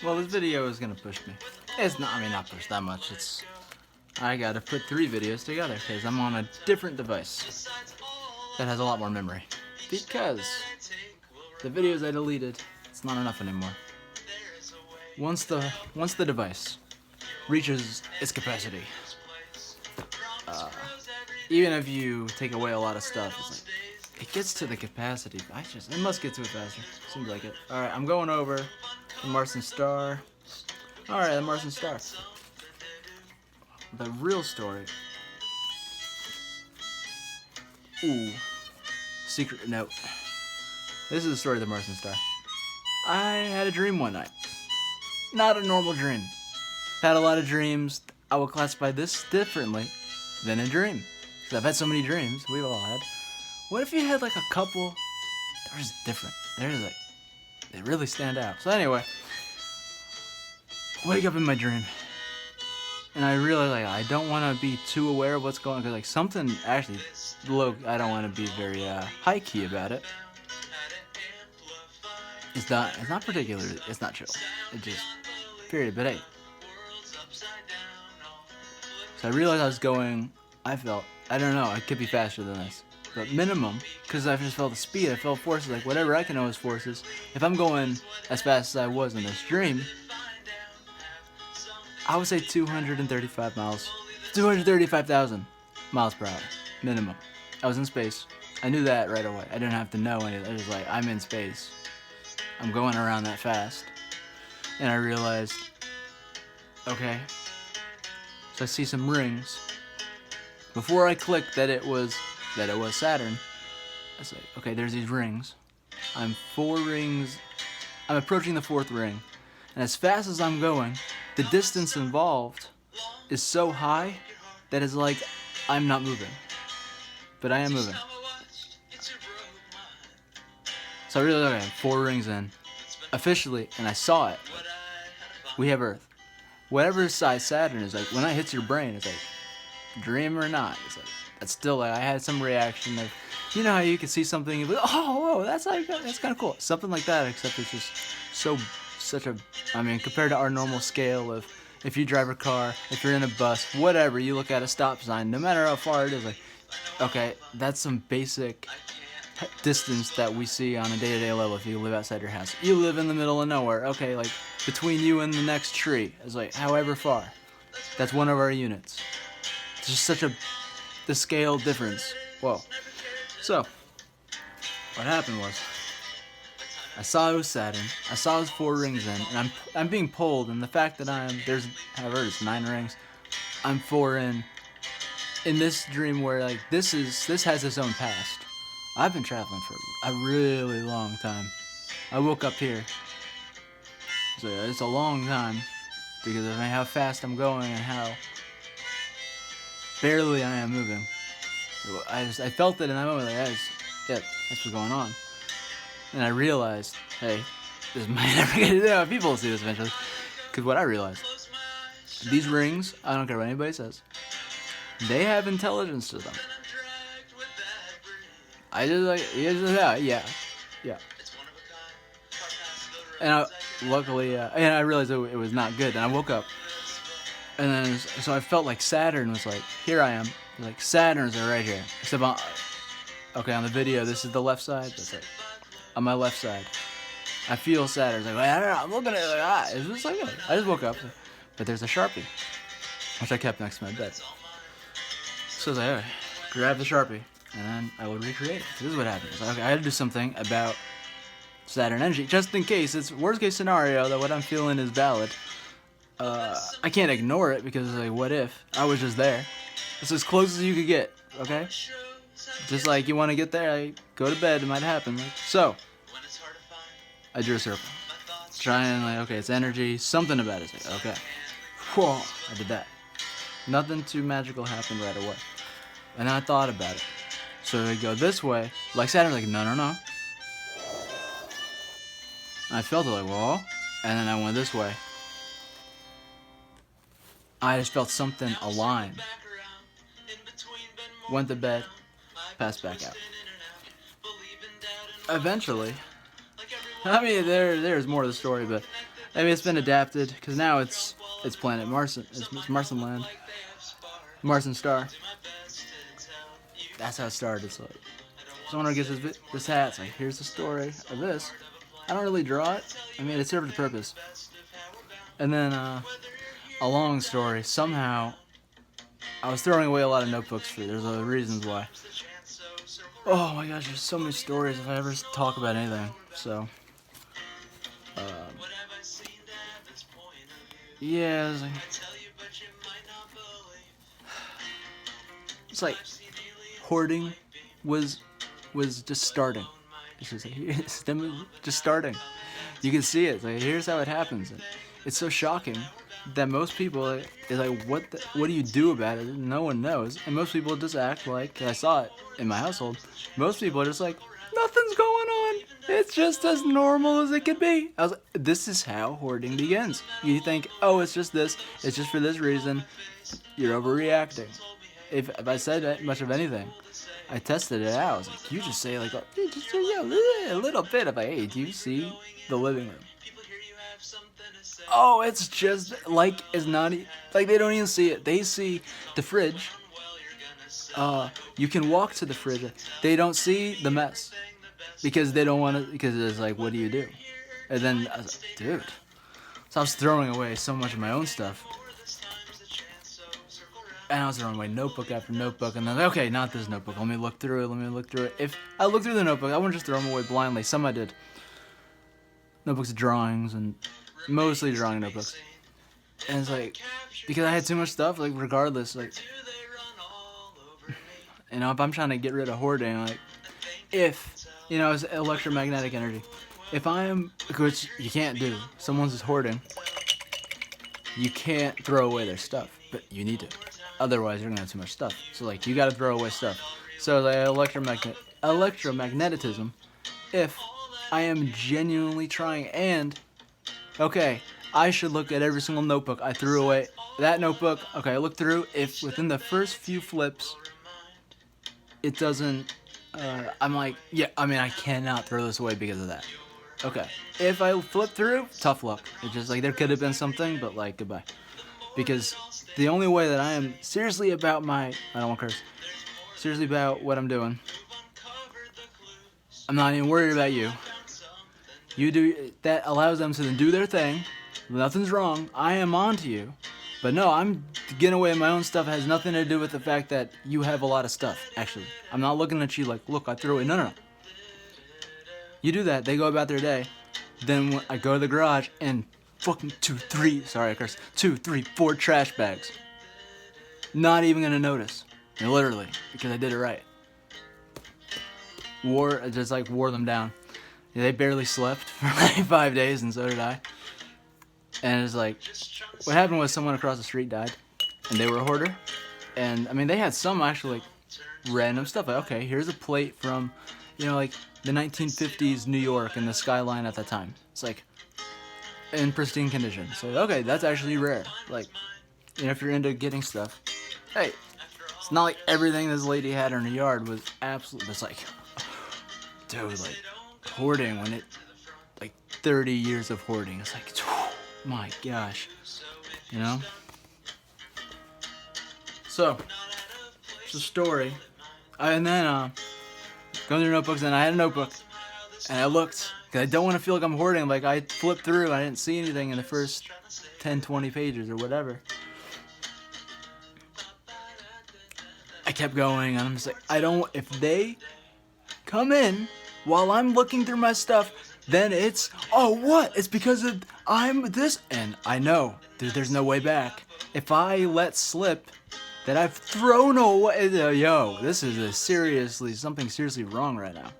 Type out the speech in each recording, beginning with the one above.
Well, this video is gonna push me. It's not, I mean, not push that much. I gotta put 3 videos together because I'm on a different device that has a lot more memory. Because the videos I deleted, it's not enough anymore. Once the device reaches its capacity, even if you take away a lot of stuff, it's like it gets to the capacity. It must get to it faster. Seems like it. All right, I'm going over the Martian Star. All right, the Martian Star. The real story. Ooh, secret note. This is the story of the Martian Star. I had a dream one night. Not a normal dream. Had a lot of dreams. I would classify this differently than a dream. Because I've had so many dreams. We've all had. What if you had like a couple that are just different? They're just like, they really stand out. So anyway, wake up in my dream. And I realize like I don't want to be too aware of what's going on. Because like something actually, I don't want to be very high key about it. It's not particularly, it's not chill. It just, period. But hey. So I realized I was going, I don't know, I could be faster than this. But minimum, because I just felt the speed, I felt forces, like whatever I can know is forces. If I'm going as fast as I was in this dream, I would say 235,000 miles per hour, minimum. I was in space. I knew that right away. I didn't have to know anything. I was like, I'm in space. I'm going around that fast. And I realized, okay. So I see some rings. Before I clicked that it was Saturn, I say, okay, there's these rings. I'm approaching the 4th ring. And as fast as I'm going, the distance involved is so high that it's like I'm not moving. But I am moving. So I realized, okay, 4 rings in. Officially, and I saw it. We have Earth. Whatever size Saturn is, like, when it hits your brain, it's like, dream or not, it's like, that's still like, I had some reaction of, you know how you can see something, and be like, oh, whoa, that's kind of cool. Something like that, except it's just compared to our normal scale of, if you drive a car, if you're in a bus, whatever, you look at a stop sign, no matter how far it is, like, okay, that's some basic distance that we see on a day-to-day level if you live outside your house. You live in the middle of nowhere, okay, like, between you and the next tree is like, however far. That's one of our units. It's just the scale difference. Whoa. So, what happened was, I saw it was Saturn. I saw his 4 rings in, and I'm being pulled, and the fact that there's 9 rings. I'm 4 in this dream where like this has its own past. I've been traveling for a really long time. I woke up here. So it's a long time because of how fast I'm going and how barely I am moving. So I felt it in that moment, like that's what's going on. And I realized, hey, this might never get to know. People will see this eventually. Because what I realized, these rings, I don't care what anybody says, they have intelligence to them. I just like, yeah. And luckily, and I realized it was not good. And I woke up, and then so I felt like Saturn was like, here I am. Like Saturn's right here. Except on the video, this is the left side. That's like on my left side. I feel Saturn's like, I don't know. I'm looking at it like, it's just like I just woke up, but there's a Sharpie, which I kept next to my bed. So I was like, all right, grab the Sharpie, and then I would recreate it. So this is what happened. So, okay, I had to do something about Saturn energy, just in case. It's worst case scenario that what I'm feeling is valid. I can't ignore it because it's like, what if I was just there? It's as close as you could get, okay? Just like you want to get there, like, go to bed, it might happen. Like, so, I drew a circle. Trying like, okay, it's energy, something about it. It's like, okay, whoa, I did that. Nothing too magical happened right away. And then I thought about it. So I go this way, like Saturn's like, no. And I felt it like, whoa, and then I went this way. I just felt something align. Went to bed, passed back out. Eventually, I mean, there's more to the story, but I mean, it's been adapted because now it's Planet Martian. It's Martian Land, Martian Star. That's how it started. It's like someone gets this hat. It's like, here's the story of this. I don't really draw it. I mean, it served a purpose. And then a long story. Somehow, I was throwing away a lot of notebooks for. There's other reasons why. Oh my gosh, there's so many stories if I ever talk about anything. So, yeah, it's like hoarding was just starting. It's just like, it's them just starting. You can see it. It's like, here's how it happens. And it's so shocking that most people is like, what do you do about it? No one knows, and most people just act like. I saw it in my household. Most people are just like, nothing's going on. It's just as normal as it could be. I was like, this is how hoarding begins. You think, oh, it's just this. It's just for this reason. You're overreacting. If I said much of anything, I tested it out. I was like, you just say like, just a little bit of, hey, do you see the living room? Oh, it's just like it's not like they don't even see it. They see the fridge. You can walk to the fridge. They don't see the mess because they don't want to. Because it's like, what do you do? And then I was like, dude. So I was throwing away so much of my own stuff, and I was throwing away notebook after notebook. And then okay, not this notebook. Let me look through it. If I look through the notebook, I wouldn't just throw them away blindly. Some I did. Notebooks of drawings and mostly drawing notebooks. And it's like, because I had too much stuff, like regardless, like, you know, if I'm trying to get rid of hoarding, like, if, you know, it's electromagnetic energy. If which you can't do, someone's just hoarding, you can't throw away their stuff, but you need to. Otherwise, you're gonna have too much stuff. So, like, you gotta throw away stuff. So, like, electromagnetism, if I am genuinely trying, and okay, I should look at every single notebook I threw away. That notebook, okay, I looked through. If within the first few flips, it doesn't, I'm like, yeah, I mean, I cannot throw this away because of that. Okay, if I flip through, tough luck. It's just like, there could have been something, but like, goodbye. Because the only way that I am seriously about I don't want to curse, seriously about what I'm doing, I'm not even worried about you. You do, that allows them to do their thing. Nothing's wrong. I am on to you. But no, I'm getting away with my own stuff. It has nothing to do with the fact that you have a lot of stuff, actually. I'm not looking at you like, look, I threw away. No. You do that. They go about their day. Then when I go to the garage and fucking 2, 3, 4 trash bags. Not even going to notice. Literally. Because I did it right. I just like wore them down. They barely slept for like 5 days, and so did I. And it's like, what happened was someone across the street died, and they were a hoarder. And I mean, they had some actually like random stuff. Like, okay, here's a plate from, you know, like the 1950s New York and the skyline at that time. It's like in pristine condition. So okay, that's actually rare. Like, you know, if you're into getting stuff, hey, it's not like everything this lady had in her yard was absolutely. It's like, dude, like. Hoarding when it like 30 years of hoarding, it's like, my gosh, you know. So it's a story. And then going through notebooks, and I had a notebook, and I looked because I don't want to feel like I'm hoarding. Like, I flipped through and I didn't see anything in the first 10-20 pages or whatever. I kept going, and I'm just like, if they come in while I'm looking through my stuff, then it's, oh, what? It's because of I'm this, and I know, dude, there's no way back. If I let slip that I've thrown away, yo, this is something seriously wrong right now.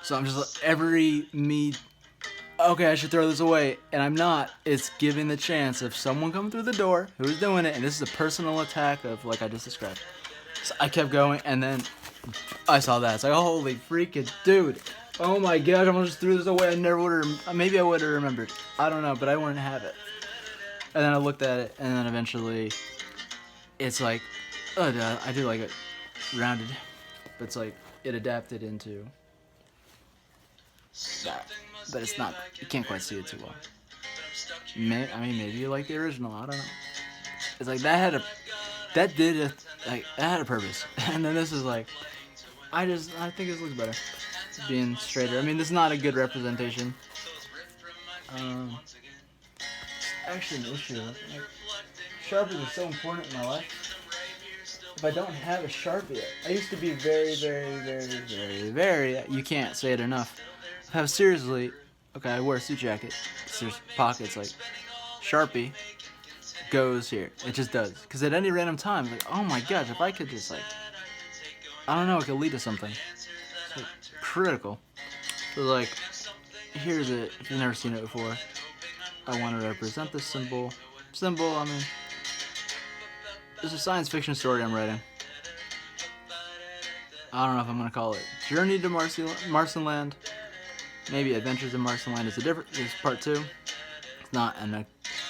So I'm just okay, I should throw this away, and I'm not. It's giving the chance of someone coming through the door who is doing it, and this is a personal attack of like I just described. So I kept going, and then I saw that. It's like, holy freaking dude. Oh my god, I almost threw this away. I never would have, maybe I would have remembered. I don't know, but I wouldn't have it. And then I looked at it, and then eventually, it's like, I do like it rounded, but it's like, it adapted into that, but it's not. You can't quite see it too well. Maybe you like the original. I don't know. It's like that had a purpose, and then this is like, I think this looks better, being straighter. I mean, this is not a good representation. It's actually an issue. Like, Sharpies are so important in my life. If I don't have a Sharpie, I used to be very, you can't say it enough. Have seriously, okay, I wear a suit jacket. There's pockets, like, Sharpie goes here. It just does. Because at any random time, like, oh my gosh, if I could just, like, I don't know, it could lead to something. It's like, critical. So, like, here's it. If you've never seen it before, I want to represent this symbol. I mean, it's a science fiction story I'm writing. I don't know if I'm going to call it Journey to Martianland. Maybe Adventures in Martianland is part 2. It's not an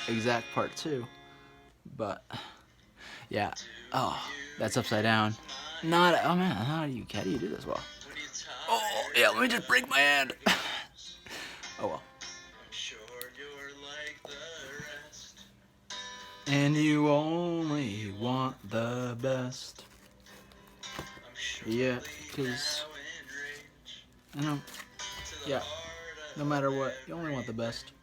exact part 2. But, yeah. Oh, that's upside down. Oh man, how do you do this well? Oh, yeah, let me just break my hand. Oh well. And you only want the best. Yeah, because, yeah, no matter what, you only want the best.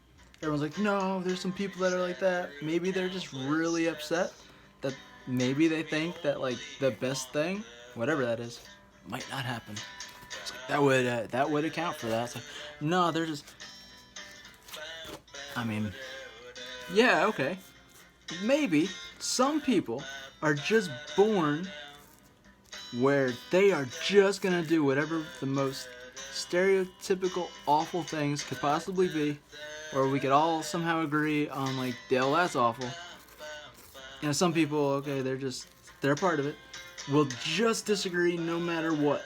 Everyone's like, no, there's some people that are like that. Maybe they're just really upset that maybe they think that, like, the best thing, whatever that is, might not happen. It's like, that would account for that. It's like, no, they're just, I mean, yeah, okay. Maybe some people are just born where they are just gonna do whatever the most stereotypical awful things could possibly be, or we could all somehow agree on, like, Dale, that's awful. Some people, okay, they're part of it, will just disagree no matter what.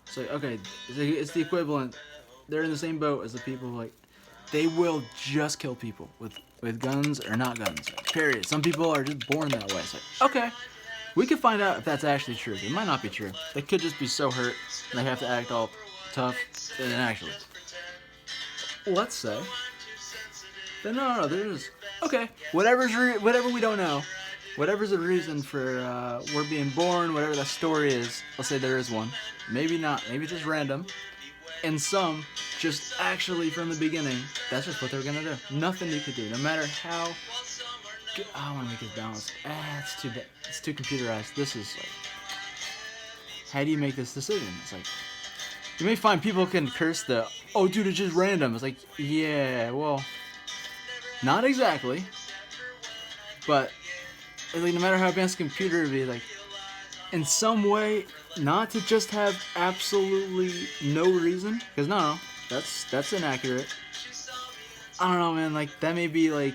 It's like, okay, it's the equivalent. They're in the same boat as the people who, like, they will just kill people with guns or not guns. Period. Some people are just born that way. It's like, okay, we can find out if that's actually true. It might not be true. They could just be so hurt and they have to act all tough. And actually, let's say, then no, there's, okay, whatever we don't know, whatever's the reason for we're being born, whatever that story is. Let's say there is one. Maybe not. Maybe just random. And some, just actually from the beginning, that's just what they're gonna do. Nothing you could do, no matter how. I want to make this balanced. It's too bad. It's too computerized. This is like, how do you make this decision? It's like, you may find people can curse the, oh dude, it's just random. It's like, yeah, well, not exactly. But like, no matter how advanced the computer would be, like, in some way, not to just have absolutely no reason, because no, that's inaccurate. I don't know, man, like, that may be, like,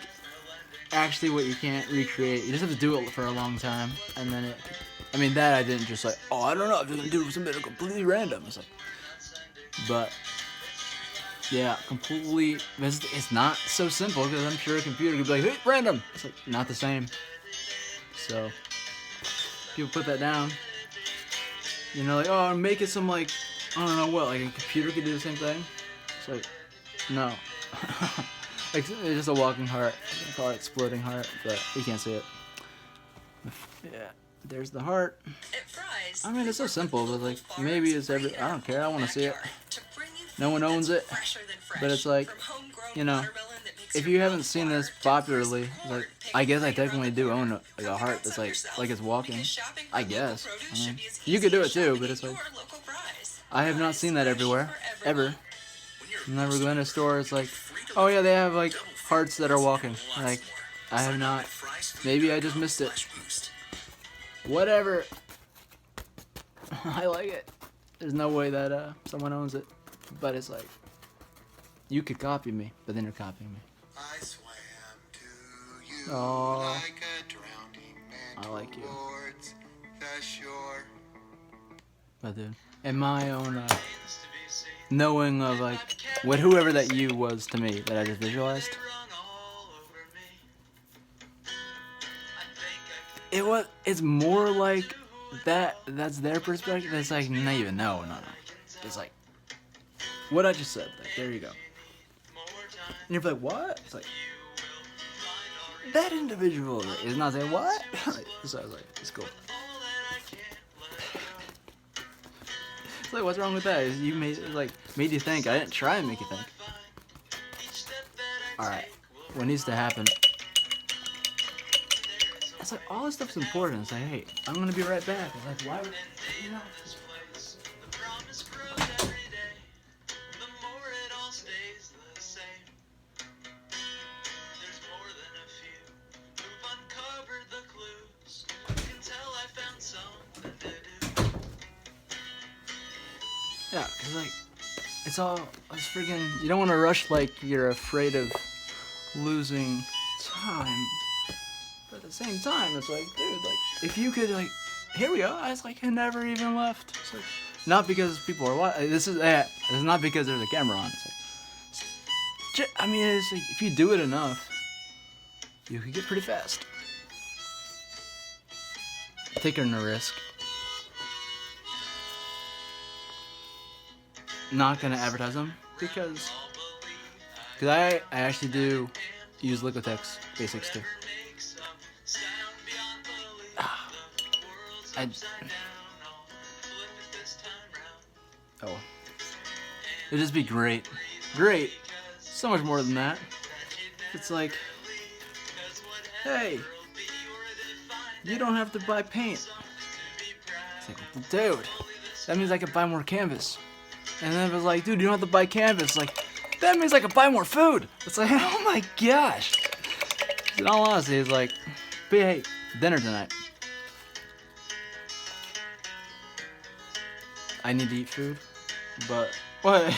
actually what you can't recreate. You just have to do it for a long time, and then that I didn't just like, oh, I don't know, I'm just gonna do something completely random. It's like, but, yeah, completely, it's not so simple, because I'm sure a computer could be like, hey, random! It's like, not the same. So, people put that down. Like, oh, make it some, like, I don't know what, like a computer could do the same thing. It's like, no. Like, it's just a walking heart. You can call it exploding heart, but you can't see it. Yeah, there's the heart. I mean, it's so simple, but, like, maybe it's I don't care, I want to see it. No one owns it, but it's like, if you haven't seen this popularly, like, I guess I technically do own a heart that's like it's walking. I guess. I mean, you could do it too, but it's like, I have not seen that everywhere, ever. Never go in a store, it's like, oh yeah, they have, like, hearts that are walking. Like, I have not. Maybe I just missed it. Whatever. I like it. There's no way that someone owns it. But it's like, you could copy me, but then you're copying me. I swam to you like a drowning man. I like you. The shore. But dude, in my own knowing of, like, whoever that you was to me that I just visualized, it's more like that's their perspective. It's like, not even, no. It's like, what I just said. Like, there you go. And you're like, what? It's like, that individual is not saying what? So I was like, it's cool. It's like, what's wrong with that? You made you think. I didn't try and make you think. Alright, what needs to happen? It's like, all this stuff's important. It's like, hey, I'm gonna be right back. It's like, why would, you know? Yeah, cause like, it's freaking, you don't want to rush like you're afraid of losing time. But at the same time, it's like, dude, like, if you could, like, here we go, it's like, I never even left. It's like, not because people are watching, this is not because there's a camera on. It's like, I mean, it's like, if you do it enough, you can get pretty fast. Taking a risk. Not gonna advertise them because I actually do use Liquitex Basics too. It'd just be great, so much more than that. It's like, hey, you don't have to buy paint. It's like, dude, that means I could buy more canvas. And then it was like, dude, you don't have to buy canvas. Like, that means I could buy more food. It's like, oh my gosh. In all honesty, it's like, but hey, dinner tonight. I need to eat food, but what?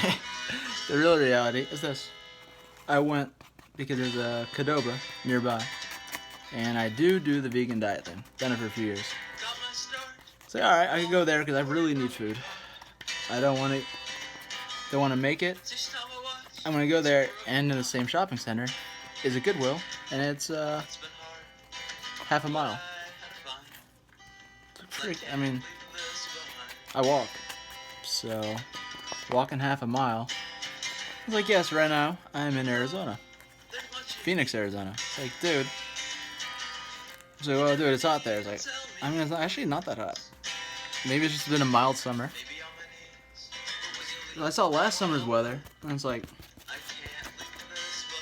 The real reality is this. I went because there's a Qdoba nearby, and I do the vegan diet thing. Done it for a few years. So all right, I can go there because I really need food. I don't want to make it. I'm gonna go there, and in the same shopping center is a Goodwill, and it's half a mile. I mean, I walk, so walking half a mile. I was like, yes, right now I'm in Arizona, Phoenix, Arizona. It's like, dude. So, well, dude, it's hot there. It's like, I mean, it's actually not that hot. Maybe it's just been a mild summer. I saw last summer's weather, and it's like,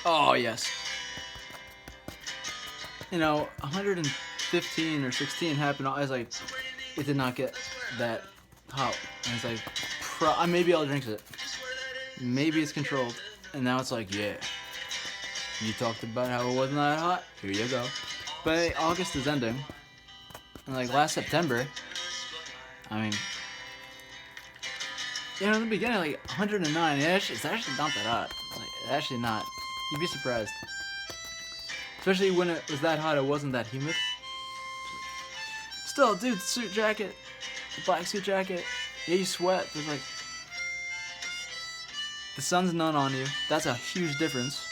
oh yes. You know, 115 or 16 happened. I was like, it did not get that hot. And it's like, maybe I'll drink it. Maybe it's controlled. And now it's like, yeah. You talked about how it wasn't that hot. Here you go. But hey, August is ending. And like last September, I mean, you know, in the beginning, like 109, it's actually not that hot. Like, actually not. You'd be surprised. Especially when it was that hot, it wasn't that humid. Still, dude, the suit jacket, the black suit jacket, yeah, you sweat. There's like, the sun's not on you. That's a huge difference.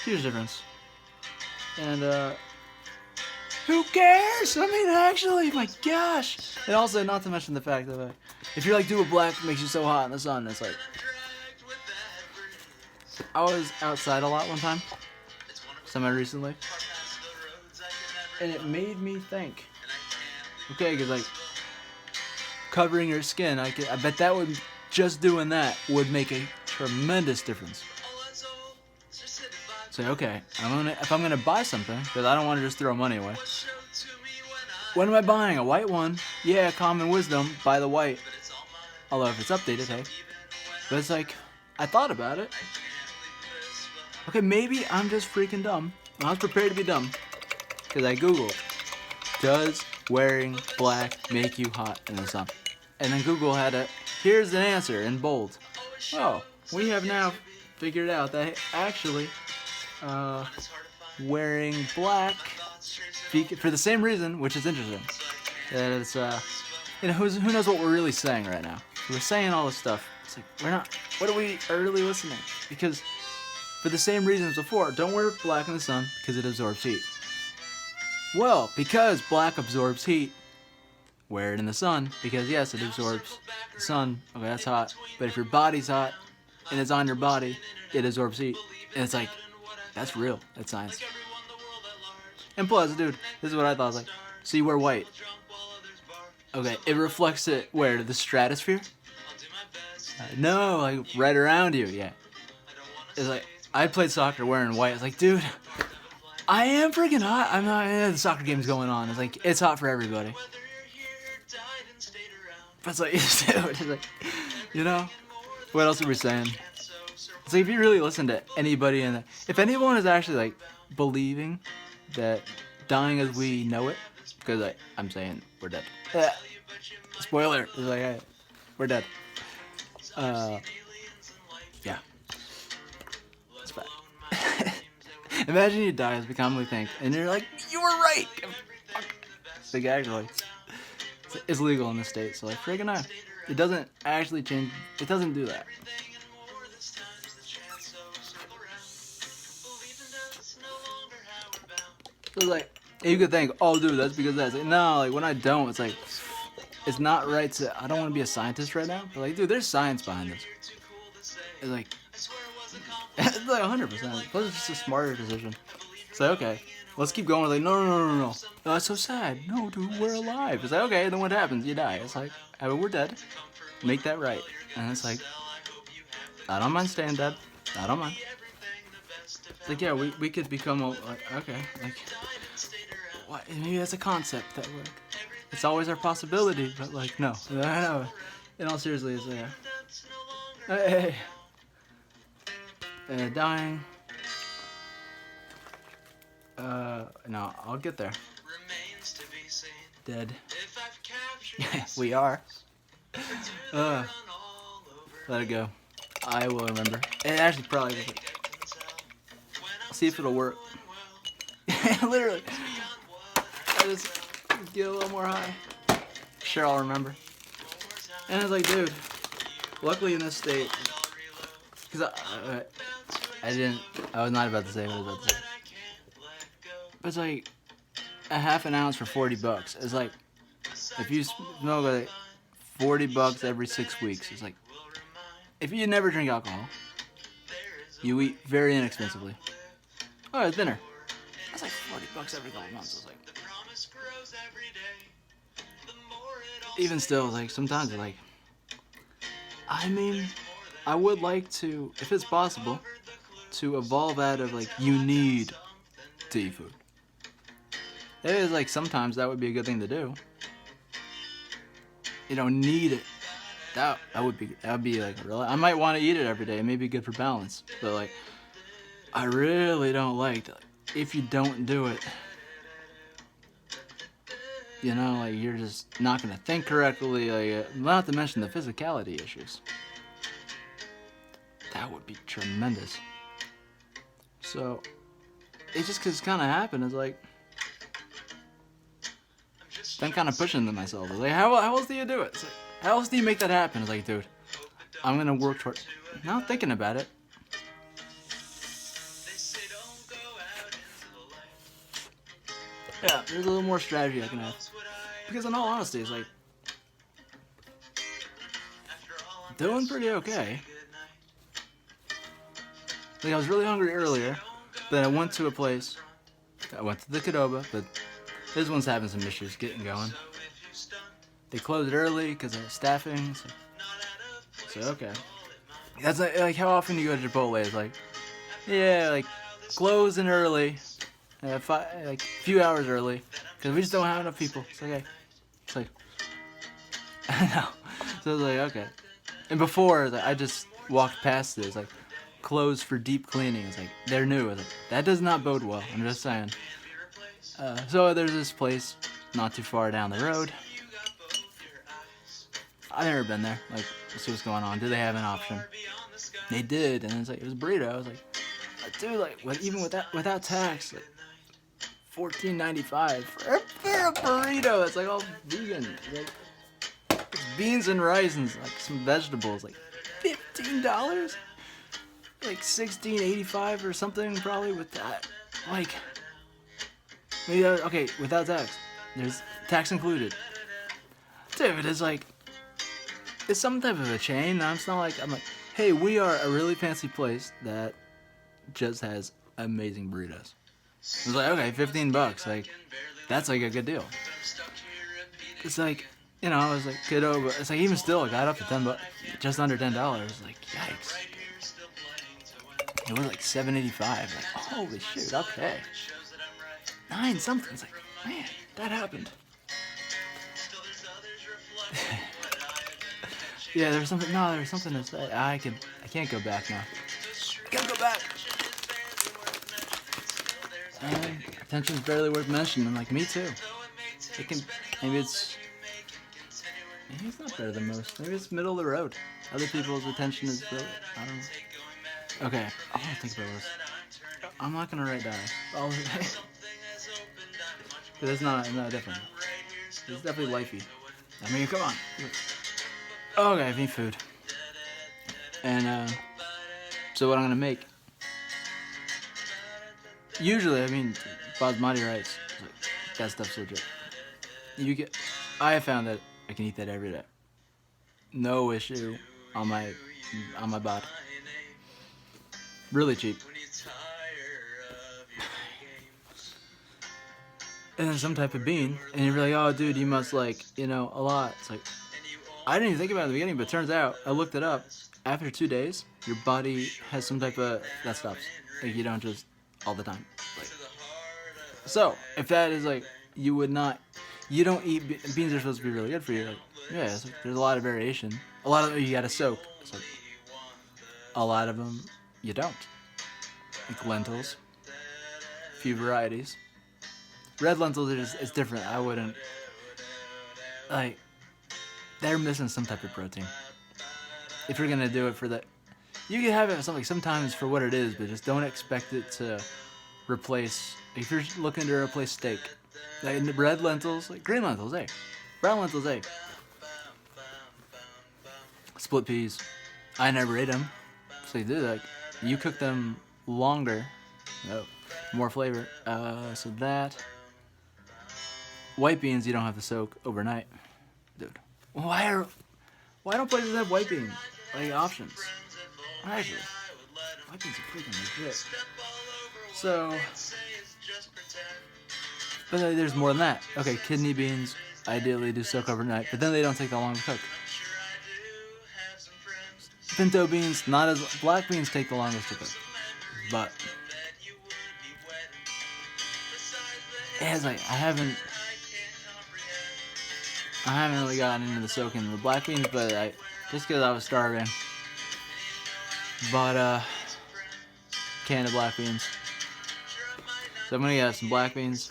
Huge difference. And, who cares? I mean, actually, my gosh. And also, not to mention the fact that, like, if you're like, dude, black makes you so hot in the sun, it's like, I was outside a lot one time, semi-recently, and it made me think, okay, because, like, covering your skin, I bet that would, just doing that would make a tremendous difference. Say, okay, if I'm gonna buy something, because I don't want to just throw money away. What am I buying? A white one? Yeah, common wisdom, buy the white. Although if it's updated, hey. But it's like, I thought about it. Okay, maybe I'm just freaking dumb. I was prepared to be dumb. Because I Googled, does wearing black make you hot in the sun? And then Google had here's an answer in bold. Oh, we have now figured out that actually, wearing black for the same reason, which is interesting. That it's, you know, who knows what we're really saying right now? We're saying all this stuff. It's like, we're not, what are we really listening? Because for the same reasons before, don't wear black in the sun because it absorbs heat. Well, because black absorbs heat, wear it in the sun because yes, it absorbs the sun. Okay, that's hot. But if your body's hot, and it's on your body, it absorbs heat. And it's like, that's real. That's science. And plus, dude, this is what I thought. I was like, so you wear white. Okay, it reflects it where? The stratosphere? No, like right around you, yeah. It's like, I played soccer wearing white. It's like, dude, I am freaking hot. I'm not, the soccer game's going on. It's like, it's hot for everybody. But it's like, dude, it's like, you know, what else are we saying? It's like, if you really listen to anybody in if anyone is actually like believing that dying as we know it, because like, I'm saying we're dead. Spoiler, it's like, hey, we're dead. Yeah. It's bad. Imagine you die as we commonly think, and you're like, you were right! Like, actually, it's legal in this state, so like, friggin' no. It doesn't actually change, it doesn't do that. So like, you could think, oh dude, that's because that's like, no, like when I don't, it's like, it's not right to, I don't want to be a scientist right now, but like, dude, there's science behind this. It's like, it's like 100%. Plus, it's just a smarter decision. It's like, okay, let's keep going. Like, no, that's so sad. No, dude, we're alive. It's like, okay, then what happens? You die. It's like, oh, we're dead. Make that right. And it's like, I don't mind staying dead. I don't mind. It's like, yeah, we could become, like, okay, like, what? Maybe that's a concept that would. It's always our possibility, but like, no. I know. In all seriousness, yeah. Hey. Dying. No, I'll get there. Dead. We are. Let it go. I will remember. It actually probably will. I'll see if it'll work. Literally. I just get a little more high. Sure, I'll remember. And it's like, dude, luckily in this state, because I was not about to say what I was about to say. But it's like a half an ounce for $40. It's like, if you smoke like $40 every 6 weeks, it's like, if you never drink alcohol, you eat very inexpensively. Oh, it's dinner. That's like $40 every couple months. It's like, even still, like, sometimes, like, I mean, I would like to, if it's possible, to evolve out of, like, you need to eat food. It is, like, sometimes that would be a good thing to do. You don't need it. That would be, like, really, I might want to eat it every day. It may be good for balance. But, like, I really don't like to, like, if you don't do it, you know, like, you're just not going to think correctly, like, not to mention the physicality issues. That would be tremendous. So, it's just because it's kind of happened, it's like, I'm kind of pushing to myself. It's like, how else do you do it? It's like, how else do you make that happen? It's like, dude, I'm going to work towards, not thinking about it. Yeah, there's a little more strategy I can have. Because in all honesty, it's like, doing pretty okay. Like, I was really hungry earlier, then I went to a place. I went to the Qdoba, but this one's having some issues getting going. They closed early because of staffing. So okay. That's like how often you go to Chipotle. It's like, yeah, like closing early. Like a few hours early, because we just don't have enough people. It's like, okay. It's like, no. So it's like, okay. And before, I just walked past it. It's like, closed for deep cleaning. It's like, they're new. It's like, that does not bode well. I'm just saying. So there's this place not too far down the road. I've never been there. Like, let's see what's going on. Do they have an option? They did, and it's like, it was burrito. I was like, dude, like, even without tax, like, $14.95 for a burrito. It's like all vegan. Like, it's beans and rice and like some vegetables. Like $15, like $16.85 or something probably with that. Like, maybe okay, without tax. There's tax included. Dude, it's like, it's some type of a chain. It's not like I'm like, hey, we are a really fancy place that just has amazing burritos. I was like, okay, $15. Like, that's like a good deal. It's like, you know, I was like, kiddo, but it's like, even still, I got up to $10, just under $10. Like, yikes. It was like $7.85. Like, holy shoot, okay. 9 something. It's like, man, that happened. Yeah, there's something. No, there's something to say. I can't go back now. I can't go back. Attention's barely worth mentioning. Like, me too. It can. Maybe it's not better than most. Maybe it's middle of the road. Other people's attention is really. I don't know. Okay, I want to think about this. I'm not gonna write down. Cause it's not different. It's definitely lifey. I mean, come on. Okay, I need food. And so what I'm gonna make. Usually, I mean, basmati rice. That stuff's legit. I have found that I can eat that every day. No issue on my body. Really cheap. And then some type of bean, and you're like, oh, dude, you must like, you know, a lot. It's like, I didn't even think about it in the beginning, but it turns out, I looked it up. After 2 days, your body has some type of that stops. Like, you don't just all the time. Like, so if that is like, you don't eat beans are supposed to be really good for you. Like, yeah, there's a lot of variation. A lot of them you gotta soak. So a lot of them you don't. Like lentils, a few varieties. Red lentils it's different. I wouldn't like. They're missing some type of protein. If you're gonna do it for that, you can have it sometimes for what it is, but just don't expect it to replace. If you're looking to replace steak, like red lentils, like green lentils, brown lentils, split peas. I never ate them, so you do like you cook them longer, more flavor. So that white beans you don't have to soak overnight, dude. Why don't places have white beans like options? Actually, white beans are freaking legit. So, but there's more than that. Okay, kidney beans ideally do soak overnight, but then they don't take that long to cook. Pinto beans, black beans take the longest to cook, but it's like I haven't really gotten into the soaking of the black beans, but just because I was starving, bought a can of black beans. So I'm gonna get some black beans.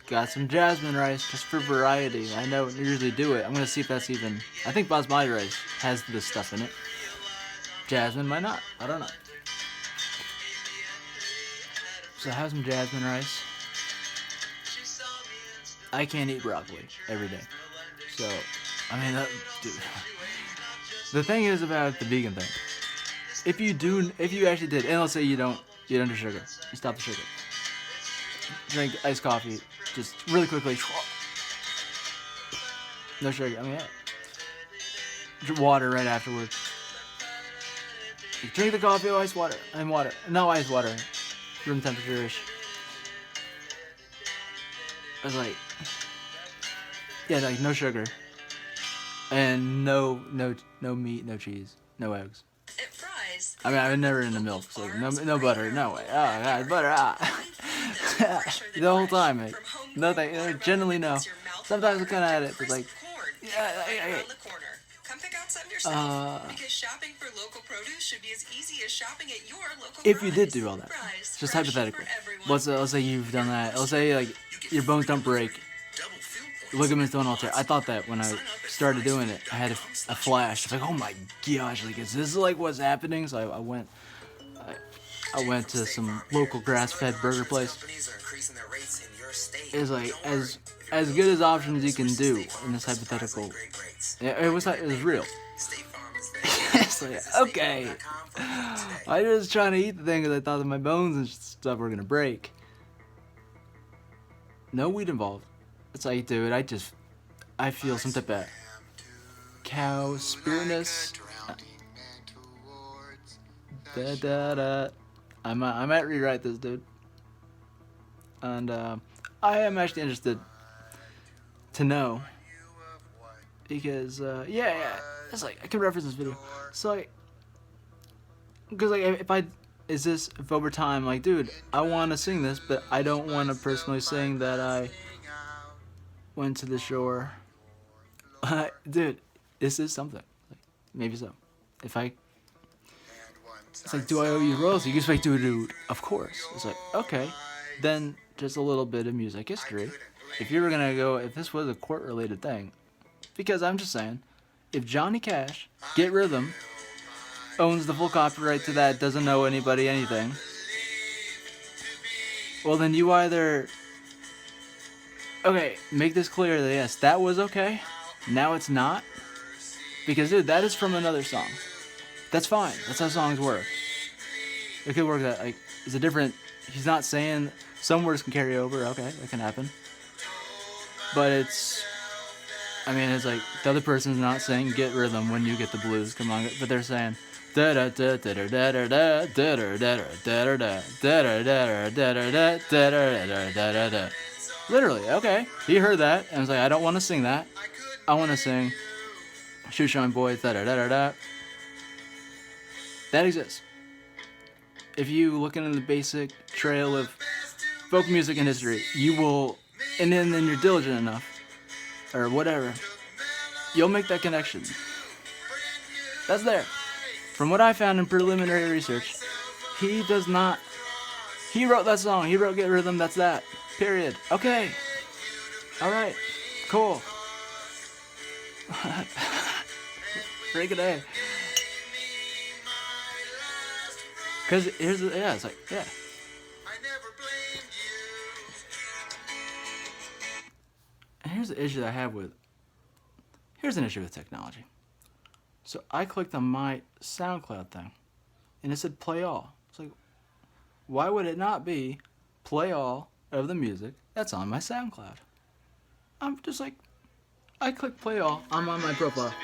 Got some jasmine rice just for variety. I don't usually do it. I'm gonna see if that's even. I think basmati rice has this stuff in it. Jasmine might not. I don't know. So I have some jasmine rice. I can't eat broccoli every day. So, I mean, dude. The thing is about the vegan thing. If you actually did, and let's say you don't do sugar, you stop the sugar. Drink iced coffee, just really quickly. No sugar. I mean, yeah. Water right afterwards. Drink the coffee, ice water, and water. No ice water, room temperature-ish. I was like, yeah, like no sugar, and no meat, no cheese, no eggs. I mean, I'm never into milk, so no butter, no way. Oh god, butter, the whole time, like, nothing. Generally, no. Sometimes I kind of had it, but like, yeah. Come pick out some yourself, because shopping for local produce should be as easy as shopping at your local If you did do all that, just hypothetically, let's say you've done that. Let's say like your bones don't break, ligaments don't alter. I thought that when I started doing it, I had a flash. Like, oh my gosh, like is this like what's happening? So I went to some local grass-fed burger place. It's like as good as options you can do in this hypothetical. It was real. It's like, okay, I was just trying to eat the thing because I thought that my bones and stuff were gonna break. No weed involved. It's like, dude, I feel some type of cow spiritness. Da da da. I might rewrite this, dude. And I am actually interested to know because yeah, it's like I can reference this video. So like, because like if over time like, dude, I want to sing this, but I don't want to personally sing that I went to the shore. Dude, this is something. Like, maybe so. If I, it's like, do I owe you royalty? You just like, dude, of course. It's like, okay, then just a little bit of music history. If you were gonna go, if this was a court-related thing, because I'm just saying, if Johnny Cash, Get Rhythm, owns the full copyright to that, doesn't owe anybody anything, well then you either, okay, make this clear that yes, that was okay, now it's not, because dude, that is from another song. That's fine, that's how songs work. It could work that, like, it's a different, he's not saying, some words can carry over, okay, that can happen. But it's, I mean, it's like, the other person's not saying get rhythm when you get the blues, come on, but they're saying, da da da da da da da da da da da da da da da da da da da. Literally, okay, he heard that, and was like, I don't want to sing that, I want to sing Shoe Shine Boys, da da da da da. That exists. If you look into the basic trail of folk music and history, you will, and then you're diligent enough, or whatever, you'll make that connection. That's there. From what I found in preliminary research, he does not, he wrote that song, he wrote Get Rhythm, that's that. Period. Okay. Alright. Cool. Break it A. Because here's the, yeah, it's like, yeah. And here's the issue that I have with, here's an issue with technology. So I clicked on my SoundCloud thing, and it said play all. It's like, why would it not be play all of the music that's on my SoundCloud? I'm just like, I click play all, I'm on my profile.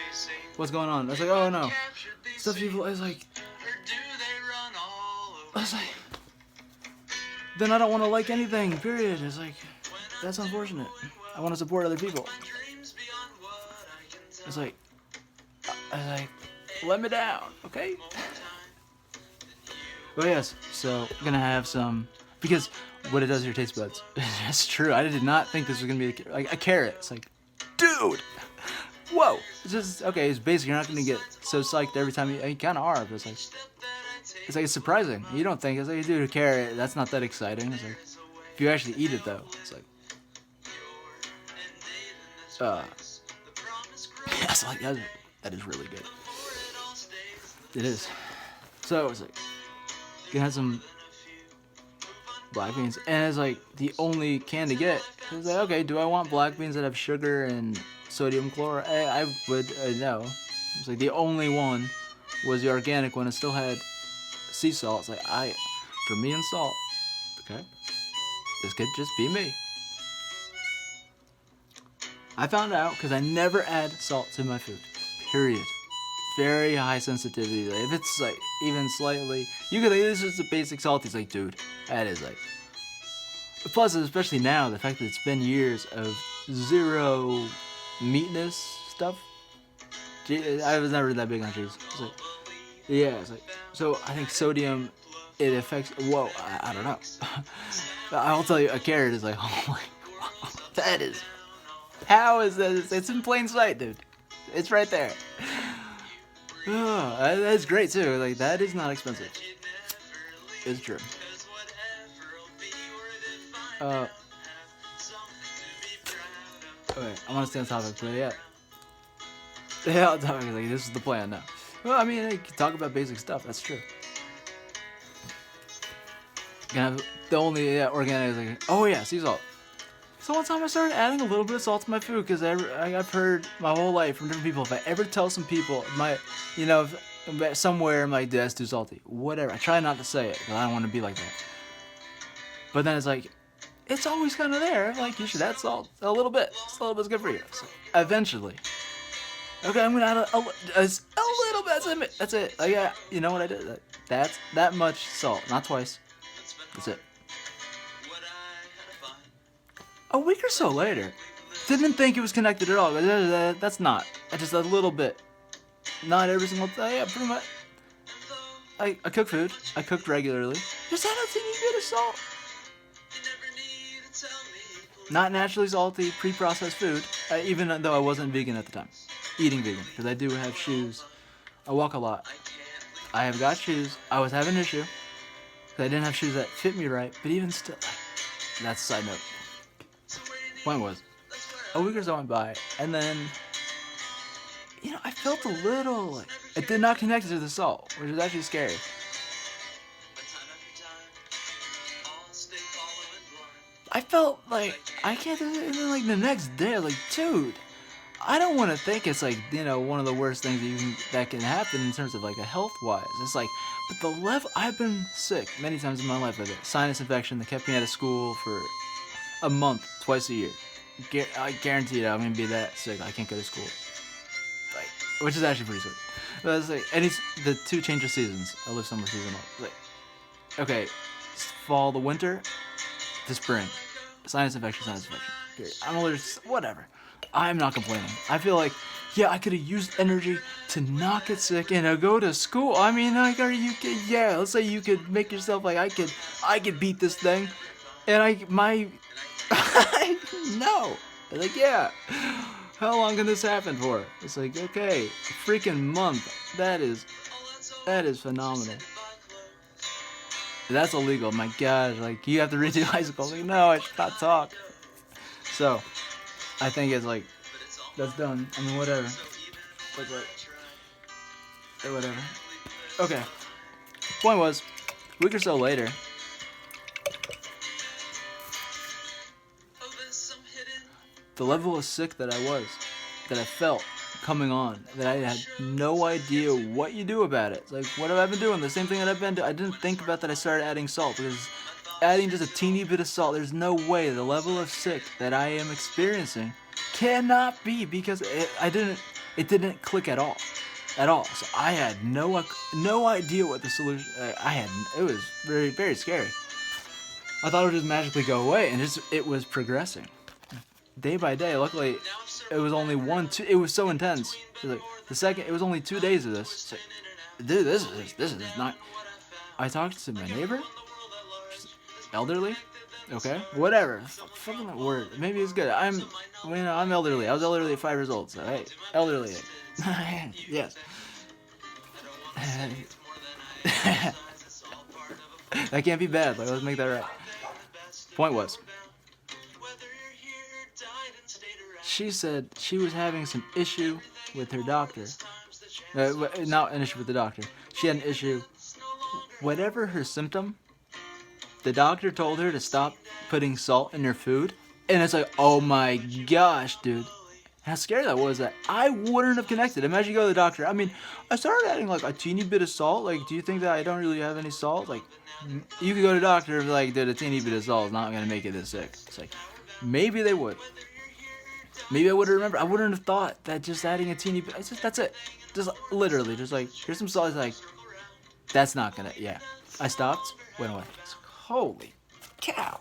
What's going on? I was like, oh no. Stuff people, I was like, then I don't want to like anything, period. It's like, that's unfortunate. I want to support other people. It's like, let me down, okay? But yes, so I'm gonna have some, because what it does to your taste buds. That's true. I did not think this was gonna be like a carrot. It's like, dude, whoa. It's just, okay, it's basic. You're not gonna get so psyched every time you kind of are, but it's like it's surprising. You don't think, it's like, dude, a carrot, that's not that exciting. It's like, if you actually eat it though, it's like, that's like, that is really good. It is. So it's like, you can have some black beans, and it's like the only can to get. It's like, okay, do I want black beans that have sugar and sodium chloride? I would no. It's like the only one was the organic one. It still had sea salt. It's like, for me and salt, okay, this could just be me. I found out because I never add salt to my food. Period. Very high sensitivity. Like, if it's like even slightly, you could think this is a basic salt. It's like, dude, that is like. Plus, especially now, the fact that it's been years of zero meatness stuff. I was never that big on cheese. It's like, yeah, it's like, so I think sodium, it affects. Whoa, I don't know. I'll tell you, a carrot is like, oh my, wow, that is. How is that? It's in plain sight, dude. It's right there. Oh, that's great too. Like, that is not expensive. It's true. Okay, I want to stay on topic, but yeah. Yeah, on topic. Like, this is the plan now. Well, I mean, you can talk about basic stuff. That's true. Gonna have the only organic is like, oh yeah, sea salt. So one time I started adding a little bit of salt to my food because I've heard my whole life from different people, if I ever tell some people, somewhere I'm like, that's too salty. Whatever. I try not to say it because I don't want to be like that. But then it's like, it's always kind of there. Like, you should add salt a little bit. Just a little bit's good for you. So eventually, okay, I'm gonna add a little bit. That's it. Like, yeah, you know what I did? That's that much salt, not twice. That's it. A week or so later, didn't think it was connected at all. That's not. Just a little bit. Not every single day. Yeah, pretty much. I cook food. I cooked regularly. Just had a teeny bit of salt. Not naturally salty, pre-processed food. Even though I wasn't vegan at the time. Eating vegan. Because I do have shoes. I walk a lot. I have got shoes. I was having an issue. Because I didn't have shoes that fit me right. But even still, that's a side note. Point was, a week or so went by, and then, I felt a little, like, it did not connect to the salt, which is actually scary. I felt like, I can't do it, and then, like, the next day, like, dude, I don't want to think it's, like, one of the worst things that can happen in terms of, like, a health-wise. It's like, but the level, I've been sick many times in my life with it. Sinus infection that kept me out of school for a month, twice a year. I guarantee you I'm gonna be that sick I can't go to school. Like, which is actually pretty sweet. But it's like, the 2 change of seasons. I live summer seasonal. Like, okay, fall to winter to spring. Sinus infection. Period. I'm allergic to whatever. I'm not complaining. I feel like, yeah, I could have used energy to not get sick and go to school. I mean, like, let's say you could make yourself like, I could beat this thing. And no. Like, yeah. How long can this happen for? It's like, okay, a freaking month. That is phenomenal. That's illegal. My gosh, like, you have to redo high school. Like, no, I should not talk. So, I think it's like, that's done. I mean, whatever. But like, whatever. Okay. Point was, a week or so later, the level of sick that I felt coming on, that I had no idea what you do about it. It's like, what have I been doing? The same thing that I've been doing. I didn't think about that I started adding salt, because adding just a teeny bit of salt, there's no way the level of sick that I am experiencing cannot be, because it didn't click at all. So I had no idea what the solution, it was very, very scary. I thought it would just magically go away, and it was progressing. Day by day. Luckily, it was only it was so intense. It was only 2 days of this. It's like, dude, this is not. I talked to my neighbor. She's elderly. Okay, whatever. Fucking that word. Maybe it's good. I'm elderly. I was elderly at 5 years old. So hey, elderly. Yes. That can't be bad. Like, let's make that right. Point was, she said she was having some issue with her doctor. Not an issue with the doctor. She had an issue. Whatever her symptom, the doctor told her to stop putting salt in her food. And it's like, oh my gosh, dude. How scary that was, that I wouldn't have connected. Imagine you go to the doctor. I mean, I started adding like a teeny bit of salt. Like, do you think that I don't really have any salt? Like, you could go to the doctor and be like, dude, a teeny bit of salt is not going to make it this sick. It's like, maybe they would. Maybe I would have remembered. I wouldn't have thought that just adding a teeny bit, that's it. Just literally, just like, here's some salt. It's like, that's not going to, yeah. I stopped, went away. It's like, holy cow.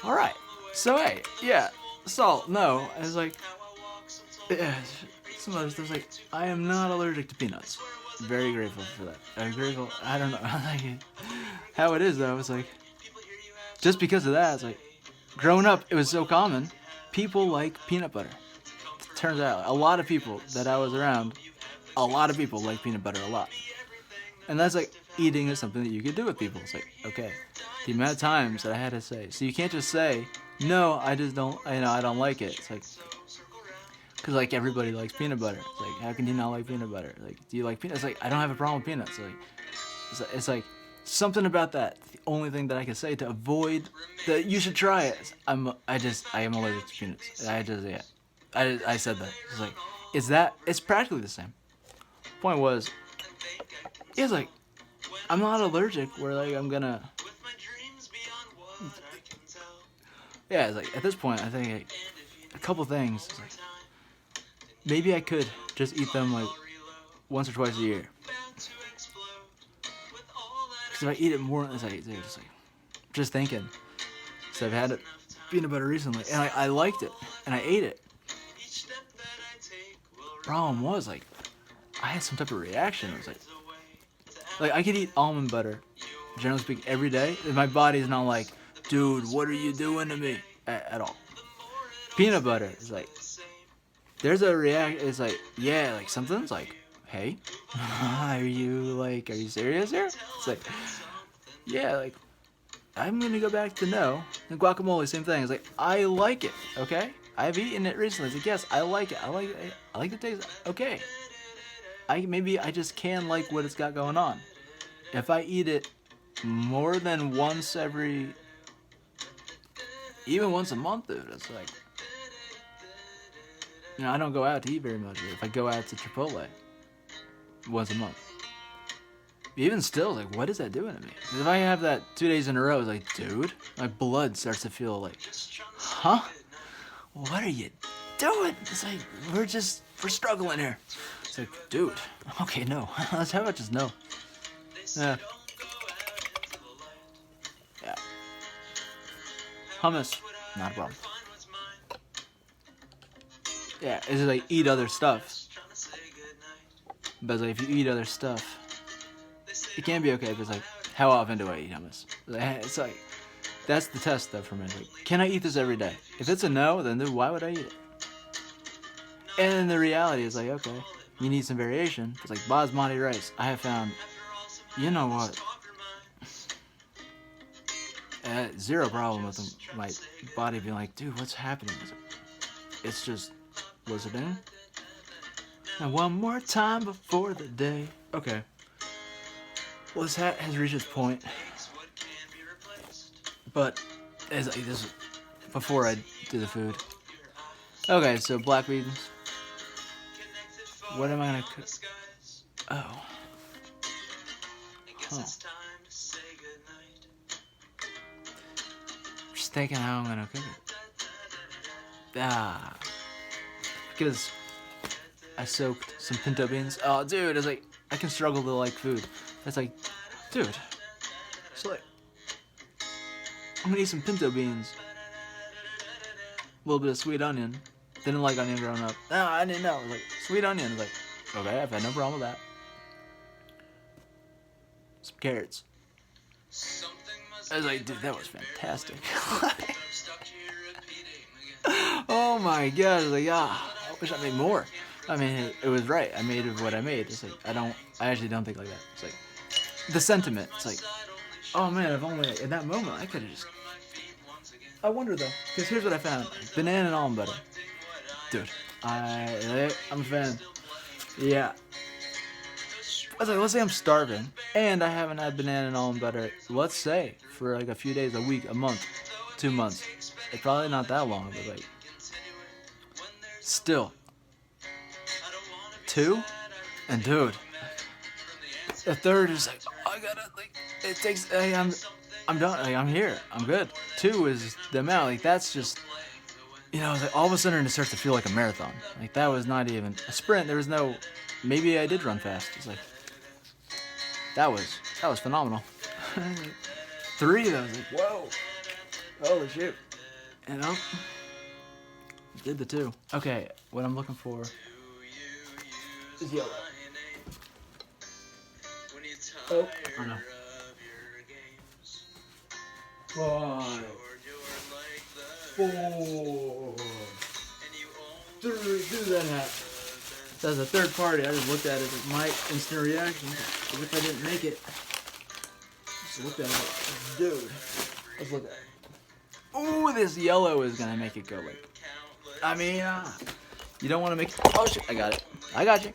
All right. So, hey, yeah, salt, no. I was like, yeah, some others, there's like, I am not allergic to peanuts. Very grateful for that. I'm grateful. I don't know how it is, though. It's like, just because of that, it's like, growing up, it was so common. People like peanut butter. Turns out, a lot of people that I was around, a lot of people like peanut butter a lot. And that's like, eating is something that you could do with people. It's like, okay, the amount of times that I had to say, so you can't just say, no, I just don't, I don't like it. It's like, because like everybody likes peanut butter. It's like, how can you not like peanut butter? Like, do you like peanuts? It's like, I don't have a problem with peanuts. It's like something about that. The only thing that I can say to avoid that you should try it. I am allergic to peanuts. I said that. It's like, it's practically the same. Point was, it's like, I'm not allergic where like I'm gonna. Yeah, it's like, at this point, I think like, a couple things. It's like, maybe I could just eat them like once or twice a year. Because if I eat it more, it's like, dude, it's like, just thinking. So I've had it, peanut butter recently, and I liked it, and I ate it. Problem was, like, I had some type of reaction. It was like I could eat almond butter, generally speaking, every day. And my body's not like, dude, what are you doing to me? At all. Peanut butter is like, there's a reaction. It's like, yeah, like something's like, hey, are you serious here? It's like, yeah, like, I'm gonna go back to no. And guacamole, same thing. It's like, I like it, okay? I've eaten it recently. It's like, yes, I like it. I like the taste. Okay. Maybe I just can like what it's got going on. If I eat it more than once even once a month, dude, it's like, I don't go out to eat very much. If I go out to Chipotle once a month, even still, like, what is that doing to me? If I have that 2 days in a row, it's like, dude, my blood starts to feel like, huh? What are you doing? It's like, we're struggling here. It's like, dude, okay, no. How about just no? Yeah. Yeah. Hummus, not a problem. Yeah, it's like, eat other stuff. But it's like, if you eat other stuff, it can be okay, but it's like, how often do I eat hummus? It's like, that's the test, though, for me. Like, can I eat this every day? If it's a no, then why would I eat it? And then the reality is like, okay, you need some variation. It's like basmati rice. I have found, you know what? Zero problem with my body being like, dude, what's happening? It's just, what's it doing? And one more time before the day. Okay. Well, this hat has reached its point. But as this before I do the food. Okay, so black beans. What am I gonna cook? Oh. Huh. Just thinking how I'm gonna cook it. Because I soaked some pinto beans. Oh, dude, it's like, I can struggle to like food. It's like, dude, it's like, I'm gonna eat some pinto beans. A little bit of sweet onion. Didn't like onion growing up. No, I didn't know. Like, sweet onion. It's like, okay, I've had no problem with that. Some carrots. I was like, dude, that was fantastic. Oh my god. I was like, I wish I made more. I mean, it was right. I made what I made. It's like, I actually don't think like that. It's like, the sentiment. It's like, oh man, if only in that moment I could have just. I wonder though, because here's what I found: banana and almond butter. Dude, I'm a fan. Yeah. I was like, let's say I'm starving and I haven't had banana and almond butter. Let's say for like a few days, a week, a month, 2 months. It's probably not that long, but like, still. 2, and dude, the third is like, I gotta like, it takes. Hey, I'm done. Like, I'm here. I'm good. 2 is the amount. Like, that's just, like all of a sudden it starts to feel like a marathon. Like, that was not even a sprint. There was no. Maybe I did run fast. It's like, that was phenomenal. 3 though, I was like, whoa, holy shit, did the 2. Okay, what I'm looking for is yellow. Oh no. 5, 4, 3. Do that hat. As a third party, I just looked at it as my instant reaction, as if I didn't make it. Just looked at it, dude. Let's look at it. Ooh, this yellow is gonna make it go like. I mean, you don't want to make. Oh shit! I got it. I got you.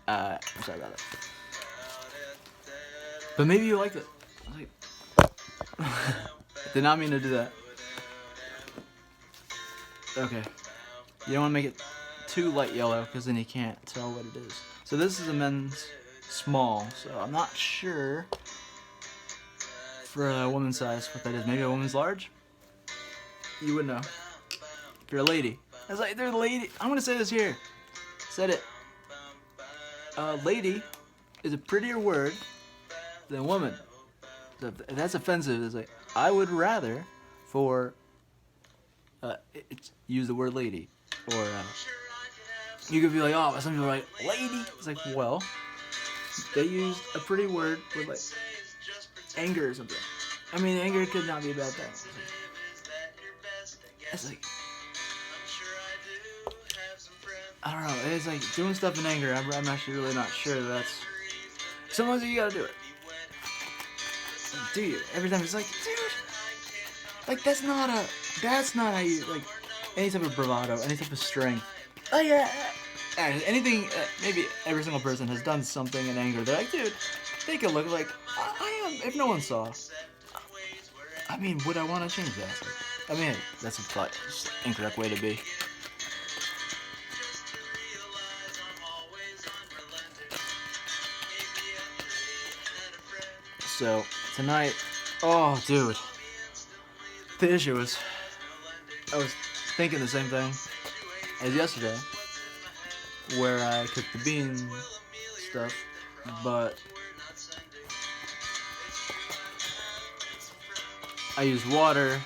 I'm sorry about it. But maybe you liked it. Did not mean to do that. Okay. You don't want to make it too light yellow, because then you can't tell what it is. So this is a men's small, so I'm not sure for a woman's size what that is. Maybe a woman's large? You would know. If you're a lady. I was like, they're a lady. I'm going to say this here. Said it. Lady is a prettier word than women. So if that's offensive. It's like, I would rather for use the word lady, or you could be like, oh, some people are like lady. It's like, well, they used a pretty word with like anger or something. I mean, anger could not be a bad thing. It's like, I don't know. It's like doing stuff in anger. I'm actually really not sure that's. Sometimes you gotta do it. Do you? Every time it's like, dude, like that's not how you like any type of bravado, any type of strength. Oh yeah. Anything. Maybe every single person has done something in anger. They're like, dude, take a look. Like I am. If no one saw, I mean, would I want to change that? I mean, that's a incorrect way to be. So tonight, oh dude, the issue is, I was thinking the same thing as yesterday, where I cooked the bean stuff, but I used water.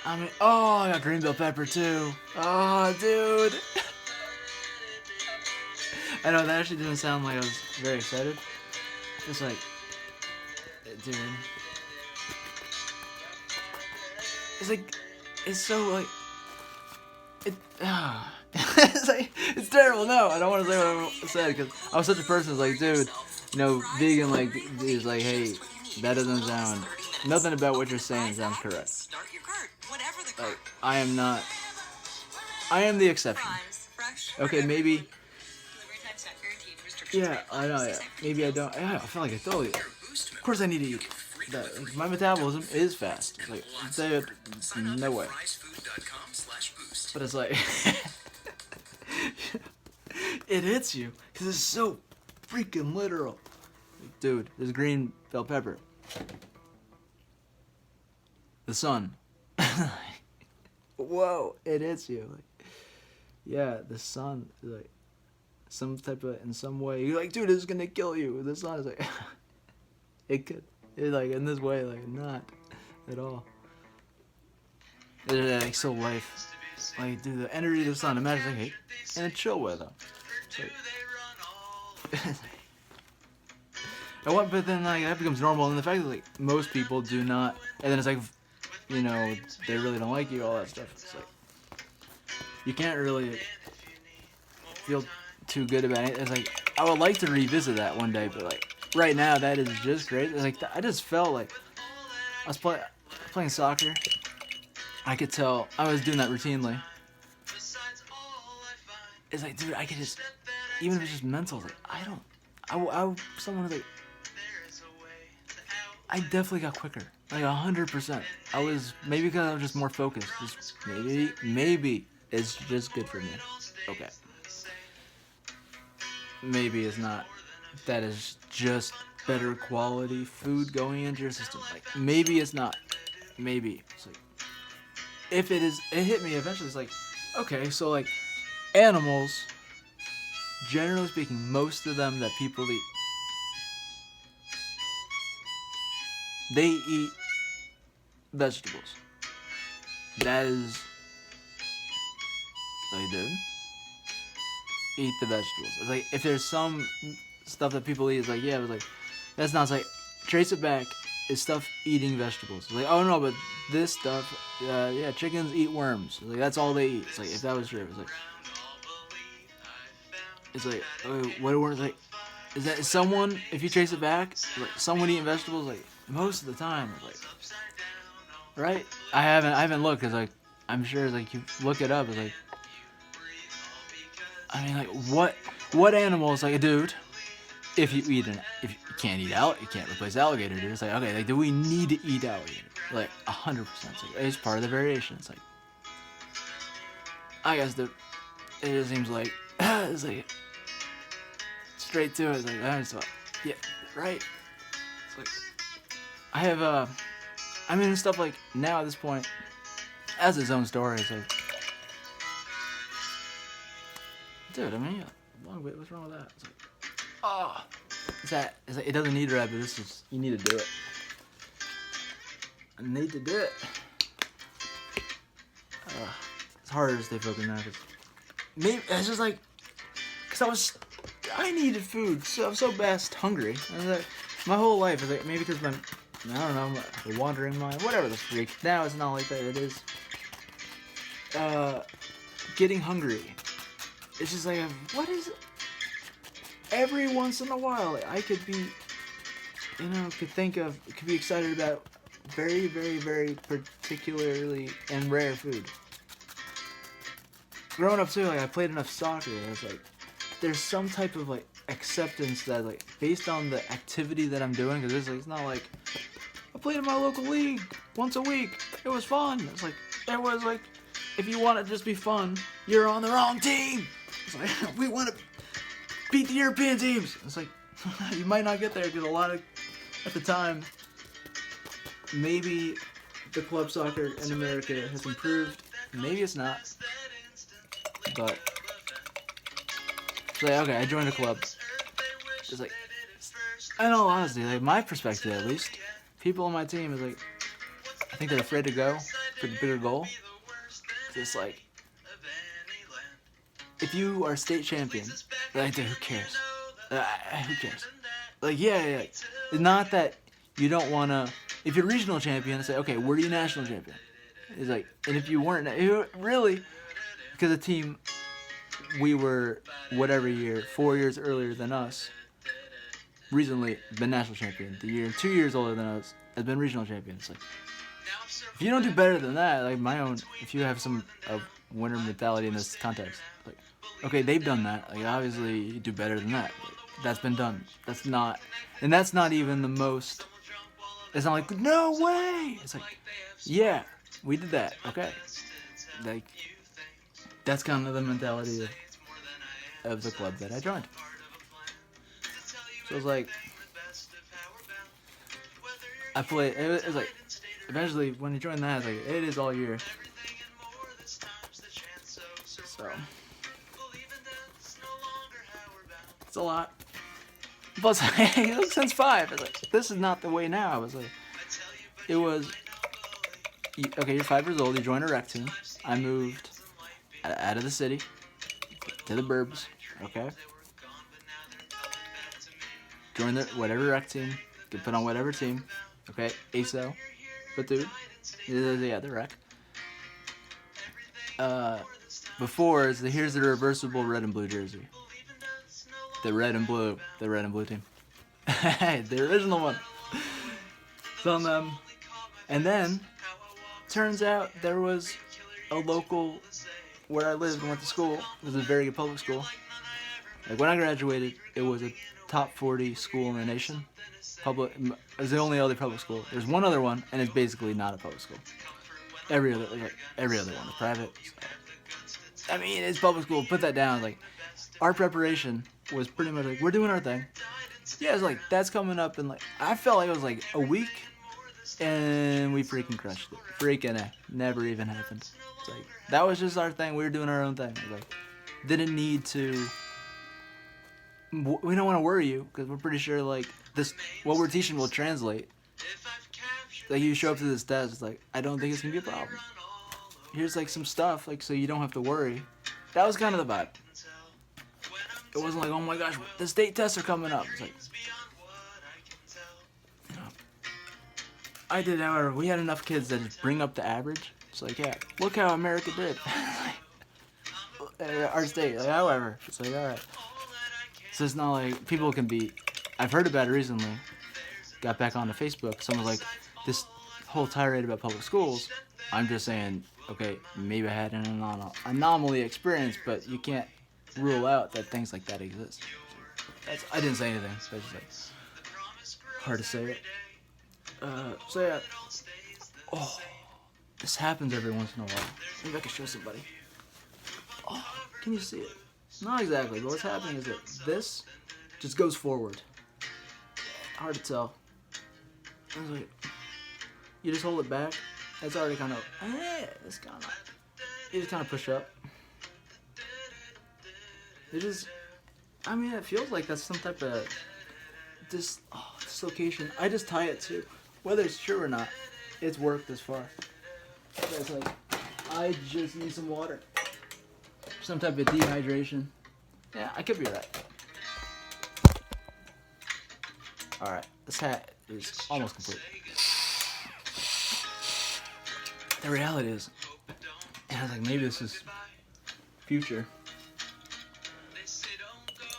I mean, oh, I got green bell pepper too. Oh, dude. I know that actually didn't sound like I was very excited. It's like, dude. It's like, it's so like, it's like, it's terrible. No, I don't want to say what I said because I was such a person who's like, dude, you know, vegan like is like, hey, that doesn't sound, nothing about what you're saying sounds correct. Like, I am not, I am the exception. Okay, maybe. Yeah, I know. Yeah, maybe I don't. Yeah, I feel like I totally. Of course, I need to eat. That. Like, my metabolism is fast. Like, no way. But it's like, it hits you because it's so freaking literal. Like, dude, there's green bell pepper. The sun. Whoa, it hits you. Like, yeah, the sun is like. Some type of, in some way, you're like, dude, this is gonna kill you. The sun is like, it could, it's like in this way, like not at all. It's like so life, like dude, the energy of the sun. Imagine like, hey, in a chill weather. Like, but then like that becomes normal, and the fact that like most people do not, and then it's like, you know, they really don't like you, all that stuff. It's like you can't really feel too good about it. It's like I would like to revisit that one day, but like right now that is just great. It's like I just felt like I was playing soccer. I could tell I was doing that routinely. It's like, dude, I could just, even if it's just mental, like someone was like, I definitely got quicker, like 100%. I was, maybe because I was just more focused. Just maybe it's just good for me. Okay. Maybe it's not. That is just better quality food going into your system. Like, maybe it's not. Maybe. It's like, if it is, it hit me eventually. It's like, okay, so like, animals, generally speaking, most of them that people eat, they eat vegetables. That is, they do. Eat the vegetables. It's like, if there's some stuff that people eat, it's like, yeah, but like, that's not, it's like, trace it back, it's stuff eating vegetables. It's like, oh no, but this stuff, yeah, chickens eat worms. It's like, that's all they eat. It's like, if that was true, it's like, what are worms, like, is someone, if you trace it back, like, someone eating vegetables, like, most of the time, it's like, right? I haven't looked, because like, I'm sure, like, you look it up, it's like, I mean, like, what animal is like, dude, if you can't eat you can't replace alligator, dude. It's like, okay, like, do we need to eat alligator? Like, 100%. It's like, it's part of the variation. It's like, I guess it just seems like, it's like, straight to it. It's like, I just thought, yeah, right. It's like, I have, I mean, stuff like, now at this point, has its own story. It's like, dude, I mean, long bit, what's wrong with that? It's like, oh, it doesn't need red, but you need to do it. I need to do it. It's harder to stay focused now, cause maybe it's just like, cause I needed food, so I'm so best hungry. I was like, my whole life is like, maybe because I don't know, the wandering mind, whatever the freak. Now it's not like that. It is getting hungry. It's just like, what is it? Every once in a while, I could be, could be excited about very, very, very particularly and rare food. Growing up too, like I played enough soccer, and it's like, there's some type of like acceptance that like based on the activity that I'm doing, because it's not like I played in my local league once a week. It was fun. It's like it was like if you want to just be fun, you're on the wrong team. It's like we want to beat the European teams. It's like you might not get there because a lot of at the time maybe the club soccer in America has improved. Maybe it's not, but. Like, okay, I joined a club. It's like, in all honesty, like my perspective at least, people on my team is like, I think they're afraid to go for the bigger goal. It's like, if you are state champion, like, dude, who cares? Who cares? Like, yeah. It's not that you don't want to, if you're regional champion, it's like, okay, were you national champion? It's like, and if you weren't, really, because the team, we were, whatever year, 4 years earlier than us, recently been national champion. The year 2 years older than us has been regional champion. It's like, if you don't do better than that, like my own, if you have some winner mentality in this context, like, okay, they've done that. Like, obviously, you do better than that. Like, that's been done. That's not even the most. It's not like, no way. It's like, yeah, we did that. Okay, like. That's kind of the mentality of the club that I joined. So it was like, I played, it was like, eventually when you join that, it's like, it is all year. So, it's a lot. Plus, since 5, it's like, this is not the way now. I was like, it was, okay, you're 5 years old, you join a rec team. I moved out of the city to the burbs, okay? Join the whatever rec team, get put on whatever team, okay? ASO, but dude, yeah, the rec. Before here's the reversible red and blue jersey, the red and blue team, the original one. It's on them, and then turns out there was a local. Where I lived and went to school, it was a very good public school. Like when I graduated, it was a top 40 school in the nation. It was the only other public school. There's one other one, and it's basically not a public school. Every other one is private. I mean, it's public school. Put that down. Like our preparation was pretty much like we're doing our thing. Yeah, it's like that's coming up in like I felt like it was like a week, and we freaking crushed it. Never even happened. It's like that was just our thing. We were doing our own thing. Like didn't need to. We don't want to worry you because we're pretty sure like this what we're teaching will translate. Like you show up to this test, it's like I don't think it's gonna be a problem. Here's like some stuff like so you don't have to worry. That was kind of the vibe. It wasn't like oh my gosh, the state tests are coming up. It's like. I did, however, we had enough kids that just bring up the average. It's like, yeah, look how America did. Our state, like, however, it's like, all right. So it's not like people can be. I've heard about it recently. Got back onto Facebook. Someone was like, this whole tirade about public schools. I'm just saying, okay, maybe I had an anomaly experience, but you can't rule out that things like that exist. I didn't say anything. So it's just like hard to say it. So yeah. Oh, this happens every once in a while. Maybe I can show somebody. Oh, can you see it? Not exactly, but what's happening is that this just goes forward. Hard to tell. It's like, you just hold it back. It's already kind of, you just kind of push up. It feels like that's some type of dislocation. I just tie it to, whether it's true or not, it's worked this far. But it's like, I just need some water. Some type of dehydration. Yeah, I could be right. Alright, this hat is almost complete. The reality is, I was like, maybe this is future.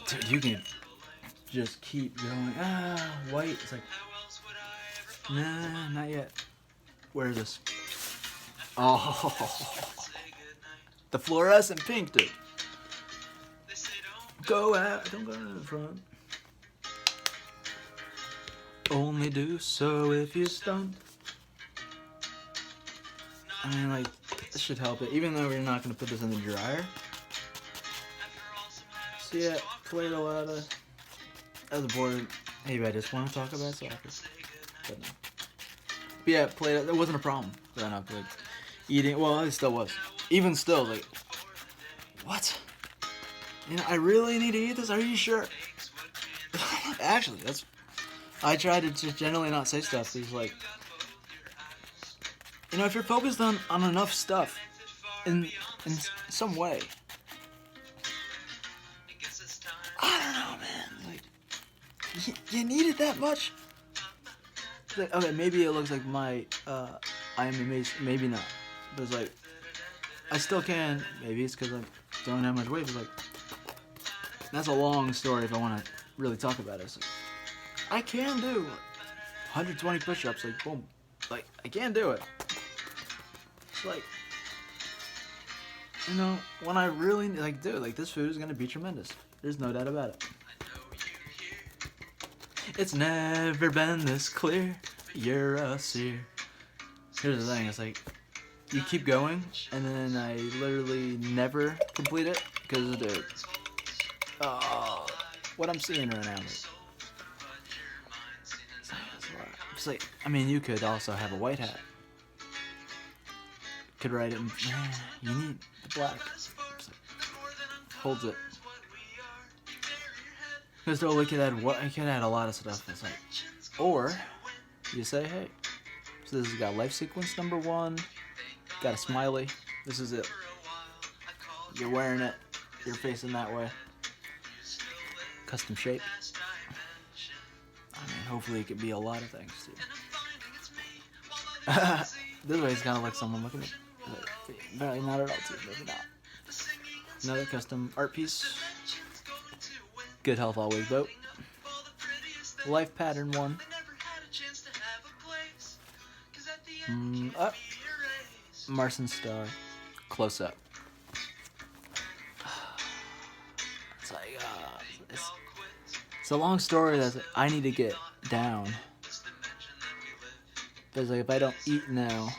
Dude, you can just keep going. White. It's like, nah, not yet. Where is this? Oh, the fluorescent pink, dude. Go out, don't go in front. Only do so if you stunt. I mean, like, this should help it, even though we're not gonna put this in the dryer. So yeah, played a lot of. I was bored. Maybe I just want to talk about soccer, but no. But yeah, played it. There wasn't a problem growing up, like eating. Well, it still was. Even still, like, what? You know, I really need to eat this. Are you sure? Actually, that's. I try to just generally not say stuff. Because, like, you know, if you're focused on enough stuff, in some way. I don't know, man. Like, you need it that much? Like, okay, maybe it looks like my, I am amazed. Maybe not. But it's like, I still can. Maybe it's because I don't have much weight. But like, that's a long story if I want to really talk about it. So, I can do 120 push-ups. Like, boom. Like, I can do it. It's like, you know, when I really, like, dude, like, this food is going to be tremendous. There's no doubt about it. It's never been this clear. You're a seer. Here's the thing. It's like, you keep going, and then I literally never complete it because, dude, what I'm seeing right now. It's like, I mean, you could also have a white hat. Could write it in, you need the black. Holds it. Because though we could add a lot of stuff. It's like, or you say, hey, so this has got life sequence number 1, got a smiley. This is it. You're wearing it. You're facing that way. Custom shape. I mean, hopefully it could be a lot of things too. This way it's kind of like someone looking at. Apparently not at all too. Maybe not. Another custom art piece. Good health always, boat. Life pattern 1. Up. Martian star. Close up. It's like, it's a long story that I need to get down. Because like, if I don't eat now,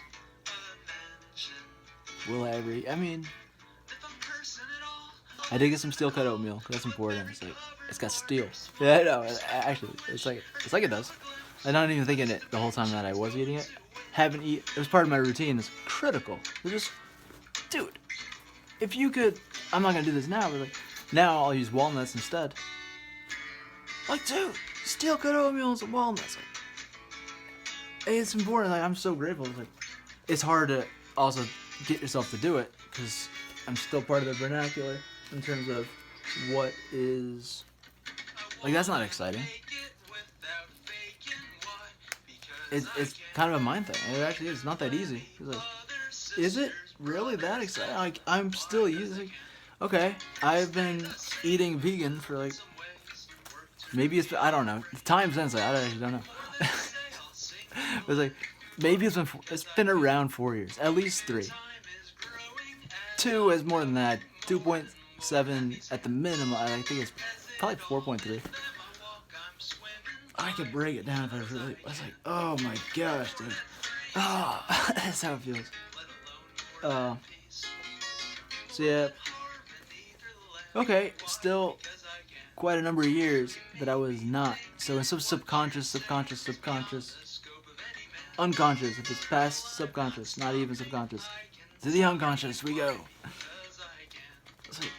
will I ever eat? I mean, I did get some steel cut oatmeal. That's important. It's like, it's got steel. Yeah, I know. Actually, it's like it does. I'm not even thinking it the whole time that I was eating it. Haven't eaten. It was part of my routine. It's critical. It's just, dude, if you could, I'm not gonna do this now, but like, now I'll use walnuts instead. Like, dude, steel cut oatmeal and walnuts. Like, it's important. Like, I'm so grateful. It's like, it's hard to also get yourself to do it because I'm still part of the vernacular in terms of what is, like, that's not exciting. It's kind of a mind thing. It actually is. It's not that easy. It's like, is it really that exciting? Like, I'm still using. Okay, I've been eating vegan for like, maybe it's, I don't know. Time sensitive. I actually don't know. It's like, maybe it's been around 4 years, at least 3. 2 is more than that. 2.7 at the minimum. I think it's probably 4.3. I could break it down if I really. I was like, oh my gosh, dude. Oh, that's how it feels. So yeah. Okay, still quite a number of years that I was not. So in some subconscious, unconscious, if it's past subconscious, not even subconscious, to the unconscious we go. It's like,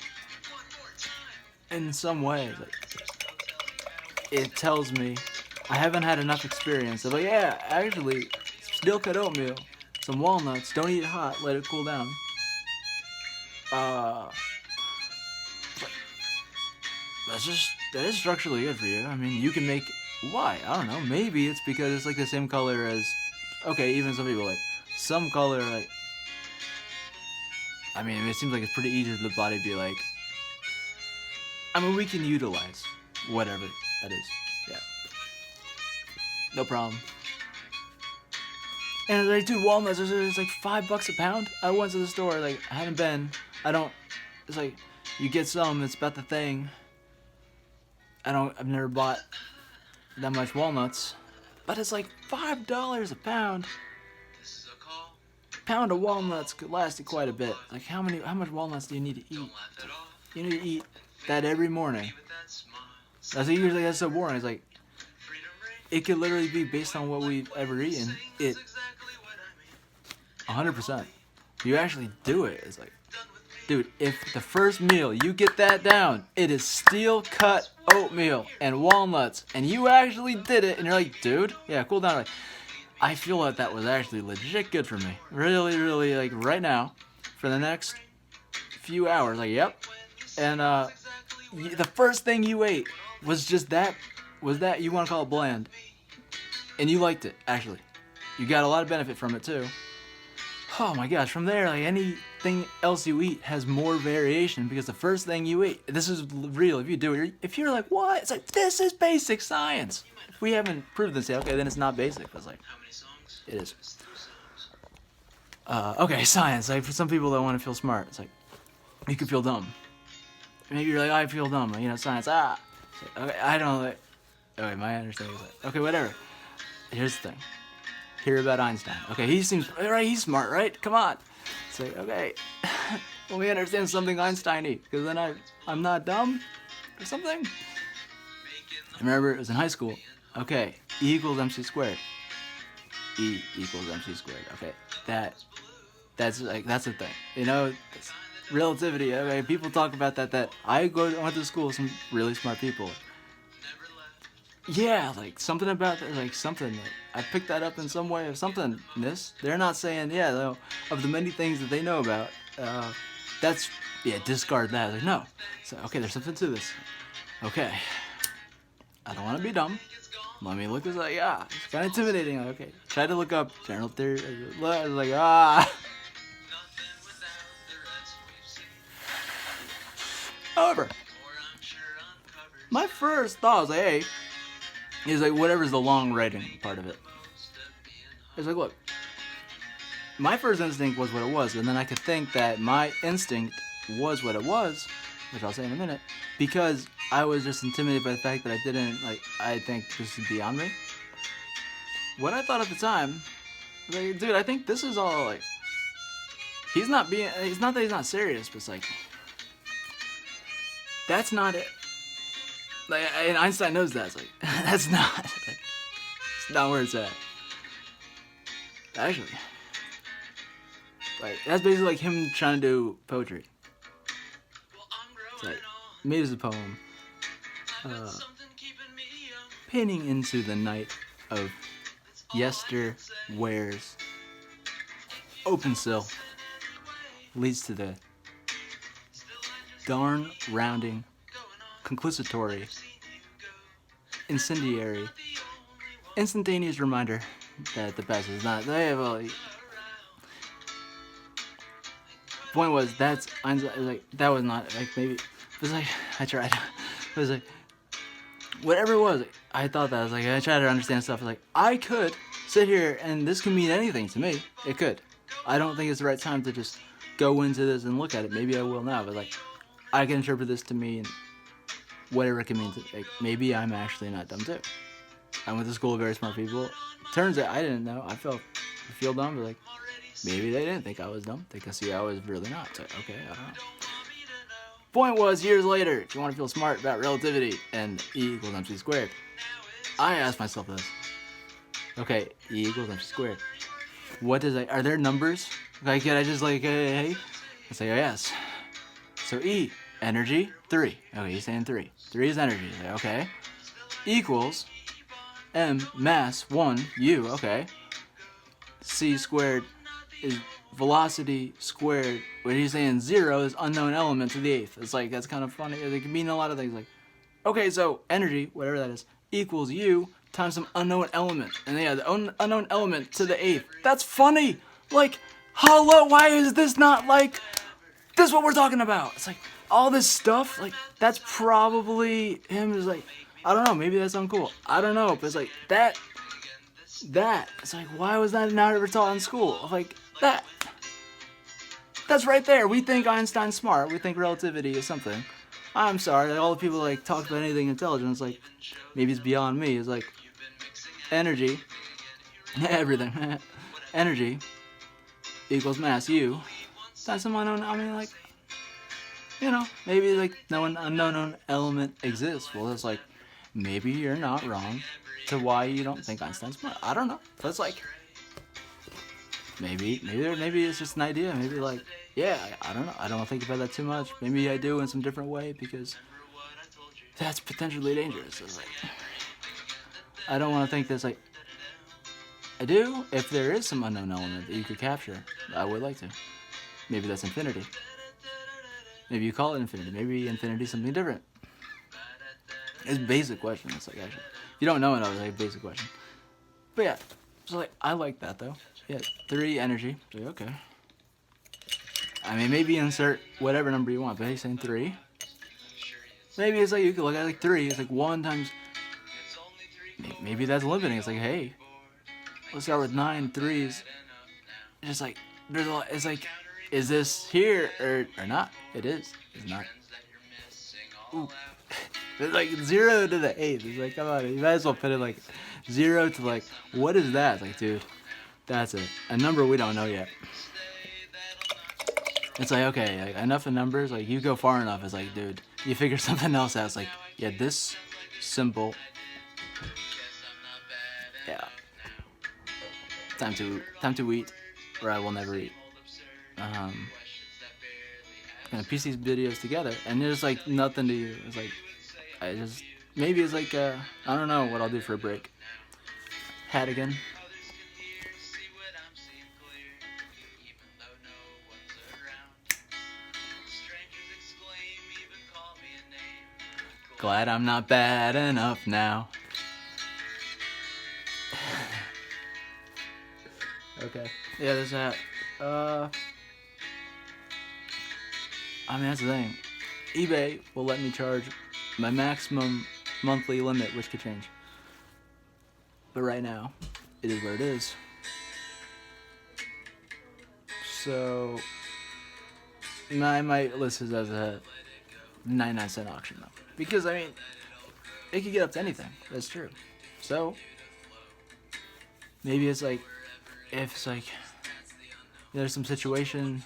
in some way, like, it tells me I haven't had enough experience. I'm like, yeah, actually, steel cut oatmeal, some walnuts, don't eat it hot, let it cool down. That is structurally good for you. I mean, you can make, why? I don't know. Maybe it's because it's like the same color as, okay, even some people like some color, like, I mean, it seems like it's pretty easy for the body to be like, I mean, we can utilize whatever that is. Yeah. No problem. And like, dude, walnuts, it's like $5 a pound. I went to the store, like, I haven't been. It's like, you get some, it's about the thing. I've never bought that much walnuts. But it's like $5 a pound. A pound of walnuts could last you quite a bit. Like, how much walnuts do you need to eat? You need to eat that every morning. That's usually, that's so boring. It's like, it could literally be based on what we've ever eaten. 100%. You actually do it. It's like, dude, if the first meal you get that down, it is steel cut oatmeal and walnuts, and you actually did it, and you're like, dude, yeah, cool down. Like, I feel like that was actually legit good for me. Really, really, like right now, for the next few hours, like, yep. And the first thing you ate was just that. Was that, you want to call it bland, and you liked it, actually. You got a lot of benefit from it too. Oh my gosh, from there, like, anything else you eat has more variation, because the first thing you eat, this is real, if you do it, if you're like, what? It's like, this is basic science. If we haven't proved this yet, okay, then it's not basic. It's like, it is. Okay, science, like, for some people that want to feel smart, it's like, you could feel dumb. Maybe you're like, I feel dumb, you know, science, like, okay, I don't, like, okay, my understanding is like, okay, whatever. Here's the thing. Hear about Einstein. Okay, he seems, right, he's smart, right? Come on. It's like, okay, let me understand something Einstein-y, because then I'm not dumb or something. I remember it was in high school. Okay, E equals MC squared. E equals MC squared. Okay, that's the thing. You know, relativity. Okay, people talk about that. I went to school with some really smart people. Yeah, like something about that, like something. Like, I picked that up in some way or something. They're not saying, yeah, though, of the many things that they know about. That's, yeah, discard that. Like, no. So, okay, there's something to this. Okay, I don't want to be dumb. Let me look this up. Yeah, it's kind of intimidating. Like, okay, try to look up general theory. Like, However, my first thought was like, hey, is like, whatever's the long writing part of it. It's like, look, my first instinct was what it was, and then I could think that my instinct was what it was, which I'll say in a minute, because I was just intimidated by the fact that I didn't, like, I think this is beyond me. What I thought at the time, like, dude, I think this is all, like, it's not that he's not serious, but it's like, that's not it. Like, and Einstein knows that. It's like, that's not, like, it's not where it's at. Actually, like, that's basically like him trying to do poetry. It's like, maybe it's a poem. Painting into the night of yesterwear's open sill leads to the darn rounding, conclusatory, incendiary, instantaneous reminder that the best is not. They have a point was that's like that was not like maybe it was like I tried. It was like whatever it was. I thought that I was like I tried to understand stuff. Like I could sit here and this can mean anything to me. It could. I don't think it's the right time to just go into this and look at it. Maybe I will now, but like I can interpret this to mean whatever it can mean. Like, maybe I'm actually not dumb too. I went to school with very smart people. Turns out I didn't know. I feel dumb, but like maybe they didn't think I was dumb. They could see I was really not. So, okay, I don't know. Point was, years later, if you want to feel smart about relativity and E equals MC squared, I asked myself this. Okay, E equals MC squared. What does are there numbers? Like, can I just like, hey? I say, oh, yes. So E, energy, 3. Okay, he's saying 3. 3 is energy. Like, okay. equals m mass 1 u. Okay. C squared is velocity squared. What he's saying 0 is unknown element to the eighth. It's like, that's kind of funny. It can mean a lot of things. Like, okay, so energy, whatever that is, equals u times some unknown element. And yeah, the unknown element to the eighth. That's funny. Like, hello, why is this not like, this is what we're talking about? It's like, all this stuff, like, that's probably him is like, I don't know, maybe that's uncool. I don't know, but it's like, that, it's like, why was that not ever taught in school? Like, that's right there. We think Einstein's smart. We think relativity is something. I'm sorry, like, all the people like talk about anything intelligent, it's like, maybe it's beyond me. It's like, energy, everything, energy equals mass u times some unknown, I mean, like, you know, maybe like no unknown element exists. Well, it's like, maybe you're not wrong to why you don't think Einstein's smart. I don't know. That's like, maybe it's just an idea. Maybe like, yeah, I don't know. I don't think about that too much. Maybe I do in some different way because that's potentially dangerous. It's like, I don't want to think this, like, I do if there is some unknown element that you could capture. I would like to. Maybe that's infinity. Maybe you call it infinity. Maybe infinity is something different. It's a basic question. It's like, actually, if you don't know it, it's like a basic question. But yeah, so like, I like that though. Yeah, 3 energy. So okay. I mean, maybe insert whatever number you want, but he's saying 3. Maybe it's like, you could look at like 3. It's like 1 times. Maybe that's limiting. It's like, hey, let's start with 9 3s. It's just like, there's a lot. It's like, is this here or not? It is. It's not. Ooh. It's like 0 to the 8th. It's like, come on, you might as well put it like 0 to like, what is that? It's like, dude, that's a number we don't know yet. It's like, okay, like, enough of numbers. Like, you go far enough. It's like, dude, you figure something else out. It's like, yeah, this symbol. Yeah. Time to eat, or I will never eat. Gonna piece these videos together, and there's like nothing to you. It's like, maybe it's like, I don't know what I'll do for a break. Hat again. Glad I'm not bad enough now. Okay. Yeah, there's that. I mean, that's the thing. eBay will let me charge my maximum monthly limit, which could change. But right now, it is what it is. So, I might list this as a 99-cent auction though. Because, I mean, it could get up to anything. That's true. So, maybe it's like, if it's like, there's some situation,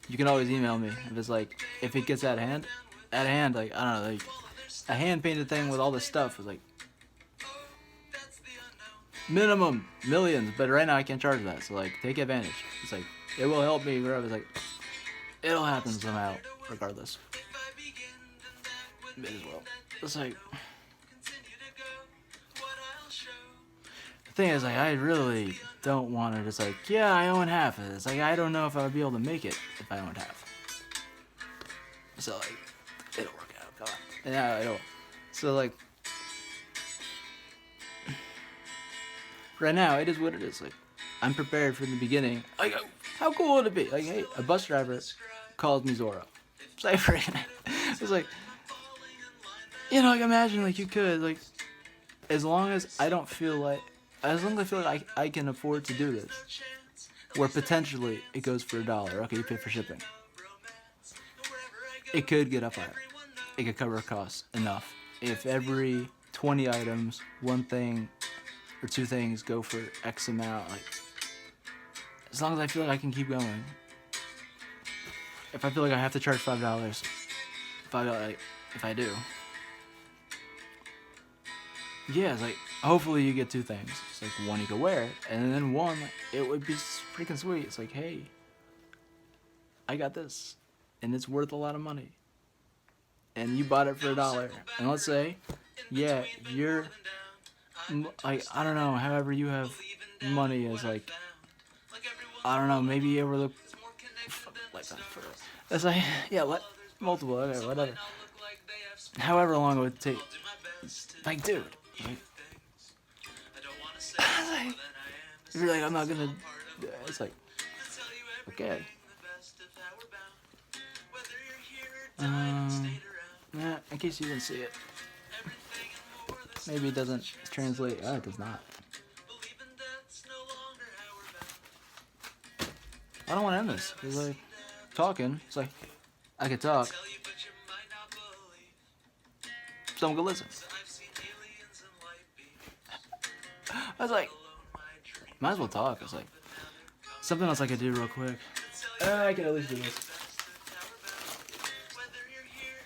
you can always email me. If it's like, if it gets out of hand, like, I don't know, like, a hand-painted thing with all this stuff is like, minimum millions, but right now I can't charge that, so like, take advantage. It's like, it will help me grow. It's like, it'll happen somehow, regardless. May as well. It's like, the thing is, like, I really don't want to just like, yeah, I own half of this. Like, I don't know if I would be able to make it if I owned half. So like, it'll work out. Come on. Yeah, it'll. So like, right now it is what it is. Like, I'm prepared from the beginning. Like, how cool would it be? Like, hey, a bus driver calls me Zorro. It's like, it's like, you know, like, imagine like you could, like, as long as I feel like I can afford to do this, where potentially it goes for $1. Okay, you pay for shipping. It could get up higher. It could cover costs enough. If every 20 items, 1 thing or 2 things go for X amount, like, as long as I feel like I can keep going. If I feel like I have to charge $5, like, if I do. Yeah, it's like, hopefully you get 2 things. It's like, 1 you could wear, and then 1, it would be freaking sweet. It's like, hey, I got this, and it's worth a lot of money. And you bought it for $1. And let's say yeah, you're like, I don't know, however you have money as like, I don't know, maybe you overlook like that for it's like, yeah, multiple, okay, whatever. However long it would take, like, dude, like, like, if you're like, I'm not gonna, it's like, okay. In case you didn't see it, maybe it doesn't translate. Oh, it does not. I don't want to end this. It's like talking. It's like I could talk. Someone could listen. I was like, might as well talk. It's like something else I could do real quick. I could at least do this.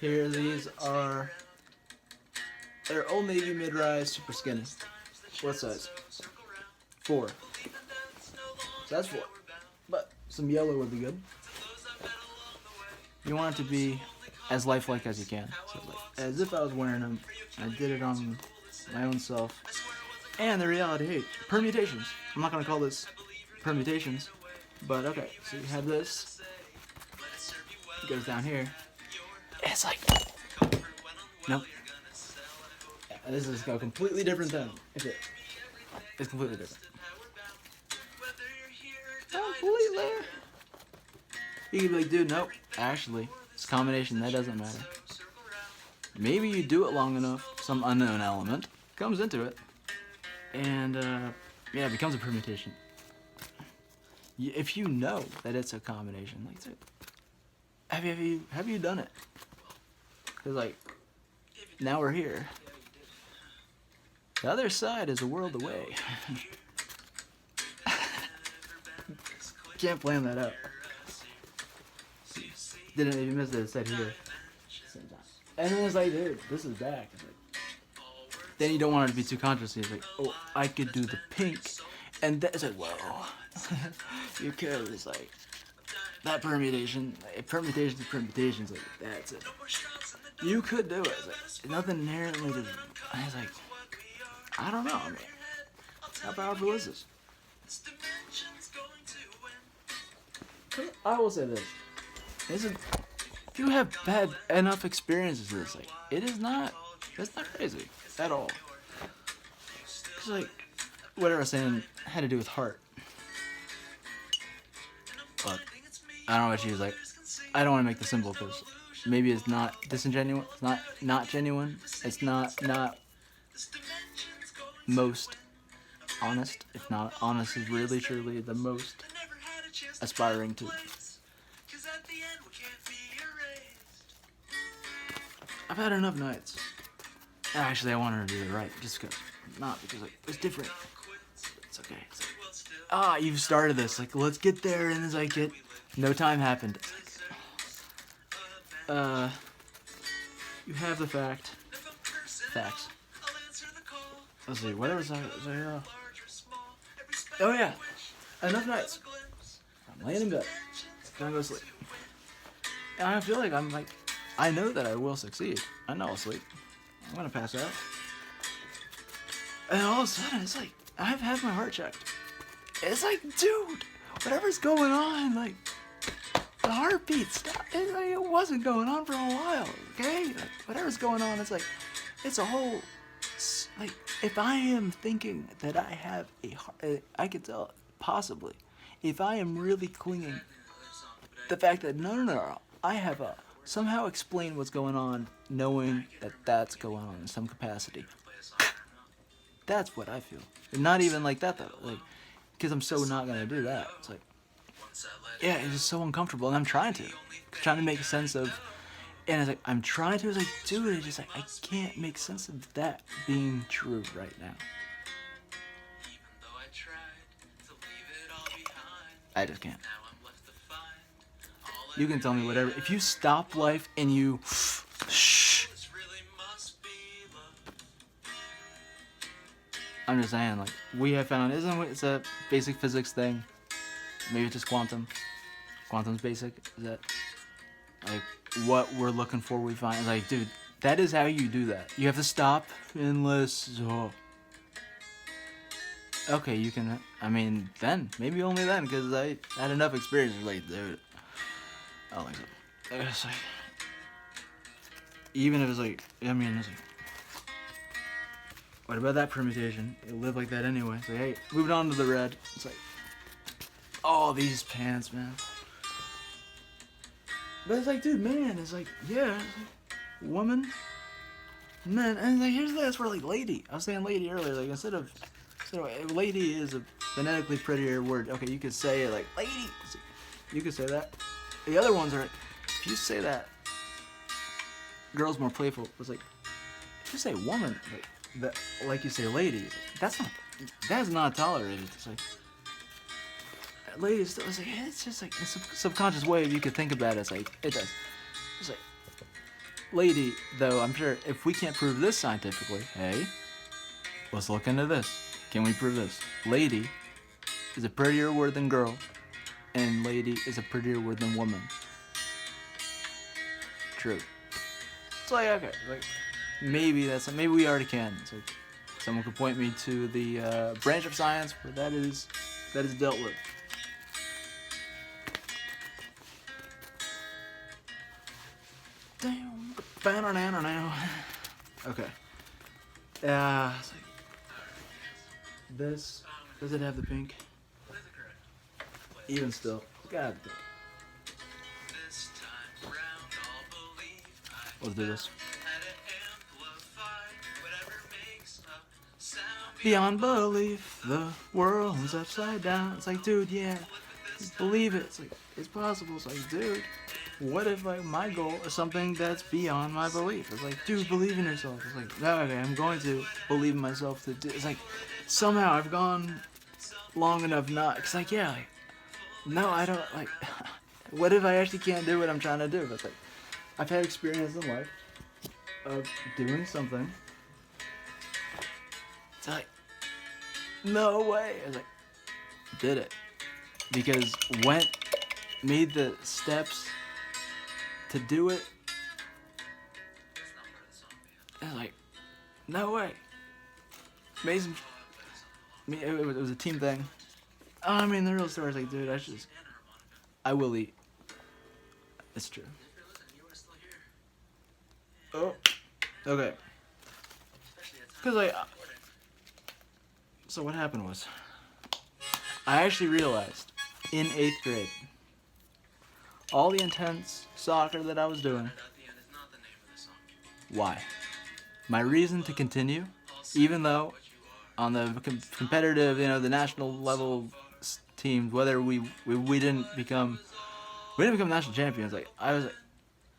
Here, these are. They're Old Navy mid-rise, super skinny. What size? 4. So that's 4. But some yellow would be good. You want it to be as lifelike as you can. So like, as if I was wearing them. I did it on my own self. And the reality, hey, permutations. I'm not going to call this permutations. But okay, so you have this. It goes down here. It's like, nope. Yeah, this is a completely different thing. Okay. It's completely different. Completely. You can be like, dude, nope. Actually, it's a combination. That doesn't matter. Maybe you do it long enough, some unknown element comes into it, and yeah, it becomes a permutation. If you know that it's a combination, like, have you done it? Cause like, now we're here. The other side is a world away. Can't plan that out. Didn't even miss it. It said here. And then it's like, dude, this is back. It's like, then you don't want it to be too conscious. It's like, oh, I could do the pink, and it's like, whoa, you could. It's like that permutation, permutations of permutations. Like that's it. You could do it. It's like nothing inherently to. It's like, I don't know. I mean, how powerful is this? I will say this. This is, if you have bad enough experiences with this, like, it's not crazy at all. It's like, whatever I was saying had to do with heart. But, I don't know what she was like, I don't want to make this simple because maybe it's not disingenuous, it's not genuine, it's not most honest, if not honest is really truly the most aspiring to. I've had enough nights. Actually, I wanted to do it right, just because, not because like, it's different. It's okay. It's like, you've started this. Like, let's get there, and as I get, no time happened. It's like, you have the facts. Let's see. Whatever was I? Oh yeah, enough nights. I'm laying in bed. Gonna go to sleep. And I feel like I'm like, I know that I will succeed. I know I'll sleep. I'm gonna pass out. And all of a sudden, it's like, I've had my heart checked. It's like, dude, whatever's going on, like, the heartbeat stopped. It wasn't going on for a while, okay? Like, whatever's going on, it's like, it's a whole, like, if I am thinking that I have a heart, I could tell, possibly, if I am really clinging, the fact that, no, I have a, somehow explain what's going on, knowing that that's going on in some capacity. That's what I feel. And not even like that though, like, because I'm so not gonna do that. It's like, yeah, it's just so uncomfortable, and I'm trying to make sense of, and it's like, I'm trying to, it's like, dude, it's just like, I can't make sense of that being true right now. I just can't. You can tell me whatever. If you stop life and you shh. I'm just saying, like, we have found, it's a basic physics thing. Maybe it's just quantum. Quantum's basic. Is that, like, what we're looking for we find? Like, dude, That is how you do that. You have to stop endless. Oh. Okay, you can. I mean, then maybe only then, because I had enough experience. Like, dude, I don't think so. It's like, even if it's like, I mean, it's like, what about that permutation? It lived like that anyway. So hey, moving on to the red. It's like, oh, these pants, man. But it's like, dude, man, it's like, yeah, it's like, woman, man, and like, here's the thing, that's for like lady. I was saying lady earlier, like instead of lady is a phonetically prettier word. Okay, you could say it like lady. You could say that. The other ones are like, if you say that, girl's more playful. It's like, if you say woman, like that, like you say lady, that's not tolerated. It's like, ladies, it's like, it's just like a subconscious way you could think about it. It's like, it does. It's like, lady, though, I'm sure if we can't prove this scientifically, hey, let's look into this. Can we prove this? Lady is a prettier word than girl, and lady is a prettier word than woman. True. It's like, okay, like, maybe we already can. It's like, someone could point me to the branch of science where that is dealt with. Damn. Okay. It's like, this, does it have the pink? Even still, God. Let's do this. Beyond belief, the world's upside down. It's like, dude, yeah, believe it. It's like, it's possible. It's like, dude, what if like my goal is something that's beyond my belief? It's like, dude, believe in yourself. It's like, okay, I'm going to believe in myself to do. It's like, somehow I've gone long enough not. It's like, yeah, like, no, I don't like. What if I actually can't do what I'm trying to do? But like, I've had experience in life of doing something. It's like, no way. I was like, did it. Because made the steps to do it. I was like, no way. Amazing. It was a team thing. I mean, the real story is like, dude, I will eat. It's true. Oh, okay. Because like, so what happened was, I actually realized in 8th grade, all the intense soccer that I was doing, why? My reason to continue, even though on the competitive, the national level teams, whether we didn't become national champions, like I was like,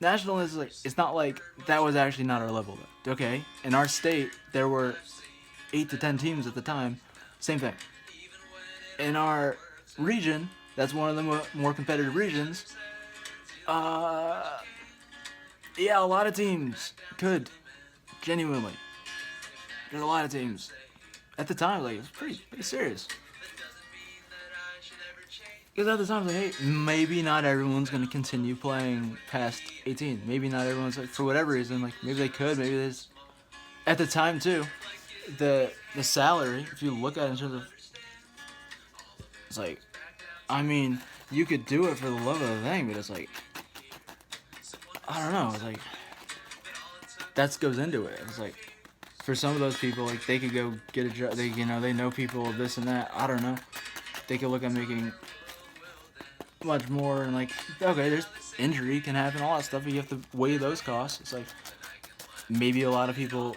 national is like, it's not like that was actually not our level though. Okay, in our state there were 8 to 10 teams at the time. Same thing. In our region, that's one of the more competitive regions. Yeah, a lot of teams could, genuinely. There's a lot of teams. At the time, like, it was pretty serious. Because at the time, like, hey, maybe not everyone's going to continue playing past 18. Maybe not everyone's, like, for whatever reason, like, maybe they could, maybe there's... At the time, too, the salary, if you look at it in terms of... It's like, I mean, you could do it for the love of the thing, but it's like... I don't know, it's like... That goes into it. It's like, for some of those people, like, they could go get a job, they know people of this and that, I don't know. They could look at making much more, and like, okay, there's injury can happen, all that stuff, but you have to weigh those costs. It's like, maybe a lot of people,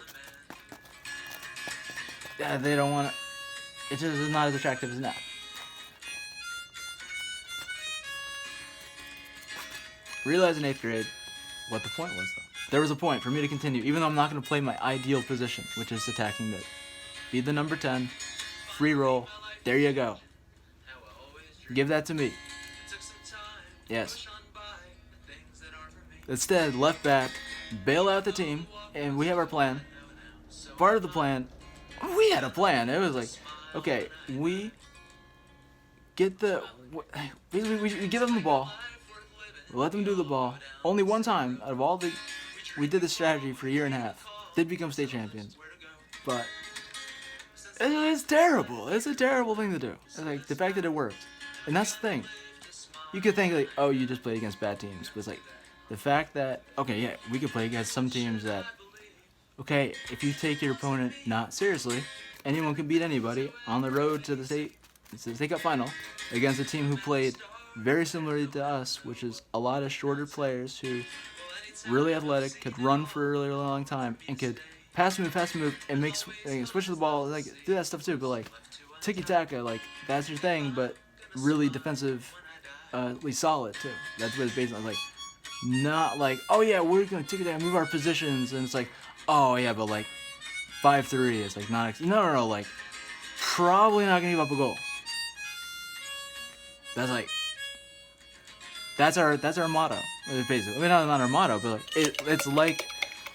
they don't want to, it's just not as attractive as now. Realized in 8th grade what the point was, though. There was a point for me to continue, even though I'm not going to play my ideal position, which is attacking mid. Be the number 10, free roll, there you go. Give that to me. Yes. Instead, left back, bail out the team, and we have our plan. Part of the plan, we had a plan. It was like, okay, we get we give them the ball. We let them do the ball. Only one time out of all the We did this strategy for a year and a half. Did become state champions, but it's terrible. It's a terrible thing to do. It's like the fact that it worked, and that's the thing. You could think like, oh, you just played against bad teams, but it's like the fact that okay, yeah, we could play against some teams that okay, if you take your opponent not seriously, anyone can beat anybody on the road to the state cup final against a team who played very similarly to us, which is a lot of shorter players who really athletic, could run for a really long time, and could pass move, and switch the ball, like do that stuff too. But like tiki taka, like that's your thing, but really defensive, solid too. That's what it's based on. Like not like oh yeah, we're gonna tiki taka, move our positions, and it's like oh yeah, but like 5-3 is like not no, like probably not gonna give up a goal. That's like that's our motto, basically. I mean, not our motto, but like it's like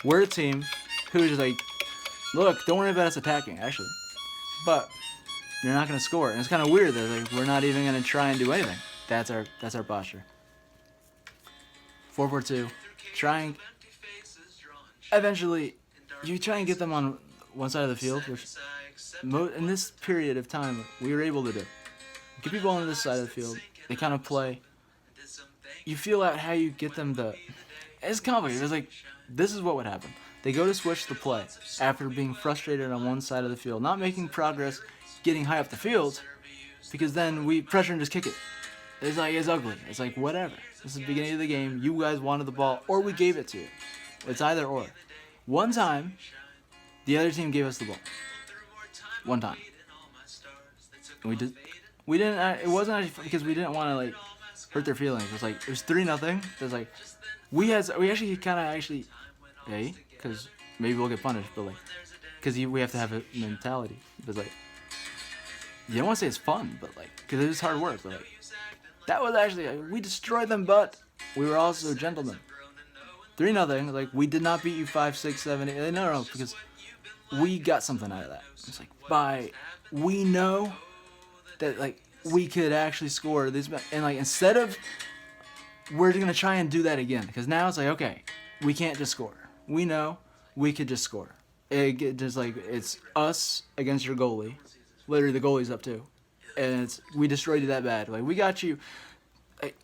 we're a team who's just like, look, don't worry about us attacking, actually, but you're not gonna score, and it's kind of weird that like we're not even gonna try and do anything. That's our posture. 4-4-2, trying. Eventually, you try and get them on one side of the field, which in this period of time we were able to do. Get people on this side of the field. They kind of play. You feel out how you get them to. It's complicated. It's like this is what would happen. They go to switch the play after being frustrated on one side of the field, not making progress, getting high up the field, because then we pressure and just kick it. It's like it's ugly. It's like whatever. This is the beginning of the game. You guys wanted the ball, or we gave it to you. It's either or. One time, the other team gave us the ball. One time. And we didn't. It wasn't actually because we didn't want to like hurt their feelings. It was like it was 3-0. It was like we actually kind of hey, because maybe we'll get punished, but like because we have to have a mentality. But like you don't want to say it's fun, but like because it is hard work. But like that was actually we destroyed them, but we were also gentlemen. 3-0. Like we did not beat you 5, 6, 7, 8. No, because we got something out of that. It's like we know that like we could actually score this, and like instead of we're gonna try and do that again, because now it's like okay, we can't just score. We know we could just score. It just like it's us against your goalie. Literally the goalie's up too, and we destroyed you that bad. Like we got you. Like,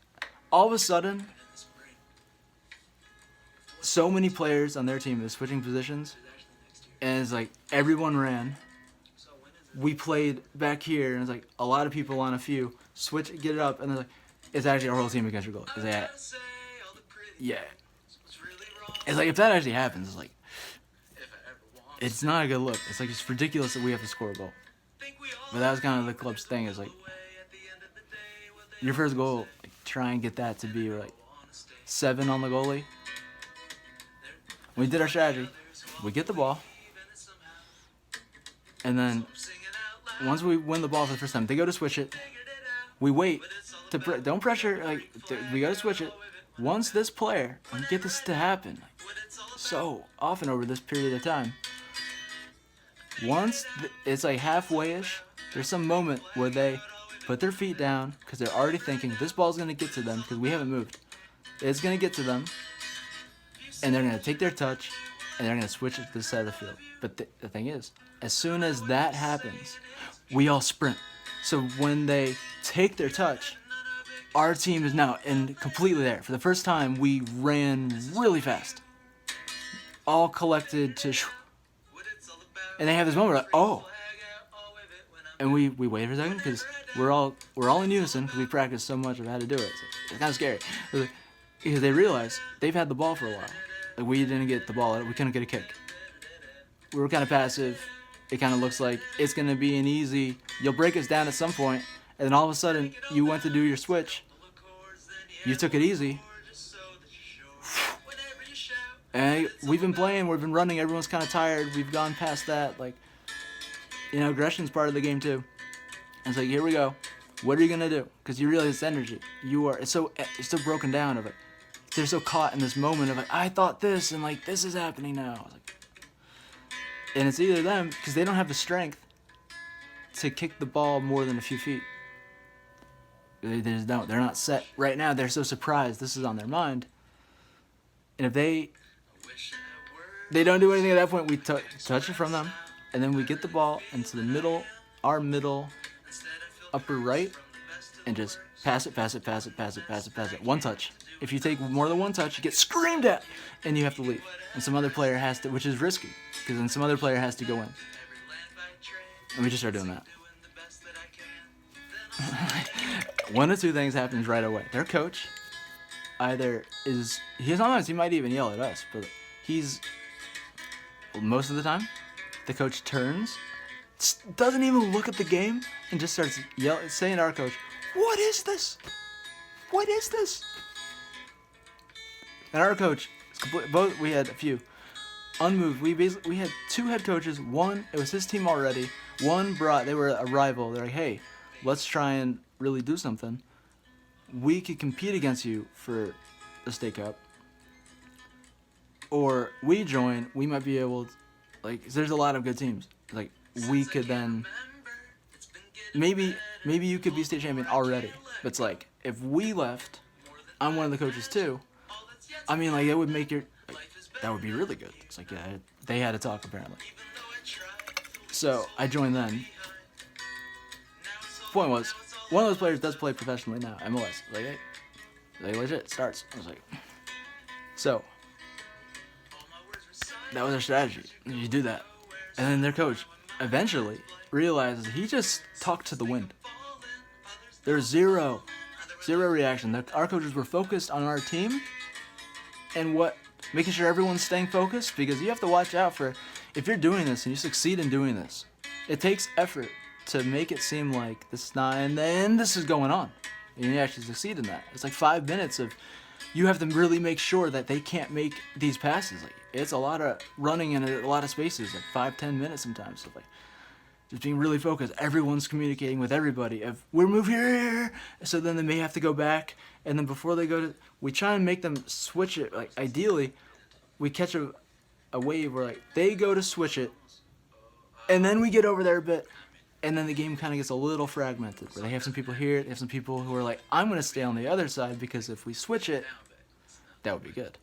all of a sudden, so many players on their team is switching positions, and it's like everyone ran. We played back here, and it's like a lot of people on a few switch, get it up, and it's like it's actually our whole team against your goal. It's like, yeah. It's like if that actually happens, it's like it's not a good look. It's like it's ridiculous that we have to score a goal. But that was kind of the club's thing. Is like your first goal, like, try and get that to be like 7 on the goalie. We did our strategy. We get the ball, and then once we win the ball for the first time, they go to switch it. We wait to don't pressure. Like we go to switch it. Once this player, and get this to happen like, so often over this period of time. Once it's like halfway-ish, there's some moment where they put their feet down because they're already thinking this ball's gonna get to them because we haven't moved. It's gonna get to them, and they're gonna take their touch, and they're gonna switch it to the side of the field. But the thing is, as soon as that happens, we all sprint. So when they take their touch, our team is now completely there. For the first time, we ran really fast. All collected to... And they have this moment like, oh. And we wait for a second because we're all in unison because we practiced so much of how to do it. So it's kind of scary. Because they realize they've had the ball for a while. Like we didn't get the ball. We couldn't get a kick. We were kind of passive. It kind of looks like it's going to be an easy, you'll break us down at some point, and then all of a sudden, you went to do your switch. You took it easy. And we've been playing, we've been running, everyone's kind of tired. We've gone past that. Like, aggression's part of the game too. And it's like, here we go. What are you going to do? Because you realize it's energy. It's so broken down of it. They're so caught in this moment of like, I thought this, and like, this is happening now. Like, and it's either them, because they don't have the strength to kick the ball more than a few feet. They're not set right now. They're so surprised. This is on their mind. And if they They don't do anything at that point. We touch it from them, and then we get the ball into the middle, our middle, upper right, and just pass it. One touch. If you take more than one touch, you get screamed at, and you have to leave. And some other player has to, which is risky, because then some other player has to go in. And we just start doing that. One of two things happens right away. Their coach either is, sometimes he might even yell at us, but most of the time, the coach turns, doesn't even look at the game, and just starts saying to our coach, "What is this? What is this?" And our coach, we had a few, unmoved. We had two head coaches. One, it was his team already. One they were a rival. They're like, "Hey, let's try and really do something. We could compete against you for the state cup. Or we join, we might be able to, there's a lot of good teams. We could then, maybe you could be state champion already. But it's if we left, I'm one of the coaches too. I mean, it would make that would be really good." It's yeah, they had to talk apparently. So I joined then. Point was, one of those players does play professionally now, MLS. Hey, legit starts. I was so that was their strategy. You do that, and then their coach eventually realizes he just talked to the wind. There's zero reaction. Our coaches were focused on our team and making sure everyone's staying focused, because you have to watch out for, if you're doing this and you succeed in doing this, it takes effort to make it seem like this is not, and then this is going on, and you actually succeed in that. It's 5 minutes of, you have to really make sure that they can't make these passes. It's a lot of running in a lot of spaces, 5-10 minutes sometimes. So just being really focused. Everyone's communicating with everybody. If we're moving here, so then they may have to go back, and then before they go to, we try and make them switch it. Ideally, we catch a wave where they go to switch it, and then we get over there a bit, and then the game kind of gets a little fragmented, where they have some people here, they have some people who are I'm going to stay on the other side, because if we switch it, that would be good.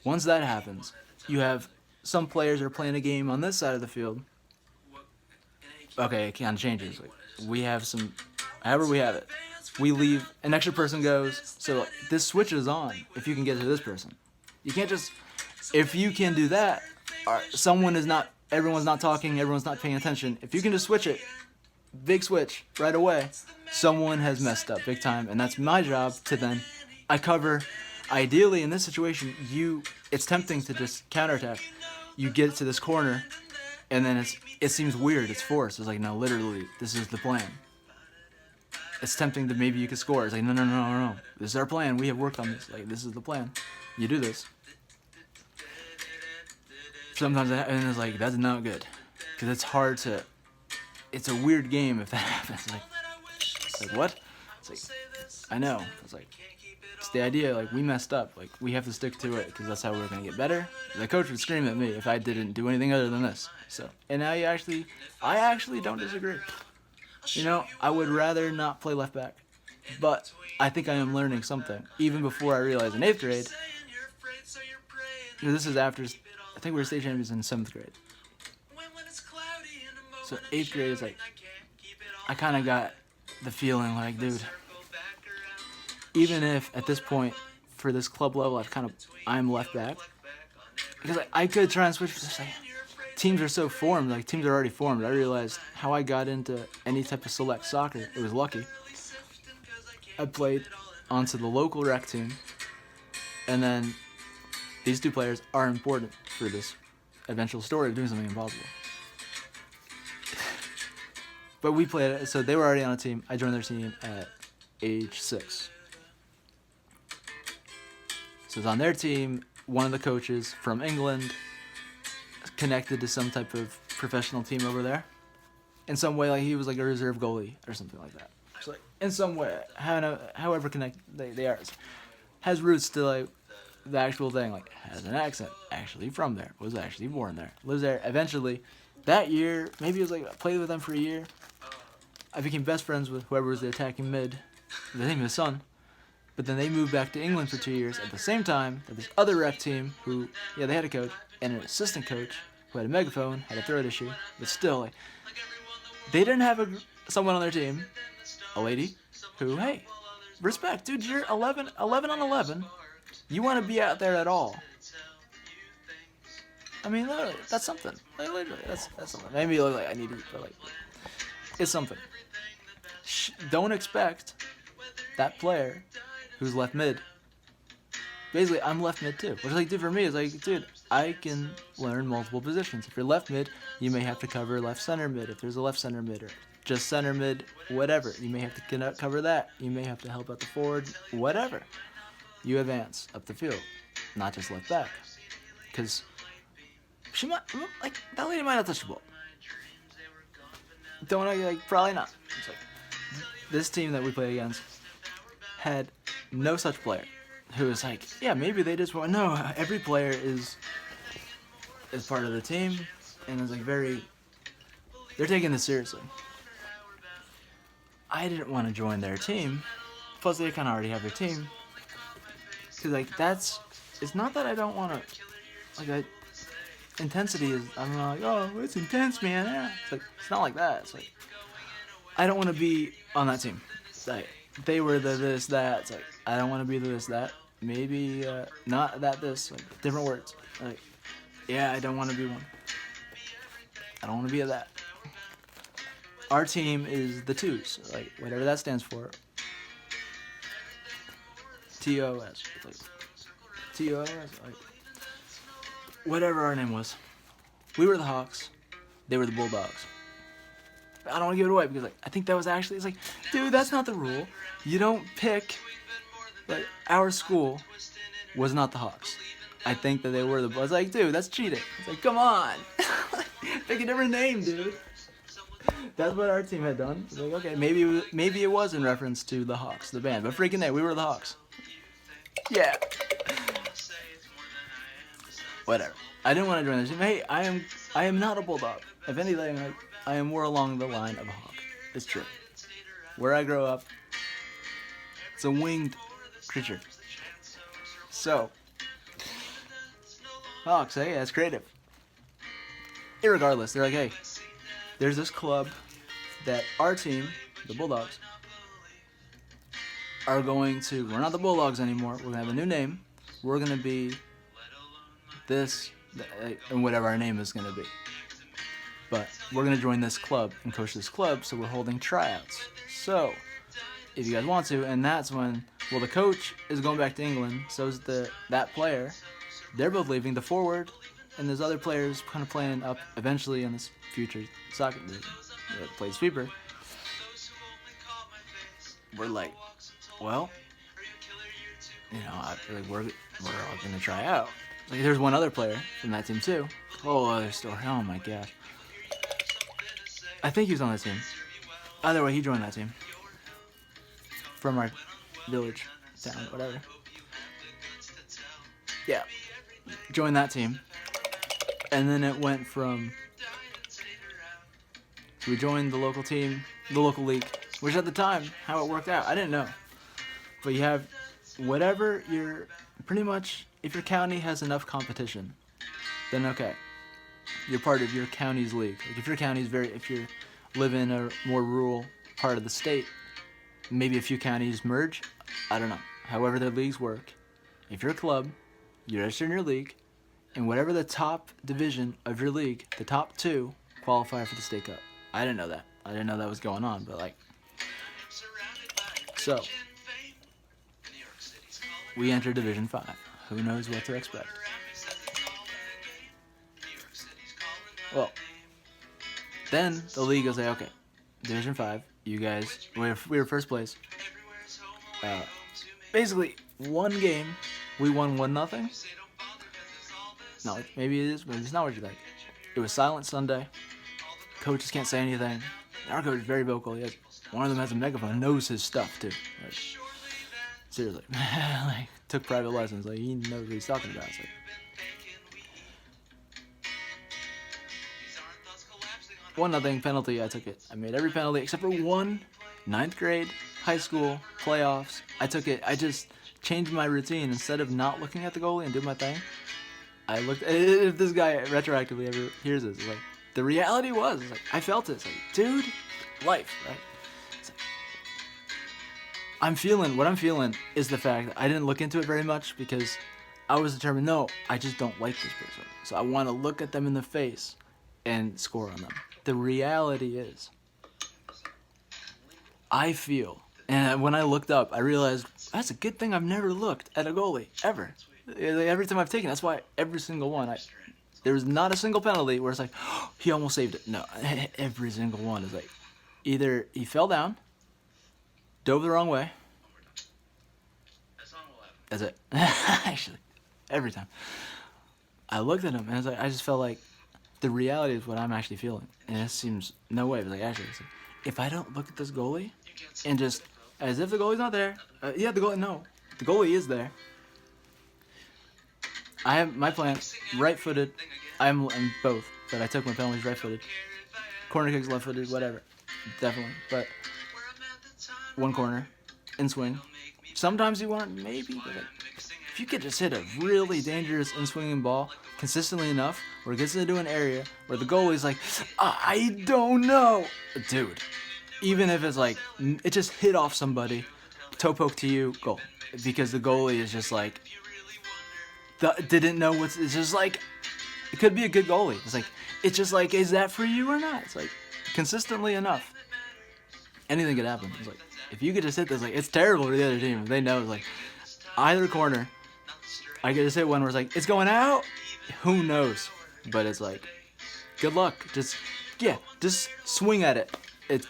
Once that happens, you have some players are playing a game on this side of the field. Okay, it kind of changes. We have some, however we have it. We leave, an extra person goes, so this switches on if you can get to this person. You can't just, if you can do that, everyone's not talking, everyone's not paying attention. If you can just switch it, big switch right away, someone has messed up big time, and that's my job to then, I cover. Ideally, in this situation, it's tempting to just counterattack. You get to this corner, and then it seems weird, it's forced. It's no, literally, this is the plan. It's tempting to maybe you could score. It's no. This is our plan. We have worked on this. This is the plan. You do this. Sometimes and it's that's not good, because it's hard to. It's a weird game if that happens. What? It's I know. It's it's the idea. We messed up. We have to stick to it, because that's how we're gonna get better. The coach would scream at me if I didn't do anything other than this. So, and I actually don't disagree. I would rather not play left back, but I think I am learning something. Even before I realized in 8th grade, this is after, I think we were state champions in 7th grade. So 8th grade is I kind of got the feeling dude, even if at this point, for this club level, I'm left back, because I could try and switch, teams are so formed, teams are already formed. I realized how I got into any type of select soccer. It was lucky. I played onto the local rec team, and then these two players are important for this eventual story of doing something impossible. But we played it, so they were already on a team. I joined their team at age 6. So it's on their team, one of the coaches from England, connected to some type of professional team over there. In some way, he was a reserve goalie or something like that. So in some way, however connected they are, has roots to the actual thing. Has an accent, actually from there, was actually born there, lives there. Eventually, that year, maybe it was I played with them for a year. I became best friends with whoever was the attacking mid. The name of his son. But then they moved back to England for 2 years at the same time that this other rep team who, yeah, they had a coach and an assistant coach who had a megaphone, had a throat issue, but still, like, they didn't have someone on their team, a lady, who, hey, respect, dude, you're 11 on 11. You want to be out there at all. I mean, literally, that's something. Like, literally, that's something. Maybe look like I need to eat, but like, it's something. Don't expect that player who's left mid. Basically, I'm left mid too. Which, like, dude, for me, is like, dude, I can learn multiple positions. If you're left mid, you may have to cover left center mid. If there's a left center mid, or just center mid, whatever. You may have to cover that. You may have to help out the forward, whatever. You advance up the field, not just left back. Because she might, like, that lady might not touch the ball. Don't I, like, probably not. It's like, this team that we played against had no such player who was like, yeah, maybe they just want, no, every player is part of the team, and it's like they're taking this seriously. I didn't want to join their team, plus they kind of already have their team, because, like, it's not that I don't want to, like, intensity is, I'm not like, oh, it's intense, man, yeah. It's like, it's not like that. It's like, I don't want to be on that team. It's like, they were the this, that. It's like, I don't want to be the this, that. Maybe, not that, this. Like, different words. Like, yeah, I don't want to be one. I don't want to be a that. Our team is the twos. Like, whatever that stands for. TOS. Like, TOS. Like, whatever our name was. We were the Hawks. They were the Bulldogs. I don't want to give it away because, like, I think that was actually, it's like, dude, that's not the rule. You don't pick, like, our school was not the Hawks. I think that they were the, I was like, dude, that's cheating. It's like, come on. Pick a different name, dude. That's what our team had done. It's like, okay, maybe it was in reference to the Hawks, the band, but freaking hey, we were the Hawks. Yeah. Whatever. I didn't want to join this team. Hey, I am not a Bulldog. If anything, like, I am more along the line of a Hawk. It's true. Where I grow up, it's a winged creature. So, Hawks, hey, that's creative. Irregardless, they're like, hey, there's this club that our team, the Bulldogs, are going to, we're not the Bulldogs anymore, we're going to have a new name, we're going to be this, and whatever our name is going to be. But we're going to join this club and coach this club, so we're holding tryouts. So, if you guys want to, and that's when, well, the coach is going back to England, so is that player. They're both leaving, the forward, and there's other players kind of playing up eventually in this future soccer league that plays sweeper. We're like, well, you know, we're all going to try out. Like, there's one other player from that team too. Oh, other story. Oh my gosh. I think he was on that team. Either way, he joined that team. From our village, town, whatever. Yeah. Joined that team. And then it went from... So we joined the local team, the local league, which at the time, how it worked out, I didn't know. But you have whatever your... Pretty much, if your county has enough competition, then okay. You're part of your county's league. Like, if your county's if you live in a more rural part of the state, maybe a few counties merge. I don't know. However their leagues work. If you're a club, you register in your league, and whatever the top division of your league, the top two qualify for the state cup. I didn't know that. I didn't know that was going on, but like, so we enter Division 5. Who knows what to expect? Well, then the league will say, okay, Division 5, you guys, we were first place. Basically, one game, we won 1-0. No, maybe it is, maybe it's not what you think. It was Silent Sunday. Coaches can't say anything. Our coach is very vocal. One of them has a megaphone, knows his stuff too. Like, seriously, like, took private lessons. Like, he knows what he's talking about. It's like, 1-0 penalty. I took it. I made every penalty except for one 9th grade high school, playoffs, I just changed my routine. Instead of not looking at the goalie and doing my thing, I looked, if this guy retroactively ever hears this, like, the reality was, like, I felt it. It's like, dude, life, right? What I'm feeling is the fact that I didn't look into it very much because I was determined, no, I just don't like this person. So I want to look at them in the face and score on them. The reality is, I feel, and when I looked up, I realized that's a good thing I've never looked at a goalie, ever. Every time I've taken, that's why every single one, there was not a single penalty where it's like, oh, he almost saved it. No, every single one is like, either he fell down, dove the wrong way. That's it. Actually, every time. I looked at him and it's like, I just felt like the reality is what I'm actually feeling. And it seems no way. But like, actually, it's like, if I don't look at this goalie and just as if the goalie's not there, the goalie is there. I have my plan, right-footed. I'm both, but I took my penalties right-footed. Corner kicks left-footed, whatever. Definitely, but one corner, in swing. Sometimes you want maybe, but like, if you could just hit a really dangerous in-swinging ball consistently enough where it gets into an area where the goalie's like, I don't know. Dude, even if it's like, it just hit off somebody, toe poke to you, goal. Because the goalie is just like, didn't know it's just like, it could be a good goalie. It's just like, is that for you or not? It's like, consistently enough, anything could happen. It's like, if you could just hit this, like, it's terrible for the other team. They know, like, either corner, I could just hit one where it's like, it's going out. Who knows? But it's like, good luck. Just swing at it. It's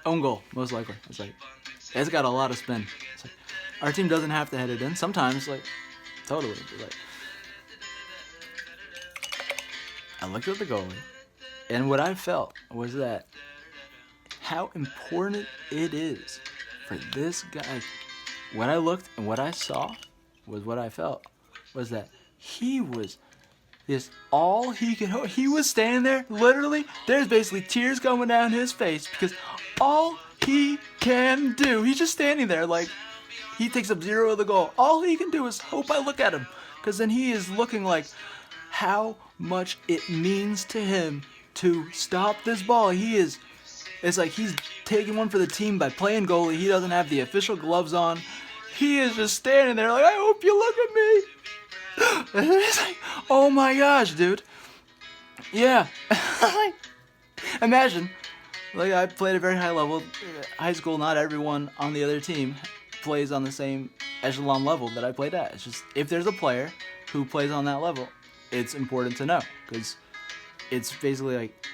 own goal, most likely. It's like, it's got a lot of spin. It's like, our team doesn't have to head it in. Sometimes, like, totally. Like, I looked at the goalie, and what I felt was that how important it is for this guy. What I looked and what I saw was what I felt was that he was all he could hope. He was standing there, literally, there's basically tears coming down his face because all he can do, he's just standing there like, he takes up zero of the goal. All he can do is hope I look at him, because then he is looking like how much it means to him to stop this ball. It's like he's taking one for the team by playing goalie. He doesn't have the official gloves on. He is just standing there like, I hope you look at me. And it's like, oh my gosh, dude. Yeah. Imagine, like, I played at a very high level. High school, not everyone on the other team plays on the same echelon level that I played at. It's just, if there's a player who plays on that level, it's important to know, because it's basically like,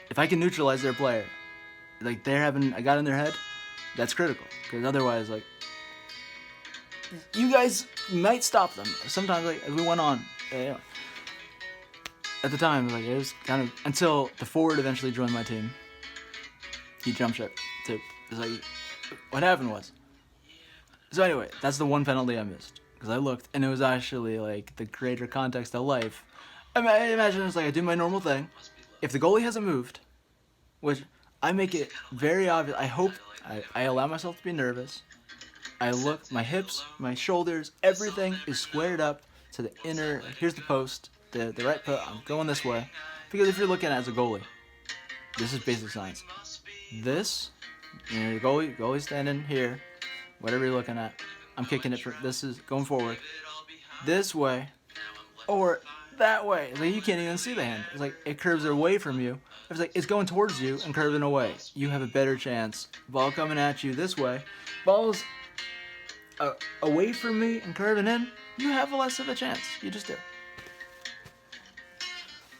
if I can neutralize their player, like they're having a got in their head, that's critical, because otherwise, like, you guys might stop them. Sometimes, like, as we went on, at the time, like, it was kind of, until the forward eventually joined my team. He jumped ship too. It's like, what happened was, so anyway, that's the one penalty I missed, because I looked, and it was actually, like, the greater context of life. Imagine it's like, I do my normal thing. If the goalie hasn't moved, which I make it very obvious, I allow myself to be nervous. I look, my hips, my shoulders, everything is squared up to the inner, here's the post, the right post, I'm going this way. Because if you're looking at it as a goalie, this is basic science. This, your goalie standing here, whatever you're looking at, I'm kicking it, this is going forward, this way, or that way. Like, you can't even see the hand. It's like, it curves away from you. It's like, it's going towards you and curving away. You have a better chance. Ball coming at you this way. Ball's away from me and curving in. You have less of a chance. You just do.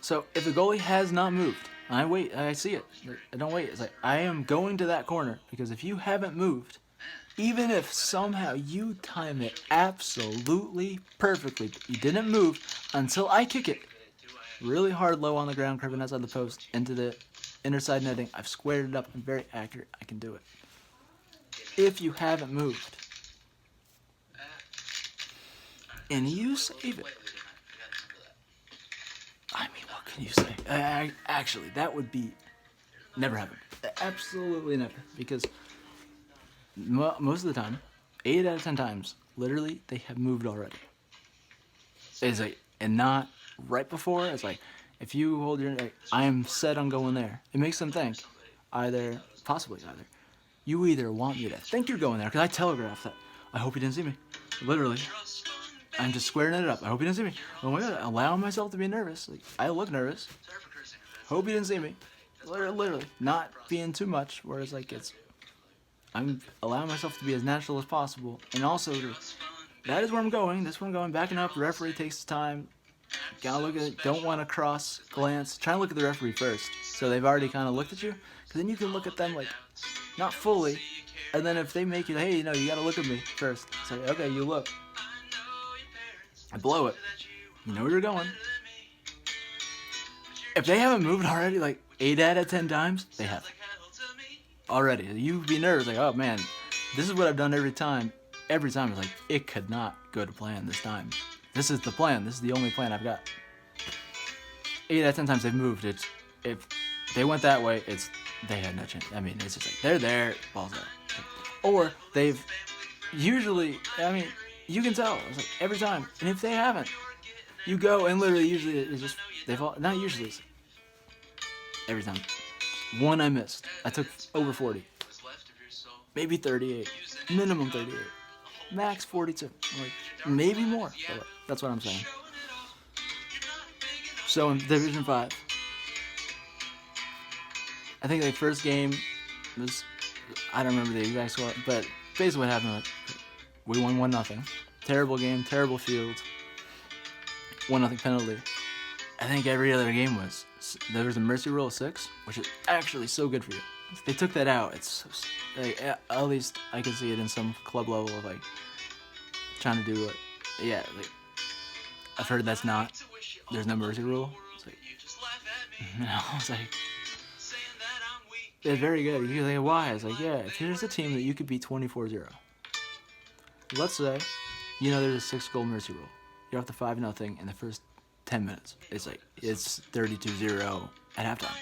So if the goalie has not moved, I wait. I see it. I don't wait. It's like, I am going to that corner, because if you haven't moved, even if somehow you time it absolutely perfectly, but you didn't move until I kick it really hard, low on the ground, curving outside the post, into the inner side netting, I've squared it up, I'm very accurate, I can do it. If you haven't moved, and you save it, I mean, what can you say? Actually, that would be never happen. Absolutely never, because most of the time, 8 out of 10 times, literally, they have moved already. It's like, and not right before. It's like, if you hold your, like, I am set on going there. It makes them think, possibly either, you either want me to think you're going there, because I telegraphed that. I hope you didn't see me. Literally. I'm just squaring it up. I hope you didn't see me. Oh my god, allowing myself to be nervous. Like, I look nervous. Hope you didn't see me. Literally. Not being too much, whereas like I'm allowing myself to be as natural as possible. And also, that is where I'm going. That's where I'm going. Backing up. The referee takes his time. Gotta look at it. Don't want to cross glance. Try and look at the referee first. So they've already kind of looked at you. Because then you can look at them like, not fully. And then if they make it, hey, you gotta look at me first. It's like, okay, you look. I blow it. You know where you're going. If they haven't moved already, like 8 out of 10 times, they have. Already. You'd be nervous, like, oh man, this is what I've done every time. Every time it's like, it could not go to plan this time. This is the plan. This is the only plan I've got. 8 out of 10 times they've moved. If they went that way, they had no chance. I mean, it's just like, they're there, balls out. Or they've usually, I mean, you can tell. It's like every time. And if they haven't, you go and literally usually it's just, not usually, it's every time. One I missed. I took over 40. Maybe 38. Minimum 38. Max 42. Like, maybe more. That's what I'm saying. So in Division 5, I think the first game was, I don't remember the exact score, but basically what happened was we won 1-0. Terrible game, terrible field. 1-0 penalty. I think every other game there was a mercy rule of 6, which is actually so good for you. They took that out. It's like, at least I can see it in some club level of like trying to do it. Yeah, like I've heard there's no mercy rule. It's like, it's like, it's very good. You're like, why? It's like, yeah, if there's a team that you could beat 24-0. Let's say, there's a 6-goal mercy rule. You're up to 5-0 in the first 10 minutes. It's like, it's 32-0 at halftime.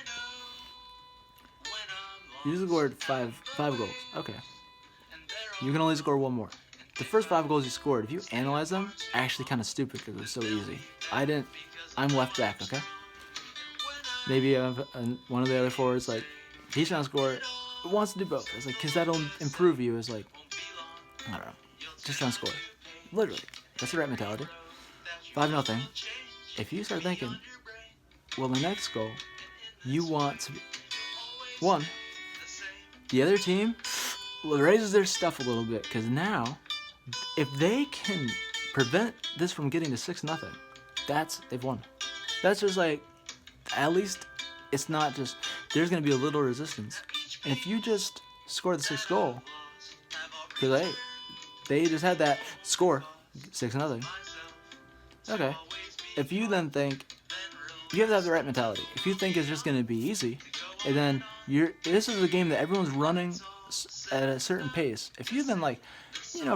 You scored five goals. Okay. You can only score one more. The first 5 goals you scored, if you analyze them, actually kind of stupid because it was so easy. I'm left back, okay? Maybe one of the other forwards, like, he's trying to score, wants to do both. It's like, because that'll improve you. It's like, I don't know. Just trying to score. Literally. That's the right mentality. 5-0. If you start thinking, well, the next goal, you want to... One, the other team raises their stuff a little bit, because now, if they can prevent this from getting to 6-0, they've won. That's just like, at least it's not just, there's going to be a little resistance. And if you just score the 6th goal, because they just had that score, 6-0. Okay. If you then think, you have to have the right mentality. If you think it's just going to be easy, and then this is a game that everyone's running at a certain pace. If you then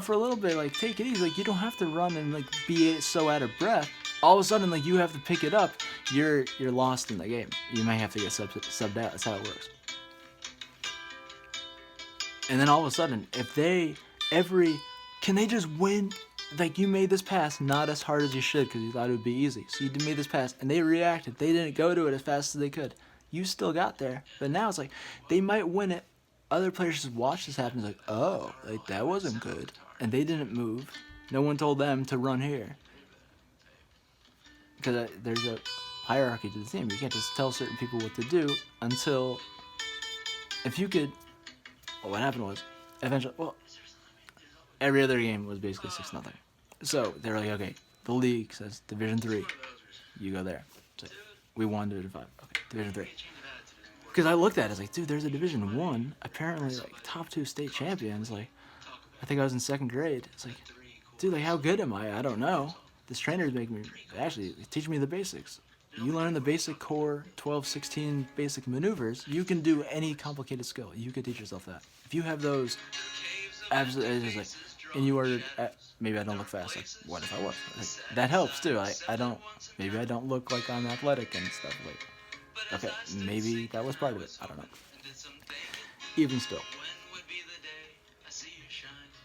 for a little bit, take it easy, you don't have to run and be so out of breath. All of a sudden, you have to pick it up. You're lost in the game. You may have to get subbed out. That's how it works. And then all of a sudden, can they just win? You made this pass not as hard as you should because you thought it would be easy. So you made this pass, and they reacted. They didn't go to it as fast as they could. You still got there. But now it's they might win it. Other players just watch this happen. It's that wasn't good. And they didn't move. No one told them to run here. Because there's a hierarchy to the team. You can't just tell certain people what to do until... If you could... Well, what happened was, eventually... Well, every other game was basically 6-0. So they're like, okay, the league says Division 3. You go there. So we won Division 5. Okay, Division 3. Because I looked at it, dude, there's a Division 1. Apparently, top 2 state champions. I think I was in 2nd grade. It's dude, how good am I? I don't know. This trainer is making me, actually, teach me the basics. You learn the basic core 12, 16 basic maneuvers, you can do any complicated skill. You could teach yourself that. If you have those, absolutely, it's just and you are, maybe I don't look fast. What if I was? That helps too. Maybe I don't look like I'm athletic and stuff. Okay, maybe that was part of it. I don't know. Even still.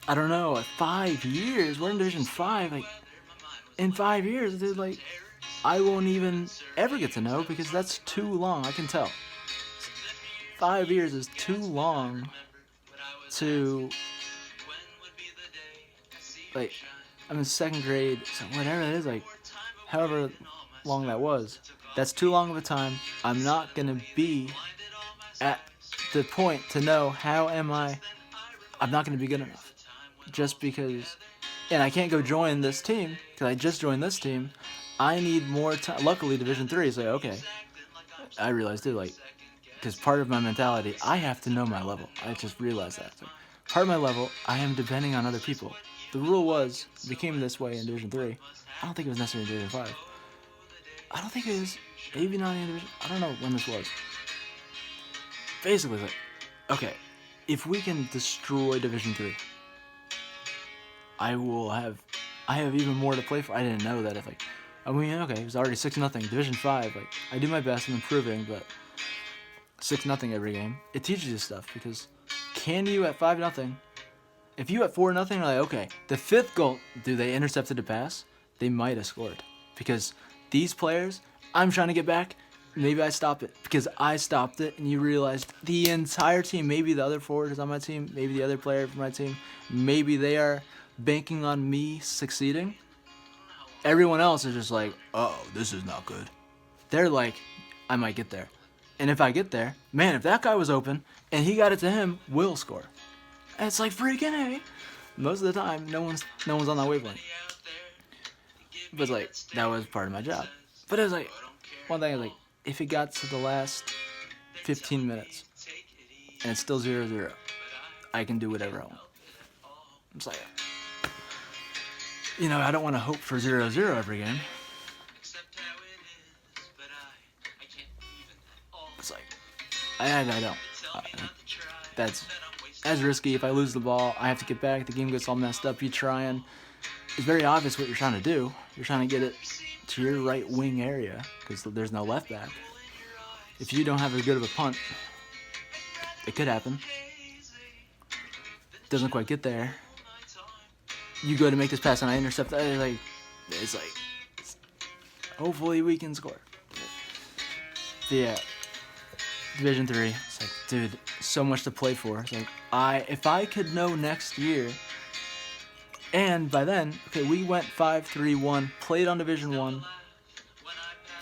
I don't know, 5 years. We're in Division 5. Like, in 5 years, dude, like, I won't even ever get to know because that's too long. I can tell. 5 years is too long to, like, I'm in 2nd grade, so whatever it is, like, however long that was, that's too long of a time. I'm not going to be at the point to know how am I'm not going to be good enough. Just because, and I can't go join this team, because I just joined this team. I need more time. Luckily, Division 3 is like, okay, I realized it, like, because part of my mentality, I have to know my level. I just realized that. So part of my level, I am depending on other people. The rule became this way in Division 3. I don't think it was necessary in Division 5. I don't think it was, maybe not in Division, I don't know when this was. Basically, like, okay, if we can destroy Division 3, I have even more to play for. I didn't know that if, like, I mean, okay, it was already 6-0. Division 5, like, I do my best, I'm improving, but 6-0 every game, it teaches you stuff, because can you at 5-0, if you at 4-0, you're like, okay, the 5th goal, do they intercepted the pass? They might have scored, because these players, I'm trying to get back, maybe I stop it, because I stopped it, and you realized the entire team, maybe the other forward is on my team, maybe the other player from my team, maybe they are banking on me succeeding. Everyone else is just like, oh, this is not good. They're like, I might get there. And if I get there, man, if that guy was open and he got it to him, we'll score. And it's like, freaking A. Most of the time, no one's on that wavelength. But like, that was part of my job. But it was like, one thing is like, if it got to the last 15 minutes and it's still 0-0, I can do whatever I want. I'm like, you know, I don't want to hope for 0-0 every game. It's like, I don't. That's risky. If I lose the ball, I have to get back. The game gets all messed up. You try and it's very obvious what you're trying to do. You're trying to get it to your right wing area because there's no left back. If you don't have as good of a punt, it could happen. Doesn't quite get there. You go to make this pass and I intercept. It's like, hopefully we can score. Yeah, Division 3. It's like, dude, so much to play for. It's like, if I could know next year, and by then, okay, we went 5-3-1, played on Division 1,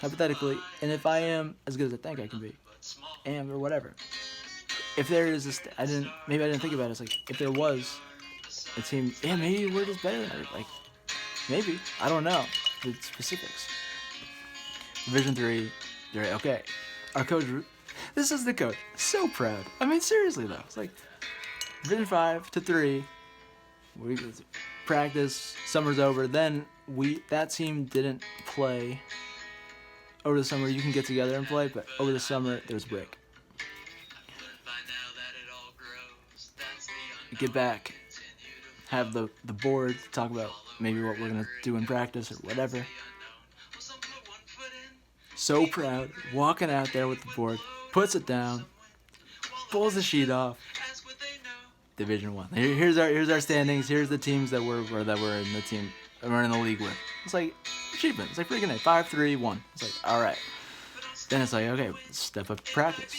hypothetically, and if I am as good as I think I can be, or whatever, if there is this, maybe I didn't think about it. It's like, if there was a team, yeah, maybe we're just better than everybody. Like, maybe, I don't know the specifics. Division 3, you're right, okay. Our coach, this is the coach, so proud. I mean, seriously though, it's like Division 5 to 3. We practice, summer's over. Then that team didn't play over the summer. You can get together and play, but over the summer there's a break. We get back, have the board, talk about maybe what we're gonna do in practice or whatever. So proud, walking out there with the board, puts it down, pulls the sheet off. Division 1. Here's our standings. Here's the teams that we're in the team we're in the league with. It's like achievement. It's like freaking A. 5-3-1. It's like, all right. Then it's like, okay, step up practice.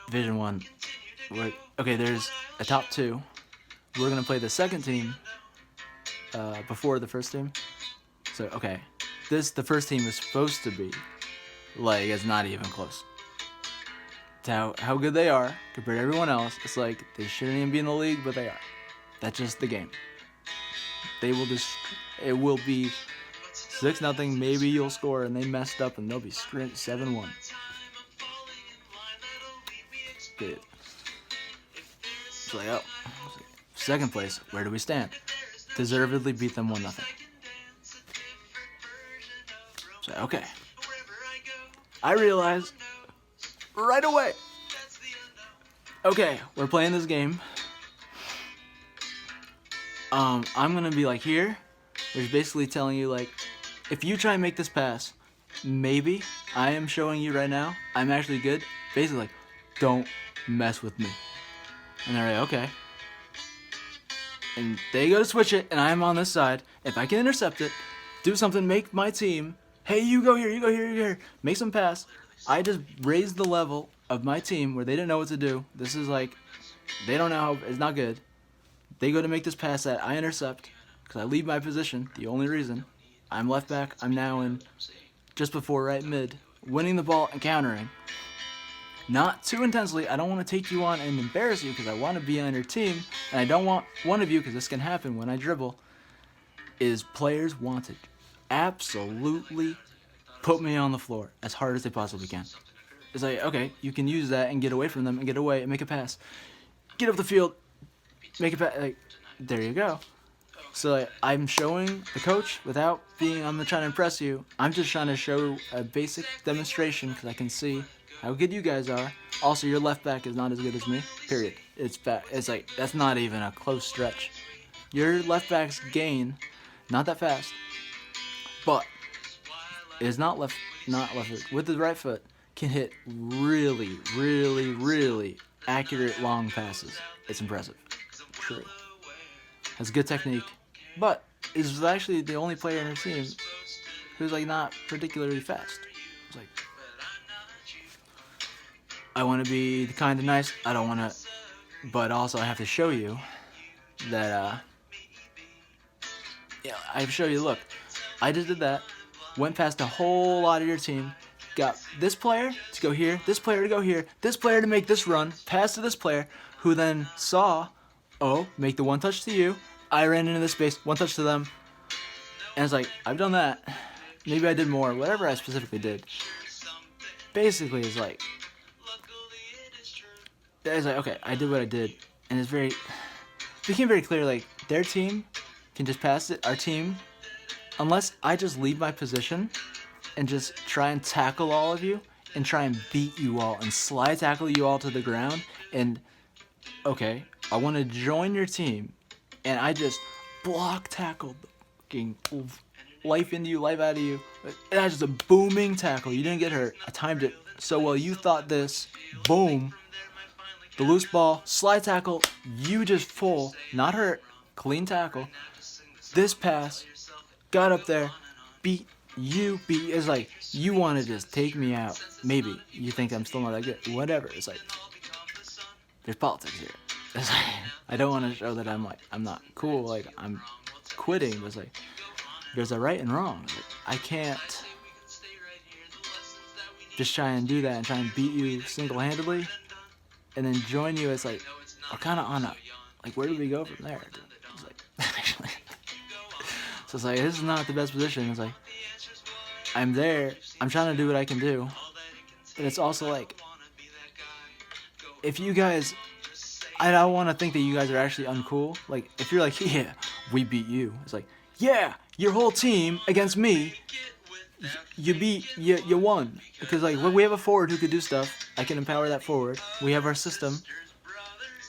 Division 1. Okay, there's a top 2. We're gonna play the second team before the first team. So okay, the first team is supposed to be like, it's not even close. How good they are compared to everyone else. It's like they shouldn't even be in the league, but they are. That's just the game. They will it will be 6-0. Maybe you'll score, and they messed up, and they'll be 7-1. Good. It's like, oh, second place. Where do we stand? Deservedly beat them 1-0. So okay. I realized right away, okay, we're playing this game. I'm gonna be like here, which is basically telling you like, if you try and make this pass, maybe I am showing you right now I'm actually good. Basically like, don't mess with me. And they're like, okay. And they go to switch it, and I'm on this side. If I can intercept it, do something, make my team, hey, you go here, you go here, you go here, make some pass. I just raised the level of my team where they didn't know what to do. This is like, they don't know how, it's not good. They go to make this pass that I intercept, because I leave my position, the only reason. I'm left back, I'm now in just before right mid, winning the ball and countering. Not too intensely. I don't want to take you on and embarrass you because I want to be on your team, and I don't want one of you, because this can happen when I dribble, is players want to absolutely put me on the floor as hard as they possibly can. It's like, okay, you can use that and get away from them and get away and make a pass. Get up the field, make a pass. Like, there you go. So like, I'm showing the coach without being, I'm not trying to impress you. I'm just trying to show a basic demonstration because I can see how good you guys are. Also, your left back is not as good as me. Period. It's bad. It's like, that's not even a close stretch. Your left back's gain, not that fast, but it is not left foot. With the right foot, can hit really, really, really accurate long passes. It's impressive. True. Has good technique, but is actually the only player in her team who's like not particularly fast. It's like, I want to be kind of nice. I don't want to, but also I have to show you that, yeah, I have to show you, look, I just did that, went past a whole lot of your team, got this player to go here, this player to go here, this player to make this run, pass to this player, who then saw, oh, make the one touch to you, I ran into this space, one touch to them, and it's like, I've done that, maybe I did more, whatever I specifically did. Basically, it's like, okay, I did what I did, and it became very clear, like, their team can just pass it, our team, unless I just leave my position and just try and tackle all of you, and try and beat you all, and slide tackle you all to the ground, and, okay, I want to join your team, and I just block tackled the fucking life into you, life out of you, and I just a booming tackle, you didn't get hurt, I timed it so well, you thought this, boom, the loose ball, slide tackle, you just full, not hurt, clean tackle, this pass, got up there, beat, it's like, you want to just take me out, maybe, you think I'm still not that good, whatever, it's like, there's politics here, it's like, I don't want to show that I'm not cool, like, I'm quitting, but it's like, there's a right and wrong, like, I can't just try and do that and try and beat you single-handedly, and then join you as like, we're kind of on a, like, where do we go from there? It's like, actually, so it's like, this is not the best position. It's like, I'm there, I'm trying to do what I can do, but it's also like, if you guys, I don't want to think that you guys are actually uncool. Like, if you're like, yeah, we beat you. It's like, yeah, your whole team against me, you won. Because, like, we have a forward who could do stuff. I can empower that forward. We have our system,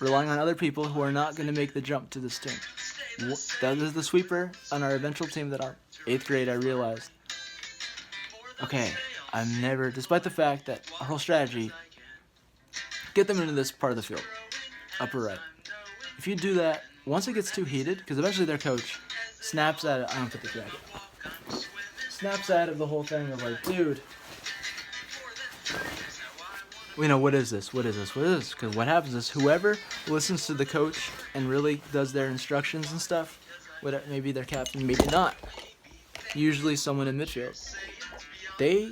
relying on other people who are not going to make the jump to this team. That is the sweeper on our eventual team that our 8th grade I realized, okay, I'm never, despite the fact that our whole strategy, get them into this part of the field, upper right. If you do that, once it gets too heated, because eventually their coach snaps at it, I don't put the jacket, snaps out of the whole thing of like, dude, we know, what is this? Because what happens is whoever listens to the coach and really does their instructions and stuff, whatever, maybe their captain, maybe not, usually someone in midfield, they,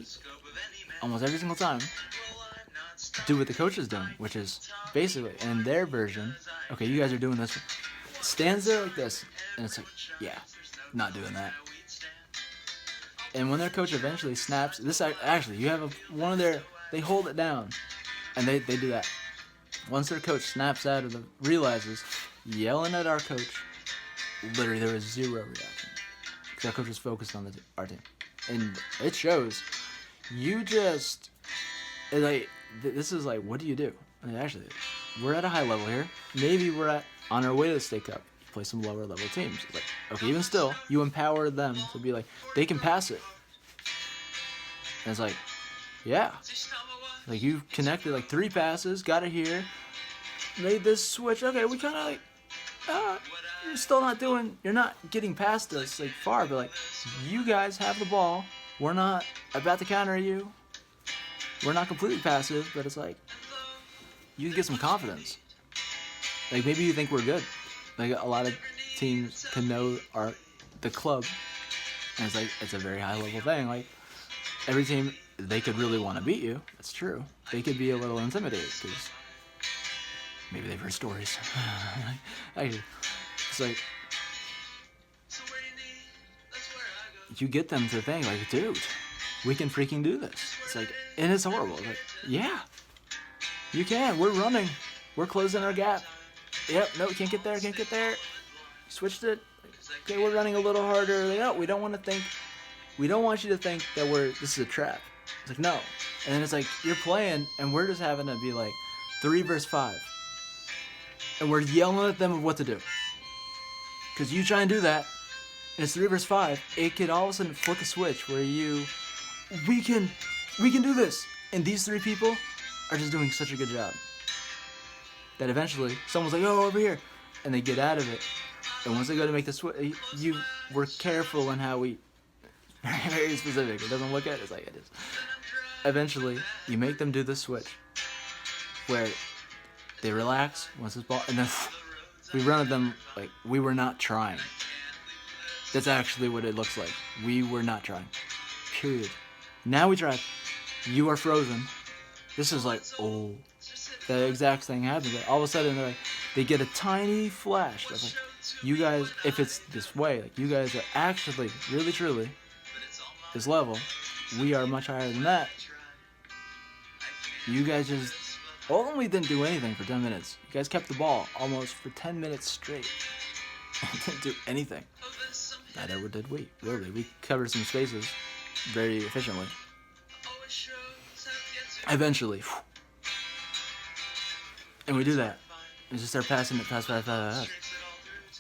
almost every single time, do what the coach is doing, which is basically, in their version, okay, you guys are doing this, stands there like this, and it's like, yeah, not doing that. And when their coach eventually snaps, this actually, you have one of their, they hold it down, and they do that. Once their coach snaps out of the, realizes, yelling at our coach, literally there was zero reaction. Because our coach was focused on our team. And it shows, you just, like, this is like, what do you do? I mean, actually, we're at a high level here. Maybe we're on our way to the state cup. Play some lower level teams. It's like, okay, even still, you empower them to be like, they can pass it. And it's like, yeah. Like, you connected like 3 passes, got it here, made this switch. Okay, we kind of like, you're still not doing, you're not getting past us like far, but like, you guys have the ball. We're not about to counter you. We're not completely passive, but it's like, you can get some confidence. Like maybe you think we're good. Like a lot of teams can know the club, and it's like it's a very high level thing. Like every team, they could really want to beat you. That's true. They could be a little intimidated because maybe they've heard stories. Actually, it's like you get them to think like, dude, we can freaking do this. It's like, and it's horrible. It's like, yeah, you can. We're running. We're closing our gap. Yep, no, can't get there, can't get there. Switched it. Okay, we're running a little harder. Like, no, we don't want you to think that this is a trap. It's like, no. And then it's like, you're playing, and we're just having to be like 3 versus 5. And we're yelling at them of what to do. Because you try and do that, and it's 3 versus 5, it could all of a sudden flip a switch where we can do this. And these 3 people are just doing such a good job that eventually someone's like, oh, over here, and they get out of it. And once they go to make the switch, we're careful in how we, very specific. It doesn't look at it, it's like it is. Eventually, you make them do the switch where they relax once this ball, and then we run at them like we were not trying. That's actually what it looks like. We were not trying. Period. Now we try. You are frozen. This is like, oh. The exact thing happens. All of a sudden, they get a tiny flash. Of like, you guys, if it's this way, like you guys are actually, really, truly, this level. We are much higher than that. You guys just only didn't do anything for 10 minutes. You guys kept the ball almost for 10 minutes straight. Didn't do anything. Neither did we. Really, we covered some spaces very efficiently. Eventually. And we do that. We just start passing it, pass.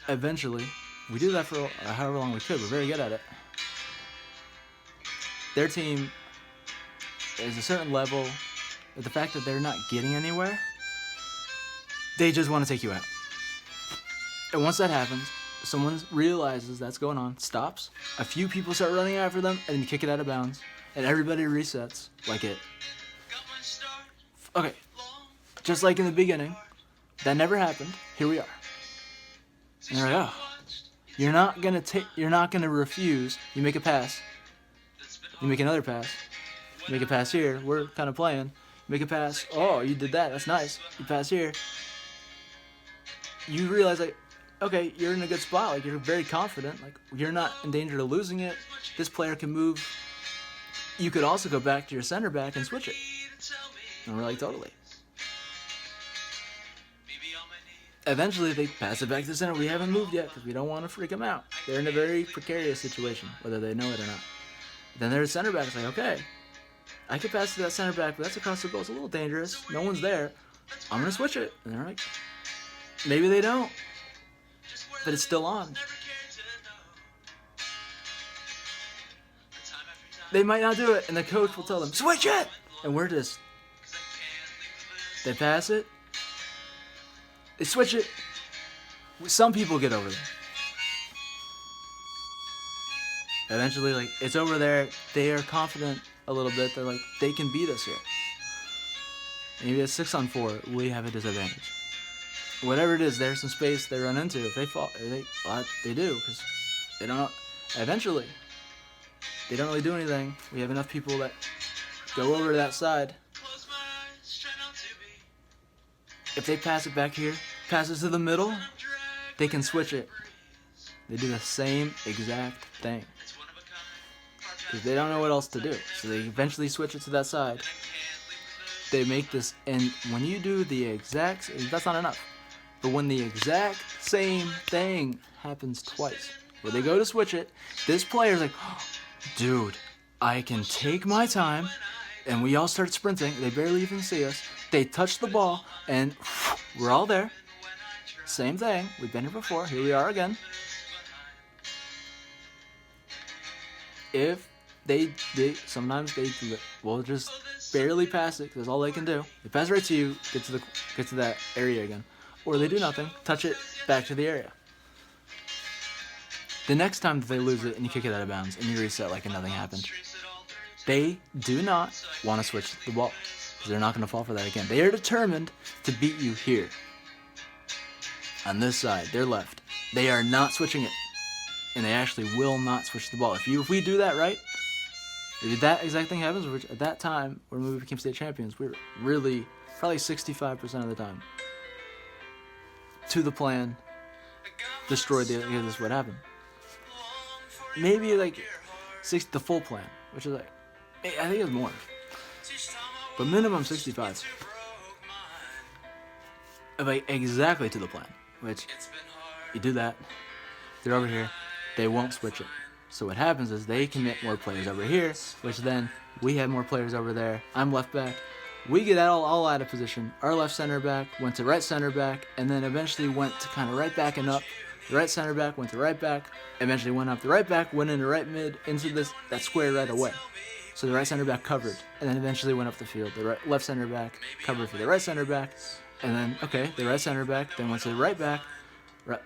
Eventually, we do that for however long we could. We're very good at it. Their team is a certain level, but the fact that they're not getting anywhere, they just want to take you out. And once that happens, someone realizes that's going on, stops, a few people start running after them, and then you kick it out of bounds, and everybody resets like it. Okay. Just like in the beginning, that never happened. Here we are. And they're like, oh, you're not gonna refuse. You make a pass. You make another pass. You make a pass here. We're kind of playing. You make a pass. Oh, you did that. That's nice. You pass here. You realize like, okay, you're in a good spot. Like you're very confident. Like you're not in danger of losing it. This player can move. You could also go back to your center back and switch it. And we're like, totally. Eventually, they pass it back to the center. We haven't moved yet because we don't want to freak them out. They're in a very precarious situation, whether they know it or not. Then their center back is like, okay, I can pass to that center back, but that's across the goal. It's a little dangerous. No one's there. I'm going to switch it. And they're like, maybe they don't, but it's still on. They might not do it, and the coach will tell them, switch it! And we're just, they pass it. They switch it. Some people get over there. Eventually, like, it's over there. They are confident a little bit. They're like, they can beat us here. Maybe it's 6-on-4. We have a disadvantage. Whatever it is, there's some space they run into. If they fall, they do, because they don't. Eventually, they don't really do anything. We have enough people that go over to that side. If they pass it back here, passes to the middle, they can switch it. They do the same exact thing. Because they don't know what else to do. So they eventually switch it to that side. They make this, and when you do the exact, that's not enough. But when the exact same thing happens twice, where they go to switch it, this player's like, oh, dude, I can take my time, and we all start sprinting. They barely even see us. They touch the ball, and we're all there. Same thing. We've been here before. Here we are again. If sometimes they will just barely pass it, because that's all they can do. They pass it right to you, get to that area again. Or they do nothing, touch it, back to the area. The next time that they lose it and you kick it out of bounds and you reset like nothing happened, they do not want to switch the ball, because they're not going to fall for that again. They are determined to beat you here. On this side, their left. They are not switching it. And they actually will not switch the ball. If we do that right, if that exact thing happens, which at that time when we became state champions, we were really probably 65% of the time to the plan, destroyed this is what happened. Maybe like the full plan, which is like, I think it's more, but minimum 65. Like exactly to the plan, which you do that, they're over here, they won't switch it. So what happens is they commit more players over here, which then we have more players over there. I'm left back. We get all out of position. Our left center back went to right center back, and then eventually went to kind of right back and up. The right center back went to right back, eventually went up the right back, went into right mid, into that square right away. So the right center back covered, and then eventually went up the field. The left center back covered for the right center back, and then, the right center back then went to the right back.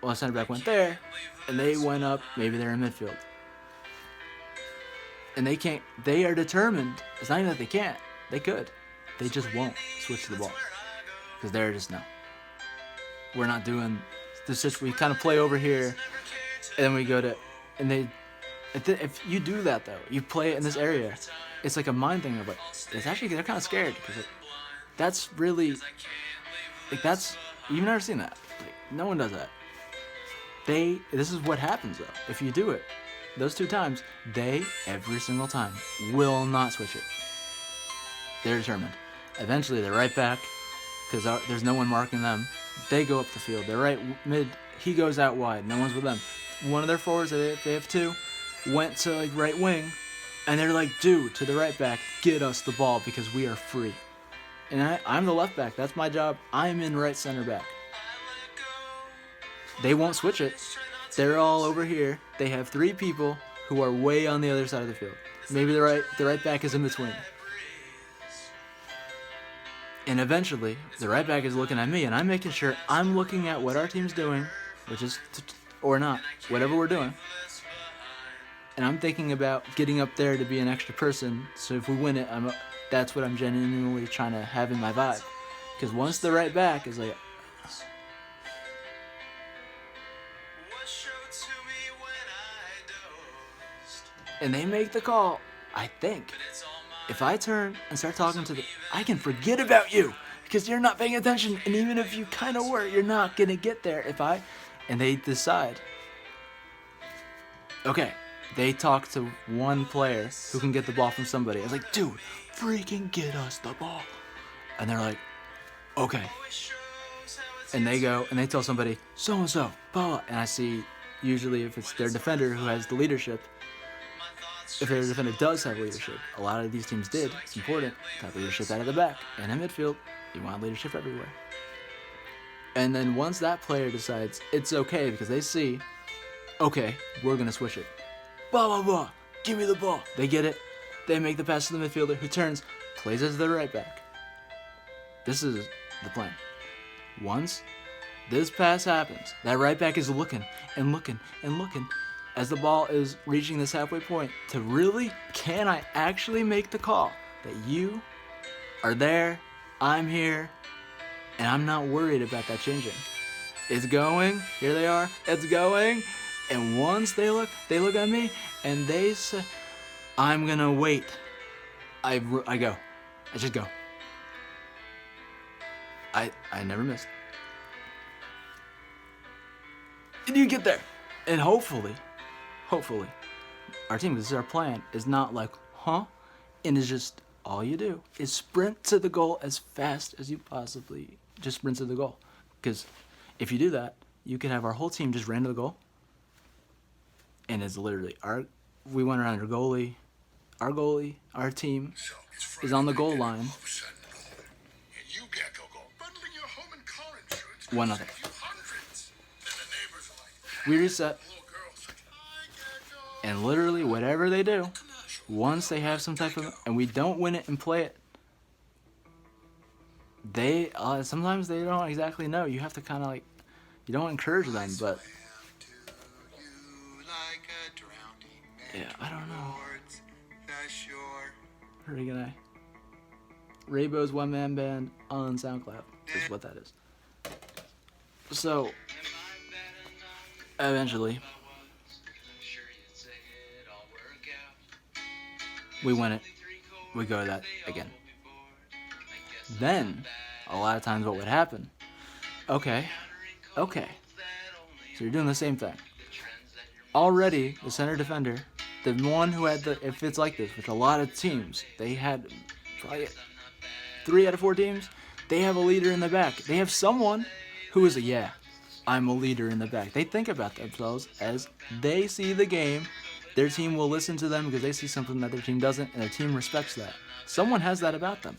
Left center back went there, and they went up, maybe they're in midfield. And they are determined. It's not even that they can't. They could. They just won't switch the ball. Because they're just, no. We're not doing this. We kind of play over here, and then we go to, and if you do that though, you play it in this area, it's like a mind thing of like, it's actually, they're kind of scared. Because that's really, you've never seen that. Like, no one does that. This is what happens though. If you do it, those 2 times, they, every single time, will not switch it. They're determined. Eventually, they're right back, because there's no one marking them. They go up the field. They're right mid. He goes out wide. No one's with them. One of their forwards, they have 2, went to like right wing, and they're like, dude, to the right back, get us the ball because we are free. And I'm the left back. That's my job. I'm in right center back. They won't switch it. They're all over here. They have 3 people who are way on the other side of the field. Maybe the right back is in between. And eventually, the right back is looking at me, and I'm making sure I'm looking at what our team's doing, which is, or not, whatever we're doing. And I'm thinking about getting up there to be an extra person, so if we win it, that's what I'm genuinely trying to have in my vibe. Because once the right back is like, and they make the call, I think, if I turn and start talking to I can forget about you because you're not paying attention. And even if you kind of were, you're not going to get there. And they decide, okay, they talk to one player who can get the ball from somebody. I was like, dude, freaking get us the ball. And they're like, okay. And they go and they tell somebody, so-and-so, blah. And I see, usually if it's their defender who has the leadership, if their defender does have leadership, a lot of these teams did, it's important to have leadership out of the back. And in midfield, you want leadership everywhere. And then once that player decides it's okay because they see, okay, we're going to switch it. Blah, blah, blah, give me the ball. They get it. They make the pass to the midfielder who turns, plays as the right back. This is the plan. Once this pass happens, that right back is looking and looking and looking as the ball is reaching this halfway point to really, can I actually make the call that you are there, I'm here, and I'm not worried about that changing. It's going, here they are, it's going, and once they look at me, and they say, I'm gonna wait. I go. I just go. I never miss. And you get there. And hopefully, our team, this is our plan, is not like, and it's just, all you do is sprint to the goal as fast as you possibly, just sprint to the goal. Because if you do that, you could have our whole team just ran to the goal. And it's literally, we went around our goalie, our team is on the goal line. 1-0. We reset. And literally, whatever they do, once they have some type of, and we don't win it and play it, they sometimes they don't exactly know. You have to kind of like, you don't encourage them, but yeah, I don't know. What are you gonna? Raybo's one man band on SoundCloud is what that is. So eventually, we win it. We go to that again. Then, a lot of times what would happen, okay, so you're doing the same thing. Already, the center defender, the one who had the, if it's like this, which a lot of teams, they had probably 3 out of 4 teams, they have a leader in the back. They have someone who is I'm a leader in the back. They think about themselves as they see the game. Their team will listen to them because they see something that their team doesn't, and their team respects that. Someone has that about them.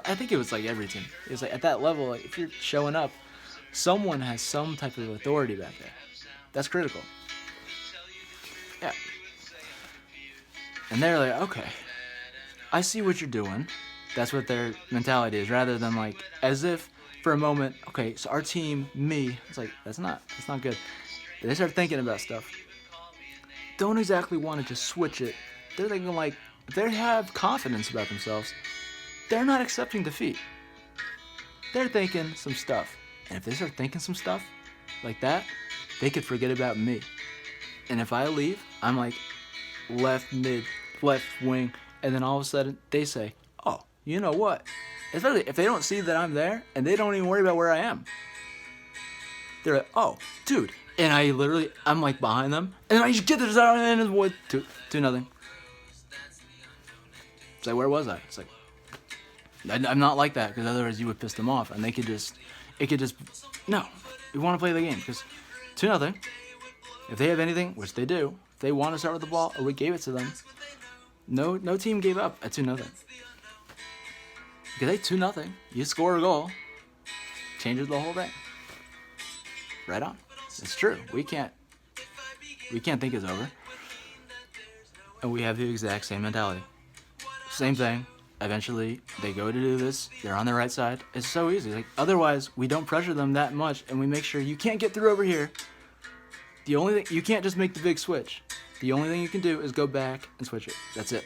I think it was like every team. It was like at that level, like if you're showing up, someone has some type of authority back there. That's critical. Yeah. And they're like, okay, I see what you're doing. That's what their mentality is, rather than like as if for a moment, okay, so our team, me, it's like that's not good. They start thinking about stuff. Don't exactly want to just switch it. They're thinking like, if they have confidence about themselves, they're not accepting defeat. They're thinking some stuff. And if they start thinking some stuff like that, they could forget about me. And if I leave, I'm like left mid, left wing, and then all of a sudden they say, oh, you know what? Especially if they don't see that I'm there and they don't even worry about where I am. They're like, oh, dude. And I'm like behind them, and I just get this out and it's what 2-0. It's like, where was I? It's like, I'm not like that, because otherwise you would piss them off, and it could just, no, we want to play the game, because 2-0, if they have anything, which they do, if they want to start with the ball, or we gave it to them, no team gave up at 2-0. Because they 2-0, you score a goal, changes the whole thing. Right on. It's true. We can't think it's over. And we have the exact same mentality. Same thing. Eventually, they go to do this. They're on the right side. It's so easy. Like otherwise, we don't pressure them that much, and we make sure you can't get through over here. The only thing, you can't just make the big switch. The only thing you can do is go back and switch it. That's it.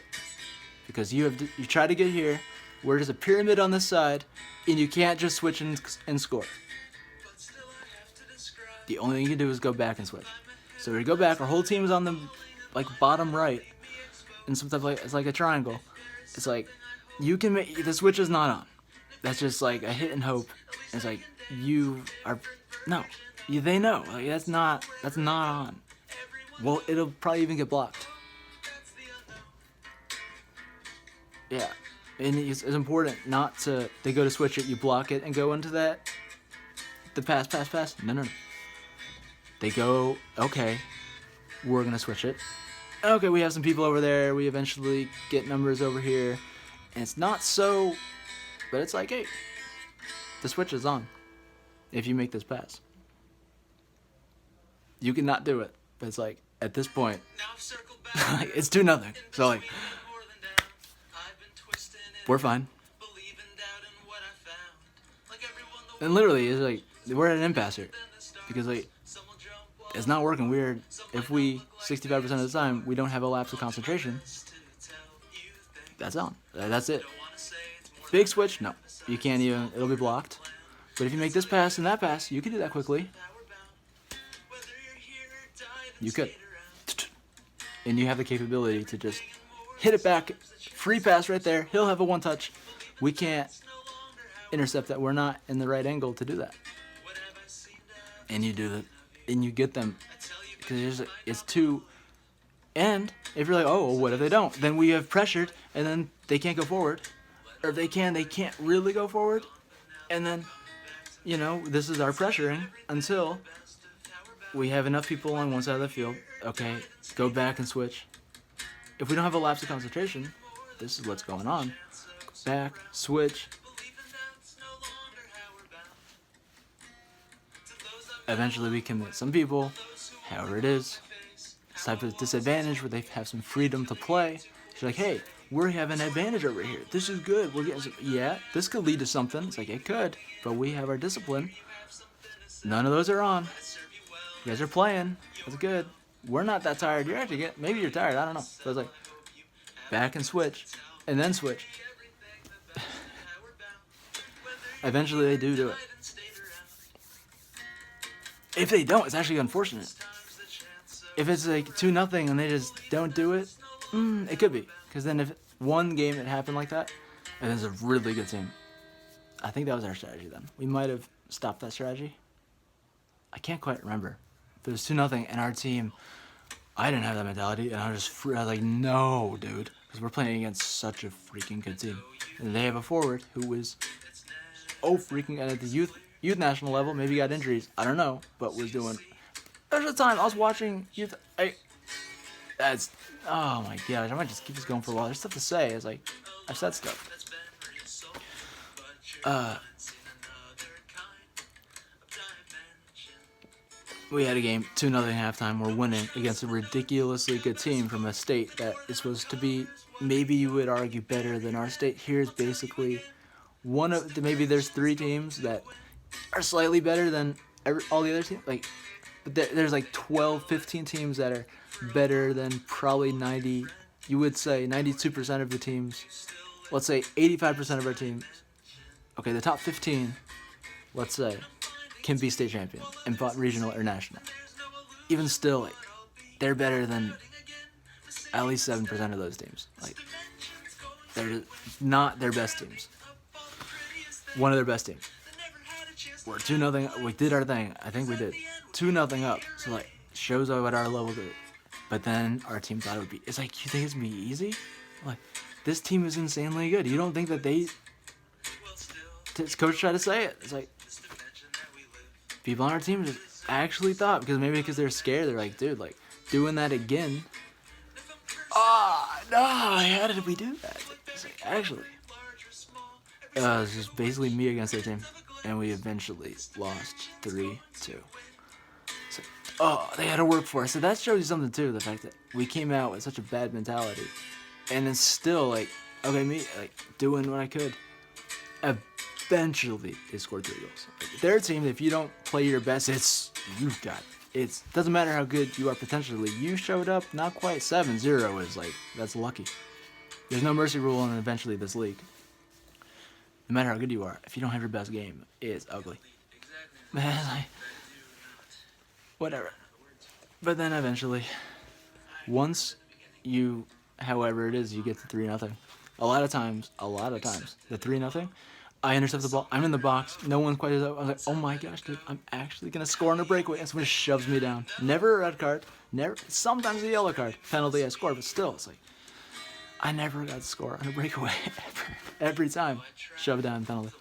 Because you try to get here, where there's a pyramid on this side, and you can't just switch and score. The only thing you can do is go back and switch. So we go back. Our whole team is on the like bottom right, and sometimes like it's like a triangle. It's like you can make the switch is not on. That's just like a hit and hope. It's like they know like that's not on. Well, it'll probably even get blocked. Yeah, and it's important not to. They go to switch it, you block it, and go into that. The pass. No. They go, okay, we're going to switch it. Okay, we have some people over there. We eventually get numbers over here. And it's not so, but it's like, hey, the switch is on if you make this pass. You cannot do it. But it's like, at this point, it's 2-0. So like, we're fine. And literally, it's like, we're at an impasse here. Because like, it's not working. If we 65% of the time we don't have a lapse of concentration, that's on. That's it. Big switch, no, you can't even. It'll be blocked. But if you make this pass and that pass, you can do that quickly. You could, and you have the capability to just hit it back, free pass right there. He'll have a one touch. We can't intercept that. We're not in the right angle to do that. And you do that. And you get them, because it's too, and if you're like, oh, well, what if they don't? Then we have pressured, and then they can't go forward, or if they can't really go forward, and then, this is our pressuring until we have enough people on one side of the field. Okay, go back and switch. If we don't have a lapse of concentration, this is what's going on. Back, switch. Eventually we can meet some people, however it is, this type of disadvantage where they have some freedom to play. She's like, hey, we have an advantage over here. This is good. We're getting some, yeah, this could lead to something. It's like, it could, but we have our discipline. None of those are on. You guys are playing. That's good. We're not that tired. You're actually getting, maybe you're tired. I don't know. So it's like, back and switch, and then switch. Eventually they do it. If they don't, it's actually unfortunate. If it's like 2-0 and they just don't do it, it could be. Because then if one game it happened like that, and it's a really good team. I think that was our strategy then. We might have stopped that strategy. I can't quite remember. If it was 2-0 and our team, I didn't have that mentality, and I was like, no, dude. Because we're playing against such a freaking good team. And they have a forward who was, freaking, and at the youth national level, maybe got injuries. I don't know, but was doing. There's a time I was watching youth. Oh my gosh, I might just keep this going for a while. There's stuff to say. It's like, I've said stuff. We had a game, 2-0 halftime. We're winning against a ridiculously good team from a state that is supposed to be, maybe you would argue, better than our state. Here's basically one of, maybe there's 3 teams that are slightly better than all the other teams. Like, but there's like 12, 15 teams that are better than probably 90, you would say 92% of the teams. Let's say 85% of our teams. Okay, the top 15, let's say, can be state champion in regional or national. Even still, like, they're better than at least 7% of those teams. Like, they're not their best teams. One of their best teams. We're 2-0. We did our thing. I think we did 2-0 up. So like, shows what our level did. But then our team thought it would be. It's like, you think it's gonna be easy? Like, this team is insanely good. You don't think that they? This coach tried to say it. It's like, people on our team just actually thought, because they're scared. They're like, dude, like, doing that again. No, how did we do that? It's like, actually, it's just basically me against their team, and we eventually lost 3-2. So, they had to work for us. So that shows you something too. The fact that we came out with such a bad mentality, and then still like, okay, me like doing what I could. Eventually, they scored 3 goals. Their team, if you don't play your best, you've got. It doesn't matter how good you are potentially. You showed up not quite 7-0 is like, that's lucky. There's no mercy rule in eventually this league. No matter how good you are, if you don't have your best game, it's ugly. Man, like, whatever. But then eventually, once you, however it is, you get to 3-0. A lot of times, the 3-0. I intercept the ball. I'm in the box. No one quite is up. I was like, oh my gosh, dude, I'm actually going to score on a breakaway. And someone shoves me down. Never a red card. Sometimes a yellow card. Penalty, I score. But still, it's like, I never got to score on a breakaway ever. Every time. Shove down, penalty.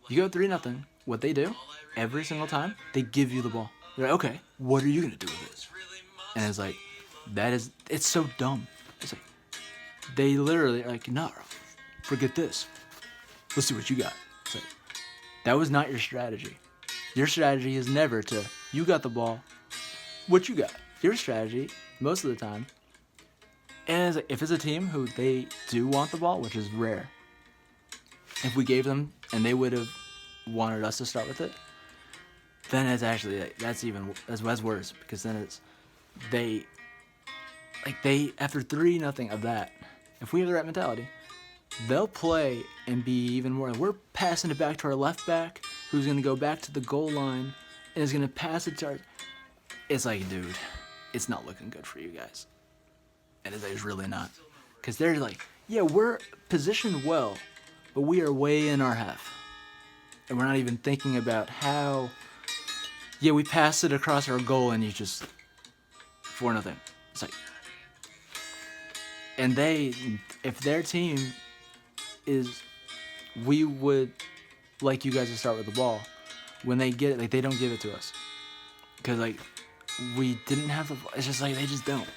You go 3-0. What they do, every single time, they give you the ball. They're like, okay, what are you going to do with it? And it's like, it's so dumb. It's like, they literally are like, no, forget this. Let's see what you got. It's like, that was not your strategy. Your strategy is never to, you got the ball, what you got. Your strategy, most of the time, and it's like, if it's a team who they do want the ball, which is rare, if we gave them and they would have wanted us to start with it, then it's actually, that's worse, because then it's, after 3-0 of that, if we have the right mentality, they'll play and be even more. We're passing it back to our left back, who's going to go back to the goal line, and is going to pass it to our... It's like, dude, it's not looking good for you guys. And it's really not. Because they're like, yeah, we're positioned well, but we are way in our half. And we're not even thinking about how... Yeah, we passed it across our goal, and you just... 4-0. It's like... And if their team is, we would like you guys to start with the ball. When they get it, like, they don't give it to us. Because, like, we didn't have the ball. It's just like, they just don't.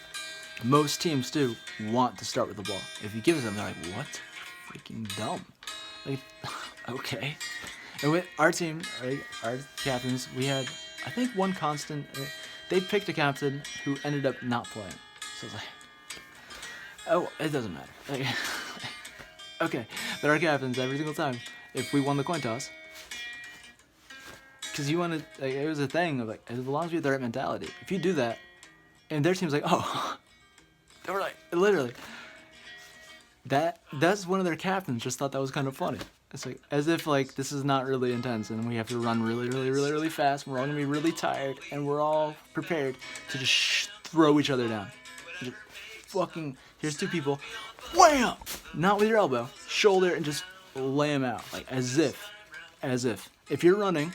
Most teams, too, want to start with the ball. If you give it to them, they're like, what? Freaking dumb. Like, okay. And with our team, right, our captains, we had, I think, one constant. They picked a captain who ended up not playing. So it's like, Oh, it doesn't matter. Like, okay, but our captains every single time. If we won the coin toss, because you wanted, like, it was a thing of like, as long as we have the right mentality. If you do that, and their team's like, oh, they were like, literally. That's one of their captains just thought that was kind of funny. It's like as if like this is not really intense and we have to run really fast. And we're all gonna be really tired and we're all prepared to just throw each other down. Just fucking here's two people, wham! Not with your elbow, shoulder, and just lay them out like as if. If you're running,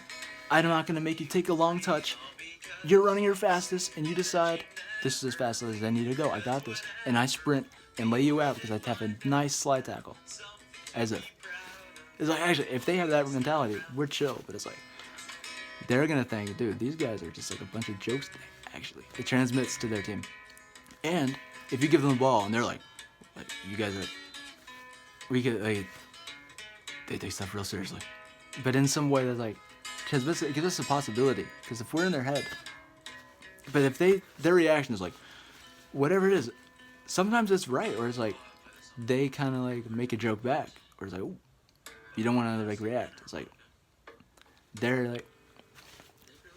I'm not gonna make you take a long touch. You're running your fastest and you decide this is as fast as I need to go. I got this, and I sprint and lay you out because I have a nice slide tackle. As if. It's like, actually, if they have that mentality, we're chill. But it's like, they're going to think, dude, these guys are just like a bunch of jokes today, actually. It transmits to their team. And if you give them the ball and they're like you guys are, we could, like, they take stuff real seriously. But in some way that's like, transmits, it gives us a possibility. Because if we're in their head, but if their reaction is like, whatever it is, sometimes it's right, or it's like they kind of like make a joke back, or it's like, ooh, you don't want to like react. It's like they're like,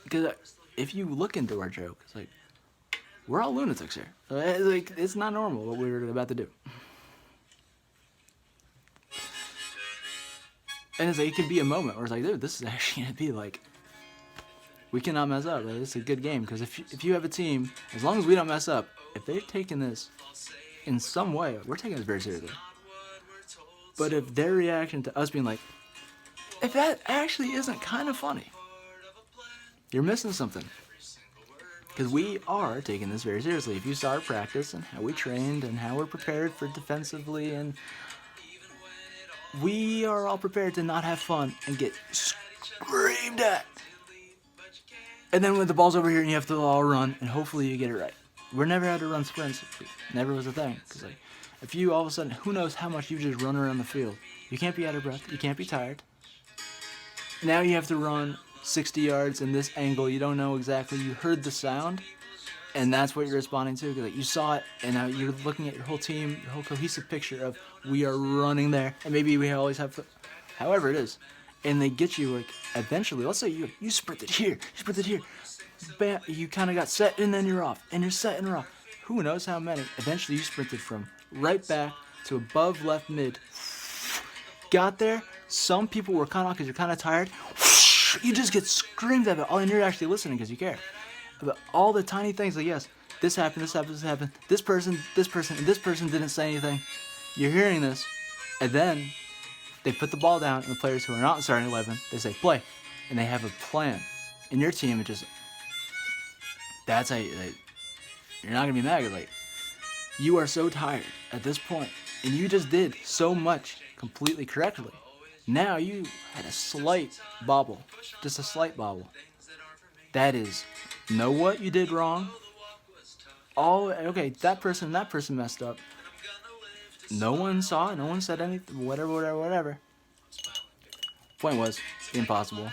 because if you look into our joke, it's like we're all lunatics here. Like it's not normal what we were about to do, and it's like it can be a moment where it's like, dude, this is actually gonna be like, we cannot mess up. Like, it's a good game because if you have a team, as long as we don't mess up, if they're taking this in some way, we're taking this very seriously. But if their reaction to us being like, if that actually isn't kind of funny, you're missing something. Because we are taking this very seriously. If you saw our practice and how we trained and how we're prepared for defensively, and we are all prepared to not have fun and get screamed at. And then when the ball's over here and you have to all run, and hopefully you get it right. We're never had to run sprints. Never was a thing. Because like, if you all of a sudden, who knows how much you just run around the field. You can't be out of breath. You can't be tired. Now you have to run 60 yards in this angle. You don't know exactly. You heard the sound, and that's what you're responding to. Because like, you saw it, and now you're looking at your whole team, your whole cohesive picture of we are running there. And maybe we always have, however it is. And they get you like eventually. Let's say you sprinted here, bam, you kind of got set, and then you're off, and you're set and you're off. Who knows how many? Eventually, you sprinted from right back to above left mid. Got there. Some people were kind of because you're kind of tired. You just get screamed at it, and you're actually listening because you care. But all the tiny things like yes, this happened. This person, and this person didn't say anything. You're hearing this, and then they put the ball down, and the players who are not in starting 11, they say, play. And they have a plan. And your team, it just, that's how you, like, you're not going to be mad. Like, you are so tired at this point, and you just did so much completely correctly. Now you had a slight bobble. Just a slight bobble. That is, know what you did wrong. Okay, that person messed up. No one saw it. No one said anything. Whatever. Point was, impossible.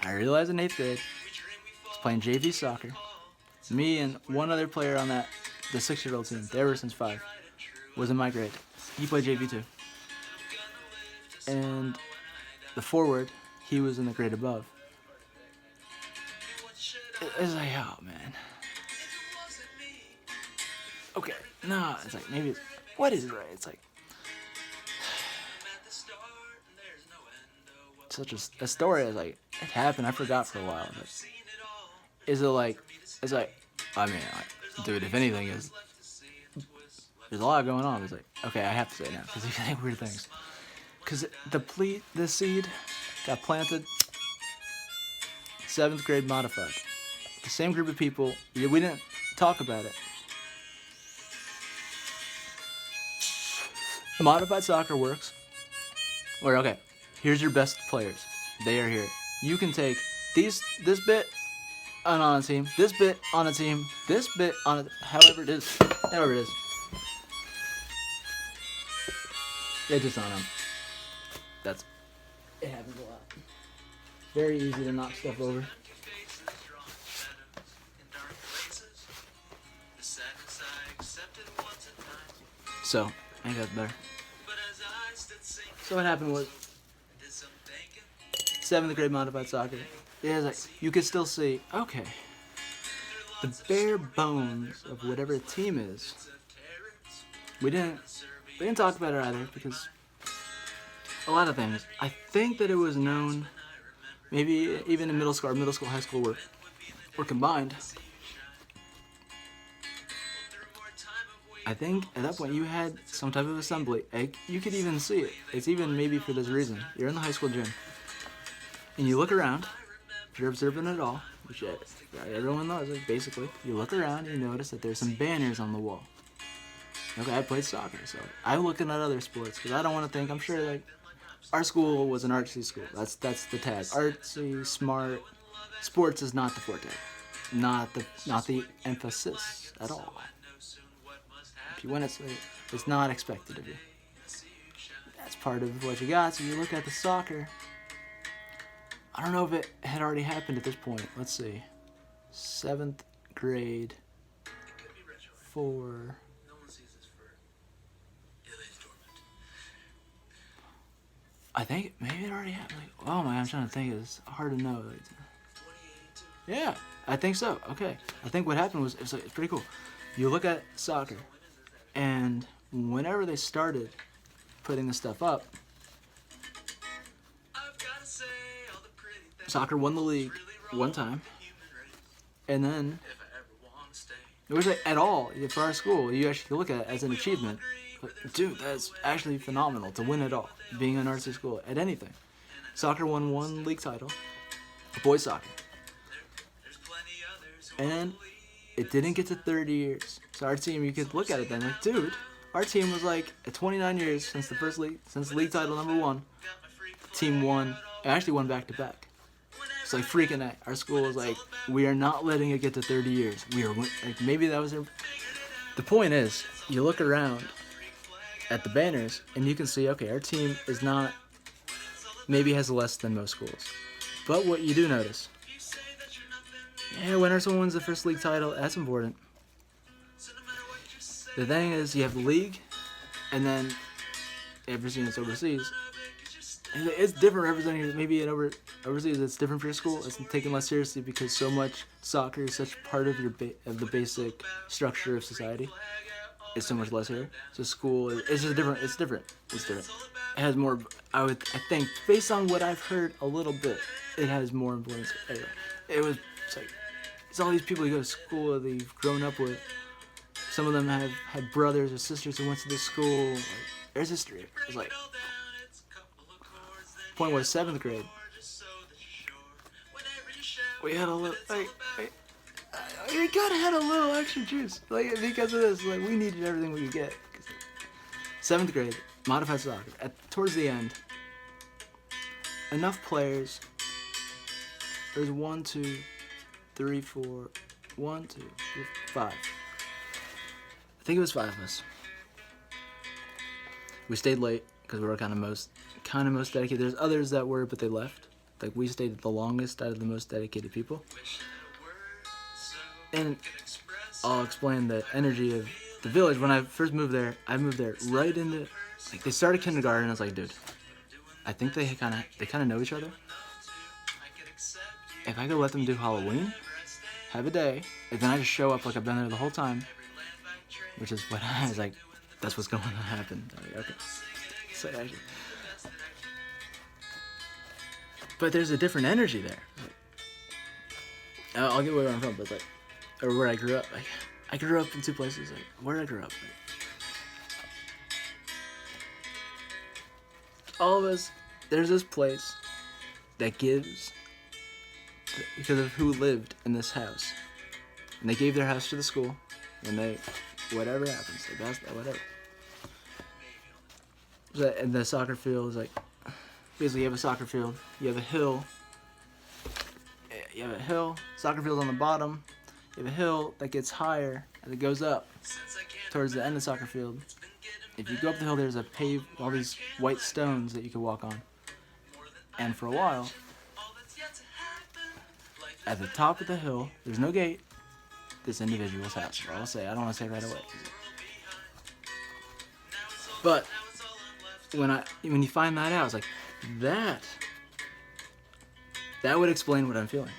I realized in 8th grade, I was playing JV soccer. Me and one other player on the 6-year-old team, they were since 5, was in my grade. He played JV too. And the forward, he was in the grade above. It's like, oh man. Okay, no, it's like maybe what is it right? It's like such a story is like it happened. I forgot for a while. But is it like it's like I mean, like, dude, if anything is there's a lot going on. It's like okay, I have to say it now because you think weird things. Because the seed got planted 7th grade modified. The same group of people. We didn't talk about it. Modified soccer works. Where okay, here's your best players. They are here. You can take this bit on a team, this bit on a team, this bit on a however it is. It's just on them. It happens a lot. Very easy to knock stuff over. So, I think that's better. So what happened was 7th grade modified soccer. Yeah, like, you could still see, okay, the bare bones of whatever a team is. We didn't talk about it either because a lot of things. I think that it was known, maybe even in middle school, high school were combined. I think at that point you had some type of assembly. You could even see it. It's even maybe for this reason. You're in the high school gym, and you look around. If you're observing it all, which everyone knows, like, basically, you look around and you notice that there's some banners on the wall. Okay, I played soccer, so I'm looking at other sports because I don't want to think. I'm sure like our school was an artsy school. That's the tag. Artsy, smart. Sports is not the forte, not the emphasis at all. If you win it, it's not expected of you. That's part of what you got. So you look at the soccer. I don't know if it had already happened at this point. Let's see. 7th grade for... I think maybe it already happened. Like, oh my God, I'm trying to think. It's hard to know. Yeah, I think so. Okay. I think what happened was, it's pretty cool. You look at soccer, and whenever they started putting this stuff up, soccer won the league one time, and then it was like, at all for our school, you actually look at it as an achievement. But, dude, that's actually phenomenal to win it all, being an artsy school at anything. Soccer won one league title, boys soccer, and it didn't get to 30 years. So our team, you could look at it then like, dude, our team was like at 29 years since league title number 1. The team won, actually won back to back. It's like freaking out. Our school was like, we are not letting it get to 30 years. We are like, maybe that was the point is, you look around at the banners and you can see, okay, our team is not, maybe has less than most schools. But what you do notice, yeah, whenever someone wins the first league title, that's important. The thing is, you have the league, and then everything that's overseas. And it's different representing, maybe in overseas it's different for your school. It's taken less seriously because so much soccer is such part of your of the basic structure of society. It's so much less here. So school it's just different. It's different. It has more. I think based on what I've heard a little bit, it has more importance. Anyway, it's all these people you go to school that you've grown up with. Some of them have had brothers or sisters who went to this school. Like, there's history. It's like, point was 7th grade. We had a little, we gotta had a little extra juice, like, because of this. Like, we needed everything we could get. 7th grade, modified soccer. Towards the end, enough players. There's 1, 2, 3, 4, 1, 2, 3, 5. I think it was 5 of us. We stayed late because we were kind of most dedicated. There's others that were, but they left. Like, we stayed the longest out of the most dedicated people. And I'll explain the energy of the village. When I first moved there, I moved there right into, like, they started kindergarten. I was like, dude, I think they kind of know each other. If I could let them do Halloween, have a day, and then I just show up like I've been there the whole time, which is what I was like, that's what's going to happen. Like, okay. So actually, but there's a different energy there. I'll get where I'm from, but like, or where I grew up. Like, I grew up in 2 places. Like, where did I grow up? Like, all of us, there's this place that gives, because of who lived in this house, and they gave their house to the school, and they, whatever happens, they passed that, whatever. And the soccer field is like, basically you have a soccer field, you have a hill, soccer field on the bottom, you have a hill that gets higher and it goes up towards the end of the soccer field. If you go up the hill, there's all these white stones that you can walk on. And for a while, at the top of the hill, there's no gate, this individual's house. I'll say, I don't want to say right away. But when you find that out, it's like that would explain what I'm feeling.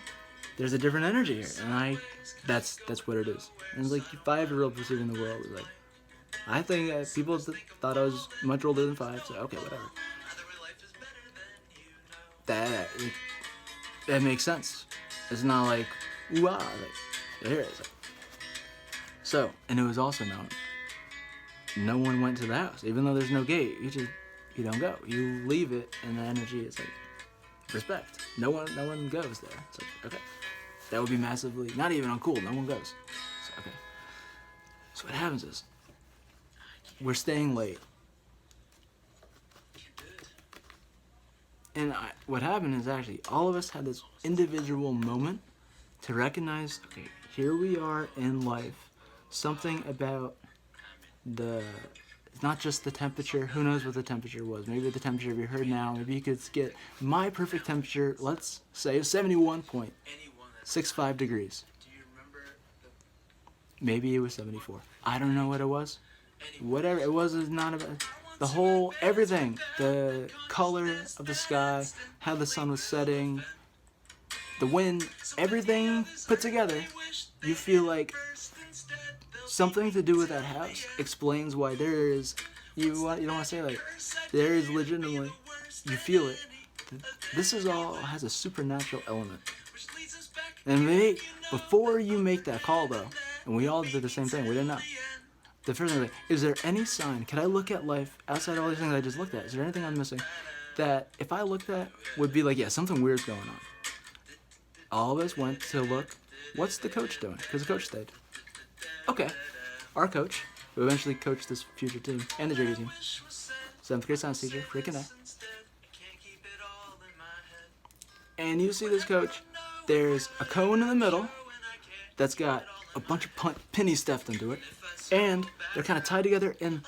There's a different energy here, and that's what it is. And it's like 5-year-old perceiving the world is like, I think people thought I was much older than 5, so okay, whatever. That makes sense. It's not like, wow, like, there it is. So, and it was also known, no one went to the house, even though there's no gate. You don't go. You leave it, and the energy is like respect. No one goes there. It's like, okay, that would be massively not even uncool. No one goes. So, okay. So what happens is we're staying late, and what happened is actually all of us had this individual moment to recognize, okay, here we are in life. Something about it's not just the temperature. Who knows what the temperature was? Maybe the temperature we heard now. Maybe you could get my perfect temperature. Let's say 71.65 degrees. Maybe it was 74. I don't know what it was. Whatever it was is not about the whole everything. The color of the sky, how the sun was setting, the wind, everything put together. You feel like something to do with that house explains why there is, you don't want to say like, there is legitimately, you feel it. This is all has a supernatural element. And before you make that call though, and we all did the same thing, we didn't know. The first thing was like, is there any sign, can I look at life outside of all these things I just looked at? Is there anything I'm missing that if I looked at would be like, yeah, something weird's going on? All of us went to look, what's the coach doing? Because the coach stayed. Okay, our coach, who eventually coached this future team and the JV team, 7th grade science teacher, freaking A. And you see this coach, there's a cone in the middle that's got a bunch of pennies stuffed into it, and they're kind of tied together in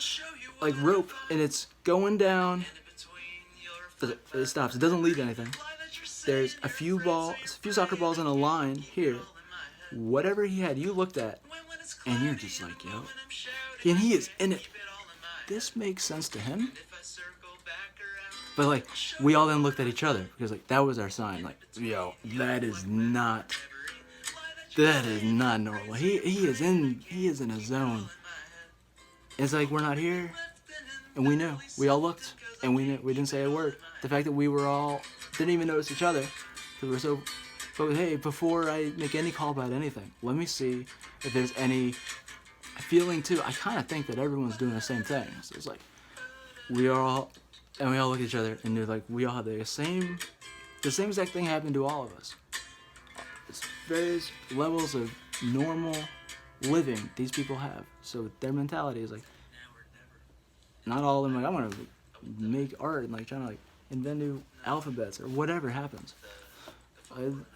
like rope, and it's going down. It stops. It doesn't lead to anything. There's a few soccer balls in a line here. Whatever he had, you looked at, and you're just like, yo. And he is in it. This makes sense to him. But like, we all then looked at each other because like that was our sign. Like, yo, that is not normal. He is in a zone. It's like we're not here, and we knew. We all looked, and we knew. We didn't say a word. The fact that we were all didn't even notice each other because we were so. But hey, before I make any call about anything, let me see if there's any feeling too. I kind of think that everyone's doing the same thing. So it's like we all look at each other and they're like, we all have the same exact thing happened to all of us. It's various levels of normal living these people have. So their mentality is like, not all of them like, I want to make art and like trying to like invent new alphabets or whatever happens.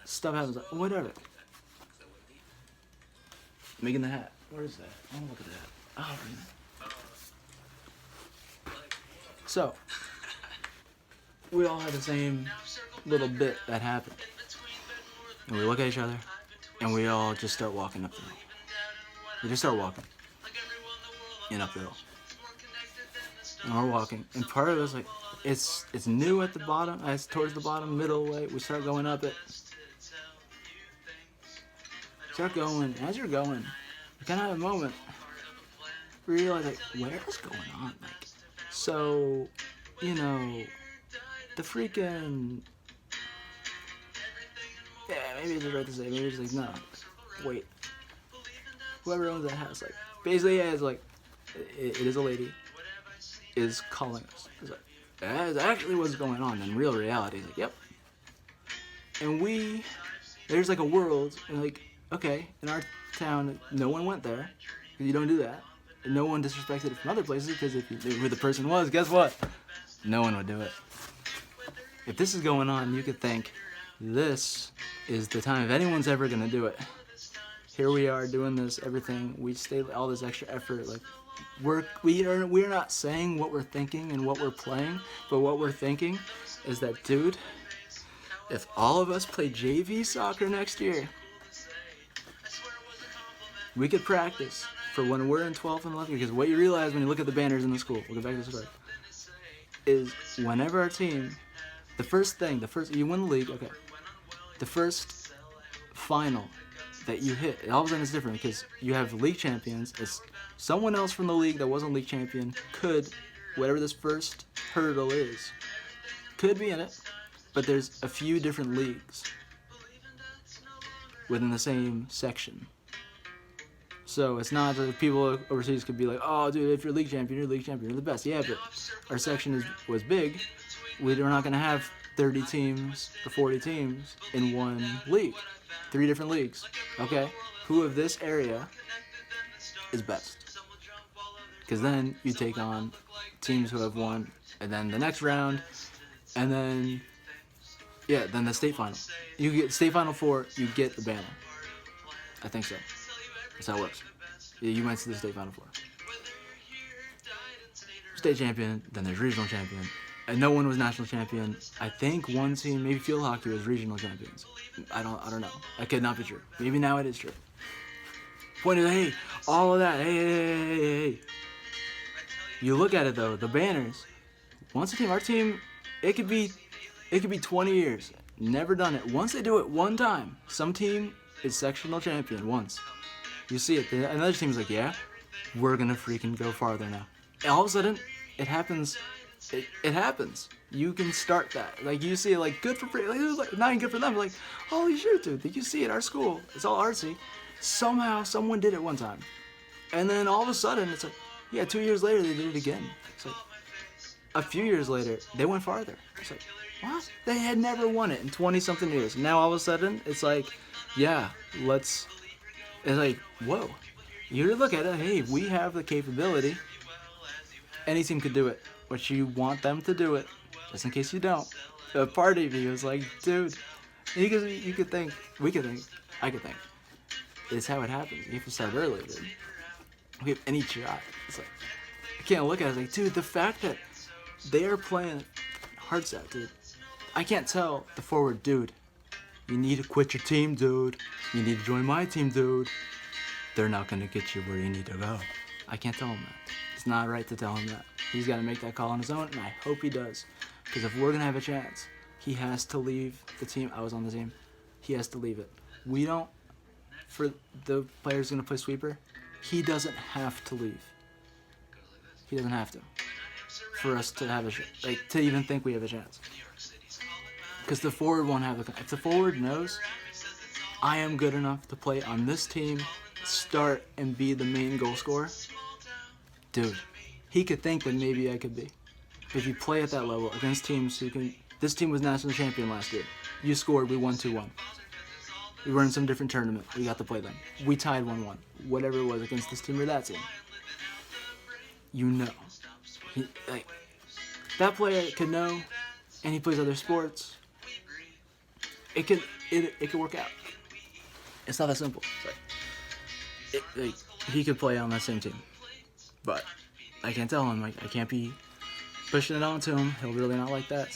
Stuff happens, like, whatever. Making the hat. Where is that? I want to look at that. Oh, right. So, we all had the same little bit that happened. And we look at each other, and we all just start walking up the hill. We just start walking. And up the hill. And we're walking. And part of us, like, it's new at the bottom, it's towards the bottom, middle way, we start going up it. Start going, as you're going, you kind of have a moment where you realize, like, what is going on? Like, so, you know, the freaking, yeah, maybe it's right to say, maybe it's like, no, wait, whoever owns that house, like, basically, yeah, it's like, it is a lady, is calling us. It's like, that is actually what's going on in real reality. It's like, yep. And there's like a world, and like, okay, in our town, no one went there, because you don't do that. And no one disrespected it from other places, because if you knew who the person was, guess what? No one would do it. If this is going on, you could think, this is the time if anyone's ever going to do it. Here we are doing this, everything, we stay all this extra effort, like, we're not saying what we're thinking and what we're playing, but what we're thinking is that, dude, if all of us play JV soccer next year, we could practice for when we're in 12th and 11th, because what you realize when you look at the banners in the school, we'll get back to this story, is whenever our team, you win the league, okay, the first final that you hit, all of a sudden it's different because you have league champions. It's someone else from the league that wasn't league champion could, whatever this first hurdle is, could be in it, but there's a few different leagues within the same section. So it's not that people overseas could be like, oh, dude, if you're league champion, you're the best. Yeah, but our section was big. We're not going to have 30 teams or 40 teams in one league. 3 different leagues. Okay? Who of this area is best? Because then you take on teams who have won, and then the next round, and then, yeah, then the state final. You get state final 4, you get the banner. I think so. That's how it works. Yeah, you went to the state final 4. State champion, then there's regional champion. And no one was national champion. I think one team, maybe field hockey, was regional champions. I don't know. That could not be true. Maybe now it is true. Point is, hey, all of that, hey. You look at it though, the banners. Once a team, our team, it could be 20 years. Never done it. Once they do it one time, some team is sectional champion once. You see it. Another team's like, yeah, we're gonna freaking go farther now. And all of a sudden, it happens. It happens. You can start that. Like, you see it, like, good for free. Like, it was like, not even good for them. Like, holy shit, dude. Did you see it? Our school, it's all artsy. Somehow, someone did it one time. And then all of a sudden, it's like, yeah, 2 years later, they did it again. It's like, a few years later, they went farther. It's like, what? They had never won it in 20-something years. Now, all of a sudden, it's like, yeah, it's like, whoa. You look at it, hey, we have the capability. Any team could do it. But you want them to do it, just in case you don't. A part of you is like, dude, you could think, we could think, I could think. It's how it happens. You have to start early, dude. We have any shot. It's like, I can't look at it, it's like, dude, the fact that they are playing hearts out, dude. I can't tell the forward, dude, you need to quit your team, dude. You need to join my team, dude. They're not going to get you where you need to go. I can't tell him that. It's not right to tell him that. He's got to make that call on his own, and I hope he does. Because if we're going to have a chance, he has to leave the team. I was on the team. He has to leave it. We don't, for the players going to play sweeper, he doesn't have to leave. He doesn't have to. For us to have to even think we have a chance. Because the forward won't have if the forward knows, I am good enough to play on this team, start and be the main goal scorer, dude, he could think that maybe I could be. If you play at that level against teams who can... This team was national champion last year. You scored, we won 2-1. We were in some different tournament. We got to play them. We tied 1-1. Whatever it was against this team or that team. You know. That player could know, and he plays other sports. It could work out. It's not that simple. He could play on that same team. But I can't tell him. I can't be pushing it on to him. He'll really not like that.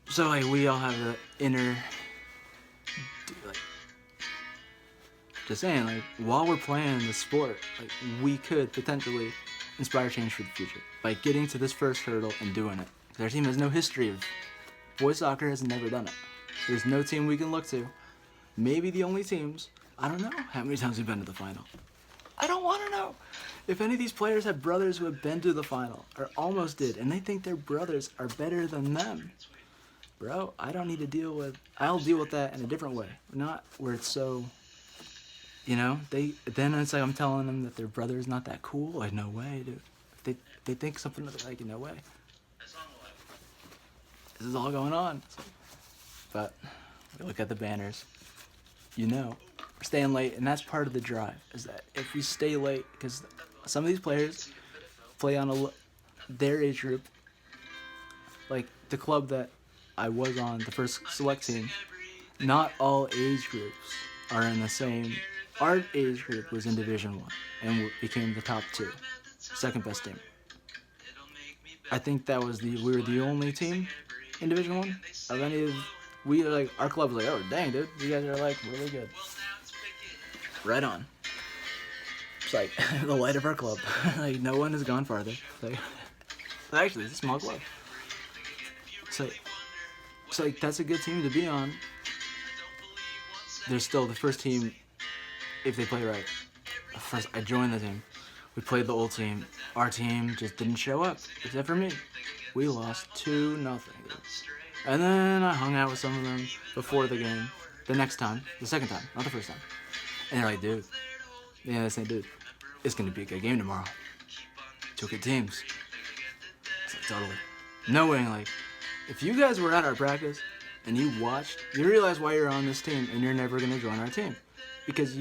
So we all have the inner, just saying, while we're playing the sport, we could potentially inspire change for the future by getting to this first hurdle and doing it. Our team has no history of boys soccer, has never done it. There's no team we can look to. Maybe the only teams. I don't know how many times we've been to the final. I don't want to know. If any of these players have brothers who have been to the final, or almost did, and they think their brothers are better than them, bro, I don't need to deal with... I'll deal with that in a different way. Not where it's so... then it's like I'm telling them that their brother is not that cool. Like, no way, dude. If they think something like, no way. This is all going on. But we look at the banners. We're staying late, and that's part of the drive, is that if we stay late, because some of these players play on their age group, like the club that I was on, the first select team, not all age groups are in the same. Our age group was in Division 1, and became the top 2, second best team. I think we were the only team in Division 1 of any of, our club was like, oh dang dude, you guys are really good. right on. It's like the light of our club. Like no one has gone farther. Like actually, it's a small club. It's like that's a good team to be on. They're still the first team if they play right. First, I joined the team. We played the old team. Our team just didn't show up, except for me. We lost 2-0. And then I hung out with some of them before the game. The second time, not the first time. And they're like, dude, yeah, this ain't dude. It's gonna be a good game tomorrow. 2 good teams. It's like, totally. Knowing, like, if you guys were at our practice and you watched, you realize why you're on this team and you're never gonna join our team. Because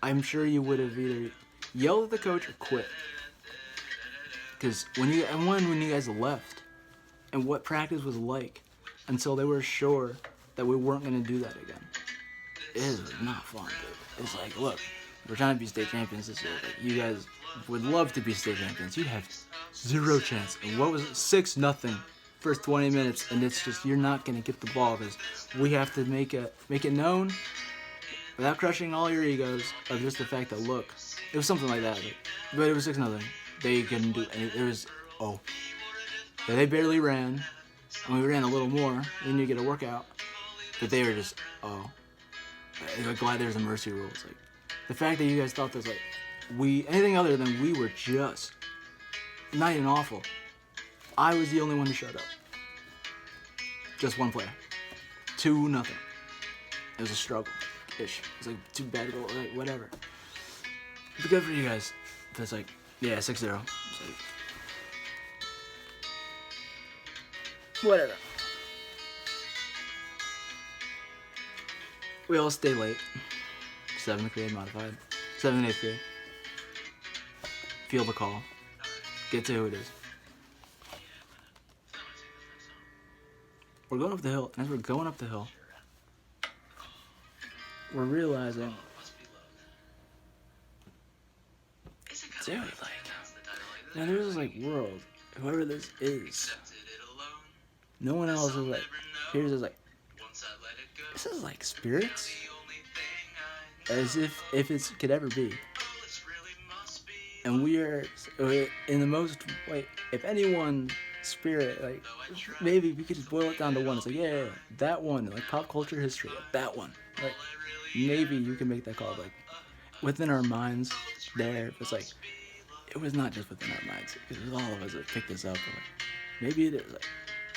I'm sure you would have either yelled at the coach or quit. Because when you guys left and what practice was like until they were sure that we weren't going to do that again, it is not fun, dude. It's like, look, we're trying to be state champions this year. Like, you guys would love to be state champions. You'd have 0 chance. And what was it? 6-0 first 20 minutes, and it's just you're not going to get the ball because we have to make it known without crushing all your egos of just the fact that, look, it was something like that. But it was 6-0. They couldn't do anything. They barely ran. And we ran a little more. Then you get a workout. But they were just, I'm glad there's a mercy rule. It's like, the fact that you guys thought this, like, anything other than we were just not even awful. I was the only one who showed up. Just one player. 2-0. It was a struggle-ish. It was like 2 bad goals, like, whatever. But good for you guys. But it's like, yeah, 6-0. It's like, whatever. We all stay late. 7th grade modified. 7th and 8th grade. Feel the call. Get to who it is. We're going up the hill, and as we're going up the hill, we're realizing, dude, like, now there's this, like, world, whoever this is, no one else is, like, here's this, like, this is, like, spirits, as if it could ever be, and we are, in the most, like, if anyone, spirit, like, maybe we could just boil it down to one. It's like, yeah, that one, like pop culture history, that one. Like, maybe you can make that call, like, within our minds there. It's like, it was not just within our minds. It was all of us that picked this up. Like, maybe it is, like,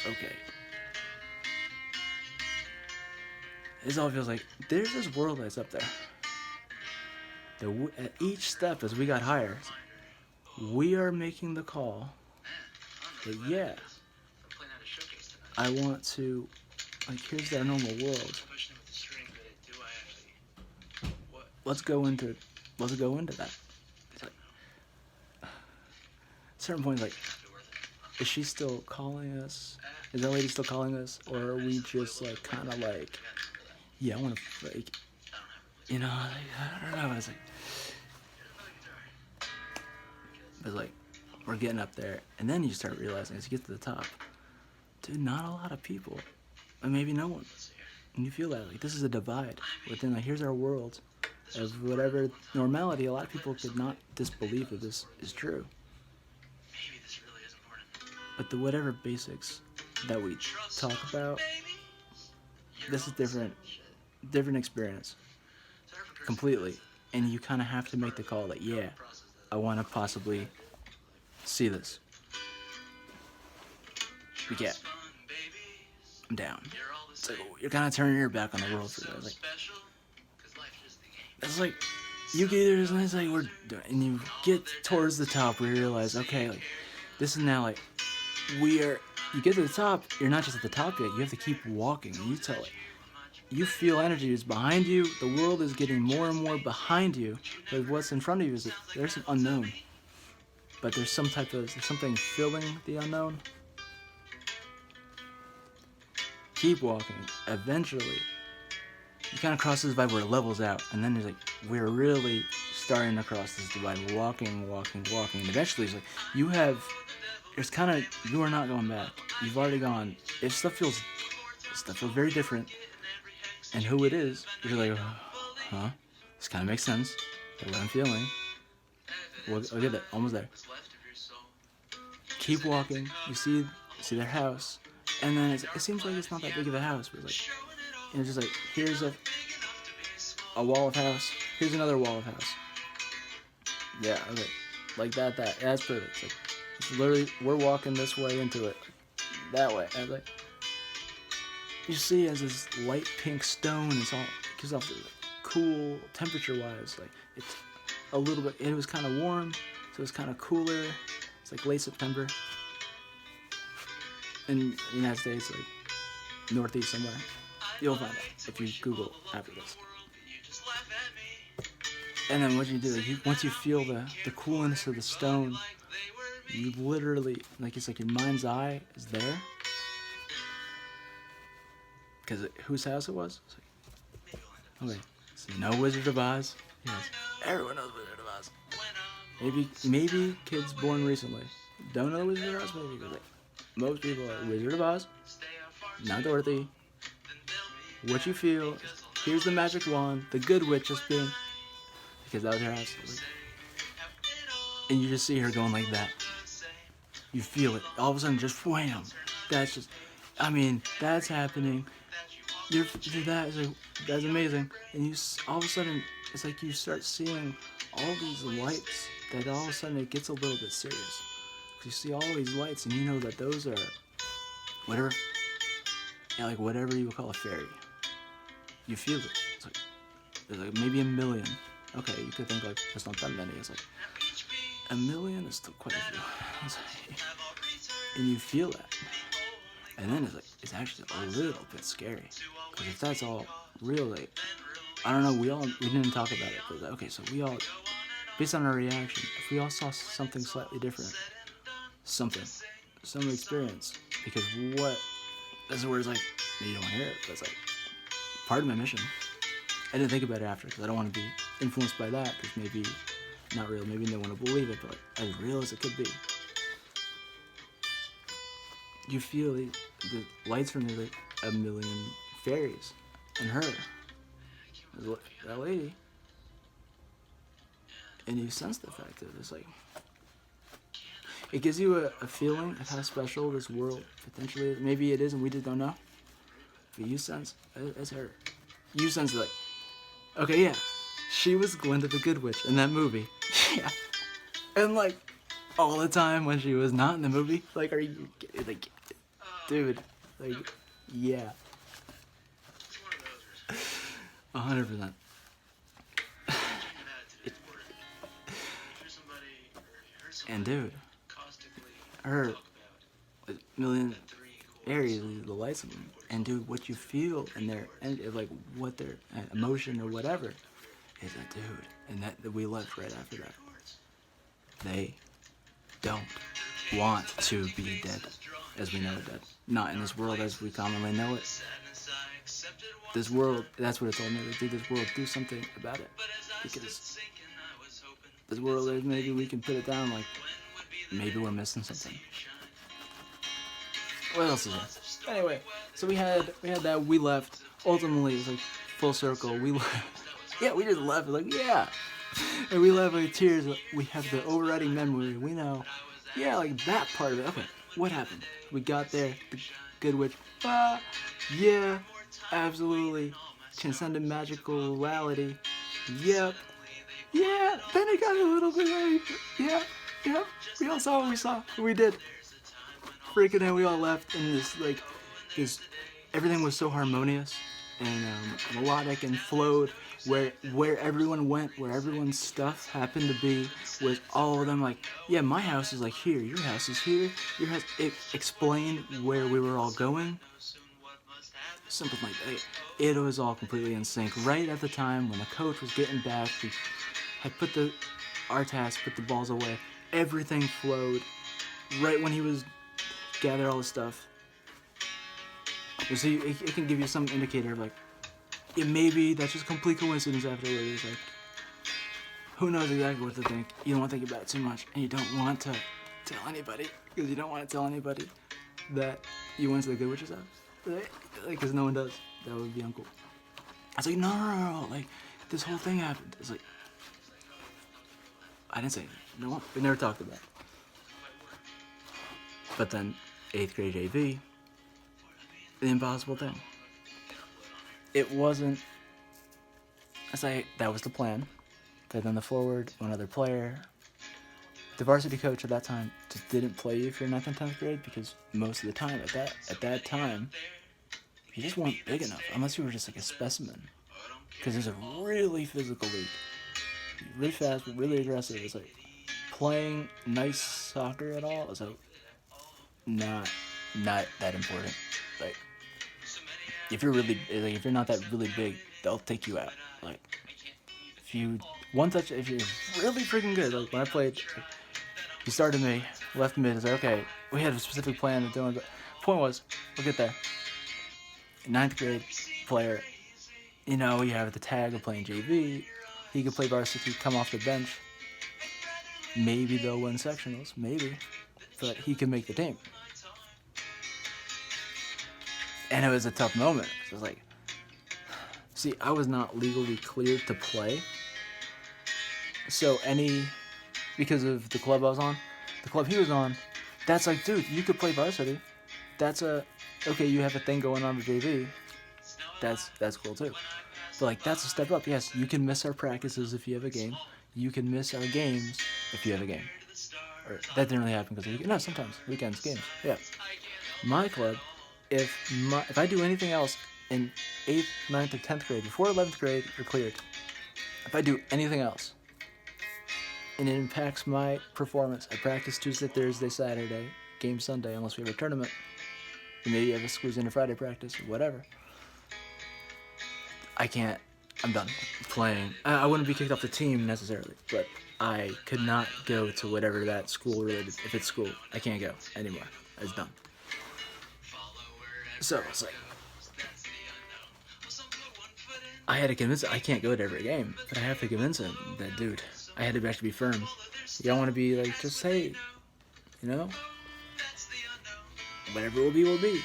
okay. This all feels like, there's this world that's up there. At each step as we got higher, we are making the call. But yeah, I want to, like, here's our normal world. Let's go into that. It's like, certain points, like, is she still calling us? Is that lady still calling us? Or are we just, like, kind of like, yeah, I want to, like, you know, like, I don't know. It's like, we're getting up there, and then you start realizing as you get to the top, dude, not a lot of people, and maybe no one, and you feel that, like, this is a divide within, like, here's our world of whatever normality. A lot of people could not disbelieve that this is true, but the whatever basics that we talk about, this is different experience, completely, and you kind of have to make the call that, yeah, I want to possibly see this. Yeah, I'm down. It's like, you're kind of turning your back on the world for that. Like, it's like, you get there, and it's like, we're doing, and you get towards the top where you realize, okay, like, this is now, like, you get to the top, you're not just at the top yet, you have to keep walking, and you feel energy is behind you, the world is getting more and more behind you, but what's in front of you is, there's an unknown. But there's something filling the unknown. Keep walking. Eventually, you kind of cross this divide where it levels out, and then there's like, we're really starting to cross this divide. We're walking, and eventually it's like, you are not going back. You've already gone. If stuff feels very different, and who it is, you're like, huh? This kind of makes sense. What I'm feeling. We'll get there. Almost there. Keep walking. You see their house, and then it seems like it's not that big of a house, but it's like, and it's just like, here's a wall of house. Here's another wall of house. Yeah, okay, like that's perfect. It's like, it's literally, we're walking this way into it, that way. And like, you see, as this light pink stone, it's all, it gives off the cool temperature-wise. Like, it's a little bit. It was kind of warm, so it's kind of cooler. It's like late September in the United States, like northeast somewhere. You'll find out if you Google after this. And then what you do, once you feel the coolness of the stone, you literally, like, it's like your mind's eye is there. Because whose house it was? Like, okay, so you know Wizard of Oz? Yes. Everyone knows Wizard of Oz. Maybe kids born recently don't know Wizard of Oz, maybe, because like, most people are Wizard of Oz, not Dorothy. What you feel, here's the magic wand, the good witch just being, because that was her house. And you just see her going like that. You feel it. All of a sudden, just wham. That's just, I mean, that's happening. That's amazing. And you, all of a sudden, it's like you start seeing all these lights that all of a sudden it gets a little bit serious. Because you see all these lights and you know that those are whatever, yeah, like whatever you would call a fairy. You feel it. It's like, there's like maybe 1 million. Okay, you could think like, that's not that many. It's like, 1 million is still quite a few. It's like, and you feel that. And then it's like, it's actually a little bit scary. Because if that's all real, like, I don't know, we didn't talk about it, but okay, so we all, based on our reaction, if we all saw something slightly different, some experience, because that's where it's like, you don't hear it, but it's like, part of my mission. I didn't think about it after, because I don't want to be influenced by that, because maybe, not real, maybe they want to believe it, but like, as real as it could be. You feel the lights from like 1 million fairies, and her, that lady, and you sense the fact that it's like, it gives you a feeling of how special this world potentially is. Maybe it is, and we just don't know. But you sense, as her, you sense like, okay, yeah, she was Glinda the Good Witch in that movie. Yeah, and like all the time when she was not in the movie, like, are you like, dude, like, yeah, 100%. And dude, her 1 million areas, the lights of them, and dude, what you feel in their, and like what their emotion or whatever is that, dude, and that we left right after that. They don't want to be dead, as we know it dead. Not in this world as we commonly know it. This world, that's what it's all made. Dude, this world, do something about it, because this world, maybe we can put it down like, maybe we're missing something. What else is there? Anyway, so we had that, we left. Ultimately, it's like full circle. We left. Yeah, we just left. Like, yeah. And we left with tears. We have the overriding memory. We know. Yeah, like that part of it. Okay, what happened? We got there. The Good Witch. Yeah, absolutely. Transcendent magical reality. Yep. Yeah, then it got a little bit like, yeah, we all saw what we saw, we did. Freaking hell, we all left, and this, everything was so harmonious, and melodic, and flowed, where everyone went, where everyone's stuff happened to be, was all of them like, yeah, my house is like here, your house is here, your house, it explained where we were all going, something like that. It was all completely in sync, right at the time when the coach was getting back, we had put our task, put the balls away, everything flowed, right when he was gather all the stuff. You see, it can give you some indicator of like, yeah, maybe that's just complete coincidence afterwards. Like, who knows exactly what to think. You don't want to think about it too much, and you don't want to tell anybody, because you don't want to tell anybody that you went to the Good Witch's house, right? Because no one does. That would be uncool. I was like, no, like, this whole thing happened. It's like, I didn't say anything. No, we never talked about it. But then 8th grade JV, the impossible thing. It wasn't. That was the plan. But then the forward, one other player. The varsity coach at that time just didn't play you for 9th and 10th grade because most of the time at that time, you just weren't big enough unless you were just like a specimen. Because there's a really physical league, really fast, but really aggressive. It's like playing nice soccer at all is like not that important. Like if you're not that really big, they'll take you out. Like if you're really freaking good. Like when I played, he started me left mid. It's like, okay, we had a specific plan of doing, but point was we'll get there. 9th grade player, you have the tag of playing JV. He could play varsity, come off the bench. Maybe they'll win sectionals, maybe, but he could make the team. And it was a tough moment. I was like, see, I was not legally cleared to play. So because of the club I was on, the club he was on, that's like, dude, you could play varsity. That's okay, you have a thing going on with JV. That's cool too. But like, that's a step up. Yes, you can miss our practices if you have a game. You can miss our games if you have a game. Or that didn't really happen because no, sometimes weekends games. Yeah. My club, if I do anything else in 8th, 9th, or 10th grade before 11th grade, you're cleared. If I do anything else, and it impacts my performance, I practice Tuesday, Thursday, Saturday, game Sunday, unless we have a tournament. Maybe you have a squeeze in a Friday practice or whatever. I'm done playing. I wouldn't be kicked off the team necessarily, but I could not go to whatever that school related. If it's school, I can't go anymore. It's done. So it's like, I had to convince him. I can't go to every game, but I have to convince him that, dude, I had to actually be firm. You don't want to be like, just say, whatever will be, will be.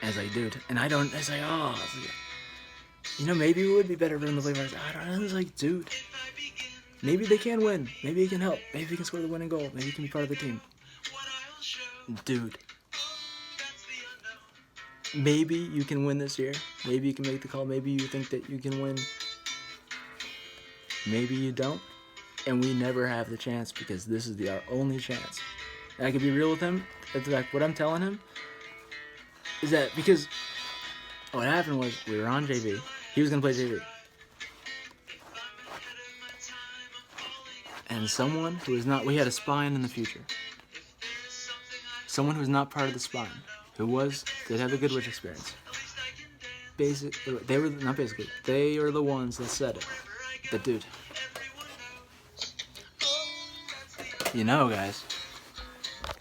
And it's like, dude, and I don't, it's like, maybe it would be better for them to play varsity. I don't know. It's like, dude, maybe they can win. Maybe he can help. Maybe he can score the winning goal. Maybe he can be part of the team. Dude, maybe you can win this year. Maybe you can make the call. Maybe you think that you can win. Maybe you don't. And we never have the chance because this is our only chance. And I can be real with him. It's like, what I'm telling him is that because what happened was we were on JV. He was going to play JV. And someone who is not, we had a spine in the future. Someone who's not part of the spine, did have a Goodwich experience. They were the ones that said it. But dude, guys,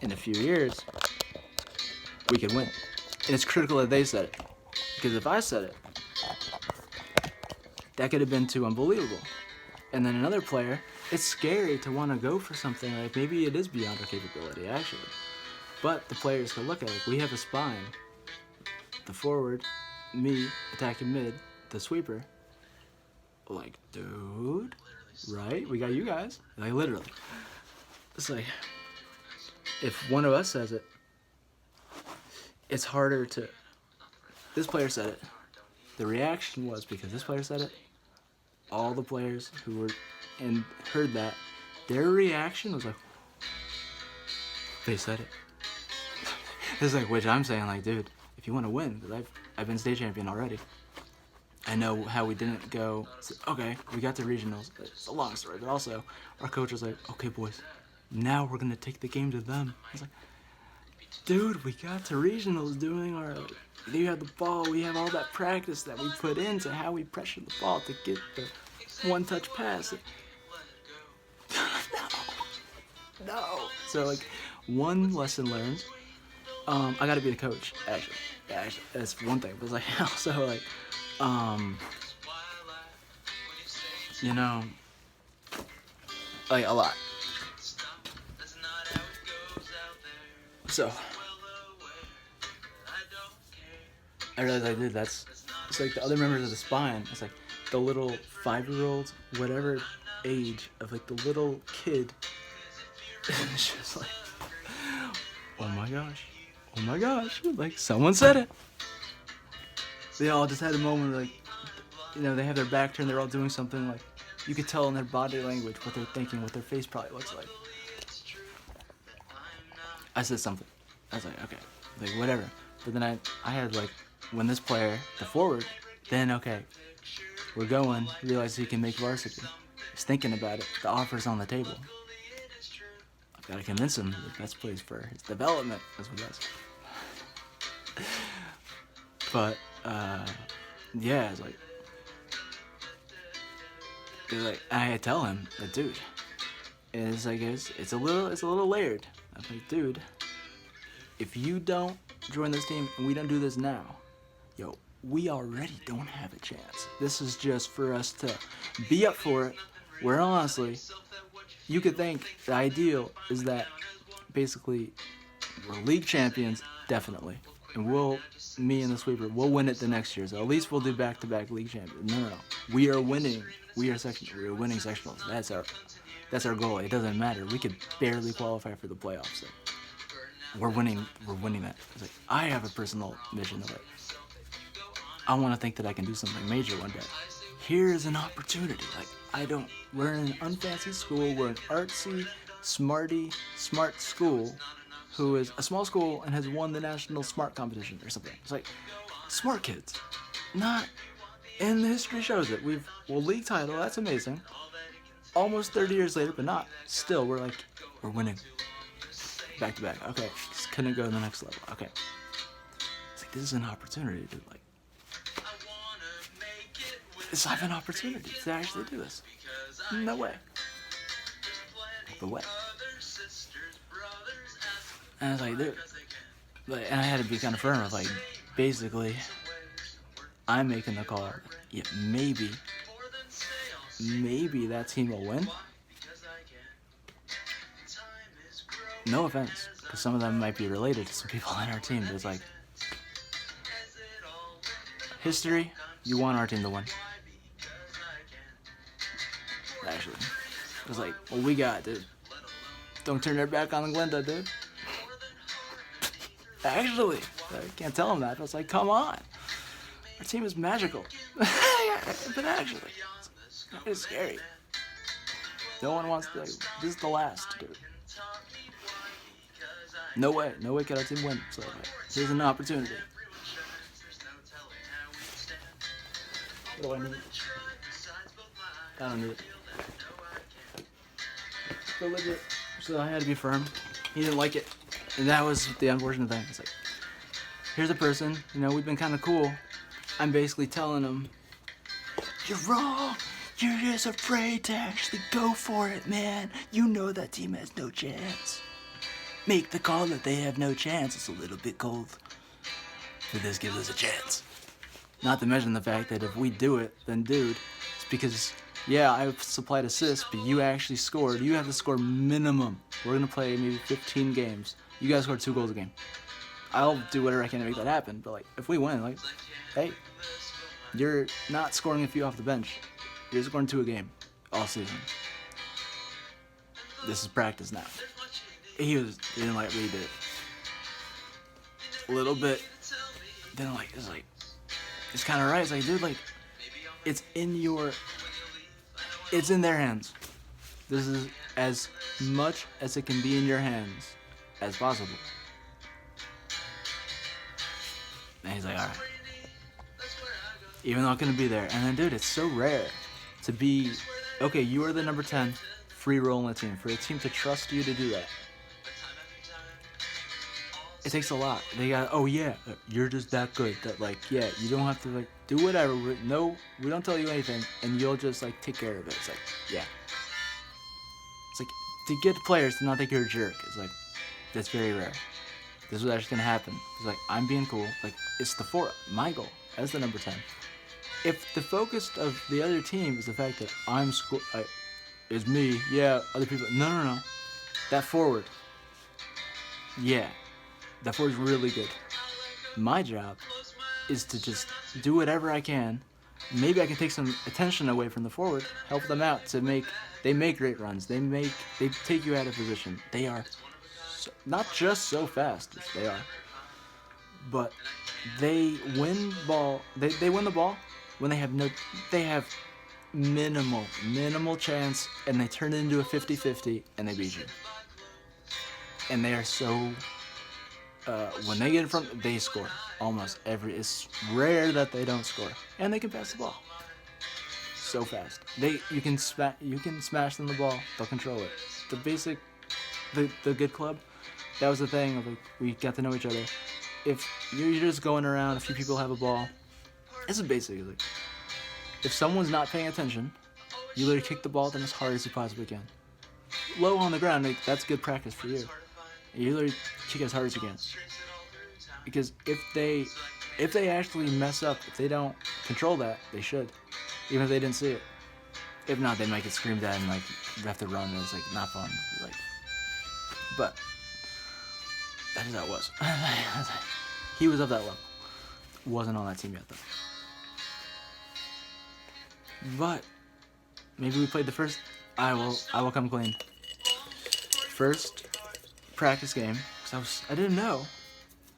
in a few years, we could win. And it's critical that they said it. Because if I said it, that could have been too unbelievable. And then another player, it's scary to want to go for something like maybe it is beyond our capability, actually. But the players could look at it. We have a spine. The forward, me, attacking mid, the sweeper. Like, dude, right? We got you guys. Like, literally. It's like, if one of us says it, it's harder to... This player said it. The reaction was, because this player said it, all the players who were and heard that, their reaction was like, they said it. It's like, which I'm saying, like, dude, if you want to win, because I've been state champion already. I know how we didn't go. So, okay, we got to regionals. It's a long story, but also our coach was like, okay, boys, now we're gonna take the game to them. I was like, dude, we got to regionals doing our. You have the ball. We have all that practice that we put into how we pressure the ball to get the one-touch pass. No. So like, one lesson learned. I got to be the coach. Actually, that's one thing. But it's like also like, like a lot. So I realized I did. It's like the other members of the spine. It's like, the little 5-year-olds, whatever age of like the little kid. It's just like, oh my gosh, like someone said it. They all just had a moment like, they have their back turned, they're all doing something like, you could tell in their body language what they're thinking, what their face probably looks like. I said something. I was like, okay, like whatever. But then I had like, when this player, the forward, then okay, we're going, realize he can make varsity. He's thinking about it, the offer's on the table. I've got to convince him the best place for his development is with us. But, yeah, it's like, I tell him that, dude, it's a little layered. I'm like, dude, if you don't join this team and we don't do this now, yo, we already don't have a chance. This is just for us to be up for it, where honestly, you could think the ideal is that basically we're league champions, definitely. And me and the sweeper, we'll win it the next year. So at least we'll do back-to-back league champions. No. We are winning. We are winning sectionals. That's our goal. It doesn't matter. We could barely qualify for the playoffs. So we're winning that. It's like, I have a personal mission of it. I want to think that I can do something major one day. Here's an opportunity. Like, we're in an unfancy school. We're an artsy, smart school who is a small school and has won the national smart competition or something. It's like, smart kids. Not, and the history shows it. League title, that's amazing. Almost 30 years later, but not. Still, we're winning. Back to back. Okay, just couldn't go to the next level. Okay. It's like, this is an opportunity to I have an opportunity to actually do this. No way. But what? And I was like, dude. And I had to be kind of firm. I was like, basically, I'm making the call. Yeah, maybe that team will win. No offense, because some of them might be related to some people on our team. But it's like, history, you want our team to win. Actually, it was like, well, we got, dude. Don't turn their back on Glenda, dude. Actually, I can't tell them that. I was like, come on. Our team is magical. But actually, it's scary. No one wants to, this is the last, dude. No way can our team win. So, here's an opportunity. What do I need? I don't need it. So legit. So I had to be firm. He didn't like it. And that was the unfortunate thing. It's like, here's a person, we've been kind of cool. I'm basically telling him, you're wrong. You're just afraid to actually go for it, man. You know that team has no chance. Make the call that they have no chance. It's a little bit cold. But this gives us a chance. Not to mention the fact that if we do it, then dude, it's because, yeah, I've supplied assists, but you actually scored. You have to score minimum. We're going to play maybe 15 games. You guys score 2 goals a game. I'll do whatever I can to make that happen. But, if we win, hey, you're not scoring a few off the bench. You're scoring 2 a game all season. This is practice now. He didn't like read it. A little bit. Then it's kind of right. It's like, dude, it's in their hands. This is as much as it can be in your hands as possible. And he's like, all right. Even though I'm going to be there. And then, dude, it's so rare to be, okay, you are the number 10 free roll in the team. For a team to trust you to do that. It takes a lot. They got, oh yeah, you're just that good that yeah, you don't have to do whatever. No, we don't tell you anything, and you'll just take care of it. It's yeah. It's to get players to not think you're a jerk. It's that's very rare. This is actually gonna happen. It's I'm being cool. It's my goal as the number 10. If the focus of the other team is the fact that is me, yeah, other people. No. That forward. Yeah. That forward's really good. My job is to just do whatever I can maybe I can take some attention away from the forward, help them out to make. They make great runs. They take you out of position. They are not just so fast as they are, but they win ball. They win the ball when they have minimal chance, and they turn it into a 50-50 and they beat you. And they are so. When they get in front, they score almost every. It's rare that they don't score, and they can pass the ball so fast. You can smash them the ball. They'll control it. The basic, the good club. That was the thing. Like, we got to know each other. If you're just going around, a few people have a ball. This is basically, if someone's not paying attention, you literally kick the ball at them as hard as you possibly can. Low on the ground, that's good practice for you. You literally kick as hard as you can. Because if they actually mess up, if they don't control that, they should. Even if they didn't see it. If not, they might get screamed at and like you have to run and it's like not fun. Like, but that is how it was. He was of that level. Wasn't on that team yet though. But maybe we played the first. I will come clean. First practice game, because I didn't know.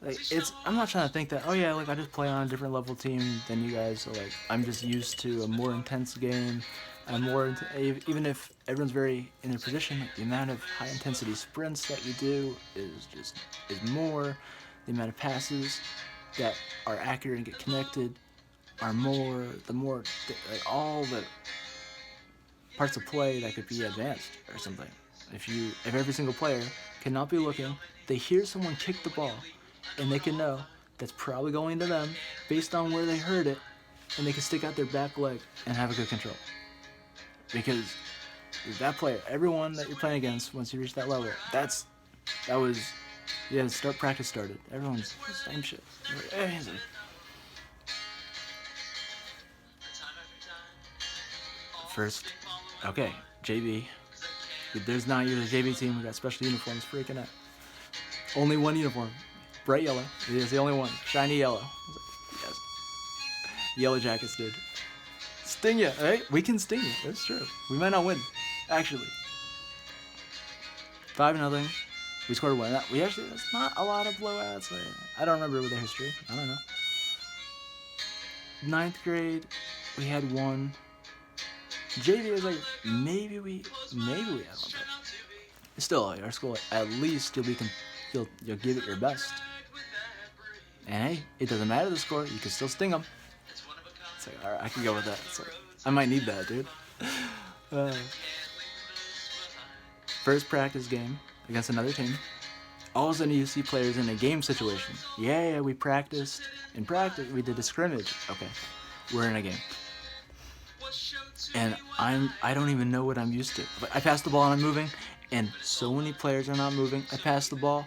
Like, I'm not trying to think that, oh yeah, like I just play on a different level team than you guys, so like I'm just used to a more intense game. Even if everyone's very in their position, like the amount of high intensity sprints that you do is more. The amount of passes that are accurate and get connected are more. All the parts of play that could be advanced or something. If every single player cannot be looking, they hear someone kick the ball, and they can know that's probably going to them based on where they heard it, and they can stick out their back leg and have a good control. Because that player, everyone that you're playing against, once you reach that level, practice started. Everyone's the same shit. First, okay, JV. There's not usually a JV team. We got special uniforms. Freaking out. Only one uniform, bright yellow. It is the only one, shiny yellow. Yes. Yellow jackets, dude. Sting you, right? We can sting you. That's true. We might not win, actually. 5-0. We scored one. That's not a lot of blowouts. I don't remember with the history. I don't know. 9th grade, we had one. JV was like, maybe we had one. But still, our school, at least you'll give it your best. And hey, it doesn't matter the score. You can still sting them. It's like, all right, I can go with that. It's like, I might need that, dude. First practice game against another team. All of a sudden you see players in a game situation. Yeah, we practiced. In practice, we did a scrimmage. Okay, we're in a game. And I don't even know what I'm used to. I pass the ball and I'm moving, and so many players are not moving. I pass the ball,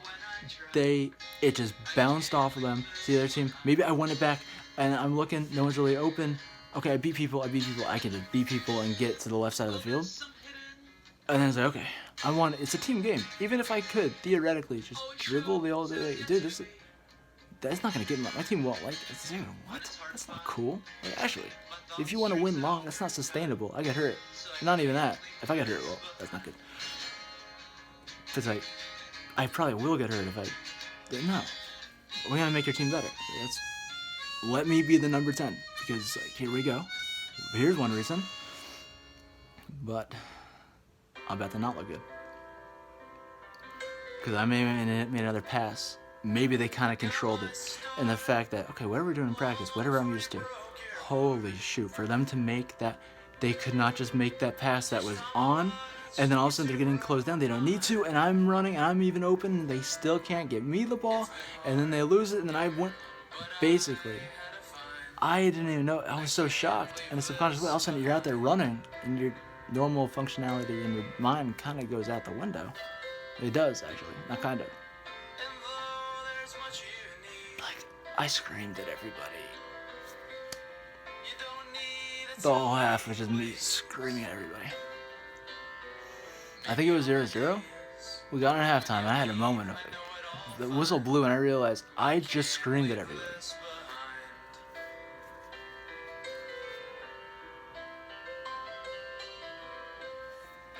it just bounced off of them to the other team. Maybe I won it back, and I'm looking, no one's really open. Okay, I beat people. I can just beat people and get to the left side of the field. And then it's like, okay, it's a team game. Even if I could, theoretically, just dribble the old, dude, that's not going to get my team won't like it. Dude, what? That's not cool. Like, actually, if you want to win long, that's not sustainable. I get hurt. Not even that. If I get hurt, well, that's not good. It's like, I probably will get hurt if no. We got to make your team better. Let me be the number 10. Because, like, here we go. Here's one reason. But I'm about to not look good. Because I made another pass. Maybe they kind of controlled it. And the fact that, okay, whatever we're doing in practice, whatever I'm used to, holy shoot, for them to make that, they could not just make that pass that was on, and then all of a sudden they're getting closed down. They don't need to, and I'm running, and I'm even open, and they still can't get me the ball, and then they lose it, and then I went, basically, I didn't even know, I was so shocked, and subconsciously, all of a sudden you're out there running, and your normal functionality in your mind kind of goes out the window. It does, actually, not kind of. I screamed at everybody. The whole half was just me screaming at everybody. I think it was 0-0. We got in halftime. I had a moment of it. The whistle blew and I realized I just screamed at everybody.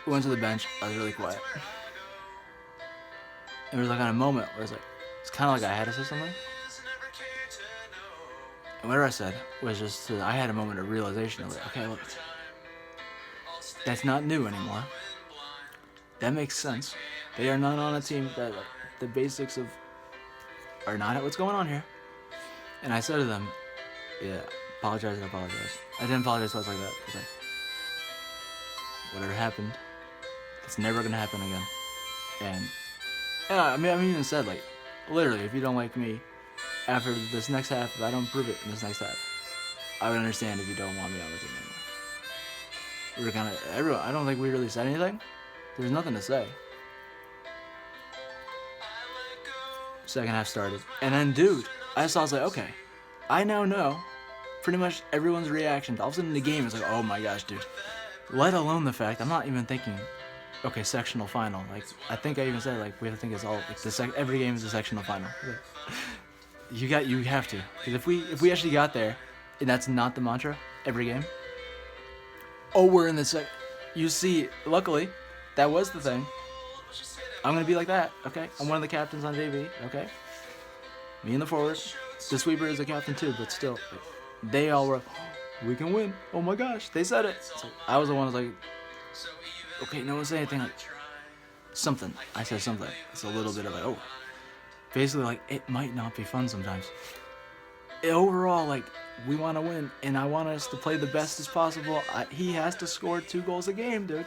went to the bench. I was really quiet. It was like on a moment where it's kind of like I had to say something. And whatever I said was just, I had a moment of realization of okay, look, that's not new anymore. That makes sense. They are not on a team that the basics of are not what's going on here. And I said to them, yeah, apologize and apologize. I didn't apologize twice like that. It was like, whatever happened, it's never gonna happen again. And I mean, I even said like, literally, if you don't like me after this next half, if I don't prove it in this next half, I would understand if you don't want me on the team anymore. We were kind of everyone. I don't think we really said anything. There's nothing to say. Second half started, and then dude, I was like, okay, I now know pretty much everyone's reaction. All of a sudden in the game is like, oh my gosh, dude. Let alone the fact I'm not even thinking, okay, sectional final. Like I think I even said like we have to think it's all like every game is a sectional final. You have to, because if we actually got there, and that's not the mantra every game. Oh, we're in the you see, luckily, that was the thing. I'm gonna be like that, okay? I'm one of the captains on JV, okay? Me and the forward. The sweeper is a captain too, but still, they all were, oh, we can win. Oh my gosh, they said it. So I was the one who was like, okay, no one say anything. Like, something. I said something. It's a little bit of like, oh. Basically, like, it might not be fun sometimes. Overall, like, we want to win, and I want us to play the best as possible. He has to score 2 goals a game, dude.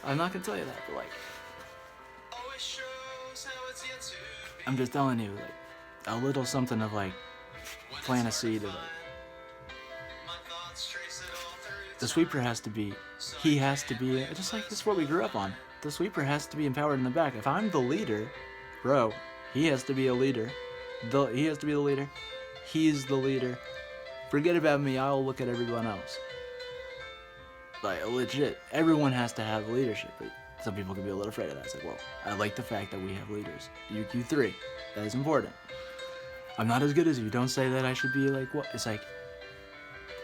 I'm not gonna tell you that, but like, I'm just telling you, like, a little something of like, plant a seed of like, the sweeper has to be, just like this is what we grew up on. The sweeper has to be empowered in the back. If I'm the leader, bro, he has to be a leader. He has to be the leader. He's the leader. Forget about me, I'll look at everyone else. Like, legit, everyone has to have leadership. But some people can be a little afraid of that. It's like, well, I like the fact that we have leaders. UQ3, that is important. I'm not as good as you. Don't say that I should be like, what? It's like,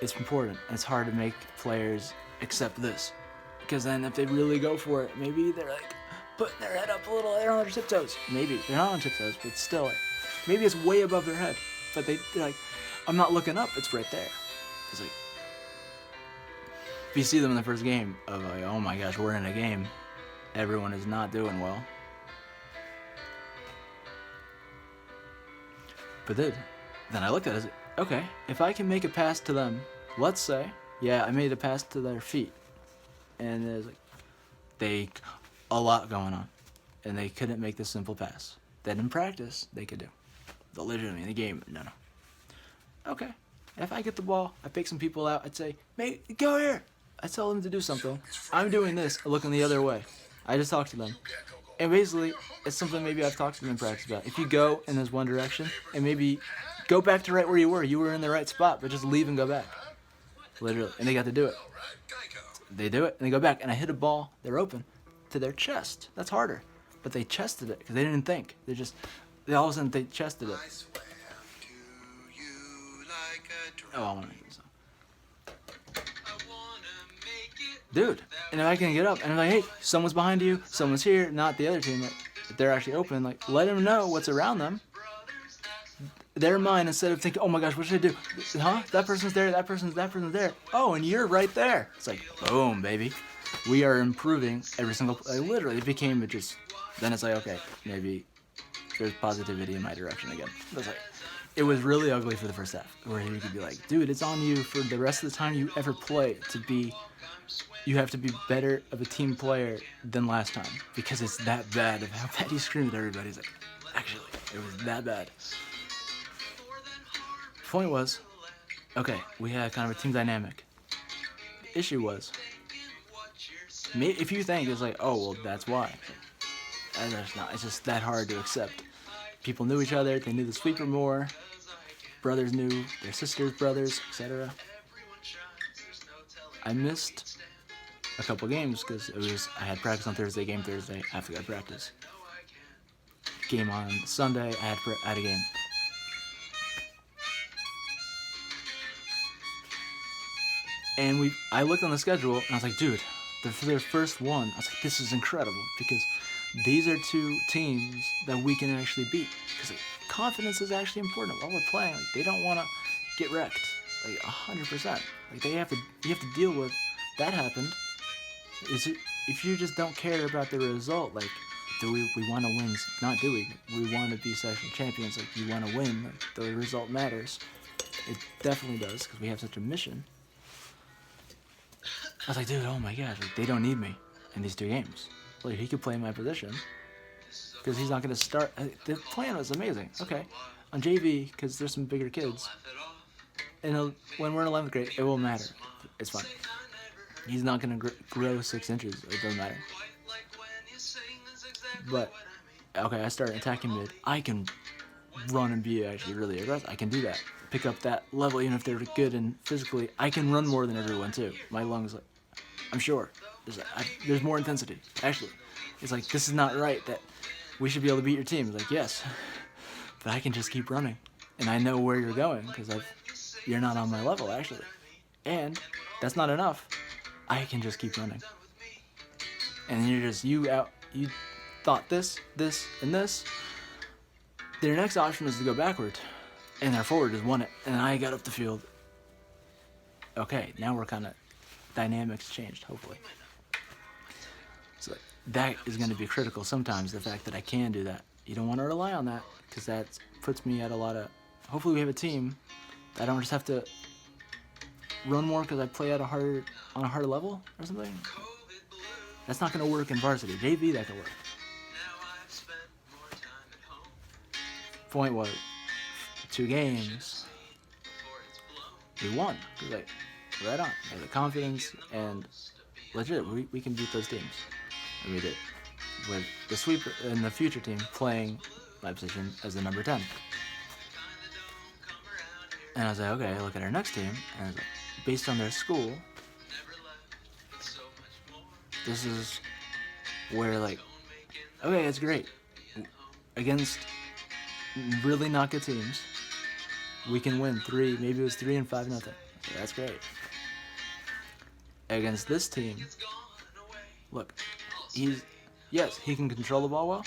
it's important. It's hard to make players accept this. Because then if they really go for it, maybe they're like, putting their head up a little, they're on their tiptoes. Maybe, they're not on tiptoes, but still, like, maybe it's way above their head. But they're like, I'm not looking up, it's right there. It's like, if you see them in the first game of like, oh my gosh, we're in a game, everyone is not doing well. But then I looked at it as, okay, if I can make a pass to them, let's say, yeah, I made a pass to their feet. And there's like, a lot going on. And they couldn't make this simple pass. That in practice, they could do. But legitimately, in the game, no. Okay, if I get the ball, I pick some people out, I'd say, mate, go here. I tell them to do something. I'm doing this, looking the other way. I just talk to them. And basically, it's something maybe I've talked to them in practice about. If you go in this one direction, and maybe go back to right where you were in the right spot, but just leave and go back. Literally, and they got to do it. They do it, and they go back, and I hit a ball, they're open, to their chest. That's harder. But they chested it, because they didn't think. They all of a sudden, they chested it. Oh, I want to make this song. Dude, and if I can get up, and I'm like, hey, someone's behind you, someone's here, not the other team, like, if they're actually open, like, let them know what's around them. Their mind, instead of thinking, oh my gosh, what should I do? Huh? That person's there, that person's there. Oh, and you're right there. It's like, boom, baby. We are improving every single, like, literally, it became then it's like, okay, maybe there's positivity in my direction again. It was really ugly for the first half, where you could be like, dude, it's on you for the rest of the time you ever play you have to be better of a team player than last time, because it's that bad of how bad you screamed at everybody. It's like, actually, it was that bad. Point was, okay, we had kind of a team dynamic. The issue was, if you think it's like, oh, well, that's why. And there's not. It's just that hard to accept. People knew each other. They knew the sweeper more. Brothers knew their sisters' brothers, etc. I missed a couple games because I had practice on Thursday, game Thursday. I have to go to practice. Game on Sunday. I had a game. And I looked on the schedule and I was like, dude, for their first one, I was like, this is incredible because these are two teams that we can actually beat. Because like, confidence is actually important while we're playing. Like, they don't want to get wrecked, like 100%. Like you have to deal with that happened. Is it if you just don't care about the result? Like, do we want to win? Not do we? We want to be section champions. Like you want to win. Like, the result matters. It definitely does because we have such a mission. I was like, dude, oh my gosh, like, they don't need me in these 2 games. Like, he could play my position because he's not going to start. The plan was amazing. Okay, on JV, because there's some bigger kids, and when we're in 11th grade, it won't matter. It's fine. He's not going to grow 6 inches. It doesn't matter. But, okay, I start attacking mid. I can run and be actually really aggressive. I can do that. Pick up that level, even if they're good and physically. I can run more than everyone, too. My lungs, like, I'm sure. There's more intensity, actually. It's like, this is not right, that we should be able to beat your team. It's like, yes, but I can just keep running. And I know where you're going, because you're not on my level, actually. And that's not enough. I can just keep running. And you thought this, and this. Their next option is to go backward. And their forward just won it. And I got up the field. Okay, now we're kind of... Dynamics changed, hopefully. So that is going to be critical sometimes, the fact that I can do that. You don't want to rely on that, because that puts me at a lot of... Hopefully we have a team. I don't just have to run more because I play on a harder level or something. That's not going to work in varsity. JV, that can work. Point was, 2 games, we won. Like, right on. Like, the confidence and legit, we can beat those teams. And we did. With the sweeper and the future team playing my position as the number 10. And I was like, okay, look at our next team. And I was like, based on their school, this is where, like, okay, it's great. Against really not good teams, we can win 3, maybe it was 3 and 5-0. So that's great. Against this team, look, he can control the ball well.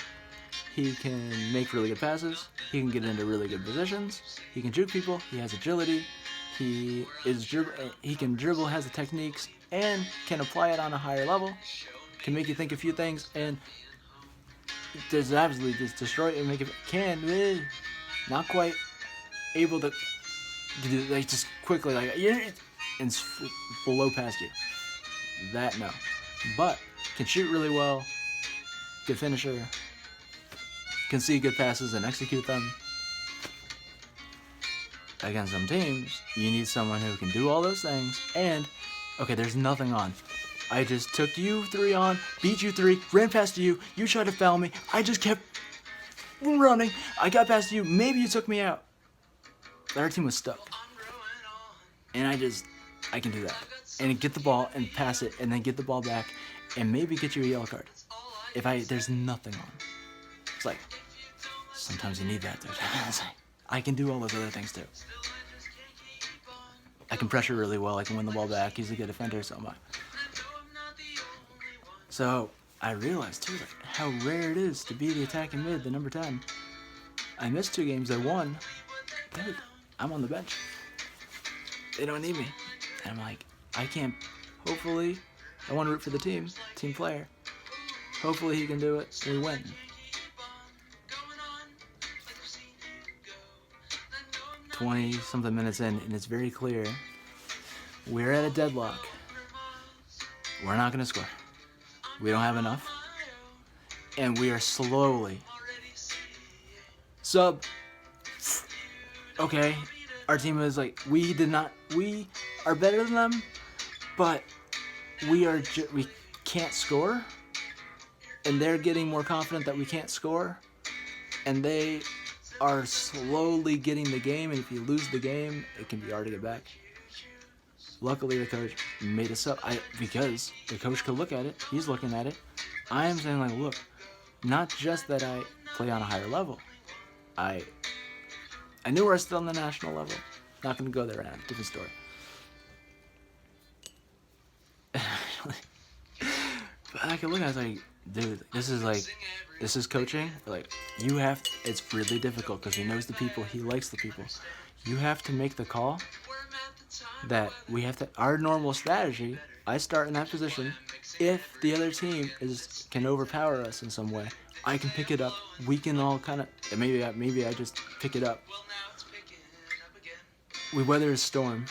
He can make really good passes. He can get into really good positions. He can juke people. He has agility. He can dribble, has the techniques, and can apply it on a higher level. Can make you think a few things, and does absolutely just destroy it and make it. Not quite able to do, like, just quickly, like, and blow past you. That, no. But can shoot really well. Good finisher. Can see good passes and execute them. Against some teams, you need someone who can do all those things. And, okay, there's nothing on. I just took you 3 on, beat you 3, ran past you, you tried to foul me, I just kept running, I got past you, maybe you took me out. Our team was stuck. And I can do that. And get the ball and pass it, and then get the ball back, and maybe get you a yellow card. There's nothing on. It's like, sometimes you need that, dude. I can do all those other things too. I can pressure really well, I can win the ball back, he's a good defender, so am I. So, I realized too, like, how rare it is to be the attacking mid, the number 10. I missed 2 games, I won. Dude, I'm on the bench. They don't need me. And I'm like, I can't, hopefully, I want to root for the team player. Hopefully he can do it, and we win. 20-something minutes in, and it's very clear. We're at a deadlock. We're not going to score. We don't have enough. And we are slowly. Okay, our team is like, we are better than them, but we can't score. And they're getting more confident that we can't score. And they are slowly getting the game, and if you lose the game, it can be hard to get back. Luckily, the coach made us up, because the coach could look at it. He's looking at it. I am saying, like, look, not just that I play on a higher level. I knew we're still on the national level. Not going to go there right now. Different story. But I can look at it like, dude, this is coaching. Like, it's really difficult because he knows the people, he likes the people. You have to make the call that our normal strategy, I start in that position. If the other team can overpower us in some way, I can pick it up. We can all kind of, maybe I just pick it up. We weather a storm,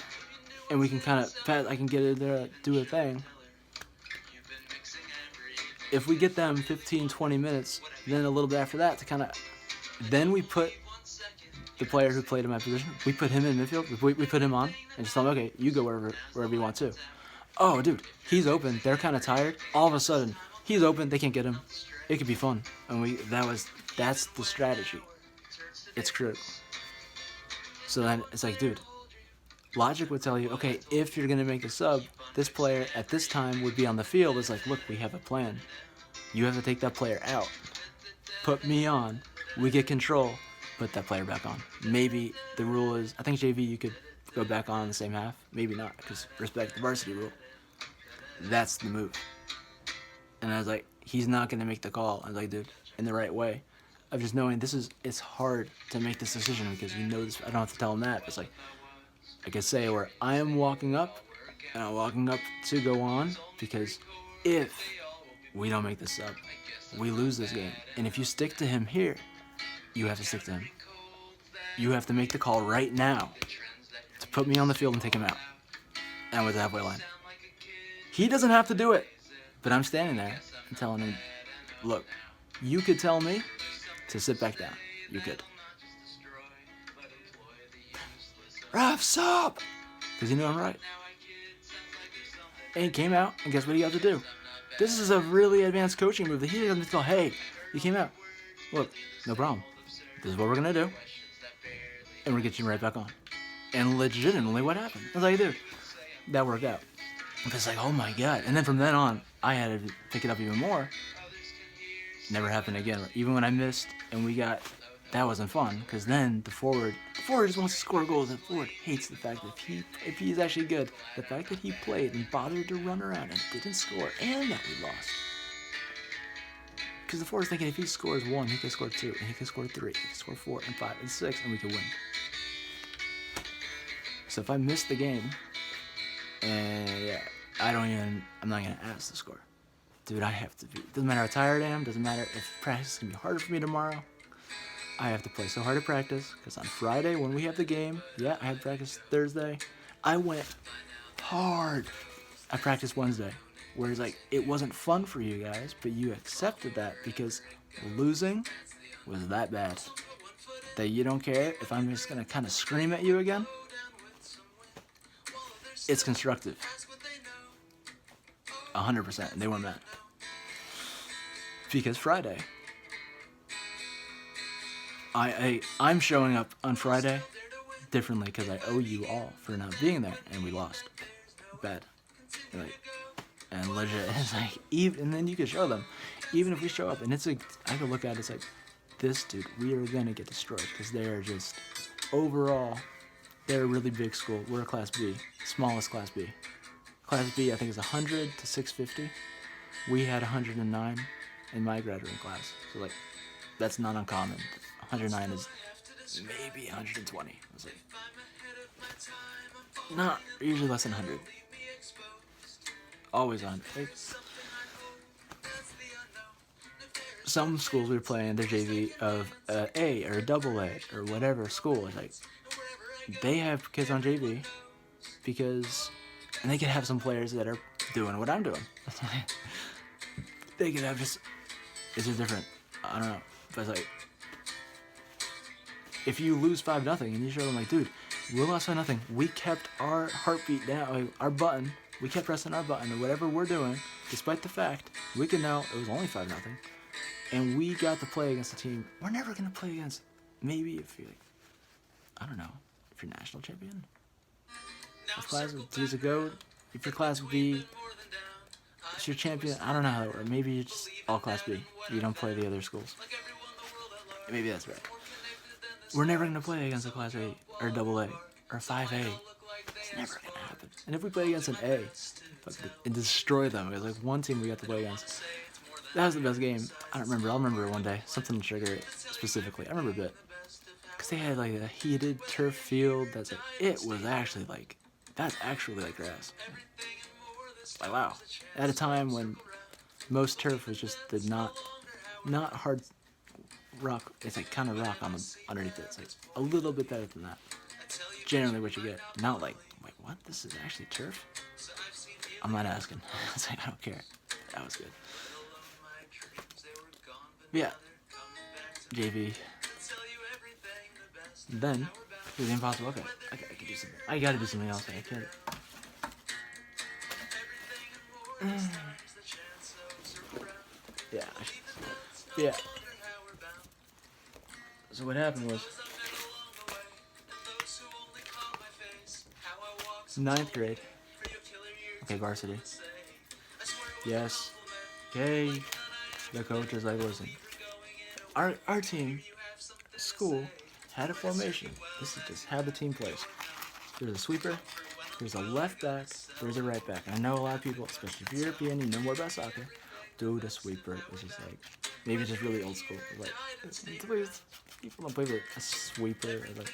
and we can kind of, I can get it there, do a thing. If we get them 15, 20 minutes, then a little bit after that to kind of, then we put the player who played in my position, we put him in midfield, we put him on, and just tell him, okay, you go wherever you want to. Oh, dude, he's open. They're kind of tired. All of a sudden, he's open. They can't get him. It could be fun, and that's the strategy. It's critical. So then it's like, dude, logic would tell you, okay, if you're gonna make a sub, this player at this time would be on the field. It's like, look, we have a plan. You have to take that player out, put me on. We get control. Put that player back on. Maybe the rule is, I think JV you could go back on in the same half. Maybe not, because respect the varsity rule. That's the move. And I was like, he's not going to make the call. I was like, dude, in the right way. Of just knowing it's hard to make this decision because you know this. I don't have to tell him that. It's like, I could say where I am walking up, and I'm walking up to go on, because if we don't make this up, we lose this game. And if you stick to him here, you have to stick to him. You have to make the call right now to put me on the field and take him out. And with the halfway line. He doesn't have to do it. But I'm standing there and telling him, look, you could tell me to sit back down. You could. Ref, stop! Because he knew I'm right. And he came out, and guess what he got to do? This is a really advanced coaching move that he doesn't tell, hey, you came out. Look, no problem. This is what we're going to do. And we're going to get you right back on. And legitimately, what happened? I was like, dude, that worked out. It's like, oh my God. And then from then on, I had to pick it up even more. Never happened again. Even when I missed and that wasn't fun. Because then the forward just wants to score goals. The forward hates the fact that if he's actually good, the fact that he played and bothered to run around and didn't score and that we lost. Because the forward's thinking if he scores 1, he can score 2, and he can score 3, he can score 4 and 5 and 6, and we can win. So if I miss the game, and yeah, I'm not gonna ask the score. Dude, I have to be. Doesn't matter how tired I am. Doesn't matter if practice is gonna be harder for me tomorrow. I have to play so hard at practice because on Friday when we have the game, yeah, I had practice Thursday. I went hard. I practiced Wednesday. Whereas, like, it wasn't fun for you guys, but you accepted that because losing was that bad. That you don't care if I'm just going to kind of scream at you again. It's constructive. 100%. And they weren't mad. Because Friday, I'm showing up on Friday differently because I owe you all for not being there. And we lost. Bad. Like, and legit, it's like, and then you can show them, even if we show up, and it's like, I could look at it, it's like, this dude, we are gonna get destroyed, because they're just, overall, they're a really big school. We're a Class B, smallest Class B. Class B, I think, is 100 to 650. We had 109 in my graduating class, so like, that's not uncommon. 109 is maybe 120. I was like, not usually less than 100. Always on. Like, some schools we were playing their JV of A or a double A or whatever school. Like, they have kids on JV and they could have some players that are doing what I'm doing. They could have it's just different. I don't know. But it's like, if you lose 5-0 and you show them like, dude, we lost 5-0. We kept our heartbeat down, like, our button. We kept pressing our button, or whatever we're doing, despite the fact we can know it was only 5-0, and we got to play against a team we're never gonna play against. Maybe if you're, like, I don't know, if you're national champion. If class years ago, if you're Class B, if you're champion, I don't know how that works. Maybe you're just all Class B. You don't play the other schools. Maybe that's right. We're never gonna play against a Class A or double A or 5A. It's never gonna happen. happen. And if we played against an A, and destroy them, it was like one team we got to play against. That was the best game. I don't remember. I'll remember it one day. Something to trigger it specifically. I remember a bit. Because they had like a heated turf field that's like, it was actually like, that's actually like grass. Like, wow. At a time when most turf was just the not hard rock. It's like kind of rock on the underneath it. It's like a little bit better than that. Generally what you get. Not like what? This is actually turf? I'm not asking. It's like, I don't care. That was good. Yeah. JV. Then, it was impossible. Okay, I can do something. I gotta do something else. I can't. Yeah. Yeah. So what happened was, 9th grade. Okay, varsity. Yes. Okay. The coach is like, listen. Our team, school, had a formation. This is just how the team plays. There's a sweeper, there's a left back, there's a right back. And I know a lot of people, especially if you're European, you know more about soccer. Dude, a sweeper is just like, maybe it's just really old school. Like, people don't play with a sweeper. Or like,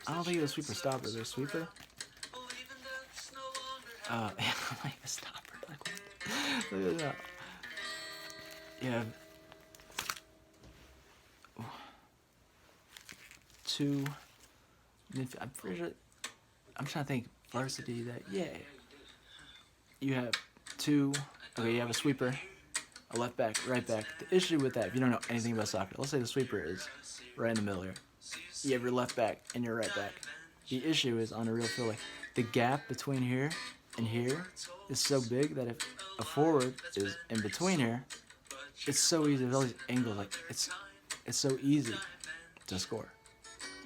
I don't think it was sweeper stopper. There's a sweeper. Like a stopper. Like, look at that. Yeah. Two. I'm pretty sure. I'm trying to think. Varsity. That you have two. Okay, you have a sweeper, a left back, right back. The issue with that, if you don't know anything about soccer, let's say the sweeper is right in the middle here. You have your left back and your right back. The issue is on a real field, like the gap between here and here is so big that if a forward is in between here, it's so easy. There's all these angles. Like it's so easy to score.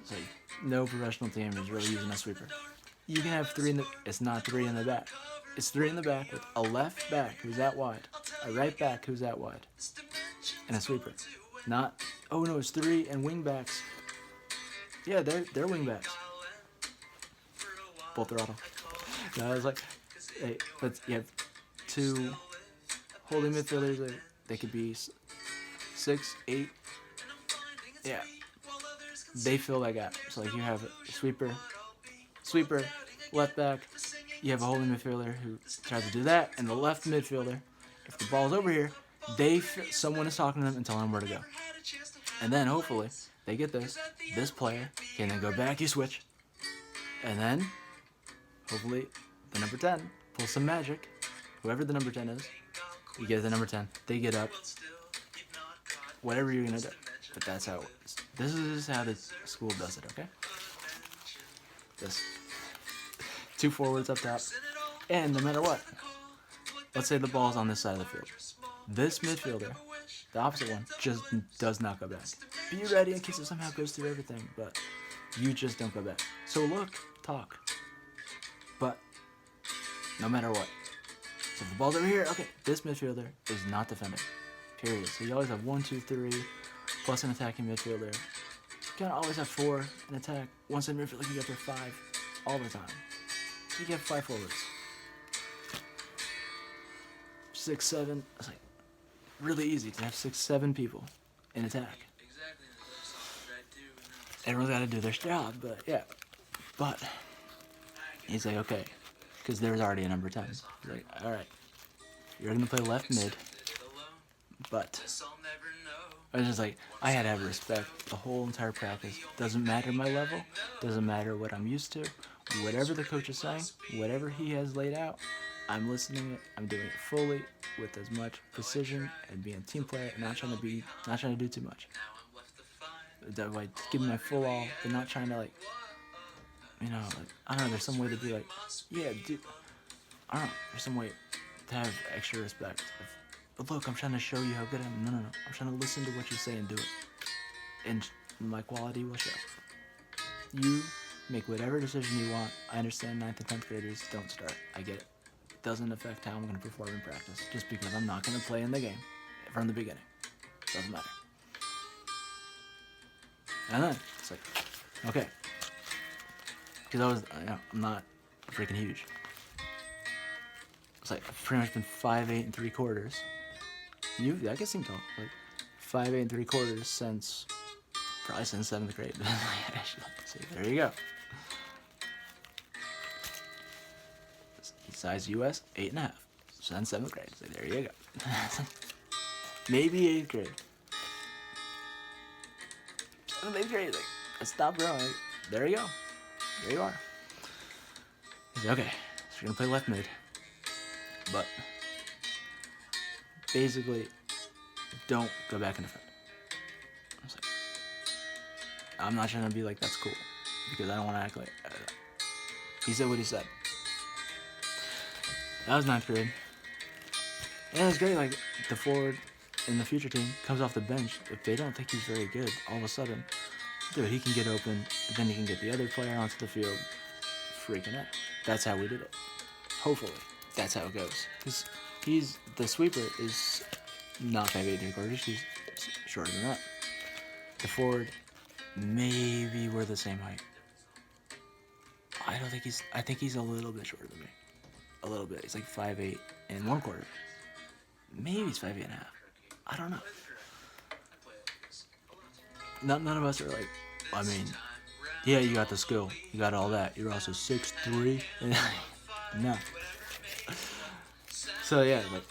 It's like no professional team is really using a sweeper. You can have three in the. It's not three in the back. It's three in the back with a left back who's that wide, a right back who's that wide, and a sweeper. Not. Oh no, it's three and wing backs. Yeah, they're wing backs. Full throttle. No, I was like, hey, but you have two holding midfielders. They could be 6, 8. Yeah. They fill that gap. So like you have a sweeper, left back. You have a holding midfielder who tries to do that, and the left midfielder, if the ball's over here, someone is talking to them and telling them where to go. And then hopefully they get this player can then go back, you switch, and then hopefully the number 10 pulls some magic. Whoever the number 10 is, you get the number 10. They get up. Whatever you're gonna do, but that's how it works. This is how the school does it. Okay. This. 2 forwards up top, and no matter what, let's say the ball's on this side of the field. This midfielder, the opposite one, just does not go back. Be ready in case it somehow goes through everything, but you just don't go back. So look, talk. But no matter what. So if the ball's over here, okay, this midfielder is not defending. Period. So you always have 1, 2, 3, plus an attacking midfielder. You kind of always have 4 in attack. Once in midfield, you get there 5 all the time. So you get 5 forwards. 6, 7. It's like really easy to have 6, 7 people in attack. Everyone's got to do their job, but yeah. But he's like, okay, because there's already a number 10. He's like, all right, you're gonna play left mid, but I was just like, I had to have respect the whole entire practice. Doesn't matter my level, doesn't matter what I'm used to, whatever the coach is saying, whatever he has laid out, I'm listening it, I'm doing it fully with as much precision and being a team player and not trying to do too much. Like giving my full all, but not trying to like, you know, like, I don't know, there's some way to be like, yeah, dude, I don't know, there's some way to have extra respect. But look, I'm trying to show you how good I am. No. I'm trying to listen to what you say and do it. And my quality will show. You make whatever decision you want. I understand 9th and 10th graders don't start. I get it. It doesn't affect how I'm going to perform in practice. Just because I'm not going to play in the game from the beginning. Doesn't matter. And then, it's like, okay. Because I'm not freaking huge. It's like I've pretty much been 5'8" 3/4. I guess seem tall. Like 5'8" 3/4 since probably since 7th grade. So there you go. Size US 8.5. Since 7th grade. So there you go. Maybe 8th grade. 7th, 8th grade. Like I stopped growing. Like, there you go. There you are. Okay, so you're gonna play left mid. But basically, don't go back into front. I'm not trying to be like, that's cool. Because I don't want to act like... he said what he said. That was 9th grade. And it was great, like, the forward in the future team comes off the bench. If they don't think he's very good, all of a sudden, dude, he can get open, then he can get the other player onto the field. Freaking out. That's how we did it. Hopefully, that's how it goes. Because the sweeper is not 5'8" 3/4. He's shorter than that. The forward, maybe we're the same height. I think he's a little bit shorter than me. A little bit. He's like 5'8" 1/4. Maybe he's 5'8" 1/2. I don't know. None of us are like, I mean, yeah, you got the skill, you got all that. You're also 6'3". No. So yeah, like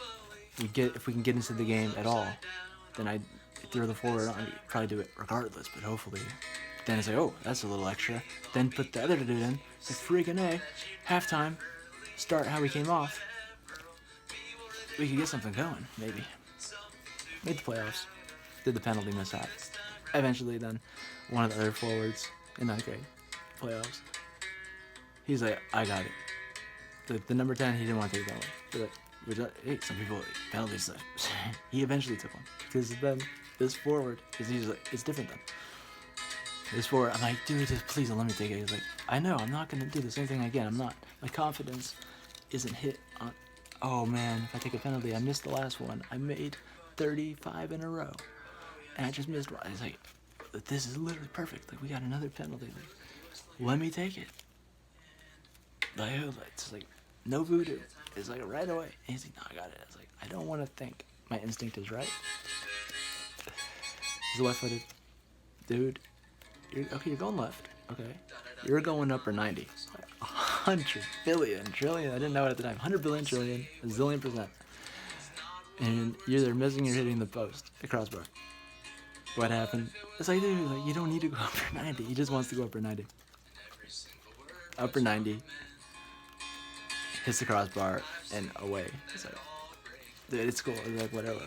if we can get into the game at all, then I'd throw the forward on. I'd probably do it regardless, but hopefully, then it's like, oh, that's a little extra. Then put the other dude in. It's like freaking A. Halftime, start how we came off. We could get something going, maybe. Made the playoffs. Did the penalty mishap. Eventually, then one of the other forwards in 9th grade playoffs. He's like, I got it. The number 10, he didn't want to take that one. But like, hey, some people penalties. He eventually took one because then this forward is usually it's different then. This forward, I'm like, dude, just please don't let me take it. He's like, I know, I'm not gonna do the same thing again. I'm not. My confidence isn't hit on. Oh man, if I take a penalty, I missed the last one. I made 35 in a row, and I just missed one. It's like, this is literally perfect. Like we got another penalty. Like, let me take it. Like it's like no voodoo. It's like right away. And he's like, no, I got it. It's like I don't want to think my instinct is right. He's a left-footed dude. You're going left. Okay, you're going upper 90. 100 billion trillion. I didn't know it at the time. 100 billion trillion, a zillion %. And you're either missing or hitting the post, the crossbar. What happened? It's like, dude, like, you don't need to go upper 90. He just wants to go upper 90. Upper 90. Hits the crossbar and away. It's like, dude, it's cool. It's like, whatever.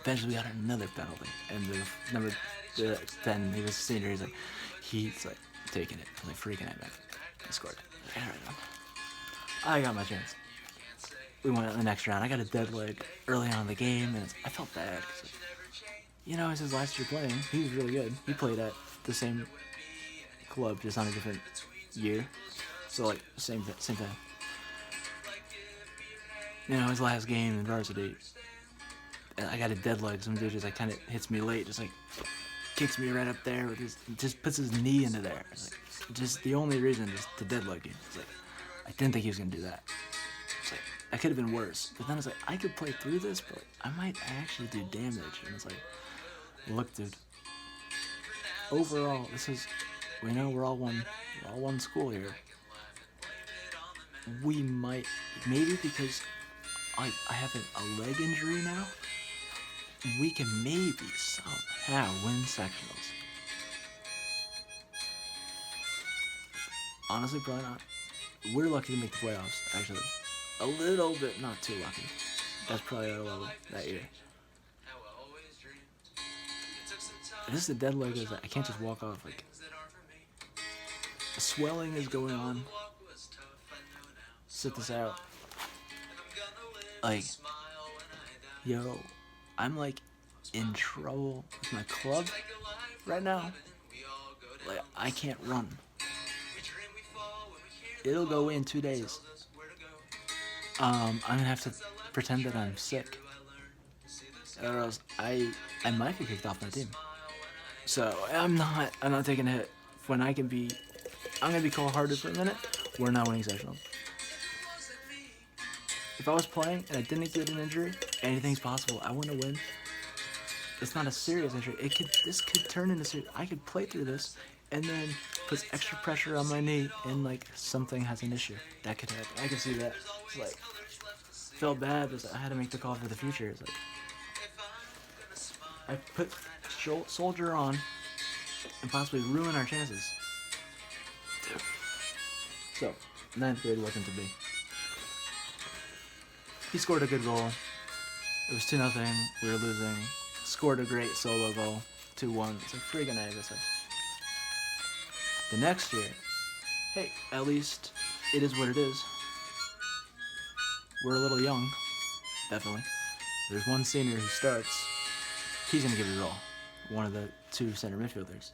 Eventually, we got another penalty. And the number 10, he was a senior. He's like taking it. I'm like freaking out, man. I scored. I got my chance. We went in the next round. I got a dead leg early on in the game, and I felt bad. Cause, it was his last year playing. He was really good. He played at the same club, just on a different year. So, like, same thing. His last game in varsity, and I got a dead leg. Some dude just, like, kind of hits me late, just, like, kicks me right up there, just puts his knee into there. It's like, just the only reason is to dead leg you. It's like, I didn't think he was going to do that. It's like, that could have been worse. But then it's like, I could play through this, but I might actually do damage. And it's like, look, dude. Overall, we know we're all one school here. We might, maybe because I have a leg injury now, we can maybe somehow win sectionals. Honestly, probably not. We're lucky to make the playoffs, actually. A little bit, not too lucky. That's probably our level that year. This is a dead leg. I can't just walk off. Like, swelling is going on. Sit this out. Like, yo, I'm like in trouble with my club right now. Like, I can't run. It'll go in 2 days. I'm gonna have to pretend that I'm sick, or else I might get kicked off my team. So I'm not taking a hit when I'm gonna be cold-hearted for a minute. we're not winning sectionals. If I was playing and I didn't get an injury, anything's possible. I want to win. It's not a serious injury. This could turn into serious. I could play through this, and then puts extra pressure on my knee, and like something has an issue. That could happen. I can see that. It's like felt bad, but I had to make the call for the future. It's like I put Soldier on and possibly ruin our chances. Dude. So, 9th grade wasn't to be. He scored a good goal. It was 2-0. We were losing. Scored a great solo goal. 2-1. It's like friggin' A. It's like the next year, hey, at least it is what it is. We're a little young, definitely. There's one senior who starts. He's gonna give it all. One of the 2 center midfielders.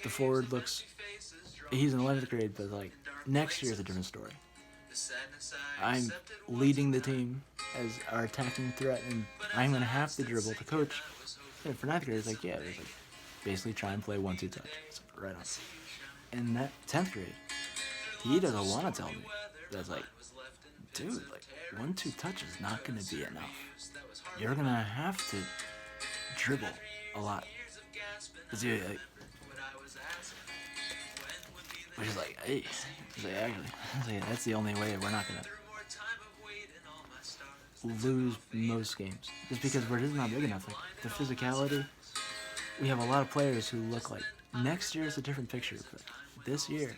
The forward looks. He's in 11th grade, but like next year is a different story. I'm leading the team as our attacking threat, and I'm gonna have to dribble to coach. And for 9th grade, it's like, yeah, there's like basically try and play 1-2 touch. It's right on. And that 10th grade, he doesn't want to tell me. That's like, dude, like 1-2 touch is not gonna be enough. You're gonna have to dribble a lot. Like, which is like, hey, actually, that's the only way we're not gonna lose most games. Just because we're just not big enough. Like the physicality, we have a lot of players who look like next year is a different picture, but this year,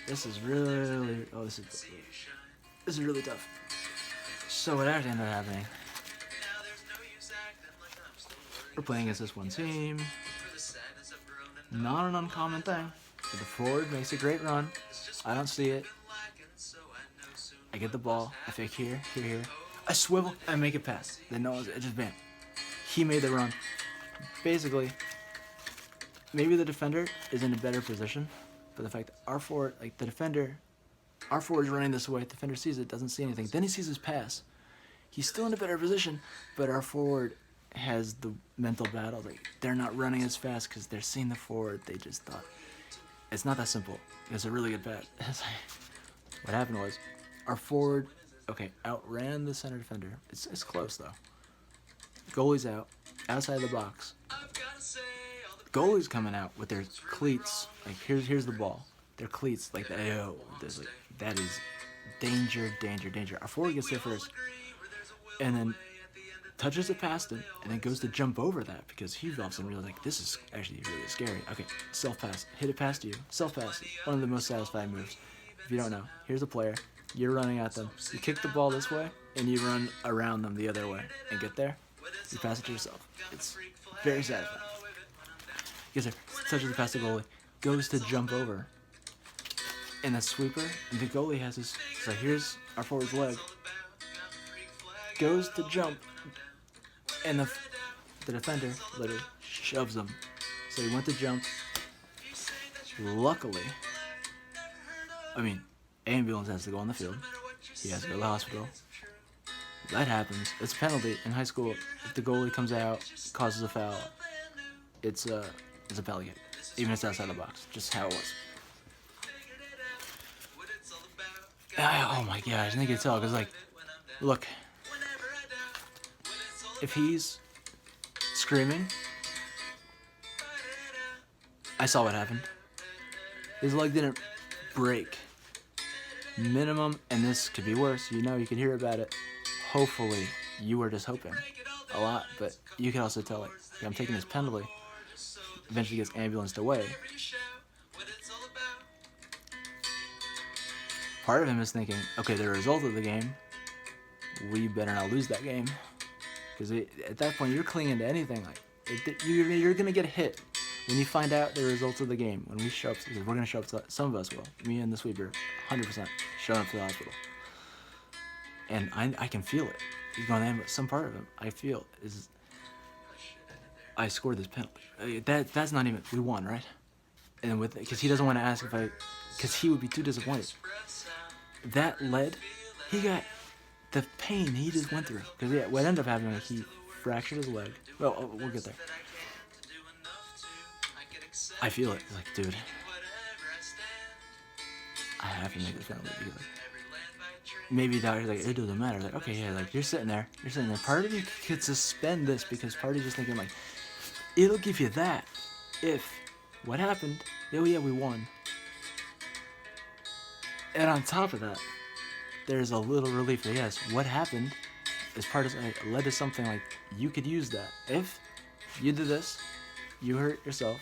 this is really this is really tough. So what actually ended up happening? We're playing against this one team. Not an uncommon thing. But the forward makes a great run. I don't see it. I get the ball. I fake here. I swivel. I make it pass. Then no one's. It just bam. He made the run. Basically, maybe the defender is in a better position, but the fact that our forward, like the defender, our forward's running this way. The defender sees it, doesn't see anything. Then he sees his pass. He's still in a better position, but our forward has the mental battle. Like they're not running as fast because they're seeing the forward. They just thought it's not that simple. It's a really good pass. What happened was our forward, outran the center defender. It's close though. Goalie's out, outside the box. Goalie's coming out with their cleats. Like here's the ball. Their cleats like that is danger. Our forward gets there first, and then touches it past him, and then goes to jump over that because he all of a sudden realized like this is actually really scary. Okay, self pass, hit it past you. Self pass, one of the most satisfying moves. If you don't know, here's a player. You're running at them. You kick the ball this way, and you run around them the other way, and get there. You pass it to yourself. It's very satisfying. Gets there, touches the pass to goalie, goes to jump over, and the sweeper, and the goalie has his. So here's our forward's leg. Goes to jump, and the defender literally shoves him. So he went to jump. Luckily, ambulance has to go on the field. He has to go to the hospital. That happens. It's a penalty in high school. If the goalie comes out, causes a foul, it's a penalty kick. Even if it's outside the box. Just how it was. Oh my gosh, I think you can tell, because look, if he's screaming, I saw what happened. His leg didn't break. Minimum, and this could be worse, you could hear about it. Hopefully, you were just hoping a lot, but you could also tell, I'm taking this penalty. Eventually gets ambulanced away. Part of him is thinking, okay, the result of the game, we better not lose that game. Because at that point, you're clinging to anything. You're going to get hit when you find out the results of the game. When we show up, because we're going to show up, some of us will. Me and the sweeper, 100% showing up to the hospital. And I can feel it. He's going to some part of him, I feel, is I scored this penalty. That's not even, we won, right? And because he doesn't want to ask because he would be too disappointed. That led, he got the pain he just went through. Because what ended up happening, he fractured his leg. Well, we'll get there. I feel it. Dude. have to make this penalty because like, maybe doctor's like, it doesn't matter. Like, okay, yeah, like you're sitting there. Part of you could suspend this because part of you just thinking like, it'll give you that if what happened. Oh yeah, we won. And on top of that, there's a little relief that yes, what happened is part of like, led to something like you could use that. If you did this, you hurt yourself.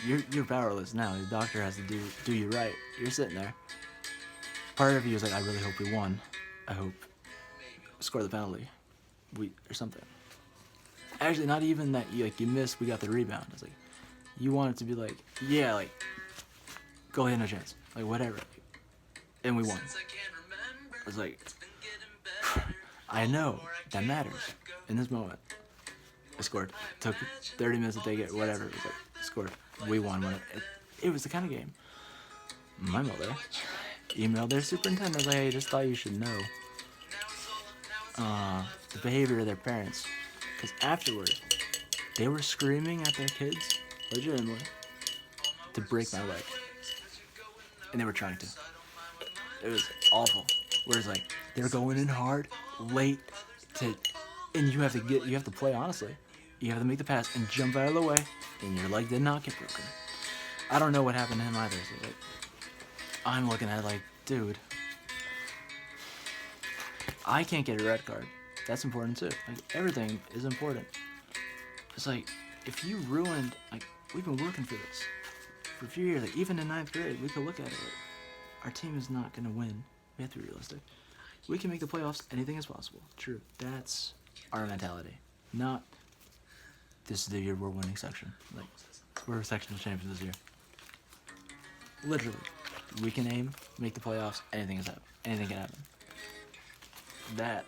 You're powerless now. The doctor has to do you right. You're sitting there. Part of you is like, I really hope we won. I hope score the penalty, or something. Actually, not even that you missed. We got the rebound. It's like you want it to be like, yeah, like go ahead, no chance, like whatever, and we won. I was like, I know that matters in this moment. I scored. Took 30 minutes to take it, whatever. It was like scored. We won. It was the kind of game. My mother emailed their superintendent like, hey, I just thought you should know the behavior of their parents, because afterward they were screaming at their kids legitimately to break my leg, and they were trying to. It was awful. Whereas like they're going in hard, late, and you have to play honestly. You have to make the pass and jump out of the way, and your leg did not get broken. I don't know what happened to him either. So like, I'm looking at it like, dude, I can't get a red card. That's important too. Like everything is important. It's like if you ruined, like we've been working for this for a few years. Like even in 9th grade, we could look at it. Like, our team is not gonna win. We have to be realistic. We can make the playoffs. Anything is possible. True. That's our mentality. Not this is the year we're winning section. Like we're sectional champions this year. Literally, we can aim, make the playoffs. Anything can happen. That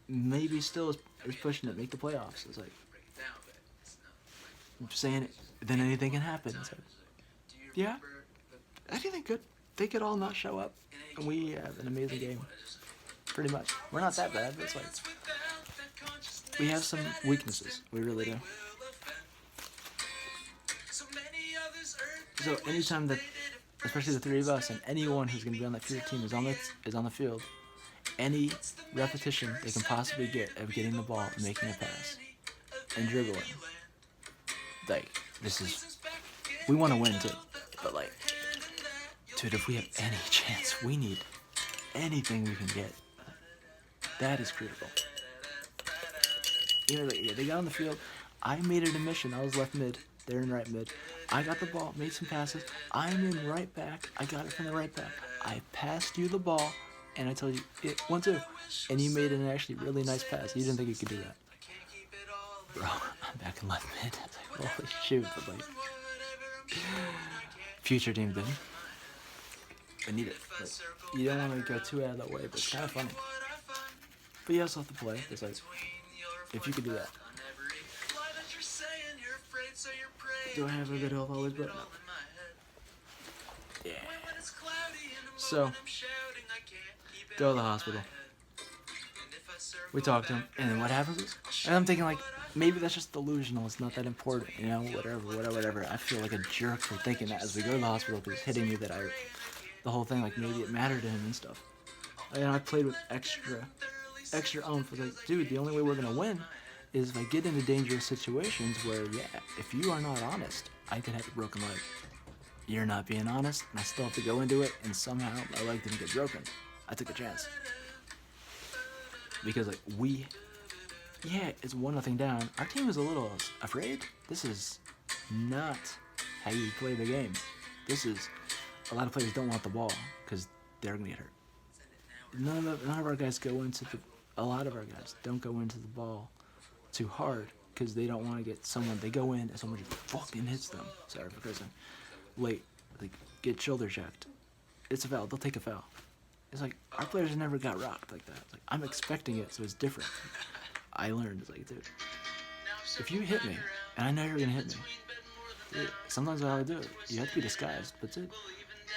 maybe still is pushing it. Make the playoffs. It's like I'm saying it. Then anything can happen. It's like, yeah, anything could. They could all not show up, and we have an amazing game. Pretty much. We're not that bad, but it's like we have some weaknesses. We really do. So anytime that, especially the three of us, and anyone who's going to be on that field team is on the field, any repetition they can possibly get of getting the ball and making a pass and dribbling, like we want to win too, but like, dude, if we have any chance, we need anything we can get. That is critical. You know, they got on the field. I made it a mission. I was left mid. They're in right mid. I got the ball, made some passes. I'm in right back. I got it from the right back. I passed you the ball, and I told you, 1-2. And you made an actually really nice pass. You didn't think you could do that. Bro, I'm back in left mid. I was like, holy shoot. But like, future team thing. I need it. Like, you don't want to go too out of that way, but it's kind of funny. But you also have to play. It's like, if you could do that. Do I have a good health always? But no. Yeah. So, go to the hospital. We talk to him, and then what happens is, and I'm thinking like, maybe that's just delusional. It's not that important, you know. Whatever. I feel like a jerk for thinking that as we go to the hospital because it's hitting me that the whole thing, like maybe it mattered to him and stuff. And I played with extra oomph. Like, dude, the only way we're gonna win is if I get into dangerous situations where, yeah, if you are not honest, I could have a broken leg. You're not being honest, and I still have to go into it, and somehow my leg didn't get broken. I took a chance. Because, like, it's 1-0 down. Our team was a little afraid. This is not how you play the game. A lot of players don't want the ball, because they're going to get hurt. None of our guys a lot of our guys don't go into the ball too hard because they don't want to get someone. They go in and someone just fucking hits them. Sorry for cursing. Late, like get shoulder checked. It's a foul. They'll take a foul. It's like our players never got rocked like that. It's like I'm expecting it, so it's different. I learned, it's like, dude, if you hit me and I know you're gonna hit me, dude, sometimes I do it. You have to be disguised, but dude,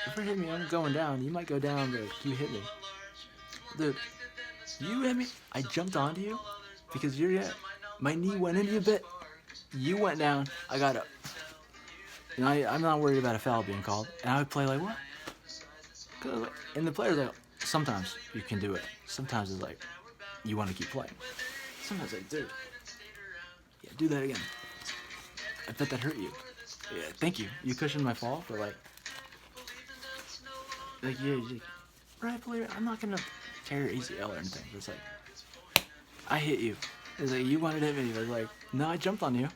if you hit me, I'm going down. You might go down, but you hit me, dude. You hit me. I jumped onto you because my knee went into you a bit. You went down. I got up. And I'm not worried about a foul being called. And I would play like, what? And the player's like, sometimes you can do it. Sometimes it's like, you want to keep playing. Sometimes like, dude, yeah, do that again. I bet that hurt you. Yeah, thank you. You cushioned my fall, but yeah, right, player, I'm not gonna tear your ACL or anything. But it's like, I hit you. It's like, you wanted to hit me. But it's like, no, I jumped on you.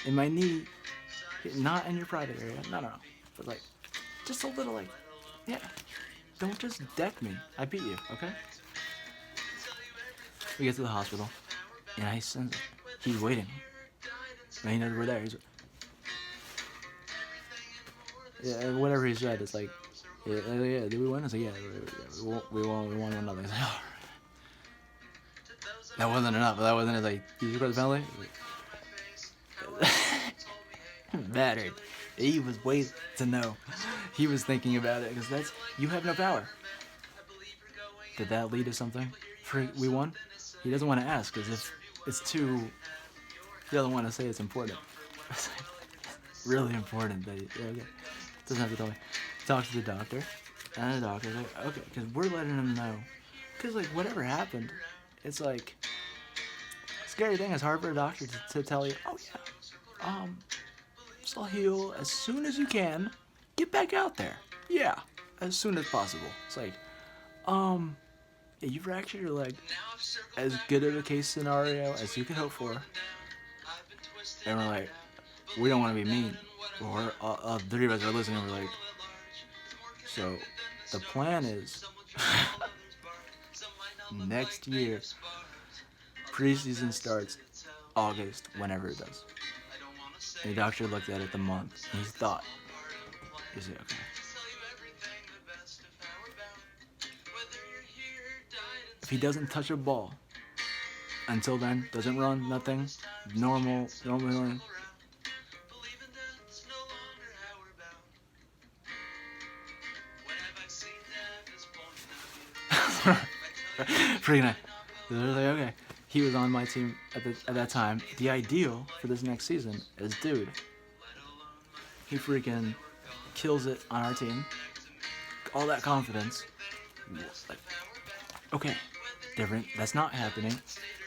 And my knee, not in your private area. No. But like, just a little like, yeah. Don't just deck me. I beat you, okay? We get to the hospital. And I sense he's waiting. And he knows we're there. He's, yeah, whatever he said, it's like, yeah, did we win? It's like, yeah, we won 1-0. He's like, oh. That wasn't enough. That wasn't it. Like, did you score the penalty? Mattered. He was waiting to know. He was thinking about it because you have no power. Did that lead to something? We won? He doesn't want to ask because if it's too, he doesn't want to say it's important. It's like, really important that okay. Doesn't have to tell me. Talk to the doctor, and the doctor's like, okay, because we're letting him know. Because like whatever happened, it's like scary thing. It's hard for a doctor to tell you, oh yeah, this will heal as soon as you can. Get back out there. Yeah, as soon as possible. It's like, yeah, you fractured your leg. As good of a case scenario as you could hope for. And we're like, we don't want to be mean. Or the three of us are listening. And we're like, so the plan is next year, preseason starts August, whenever it does. And the doctor looked at it the month, and he thought, is it okay? If he doesn't touch a ball until then, doesn't run, nothing, normal healing. Freaking out. They're like, okay. He was on my team at that time. The ideal for this next season is, dude, he freaking kills it on our team. All that confidence. Like, okay, different. That's not happening.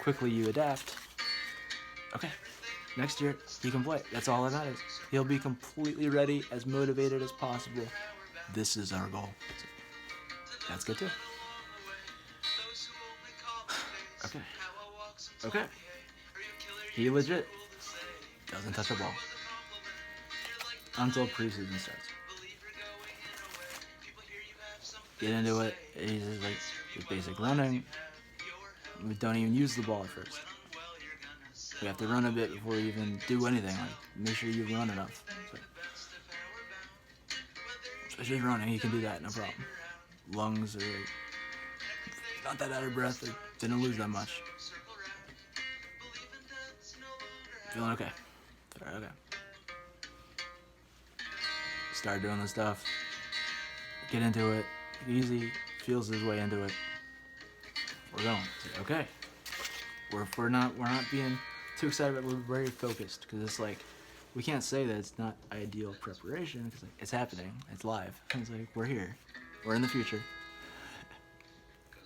Quickly you adapt. Okay, next year he can play. That's all that matters. He'll be completely ready, as motivated as possible. This is our goal. That's good too. Okay. He legit doesn't touch a ball until preseason starts. Get into it. He's just like just basic running. We don't even use the ball at first. We have to run a bit before we even do anything. Like, make sure you run enough. Especially running, you can do that, no problem. Lungs are like, not that out of breath. They didn't lose that much. Feeling okay. Okay. Start doing the stuff. Get into it. Easy. Feels his way into it. We're going. Okay. We're not being too excited, but we're very focused because it's like we can't say that it's not ideal preparation because like, it's happening. It's live. And it's like we're here. We're in the future.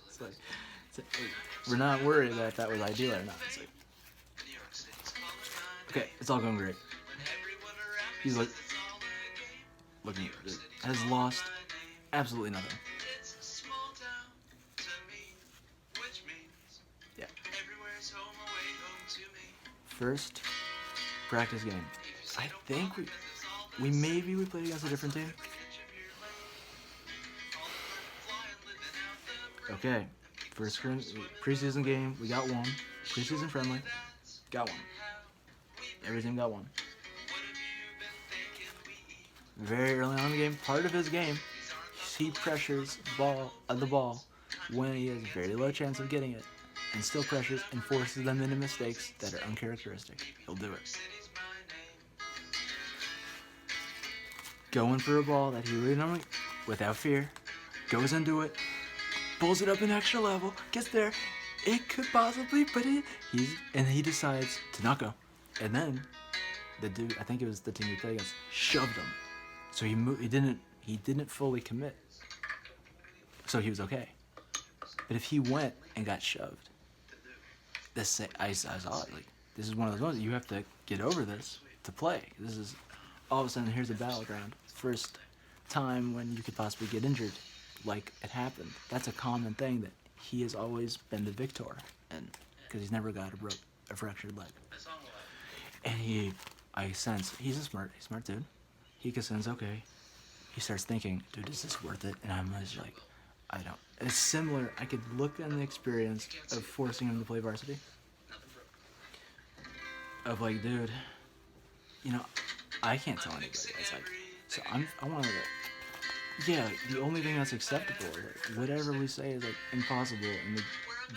It's like we're not worried that that was ideal or not. It's like, okay, it's all going great. He's like looking has lost absolutely nothing. Yeah. First practice game. I think we played against a different team. Okay. First preseason game, we got one. Preseason friendly, got one. Every team got one. Very early on in the game, part of his game, he pressures the ball when he has a very low chance of getting it, and still pressures and forces them into mistakes that are uncharacteristic. He'll do it. Going for a ball that he really normally, without fear, goes into it, pulls it up an extra level, gets there, it could possibly, but he decides to not go. And then the dude, I think it was the team we played against, shoved him. So he didn't fully commit. So he was okay. But if he went and got shoved, I saw it, like, this is one of those moments you have to get over this to play. This is, all of a sudden, here's a battleground. First time when you could possibly get injured, like it happened. That's a common thing, that he has always been the victor, and because he's never got a fractured leg. And I sense, he's a smart dude. He can sense, okay. He starts thinking, dude, is this worth it? And I'm just like, I don't. It's similar. I could look on the experience of forcing him to play varsity. Of like, dude, you know, I can't tell anybody. It's like, so I want to, yeah, the only thing that's acceptable, like, whatever we say is like impossible in the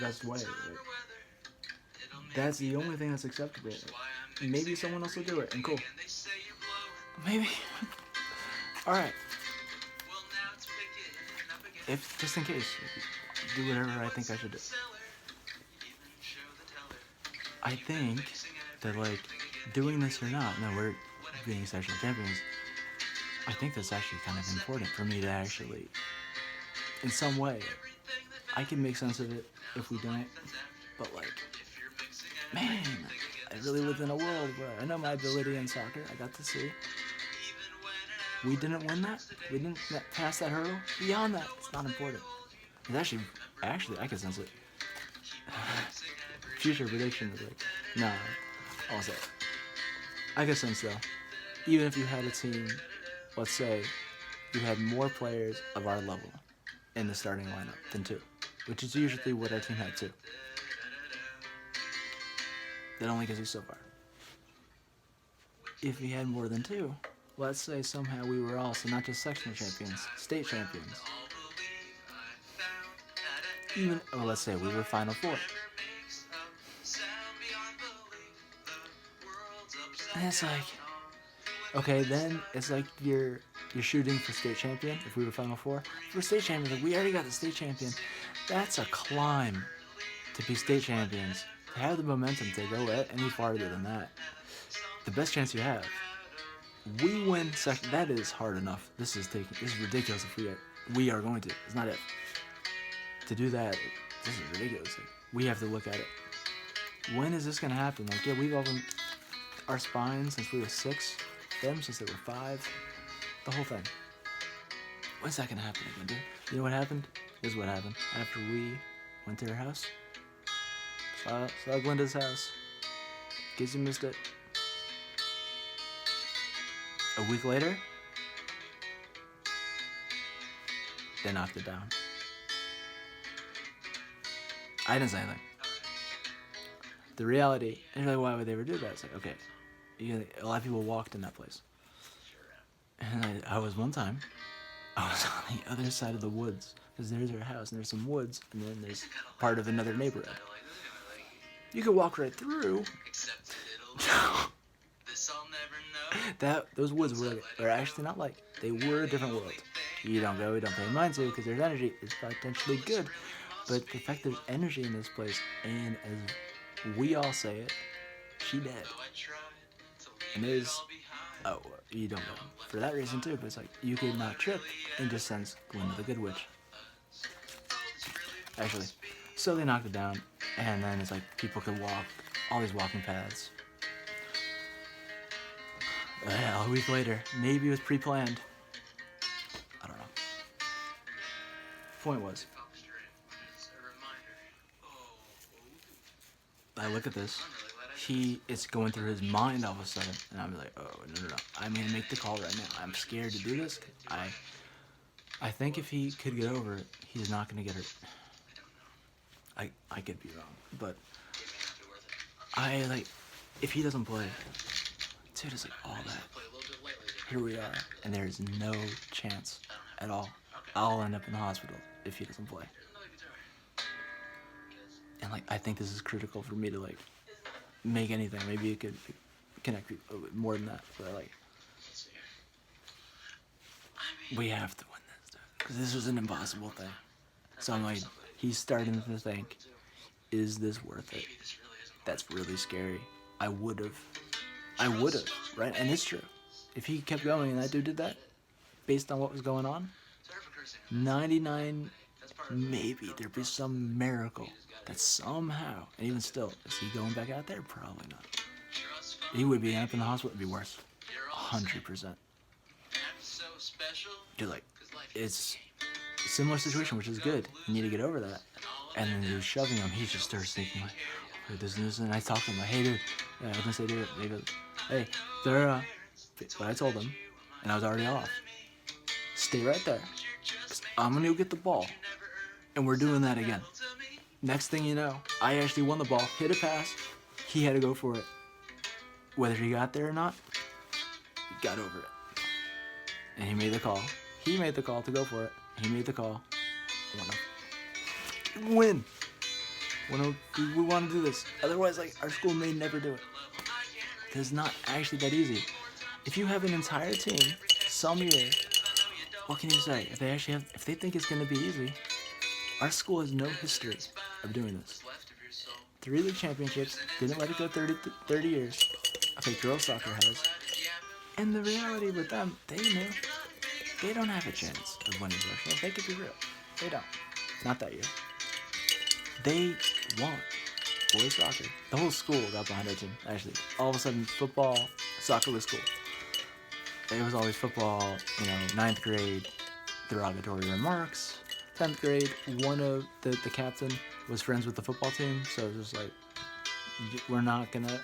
best way. Like, that's the only thing that's acceptable. Like, maybe someone else will do it, and cool. Maybe. All right. If, just in case, do whatever I think I should do. I think that, like, doing this or not, no, we're being session champions, I think that's actually kind of important for me to actually, in some way, I can make sense of it if we don't, but, like, man, I really live in a world where I know my ability in soccer, I got to see. We didn't win that. We didn't pass that hurdle. Beyond that, it's not important. It's actually, I can sense it. Future prediction is like, nah, I'll say it. I can sense though, even if you had a team, let's say, you had more players of our level in the starting lineup than 2, which is usually what our team had 2. That only gets you so far. If we had more than 2, let's say somehow we were also not just sectional champions, state champions. Even, well, let's say we were Final 4. And it's like, okay, then it's like you're shooting for state champion. If we were Final 4, if we're state champions, like, we already got the state champion. That's a climb to be state champions. To have the momentum to go any farther than that, the best chance you have. We win second. That is hard enough. This is ridiculous. If we are going to. It's not if. To do that, this is ridiculous. Like, we have to look at it. When is this gonna happen? Like, yeah, we've all been our spine since we were 6. Them since they were 5. The whole thing. When's that gonna happen again, dude? You know what happened? This is what happened. After we went to her house, saw Glenda's house. In case you missed it. A week later, they knocked it down. I didn't say anything. The reality, and you're like, why would they ever do that? It's like, okay, a lot of people walked in that place. And I was one time, I was on the other side of the woods, because there's her house, and there's some woods, and then there's part of another neighborhood. You could walk right through. Those woods were actually not like, they were a different world. You don't pay mind to, because there's energy. It's potentially good, but the fact there's energy in this place, and as we all say it, she dead. And there's, you don't know for that reason too, but it's like, you could not trip and just sense Glinda the Good Witch. Actually, so they knocked it down, and then it's like people could walk all these walking paths. A week later, maybe it was pre-planned. I don't know. Point was, I look at this. It's going through his mind all of a sudden, and I'm like, oh, no. I'm gonna make the call right now. I'm scared to do this. I think if he could get over it, he's not gonna get hurt. I could be wrong, but if he doesn't play, dude, it's like all that. Here we are, and there's no chance at all. I'll end up in the hospital if he doesn't play. And like, I think this is critical for me to like make anything. Maybe it could connect a little bit more than that, but like, we have to win this, because this is an impossible thing. So I'm like, he's starting to think, is this worth it? That's really scary. I would have, right? And it's true. If he kept going and that dude did that, based on what was going on, 99, maybe there'd be some miracle that somehow, and even still, is he going back out there? Probably not. He would be up in the hospital. It'd be worse. 100%. Dude, like, it's a similar situation, which is good. You need to get over that. And then you're shoving him. He just starts thinking like, oh, this and this. And I talk to him like, hey, dude. Yeah, I was gonna say, dude. He goes, hey, they're, but I told him, and I was already off. Stay right there. 'Cause I'm gonna go get the ball. And we're doing that again. Next thing you know, I actually won the ball, hit a pass. He had to go for it. Whether he got there or not, he got over it. And he made the call. He made the call to go for it. He made the call. Win. We want to do this. Otherwise, like, our school may never do it. It's not actually that easy. If you have an entire team, some year, what can you say? If they think it's going to be easy, our school has no history of doing this. 3 league championships, didn't let it go 30 years. Okay, girls soccer has. And the reality with them, they know they don't have a chance of winning nationals. They could be real. They don't. Not that year. They won boys soccer. The whole school got behind their team, actually. All of a sudden, football, soccer was cool. It was always football, 9th grade, derogatory remarks. 10th grade, one of the captain was friends with the football team, so it was just like, we're not gonna,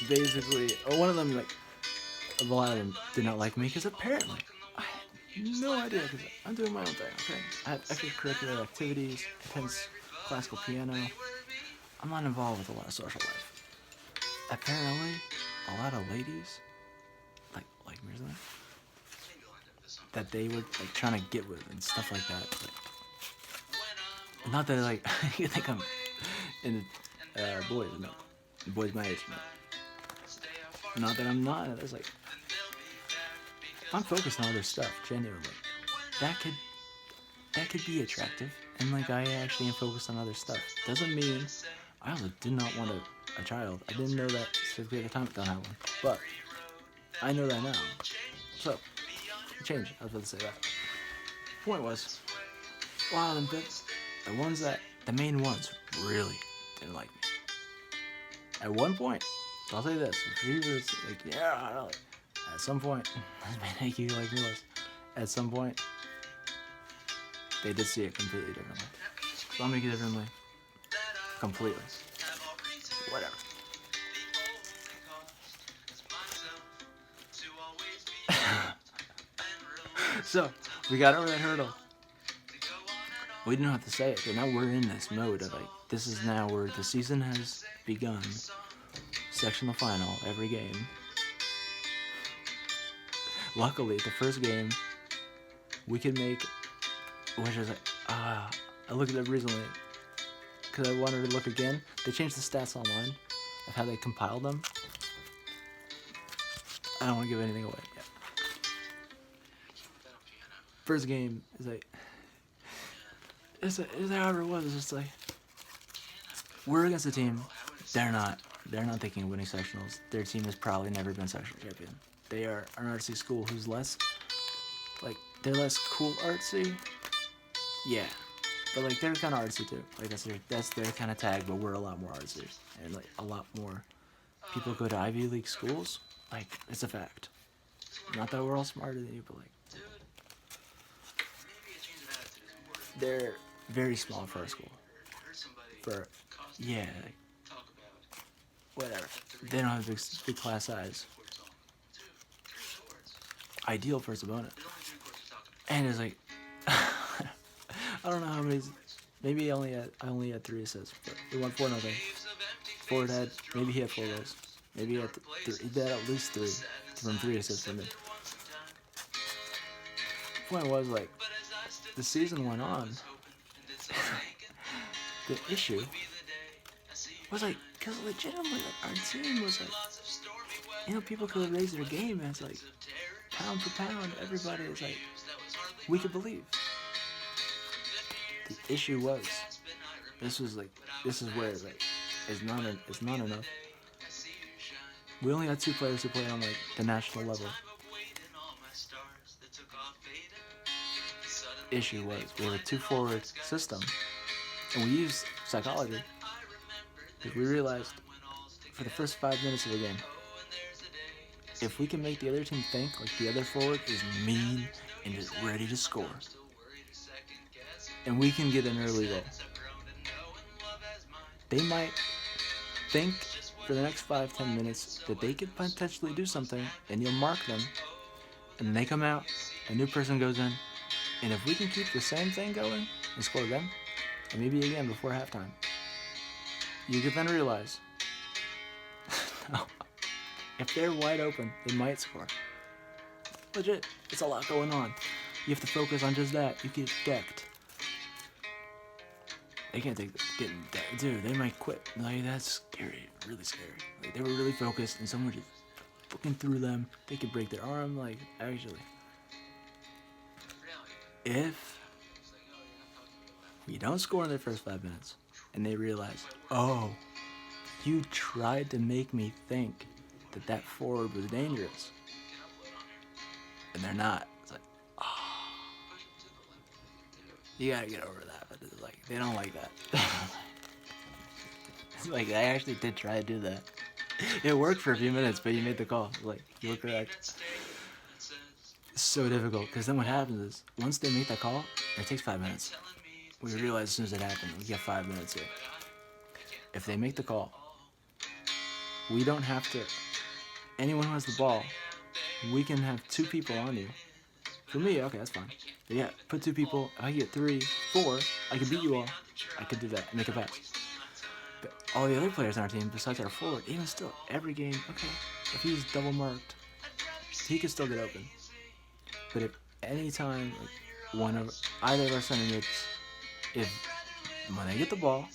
basically, one of them, like, a lot of them did not like me, because apparently, I had no idea, because I'm doing my own thing, okay? I have extracurricular activities, hence classical piano. I'm not involved with a lot of social life. Apparently, a lot of ladies, like me or something, that they were like trying to get with and stuff like that. Like, not that like you think I'm in boys my age. No. Not that I'm not. It's like if I'm focused on other stuff, genuinely, that could be attractive. And like I actually am focused on other stuff. Doesn't mean I also did not want a child. I didn't know that specifically at the time. Don't have one, but I know that now. So. Change. I was about to say that. Point was, wow, the main ones really didn't like me. At one point, I'll say this: if he was like, yeah, really, at some point, this may make you like me less. At some point, they did see it completely differently. So I'll make it differently, completely. Whatever. So, we got over that hurdle. We didn't know how to say it, but now we're in this mode of like, this is now where the season has begun. Sectional final, every game. Luckily, the first game, we could make, which is like, I looked it up recently, because I wanted to look again. They changed the stats online of how they compiled them. I don't want to give anything away yet. First game is like, it's however it was. It's just like, we're against a team. They're not thinking of winning sectionals. Their team has probably never been sectional champion. They are an artsy school who's less, like, they're less cool artsy. Yeah, but like they're kind of artsy too. Like that's their kind of tag. But we're a lot more artsy, and like a lot more people go to Ivy League schools. Like it's a fact. Not that we're all smarter than you, but like. They're very small for our school. Like, whatever. They don't have big class size. Ideal for its opponent. And it's like, I don't know how many. Maybe I only had 3 assists, but we won 4-0. Ford had, maybe he had 4 goals. Maybe he had he had at least 3 from 3 assists from me. The point was like, the season went on. The issue was like, because legitimately, like, our team was like, people could raise their game, and it's like, pound for pound, everybody is like, we could believe. The issue was, this is where like, it's not enough. We only had 2 players who play on like the national level. issue was we have a 2-forward system, and we used psychology. Because we realized for the first 5 minutes of the game, if we can make the other team think like the other forward is mean and just ready to score, and we can get an early goal, they might think for the next 5-10 minutes that they could potentially do something, and you'll mark them, and then they come out, a new person goes in, and if we can keep the same thing going and score them, and maybe again before halftime, you could then realize, no, if they're wide open, they might score. Legit, it's a lot going on. You have to focus on just that. You get decked. They can't take getting decked. Dude, they might quit. Like, that's scary, really scary. Like, they were really focused, and someone just looking through them. They could break their arm, like, actually. If we don't score in their first 5 minutes, and they realize, oh, you tried to make me think that that forward was dangerous, and they're not. It's like, oh, you gotta get over that. But it's like, they don't like that. It's like, I actually did try to do that. It worked for a few minutes, but you made the call. Like, you were correct. It's so difficult, because then what happens is, once they make that call, it takes 5 minutes. We realize as soon as it happened, we got 5 minutes here. If they make the call, we don't have to, anyone who has the ball, we can have 2 people on you. For me, okay, that's fine. But yeah, put 2 people, if I get 3, 4, I can beat you all. I could do that and make a pass. But all the other players on our team, besides our forward, even still, every game, okay, if he's double marked, he could still get open. But if any time, like, one of either of our center mids, if when they get the ball,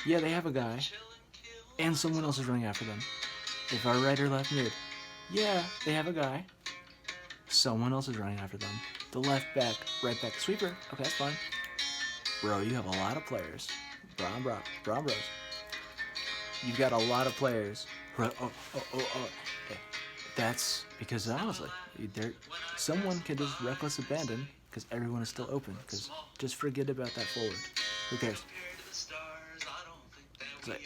yeah, they have a guy, and someone else is running after them. If our right or left mid, yeah, they have a guy, someone else is running after them. The left back, right back, sweeper, okay, that's fine. Bro, you have a lot of players. Bros. You've got a lot of players. That's because, honestly, someone can just reckless abandon because everyone is still open. Because just forget about that forward. Who cares? It's like,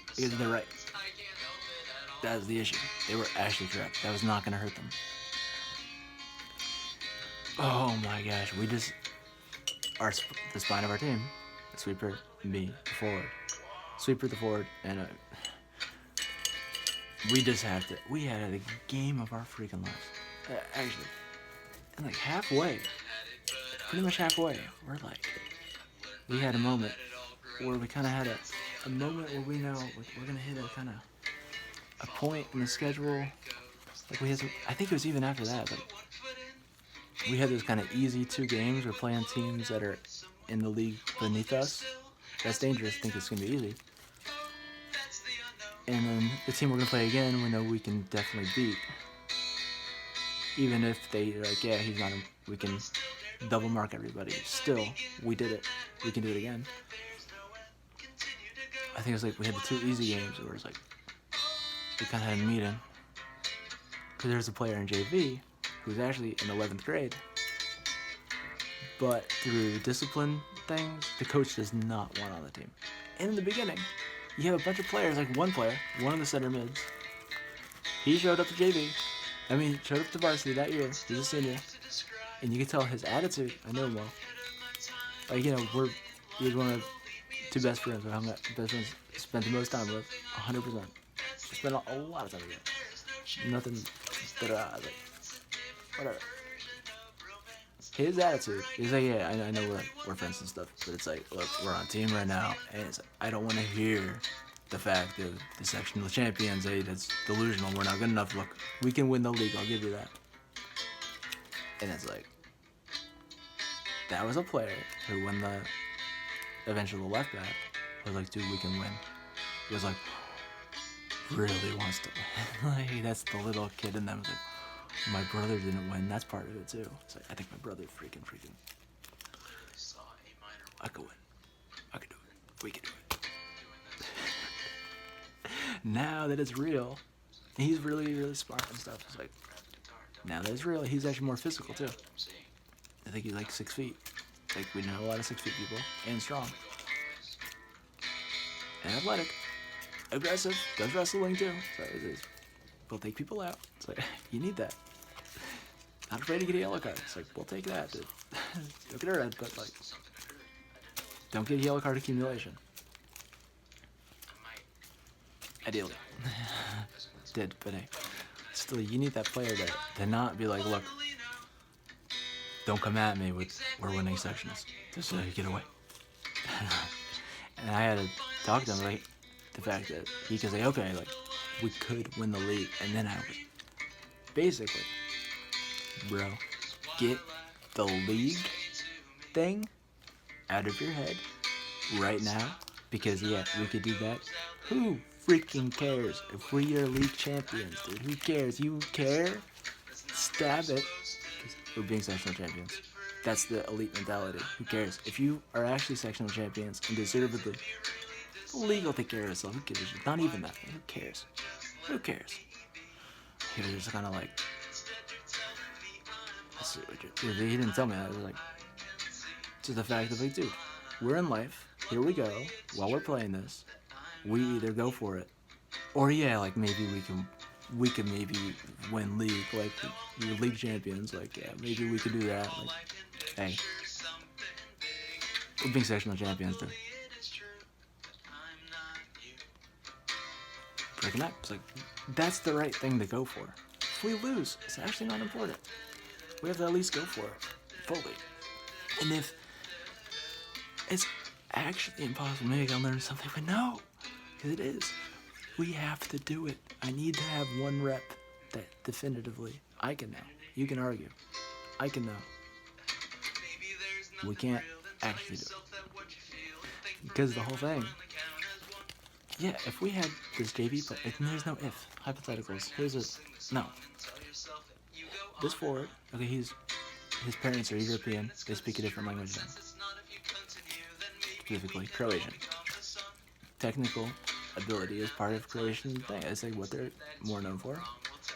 because they're right. That was the issue. They were actually correct. That was not going to hurt them. Oh my gosh. We just, the spine of our team, the sweeper, me, the forward. Sweeper, the forward, and we just had to, we had a game of our freaking lives. Actually. And like halfway, pretty much halfway, we had a moment where we kind of had a moment where we know we're going to hit a kind of a point in the schedule. Like we had some, I think it was even after that, but we had those kind of easy 2 games. We're playing teams that are in the league beneath us. That's dangerous. I think it's going to be easy. And then the team we're going to play again, we know we can definitely beat. Even if they're like, yeah, he's not, we can double mark everybody. Still, we did it. We can do it again. I think it was like we had the 2 easy games where it's like, we kind of had a meeting. Because there's a player in JV who's actually in 11th grade. But through discipline things, the coach does not want on the team. And in the beginning, you have a bunch of players, like one player, one of the center mids. He showed up to JV. Showed up to varsity that year. He's a senior. And you can tell his attitude. I know him well. Like, he was one of 2 best friends. I hung out, best friends, spent the most time with, 100%. Spent a lot of time together. Nothing but, like, whatever. His attitude is like, yeah, I know we're friends and stuff, but it's like, look, we're on team right now, and it's like, I don't want to hear the fact of the sectional champions, hey, that's delusional, we're not good enough, look, we can win the league, I'll give you that. And it's like, that was a player who, when eventually the left back was like, dude, we can win. He was like, really wants to win. Like, that's the little kid in them. It's like, my brother didn't win. That's part of it too. It's like, I think my brother freaking. I could win. I could do it. We could do it. Now that it's real, he's really, really smart and stuff. It's like, now that it's real, he's actually more physical too. I think he's like 6 feet. Like, we know a lot of 6 feet people, and strong, and athletic, aggressive, does wrestling too. So we'll take people out. It's like, you need that. Not afraid to get a yellow card. It's like, we'll take that, dude. Don't get a red, but like, don't get a yellow card accumulation. Ideally. Did, but hey, still, you need that player to not be like, look, don't come at me with, we're winning sections. Just get away. And I had to talk to him, like, the fact that he could say, okay, like, we could win the league, and then I was basically, bro, get the league thing out of your head right now, because yeah, we could do that. Who freaking cares if we're league champions, dude? Who cares? You care? Stab it. We're being sectional champions. That's the elite mentality. Who cares? If you are actually sectional champions and deservedly, the league will take care of itself. Who gives a shit? Not even that. Who cares? Who cares? He was just kind of like, he didn't tell me that. It was like, to the fact of like, dude, we're in life. Here we go. While we're playing this, we either go for it, or yeah, like maybe we can maybe win league, like we're league champions. Like yeah, maybe we could do that. Like, hey, we're being sectional champions, dude. Breaking up. It's like, that's the right thing to go for. If we lose, it's actually not important. We have to at least go for it fully. And if it's actually impossible, maybe I'll learn something, but no, because it is. We have to do it. I need to have one rep that definitively I can know. You can argue. I can know. We can't actually do it. Because the whole thing, yeah, if we had this JV play, and there's no if, hypotheticals, here's a, no. This forward, okay, his parents are European, they speak a different language than him. Specifically, Croatian. Technical ability is part of Croatian thing. It's like what they're more known for.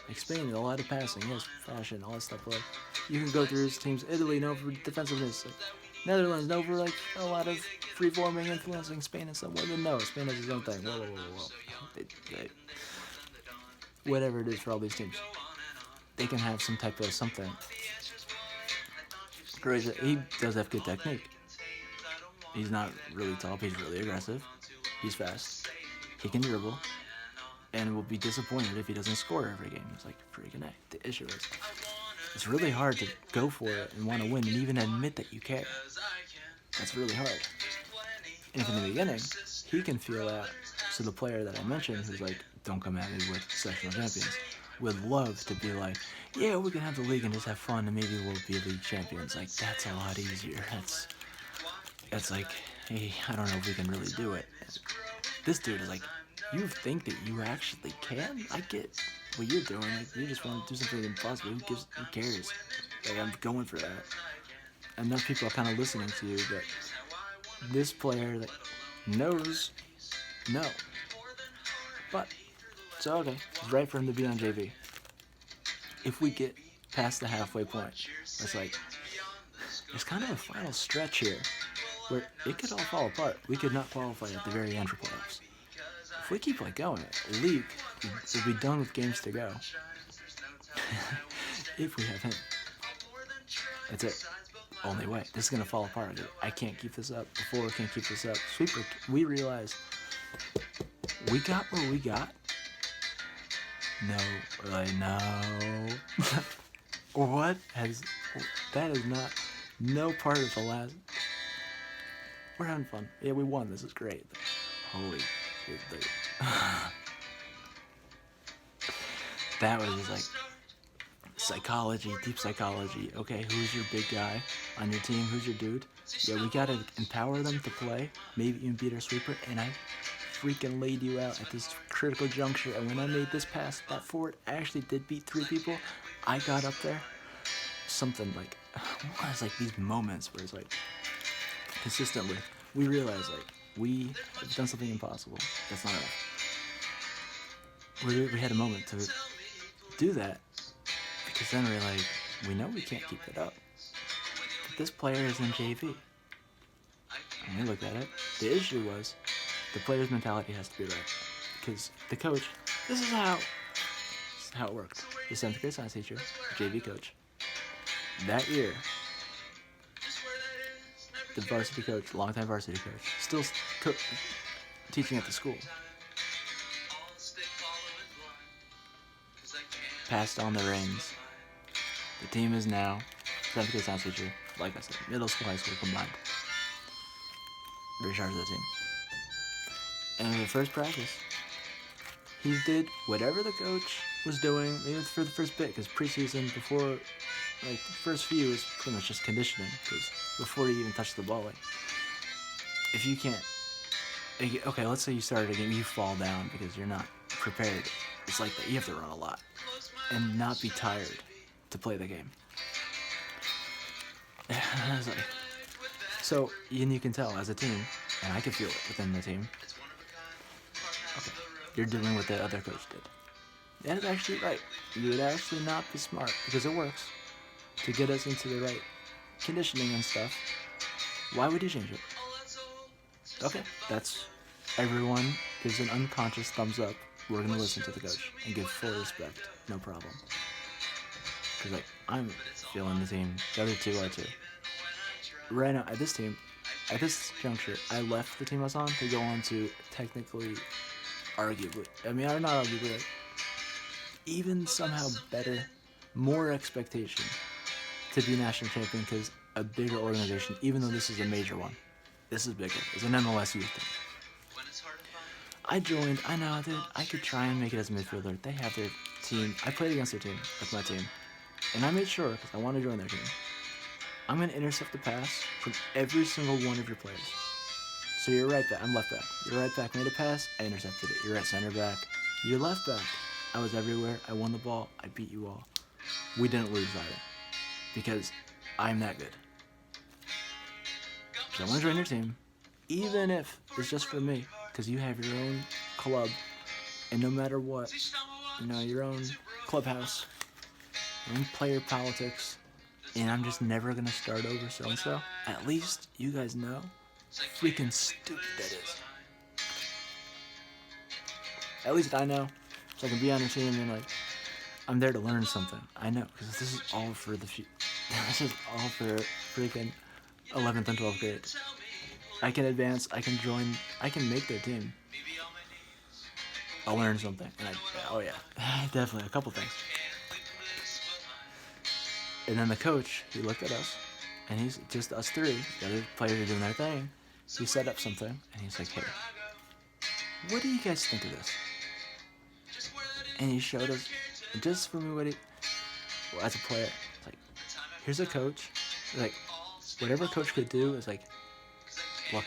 Like Spain, a lot of passing, yes, fashion, all that stuff. Like, you can go through his teams. Italy, known for defensiveness. Like, Netherlands, known for like a lot of free-forming, influencing Spain and stuff. Well, no, Spain has its own thing. Whoa. Whatever it is for all these teams, they can have some type of something. Croatia, he does have good technique. He's not really tall, but he's really aggressive. He's fast. He can dribble. And will be disappointed if he doesn't score every game. It's like, freaking A. The issue is, it's really hard to go for it and want to win and even admit that you care. That's really hard. And if in the beginning, he can feel that. So the player that I mentioned, who's like, don't come at me with sectional champions, would love to be like, yeah, we can have the league and just have fun and maybe we'll be league champions. Like, that's a lot easier. That's like, hey, I don't know if we can really do it. This dude is like, you think that you actually can? I get what you're doing. Like, you just want to do something impossible. Who cares? Like, I'm going for that. Enough people are kind of listening to you, but this player that knows, no. But, so okay, it's right for him to be on JV. If we get past the halfway point, it's like, there's kind of a final stretch here where it could all fall apart. We could not qualify at the very end for playoffs. If we keep like going, the league will be done with games to go. If we have him. That's it. Only way. This is going to fall apart. Dude. I can't keep this up. Before can't keep this up. Sweeper, we realize we got what we got. No. Like, no. Or what? That is not, no part of the last. We're having fun. Yeah, we won. This is great. Holy shit. That was just like psychology, deep psychology. Okay, who's your big guy on your team? Who's your dude? Yeah, we gotta empower them to play. Maybe even beat our sweeper. And I freaking laid you out at this critical juncture. And when I made this pass, that forward actually did beat 3 people. I got up there. Something like, it's like these moments where it's like, consistently, we realize like, we have done something impossible. That's not enough. We had a moment to do that, because then we're like, we know we can't keep it up. this player is in JV. And we looked at it. The issue was the player's mentality has to be right. Because the coach, this is how it worked. The 7th grade science teacher, JV coach, that year, the varsity coach, longtime varsity coach, still teaching at the school, passed on the reins. The team is now 7th grade science teacher, like I said, middle school, high school combined. Recharge the team. And in the first practice, he did whatever the coach was doing, maybe for the first bit, because preseason, before, like, the first few was pretty much just conditioning, because before you even touch the ball, like, if you can't, okay, let's say you started a game, you fall down because you're not prepared. It's like that. You have to run a lot and not be tired to play the game. I was like, so, and you can tell as a team, and I can feel it within the team, okay, you're doing what the other coach did. That is actually right. You would actually not be smart, because it works, to get us into the right conditioning and stuff. Why would you change it? Okay, that's, everyone gives an unconscious thumbs up. We're going to listen to the coach and give full respect. No problem. Because, like, I'm feeling the team. The other two are too. Right now, at this juncture, I left the team I was on to go on to technically, arguably, not arguably, like, even somehow better, more expectation to be national champion, because a bigger organization, even though this is a major one, this is bigger. It's an MLS youth thing. I joined, I know, dude, I could try and make it as a midfielder. They have their team. I played against their team, with my team. And I made sure, because I want to join their team, I'm going to intercept the pass from every single one of your players. So you're right back, I'm left back. Your right back made a pass, I intercepted it. Your right center back, your left back, I was everywhere, I won the ball, I beat you all. We didn't lose either, because I'm that good. So I want to join your team, even if it's just for me, because you have your own club, and no matter what, your own clubhouse, your own player politics, and I'm just never going to start over so-and-so. At least you guys know how freaking stupid that is. At least I know, so I can be on your team and, like, I'm there to learn something. I know, because this is all for the future. This is all for freaking 11th and 12th grade. I can advance, I can join, I can make their team. I'll learn something. And oh yeah, definitely, a couple things. And then the coach, he looked at us, and he's just us three, the other players are doing their thing. He set up something, and he's like, hey, what do you guys think of this? And he showed us, just for me, as a player, it's like, here's a coach, like, whatever a coach could do is like, look,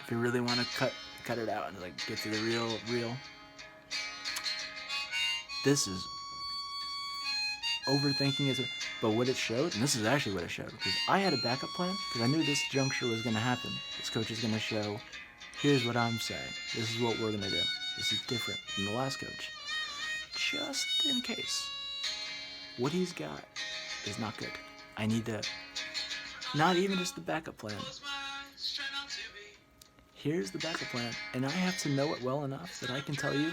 if you really want to cut it out and, like, get to the real, this is overthinking is, but what it showed, and this is actually what it showed, because I had a backup plan, because I knew this juncture was going to happen. This coach is going to show, here's what I'm saying, this is what we're going to do. This is different from the last coach. Just in case, what he's got is not good. I need to, not even just the backup plan. Here's the backup plan, and I have to know it well enough that I can tell you,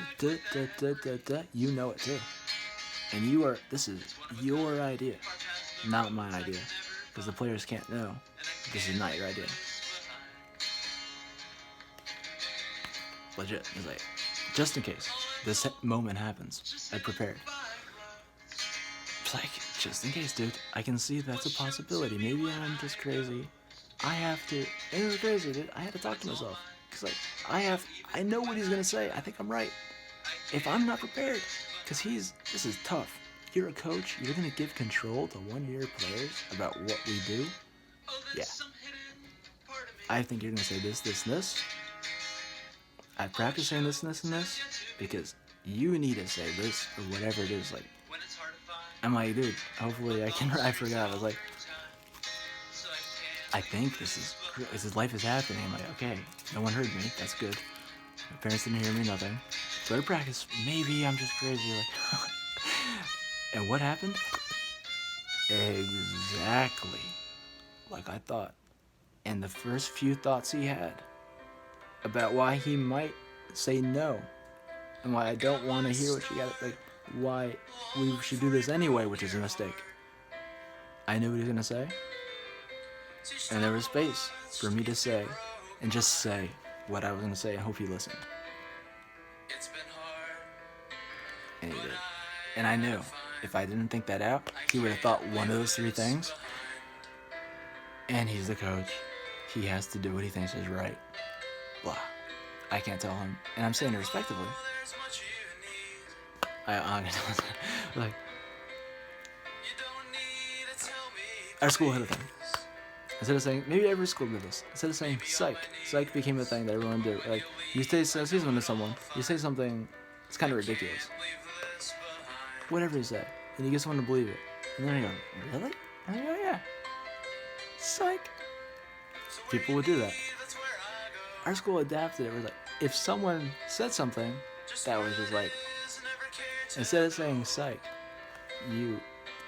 you know it too. And this is your idea, not my idea, because the players can't know this is not your idea. Legit, it's like, just in case this moment happens, I prepared. It's like, just in case, dude, I can see that's a possibility. Maybe I'm just crazy. It was crazy, dude. I had to talk to myself. Because, like, I know what he's going to say. I think I'm right. If I'm not prepared, because this is tough. You're a coach, you're going to give control to one-year players about what we do? Yeah. I think you're going to say this. I practice saying this, and this, because you need to say this, or whatever it is. Like, I'm like, dude, hopefully I forgot. I was like, I think this is life is happening. I'm like, okay, no one heard me, that's good. My parents didn't hear me, nothing. Go to practice, maybe I'm just crazy. Like, and what happened? Exactly like I thought. And the first few thoughts he had about why he might say no and why I don't want to hear what you got, like why we should do this anyway, which is a mistake. I knew what he was going to say. And there was space for me to say and just say what I was going to say and hope he listened. And he did. And I knew if I didn't think that out, he would have thought one of those three things. And he's the coach. He has to do what he thinks is right. Blah. I can't tell him. And I'm saying it respectively. Like, our school had a thing. Instead of saying, maybe every school did this. Instead of saying psych became a thing that everyone did. Like, you say something to someone, you say something, it's kind of ridiculous. Whatever you say. And you get someone to believe it. And then you go, really? And you go, yeah. Psych. People would do that. Our school adapted it. It was like, if someone said something that was just like, instead of saying psych, I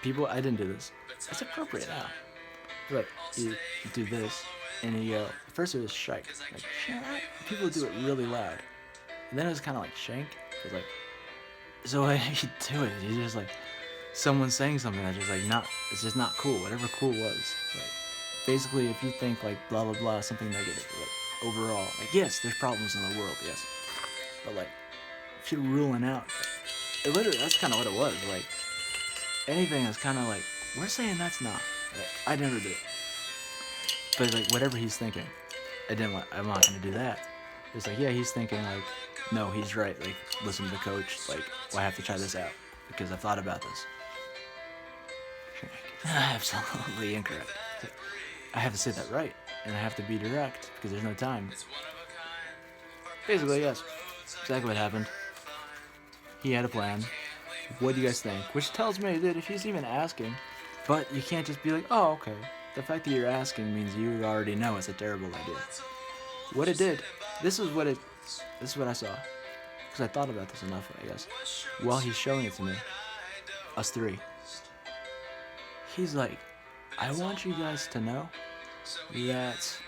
didn't do this. It's appropriate now. But you do this, and you go, first it was shike. Like, shut up. People do it really loud. And then it was kind of like shank. It was like, so what you do it, you just like, someone saying something that's just like it's just not cool, whatever cool was. Like, basically, if you think like blah, blah, blah, something negative, like overall, like yes, there's problems in the world, yes. But like, if you're ruling out, it literally, that's kind of what it was. Like, anything that's kind of like, we're saying that's not. Like, I never did it. But like, whatever he's thinking, I'm not going to do that. It's like, yeah, he's thinking like, no, he's right. Like, listen to the coach. Like, well, I have to try this out because I've thought about this. Absolutely incorrect. I have to say that right, and I have to be direct because there's no time. Basically, yes. Exactly what happened. He had a plan. What do you guys think? Which tells me that if he's even asking, but you can't just be like, oh, okay. The fact that you're asking means you already know it's a terrible idea. What it did, this is what I saw. Because I thought about this enough, I guess. While he's showing it to me, us three. He's like, I want you guys to know that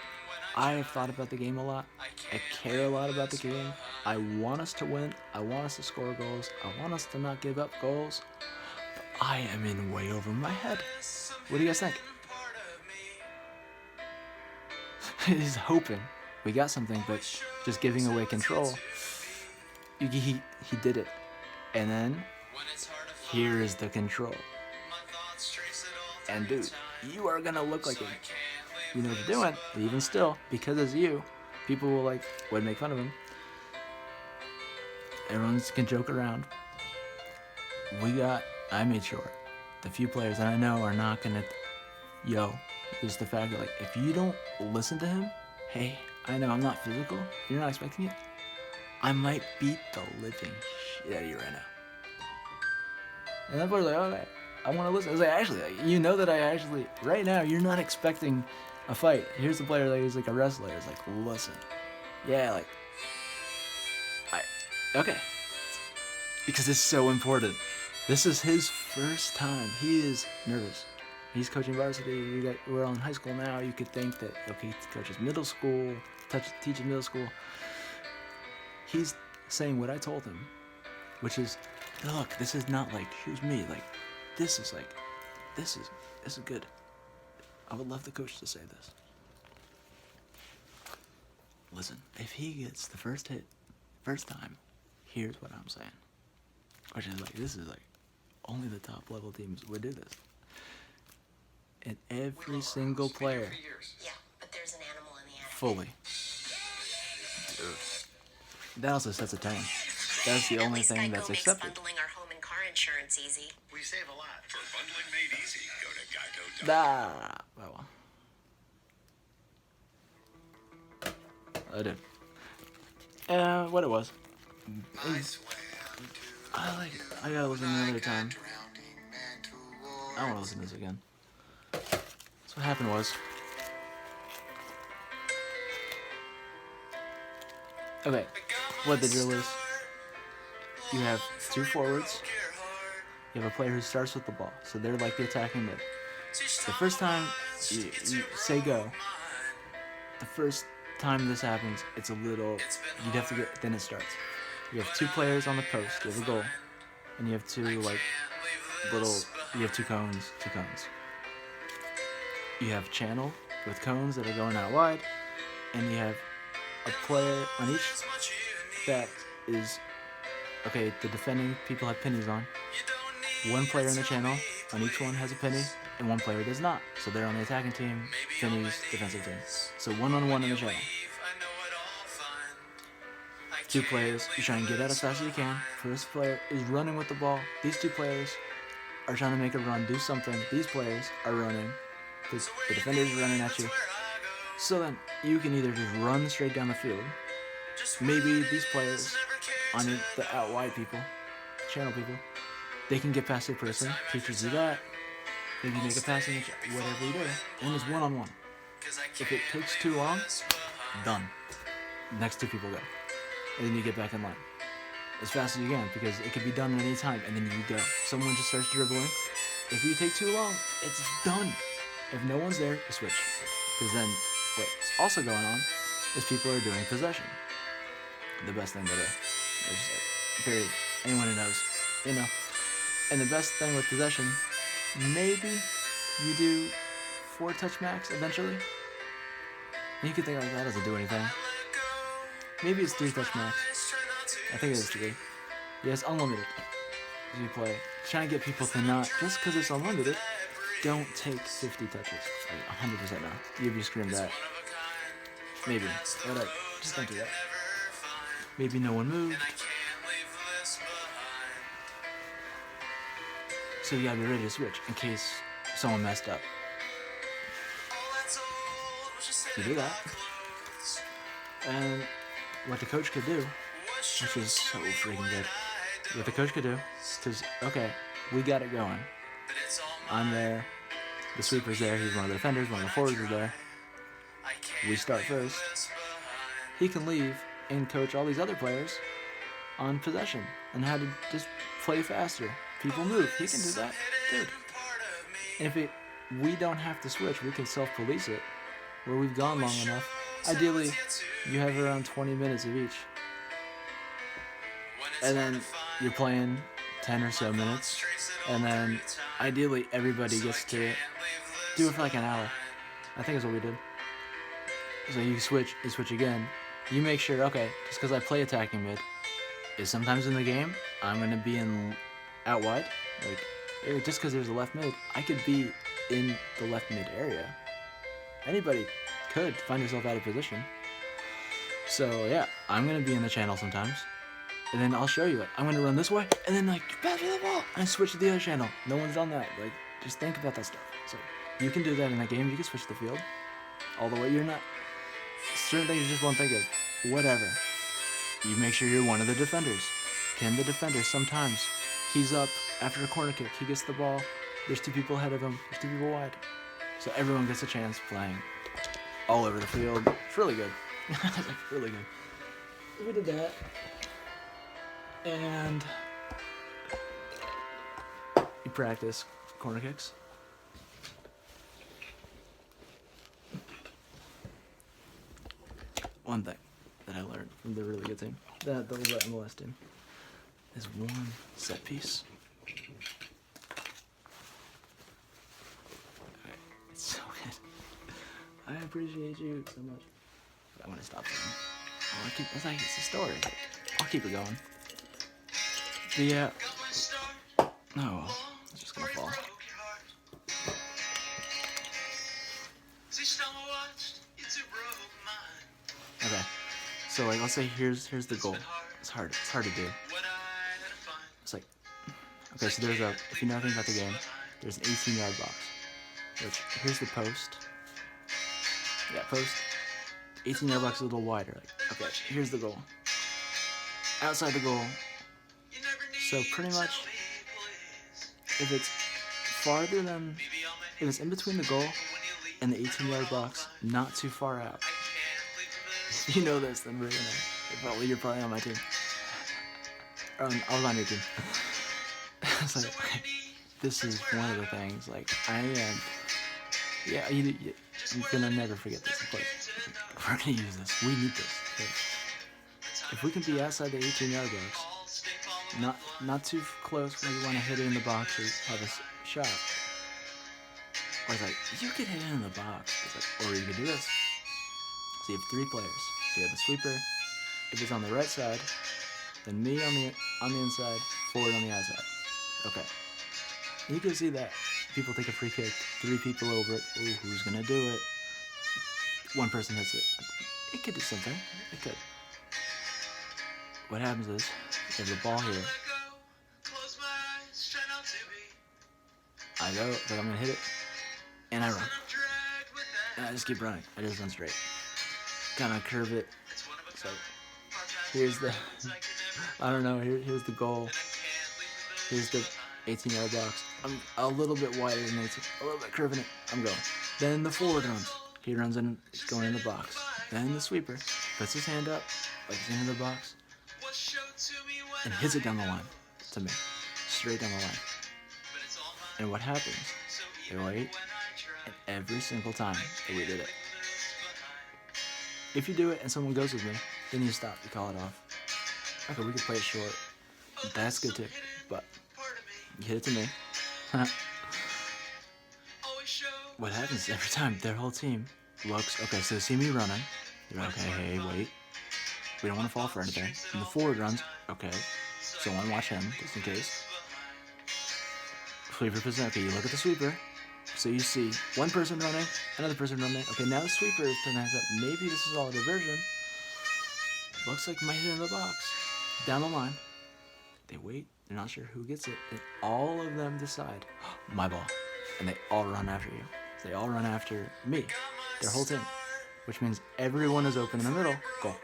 I have thought about the game a lot. I care a lot about the game. I want us to win. I want us to score goals. I want us to not give up goals. But I am in way over my head. What do you guys think? He's hoping we got something, but just giving away control. He did it. And then, here is the control. And dude, you are gonna look like you know what you're doing, but even still, because it's you, people would make fun of him. Everyone can joke around. I made sure, the few players that I know are not gonna, is the fact that if you don't listen to him, hey, I know I'm not physical, you're not expecting it, I might beat the living shit out of you right now. And that boy's like, okay, I want to listen. I was like, actually, you know that I actually, right now, you're not expecting a fight. Here's the player that is like a wrestler. It's like, listen. Yeah, okay. Because it's so important. This is his first time. He is nervous. He's coaching varsity. We're on high school now. You could think that, okay, he coaches middle school, teaches middle school. He's saying what I told him, which is, look, this is not like, here's me. This is good. I would love the coach to say this. Listen, if he gets the first hit, first time, here's what I'm saying. Which is this is only the top level teams would do this. And every single player, yeah, but there's an animal in the attic. Fully. Dude. That also sets a tone. That's the only thing that's accepted. Bundling our home and car insurance easy. We save a lot. For bundling made easy, go to Geico.com. I did. What it was. I like it. I gotta listen to it another time. I don't want to listen to this again. So what happened was. Okay, what the drill is. You have two forwards. You have a player who starts with the ball, so they're like the attacking mid. The first time you say go. The first time this happens, it's a little. You'd have to get. Then it starts. You have 2 players on the post. You have a goal, and you have 2 like little. You have 2 cones. 2 cones. You have channel with cones that are going out wide, and you have a player on each that is. Okay, the defending people have pennies on. 1 player in the channel on each one has a penny, and 1 player does not. So they're on the attacking team, pennies, defensive team. So 1-on-1 in the channel. 2 players, you try and get out as fast as you can. First player is running with the ball. These 2 players are trying to make a run, do something. These players are running. The defenders are running at you. So then you can either just run straight down the field. Maybe these players on the out wide people, channel people, they can get past their person, teaches you that. Maybe make a pass in the whatever you do. And it's 1-on-1. If it takes too long, done. Next 2 people go. And then you get back in line. As fast as you can, because it could be done at any time, and then you go. Someone just starts dribbling. If you take too long, it's done. If no one's there, you switch. Because then what's also going on is people are doing possession. The best thing to do. Period. Anyone who knows, you know. And the best thing with possession, maybe you do 4 touch max eventually. And you could think like that doesn't do anything. Maybe it's 3 touch max. I think it is 3. Yeah, it's unlimited. As you play, trying to get people to not, just because it's unlimited, don't take 50 touches. Like 100% no. You'd be screamed at. Maybe. But just don't do that. Maybe no one moved. So you gotta be ready to switch in case someone messed up. You do that. And what the coach could do, which is so freaking good, what the coach could do, because, okay, we got it going. I'm there. The sweeper's there. He's one of the defenders. One of the forwards is there. We start first. He can leave and coach all these other players on possession and how to just play faster. People move. He can do that, dude. And if we don't have to switch, we can self-police it, where we've gone long enough. Ideally, you have around 20 minutes of each. And then you're playing 10 or so minutes. And then, ideally, everybody gets to do it for like an hour. I think is what we did. So you switch again. You make sure, okay, just because I play attacking mid, is sometimes in the game, I'm going to be out wide. Like, just because there's a left mid, I could be in the left mid area. Anybody could find yourself out of position. So yeah, I'm going to be in the channel sometimes. And then I'll show you it. I'm going to run this way, and then like, pass me the ball, and I switch to the other channel. No one's done that. Like, just think about that stuff. So you can do that in that game. You can switch the field all the way. You're not, certain things you just won't think of. Whatever. You make sure you're one of the defenders. Can the defender sometimes, he's up after a corner kick. He gets the ball. There's 2 people ahead of him. There's 2 people wide. So everyone gets a chance playing all over the field. It's really good. It's like really good. We did that. And you practice corner kicks. One thing that I learned from the really good team, the MLS team, is one set piece. It's so good. I appreciate you so much. I'm gonna stop saying. It's like it's a story. I'll keep it going. But yeah. Oh well, it's just gonna fall. Okay. So like, let's say here's the goal. It's hard to do. It's like, okay, so there's if you know anything about the game, there's an 18-yard box. Which, here's the post. Yeah, post. 18-yard box is a little wider. Like, okay, here's the goal. Outside the goal. So pretty much, if it's farther than, if it's in between the goal and the 18-yard box, not too far out. If you know this, then we're gonna, you're probably on my team. I was on your team. It's like, this is one of the things, like, I am Yeah, you're gonna never forget this, of course. We're gonna use this. We need this. Okay? If we can be outside the 18-yard box, not too close where you want to hit it in the box or have a shot. Or it's like, you could hit it in the box. It's like, or you could do this. So you have 3 players. So you have the sweeper. If it's on the right side, then me on the inside, forward on the outside. Okay. You can see that people take a free kick, 3 people over it. Ooh, who's gonna do it? 1 person hits it. It could do something. It could. What happens is, you have the ball here. I go, like I'm gonna hit it, and I run. And I just keep running. I just run straight. Kind of curve it. So here's the, I don't know, here's the goal. Here's the 18-yard box. I'm a little bit wider than 18, a little bit curving it. I'm going. Then the forward runs. He runs in, going in the box. Then the sweeper puts his hand up, like he's into the box, and hits it down the line to me, straight down the line. And what happens? They wait, and every single time that we did it. If you do it and someone goes with me, then you stop, you call it off. Okay, we could play it short. That's good too, but you hit it to me. What happens every time? Their whole team looks, okay, so they see me running. They're like, okay, hey, wait. We don't want to fall for anything. And the forward runs, okay, so I want to watch him, just in case. Sweeper position, okay, you look at the sweeper. So you see 1 person running, another person running. Okay, now the sweeper is putting hands up. Maybe this is all a diversion. Looks like my hit in the box. Down the line. They wait, they're not sure who gets it, and all of them decide, my ball. And they all run after you. They all run after me, their whole team. Which means everyone is open in the middle, goal.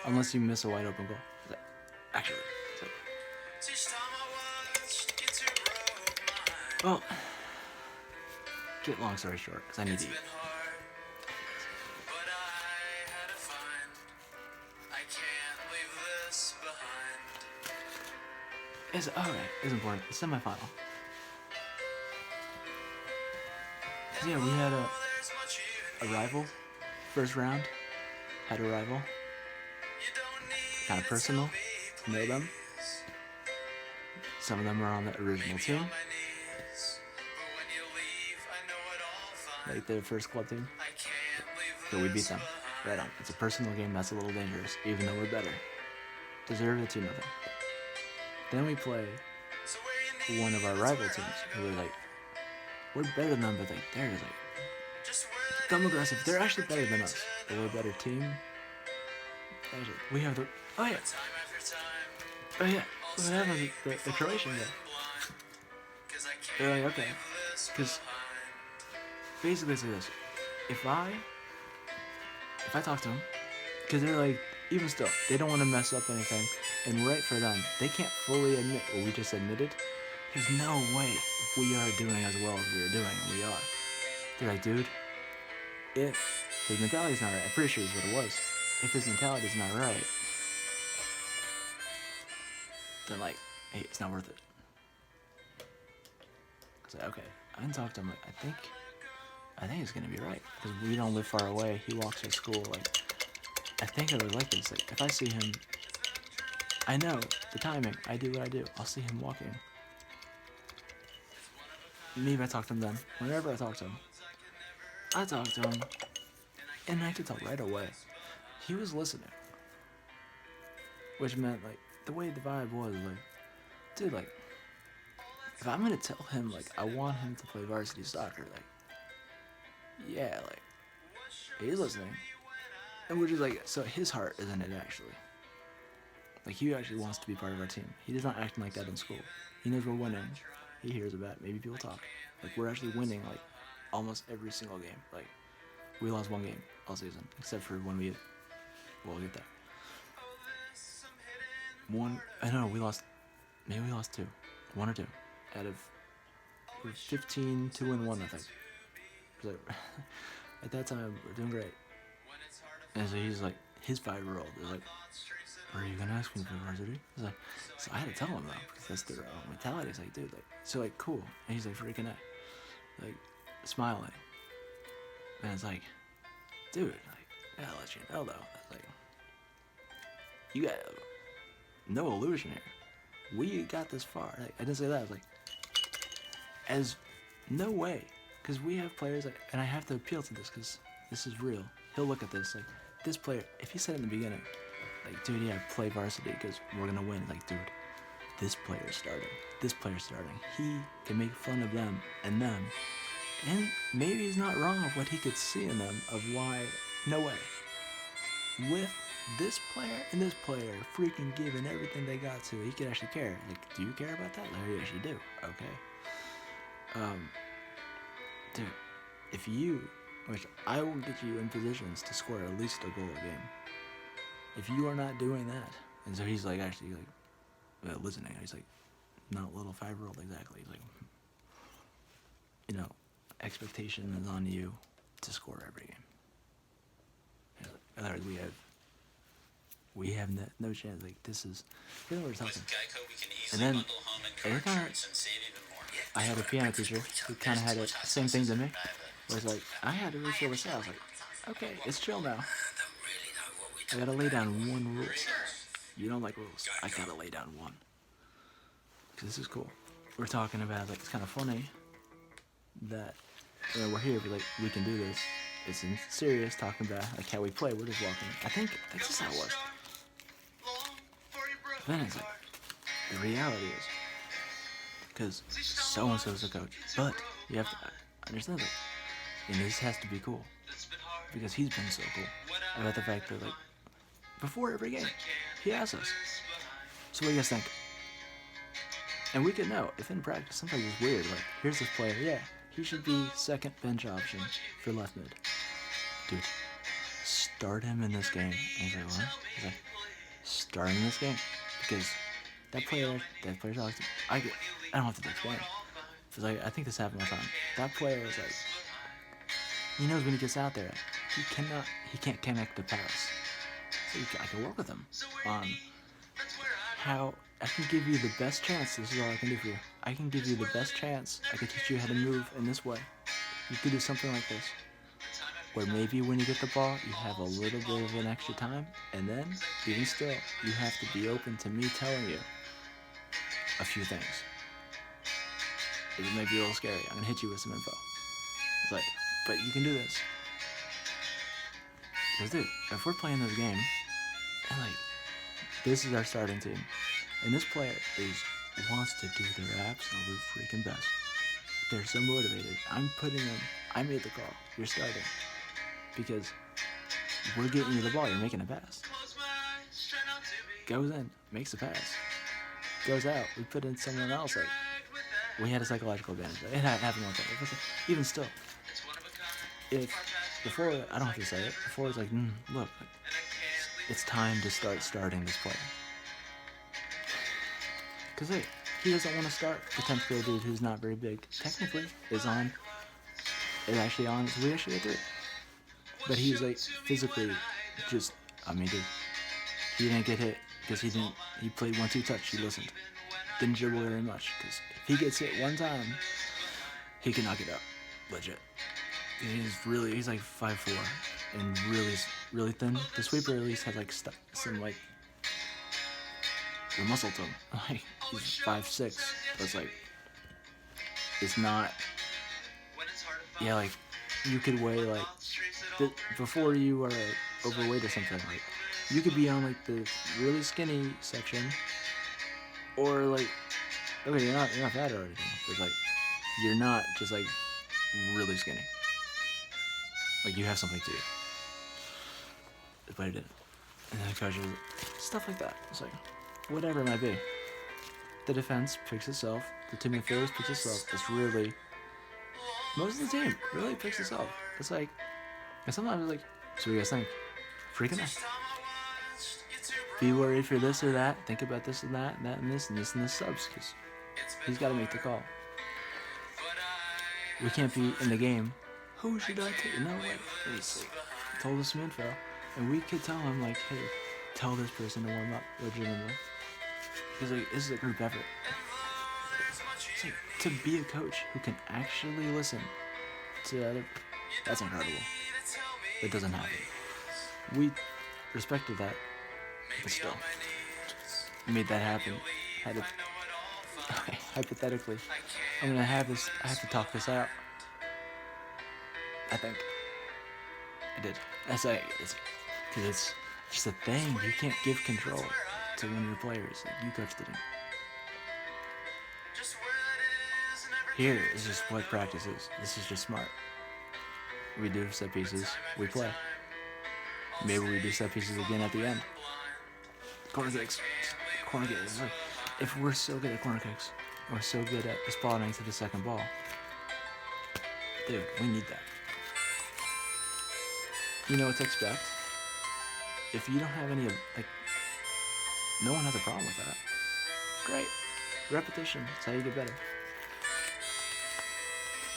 Unless you miss a wide open goal. Actually. Well, get long story short, because I need to eat. It's alright, it's important. It's semi-final. Yeah, we had a rival. First round, had a rival. Kind of personal. Know them. Some of them are on the original team. Like their first club team. So we beat them. Right on. It's a personal game, that's a little dangerous, even though we're better. Deserve it 2-0. Then we play one of our rival teams, who are like, we're better than them, but like they're like dumb aggressive. They're actually better than us, but we're a better team. Actually, we have the oh yeah, what happened? The Croatian guy. They're like, okay, because basically it's like this. If I talk to them, because they're like, even still, they don't want to mess up anything, and right for them, they can't fully admit what we just admitted. There's no way we are doing as well as we are doing, and we are. They're like, dude, if his mentality's not right, I'm pretty sure is what it was. If his mentality's not right, then like, hey, it's not worth it. I was like, okay, I can talk to him. Like, I think it's gonna be right, because we don't live far away. He walks to school. Like, I think I would like this. Like, if I see him, I know the timing. I do what I do. I'll see him walking. Maybe I talk to him then. Whenever I talk to him, and I could tell right away he was listening, which meant like the way the vibe was like, dude, like if I'm gonna tell him like I want him to play varsity soccer, like yeah, like he's listening, and we're just like, so his heart is in it actually. Like he actually wants to be part of our team. He does not act like that in school. He knows we're winning. He hears about it. Maybe people talk. Like we're actually winning like almost every single game. Like we lost 1 game all season, except for when we'll get there. I don't know, we lost 2, 1 or 2 out of 15, 2-1, I think. So, at that time, we're doing great. And so he's like, his 5-year-old is like, are you gonna ask me for varsity? I was like, so I had to tell him though, because that's their mentality. It's like, dude, like, so like, cool. And he's like freaking out, like, smiling. And it's like, dude, like, I gotta let you know though. It's like, you got no illusion here. We got this far. Like, I didn't say that. I was like, as no way, because we have players like, and I have to appeal to this because this is real. He'll look at this like, this player. If he said in the beginning, like, dude, yeah, play varsity because we're gonna win. Like, dude, this player's starting. This player's starting. He can make fun of them and them, and maybe he's not wrong of what he could see in them of why. No way. With this player and this player freaking giving everything they got to, he could actually care. Like, do you care about that? Like, you actually do. Okay. Dude, if you, which I will get you in positions to score at least a goal a game. If you are not doing that, and so he's like actually like listening. He's like, not little 5-year-old exactly. He's like, you know, expectation is on you to score every game. Otherwise, we have no chance. Like, this is what we're talking. And then every time I had a piano teacher who kind of had the same thing to me. Where it's like, I had to really feel this out. I was like, okay, it's chill now. I gotta lay down one rule. You don't like rules. I gotta lay down one. Because this is cool. We're talking about, like, it's kind of funny that, you know, we're here, but, like, we can do this. It's in serious, talking about, like, how we play. We're just walking. I think that's just how it works. But then it's like, the reality is, because so-and-so's the coach, but you have to understand that. And this has to be cool. Because he's been so cool about the fact that, like, before every game, he asks us, so what do you guys think? And we could know, if in practice, sometimes it's weird, like, here's this player, yeah, he should be second bench option for left mid. Dude, start him in this game. And he's like, what? He's like, start him in this game. Because that player's talks to me. I don't have to explain. Because I think this happened one time. That player is like, he knows when he gets out there, he can't connect the pass. So I can work with him on how I can give you the best chance. This is all I can do for you. I can give you the best chance. I can teach you how to move in this way. You could do something like this. Where maybe when you get the ball, you have a little bit of an extra time. And then, even still, you have to be open to me telling you a few things. It may be a little scary. I'm going to hit you with some info. It's like, but you can do this. Because, dude, if we're playing this game, and, like, this is our starting team, and this player wants to do their absolute freaking best. They're so motivated. I'm putting them, I made the call. You're starting. Because we're getting you the ball. You're making a pass. Goes in, makes a pass. Goes out. We put in someone else. Like, we had a psychological advantage. It happened one time. Even still, if before, I don't have to say it. Before it's like, look, it's time to start starting this player. Because, hey, he doesn't want to start the 10th grade dude who's not very big. Technically, we actually get through it. But he's, like, physically just, dude, he didn't get hit because he played 1-2 touch, he listened. Didn't dribble very much, because if he gets hit one time, he can knock it out, legit. He's like 5'4", and really thin. The sweeper at least has, like, some, like, the muscle to him. Like, he's 5'6", but it's like, it's not, yeah, like, you could weigh, like, before you are overweight or something, like, you could be on, like, the really skinny section, or, like, okay, you're not fat or anything, but, like, you're not just, like, really skinny. Like, you have something to you. But I did. And then the coach was, stuff like that. It's like, whatever it might be. The defense picks itself. The team midfielders picks itself. It's really, most of the team really picks itself. It's like, and sometimes it's like, so what do you guys think? Freaking out. Be worried for this or that. Think about this and that and this and this and this subs. Because he's got to make the call. We can't be in the game. Who should I take? No way. He's told us some info. And we could tell him, like, hey, tell this person to warm up legitimately. Because, like, this is a group effort. It's like, to be a coach who can actually listen to other, that's incredible. It doesn't happen. We respected that, but still, made that happen. Had it. Okay, hypothetically, I'm gonna have this. I have to talk this out. I think I did. That's like, because it's just a thing. You can't give control to one of your players. Like, you coached it. Here is just what practice is. This is just smart. We do set pieces. We play. Maybe we do set pieces again at the end. Corner kicks. Corner kicks. If we're so good at corner kicks, we're so good at responding to the second ball. Dude, we need that. You know what to expect. If you don't have any, like, no one has a problem with that. Great. Repetition. That's how you get better.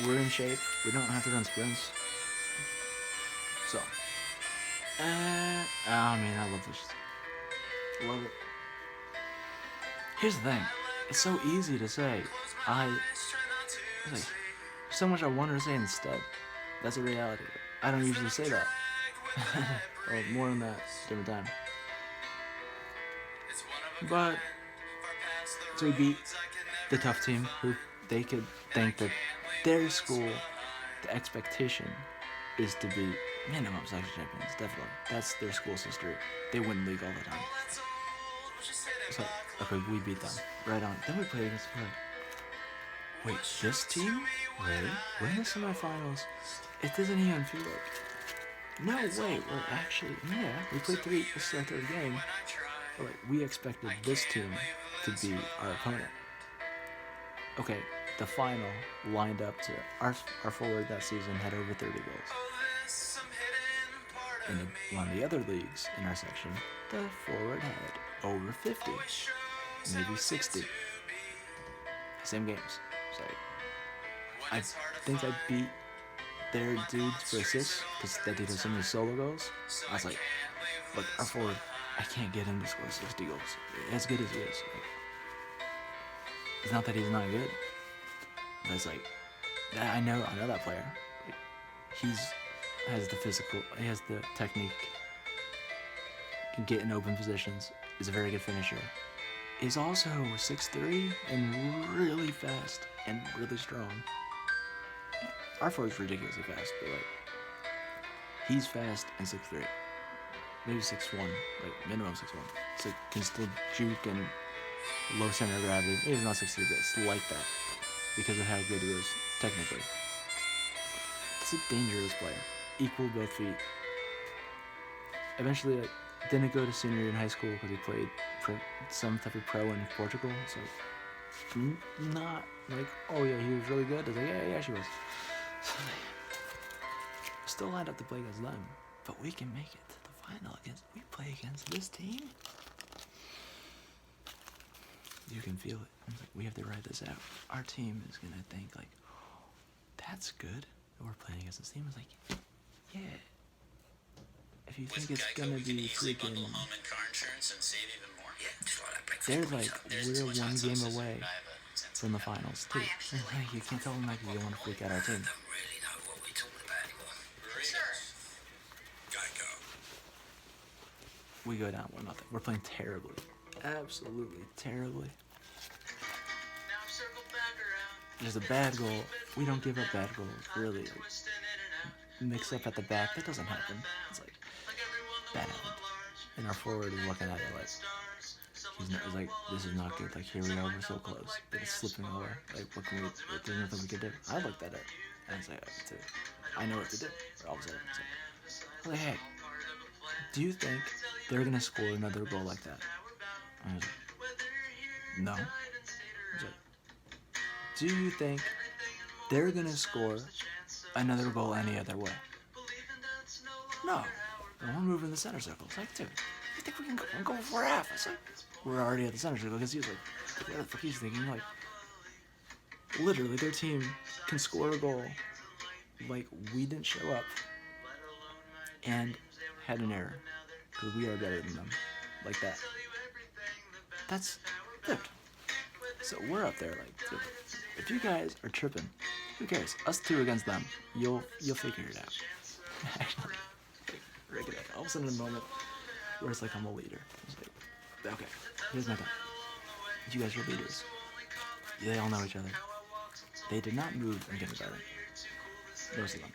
We're in shape. We don't have to run sprints. So, I love this. Love it. Here's the thing. It's so easy to say. There's so much I wanted to say instead. That's a reality. I don't usually say that. Or more than that, different time. But, so we beat the tough team who they could think that their school, the expectation is to be minimum section champions, definitely. That's their school's history. They win league all the time. So, okay, we beat them. Right on. Then we played against them. Wait, this team? Really? We're in the semifinals. It doesn't even feel like... No, wait, well, actually, yeah. We played 3, this is our 3rd game. But, like, we expected this team to be our opponent. Okay, the final lined up to... Our forward that season had over 30 goals. In one of the other leagues in our section, the forward had over 50. Maybe 60. Same games. So I think I beat their dudes for assists because that dude has so many solo goals. I was like, look, our forward, I can't get him to score 60 goals. As good as he is. Like, it's not that he's not good. But it's like, I know that player. Like, has the physical, he has the technique, can get in open positions, is a very good finisher. Is also 6'3" and really fast and really strong. Our forward's ridiculously fast, but like, he's fast and 6'3". Maybe 6'1", like minimum 6'1". So can still juke and low center of gravity. Maybe he's not 6'3", but it's like that because of how good he is technically. It's a dangerous player. Equal both feet. Eventually, like, didn't go to senior year in high school because he played for some type of pro in Portugal. So not like, oh yeah, he was really good. I was like, yeah, she was. So, still lined up to play against them, but we can make it to the final against. We play against this team. You can feel it. It's like, we have to ride this out. Our team is gonna think like, that's good. We're playing against this team. It's like, yeah. If you think it's gonna be freaking, they're like, we're one game away from the finals too. And you can't tell them like you don't want to freak out our team. We go down 1-0. We're playing terribly, absolutely terribly. There's a bad goal. We don't give up bad goals, really. Like, mix up at the back, that doesn't happen. It's like, that happened. And our forward is looking at it like, he's like, this is not good. Like, here we are, we're so close, but it's slipping away. Like, what can we, there's nothing we can do. I looked at it, and I was like, I know what to do. All of a sudden, it's like, hey, do you think they're gonna score another goal like that? I was like, no. I was like, do you think they're gonna score another goal any other way? No. And we're moving the center circle. It's like, dude, you think we can go for half? It's like, we're already at the center circle because he was like, what the fuck he's thinking? Like, literally, their team can score a goal. Like, we didn't show up and had an error because we are better than them. Like that. That's good. So we're up there, like, dude, if you guys are tripping, who cares? Us two against them. You'll figure it out. Actually, of a sudden a moment where it's like I'm a leader. It's like, okay, here's my thing. You guys are leaders. They all know each other. They did not move in kindergarten. Most of them.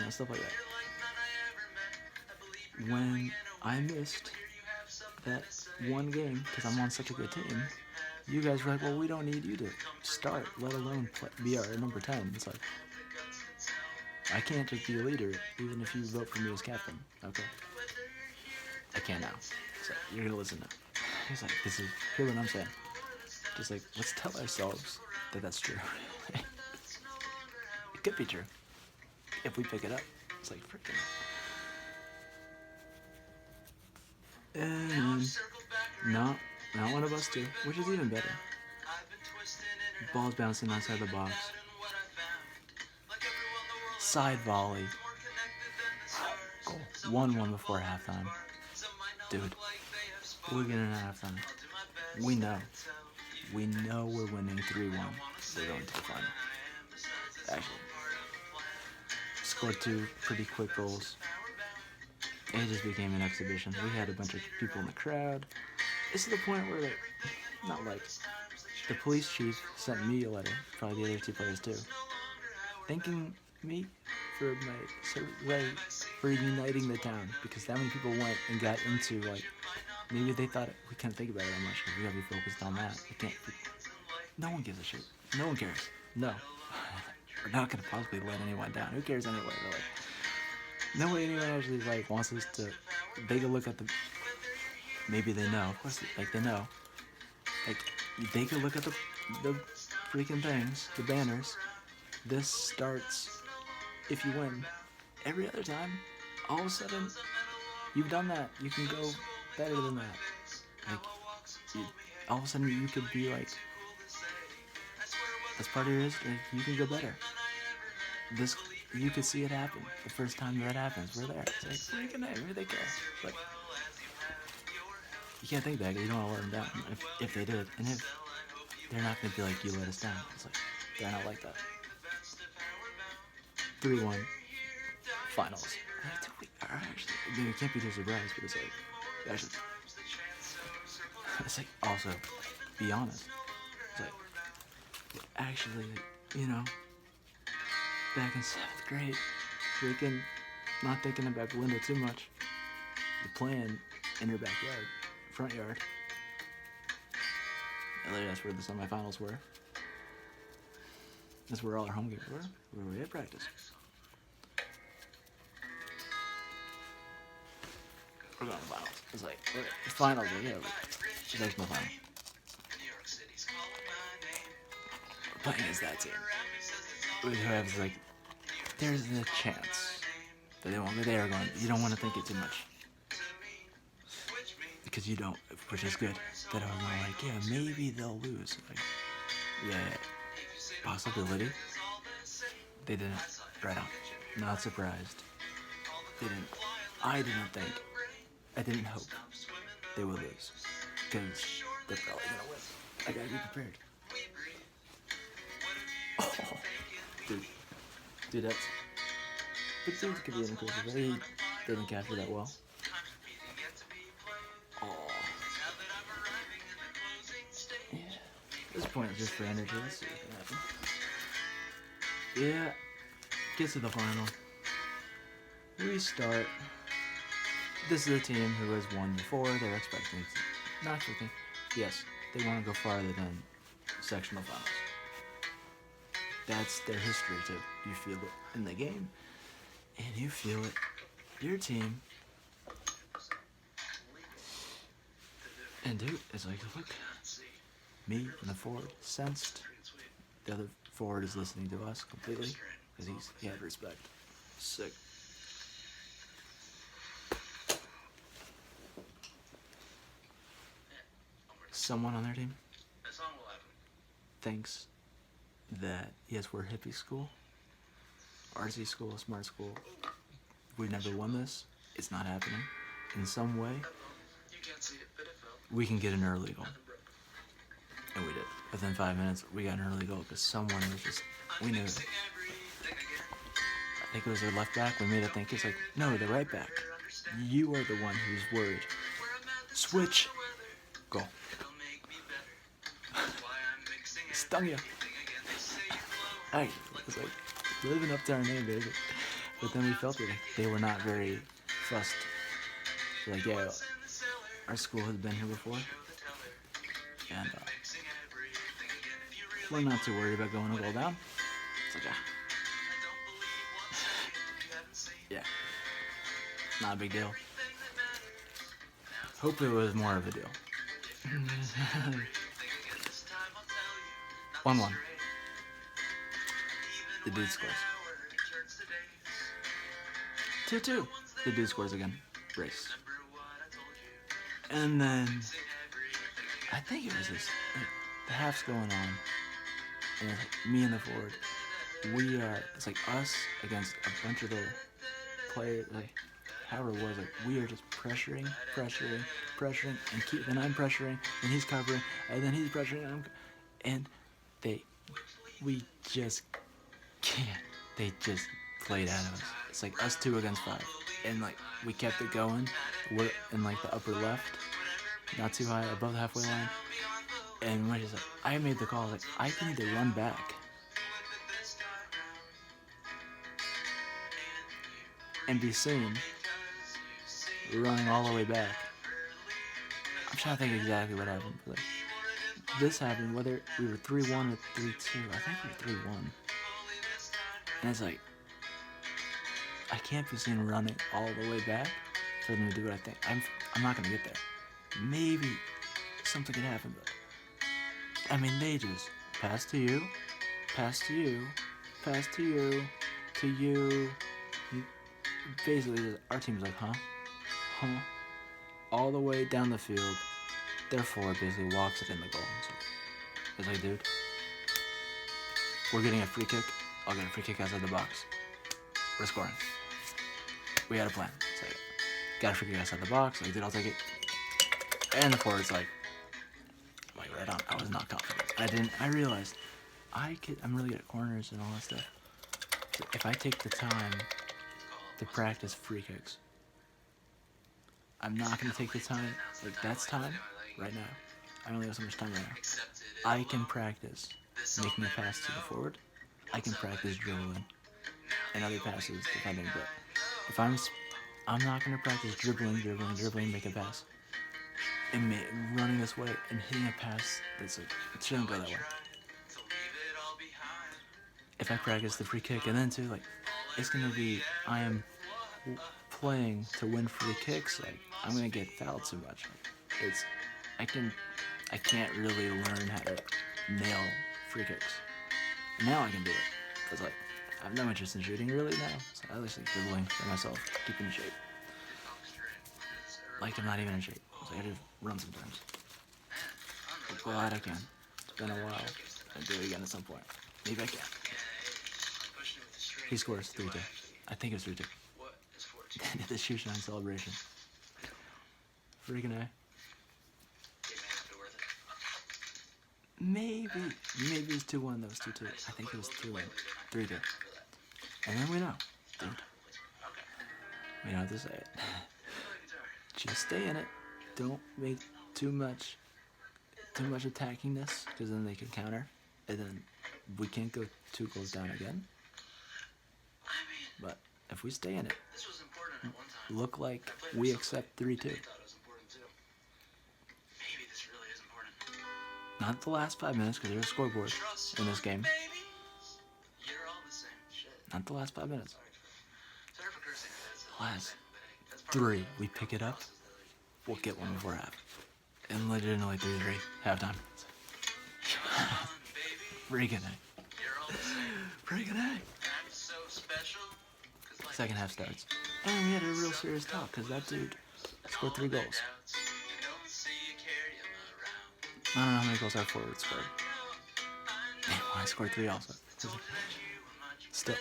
Stuff like that. When I missed that one game because I'm on such a good team, you guys were like, well, we don't need you to start, let alone be our number 10. It's like, I can't just be a leader even if you vote for me as captain. Okay? I can now. So you're gonna listen now. He's like, hear what I'm saying. Just like, let's tell ourselves that that's true. It could be true. If we pick it up. It's like, freaking. And not one of us two, which is even better. Ball's bouncing outside the box. Side volley. Goal. 1-1 before halftime. Dude, we're getting at halftime. We know we're winning 3-1. We're going to the final. Actually. Scored 2 pretty quick goals. It just became an exhibition. We had a bunch of people in the crowd. It's to the point where, the police chief sent me a letter, probably the other 2 players too, thanking me for for uniting the town, because that many people went and got into, maybe they thought we couldn't think about it that much, because we gotta be focused on that. No one gives a shit. No one cares. No. We're not gonna possibly let anyone down. Who cares anyway? No way anyone actually wants us to take a look at the. Maybe they know. Of course, they know. They could look at the freaking things, the banners. This starts if you win. Every other time, all of a sudden, you've done that. You can go better than that. All of a sudden, you could be that's part of your history. You can go better. You could see it happen. The first time that happens, we're there. It's like, freaking A, they care. But you can't think that. You don't want to let them down. If they did, and if they're not going to be like, you let us down. It's like, they're not like that. 3-1. Finals. Actually, it can't be too surprised, but it's like, also, be honest. It's like, actually, back in 7th grade, freaking not thinking about Belinda too much. You're playing in your backyard, front yard. That's where the semifinals were. That's where all our home games were. Where we had practice. We're going to finals. It's like, finals, it's like my final. We're playing as that team. Who has there's a chance that they won't be there going, you don't want to think it too much. Because you don't, which is good. That I was yeah, maybe they'll lose. Possibility. They didn't. Right on. Not surprised. They didn't. I didn't hope they would lose. Because they're probably going to win. I gotta be prepared. Oh, dude, that's. But dude could be an inclusive. He didn't capture that well. Oh. Yeah. At this point, it's just for energy. Let's see what can happen. Yeah. Gets to the final. We start. This is a team who has won before. They're expecting. Not expecting. Yes, they want to go farther than sectional finals. That's their history too. You feel it in the game, and you feel it. Your team. And dude, it's like, look, me and the forward sensed. The other forward is listening to us completely because he had respect. Sick. Someone on their team thinks that, yes, we're a hippie school, artsy school, smart school. We've never won this. It's not happening. In some way, we can get an early goal. And we did. Within 5 minutes, we got an early goal because someone was just, we knew it. I think it was their left back. We made it think it's like, no, the right back. You are the one who's worried. Switch. Go. Stung you. It was like living up to our name, baby. But then we felt it. Like, they were not very fussed. They're like, yeah, our school has been here before, and we're not too worried about going to go down. It's like, yeah, not a big deal. Hope it was more of a deal. 1-1. The dude scores. 2-2. The dude scores again. Race. And then I think it was this. Like, the half's going on, and it's like me and the forward. It's like us against a bunch of the players. Like, however it was, like we are just pressuring, and I'm pressuring, and he's covering, and then he's pressuring, and we just can't. They just played out of us. It's like us 2 against 5, and like we kept it going. We're in like the upper left, not too high, above the halfway line, and we're just like, I made the call, like I need to run back and be seen running all the way back. I'm trying to think exactly what happened. But like, this happened whether we were 3-1 or 3-2. I think we were 3-1. And it's like, I can't be seen running all the way back for them to do what I think. I'm not gonna get there. Maybe something could happen, but I mean, they just pass to you, pass to you, pass to you, to you. Basically, our team's like, huh, all the way down the field. Their forward basically walks it in the goal. So it's like, dude, we're getting a free kick. I'll get a free kick outside the box. We're scoring. We had a plan. So got a free kick outside the box. Like, dude, I'll take it. And the forward's like right on. I was not confident. I realized I'm really good at corners and all that stuff. So if I take the time to practice free kicks, I'm not going to take the time, like that's time right now. I only have so much time right now. I can practice making a pass to the forward. I can practice dribbling and other passes defending, but if I'm not going to practice dribbling, make a pass, and running this way and hitting a pass that's like, it shouldn't go that way. If I practice the free kick and then too, like, it's going to be, I am playing to win free kicks, like, I'm going to get fouled too much. I can't really learn how to nail free kicks. Now I can do it. Because, like, I have no interest in shooting really now. So I just like dribbling for myself, keeping in shape. Like, I'm not even in shape. So I gotta run sometimes. I'm glad I can. It's been a while. I'll do it again at some point. Maybe I can. He scores 3-2. I think it was 3-2. The shoe shine celebration. Freaking A. Maybe it was 2-1. That was 2-2. I think it was 2-1. 3-2. And then we know, dude. We don't have to say it. Just stay in it. Don't make too much attackingness, because then they can counter, and then we can't go 2 goals down again. But if we stay in it, look like we accept 3-2. Not the last 5 minutes, because there's a scoreboard in this game. Not the last 5 minutes. Last 3, we pick it up, we'll get one before half. And legitimately 3-3, halftime. Freaking A. Freaking A. Second half starts. And we had a real serious talk, because that dude scored 3 goals. I don't know how many goals our forward scored. Damn, well, I scored 3 also. Still.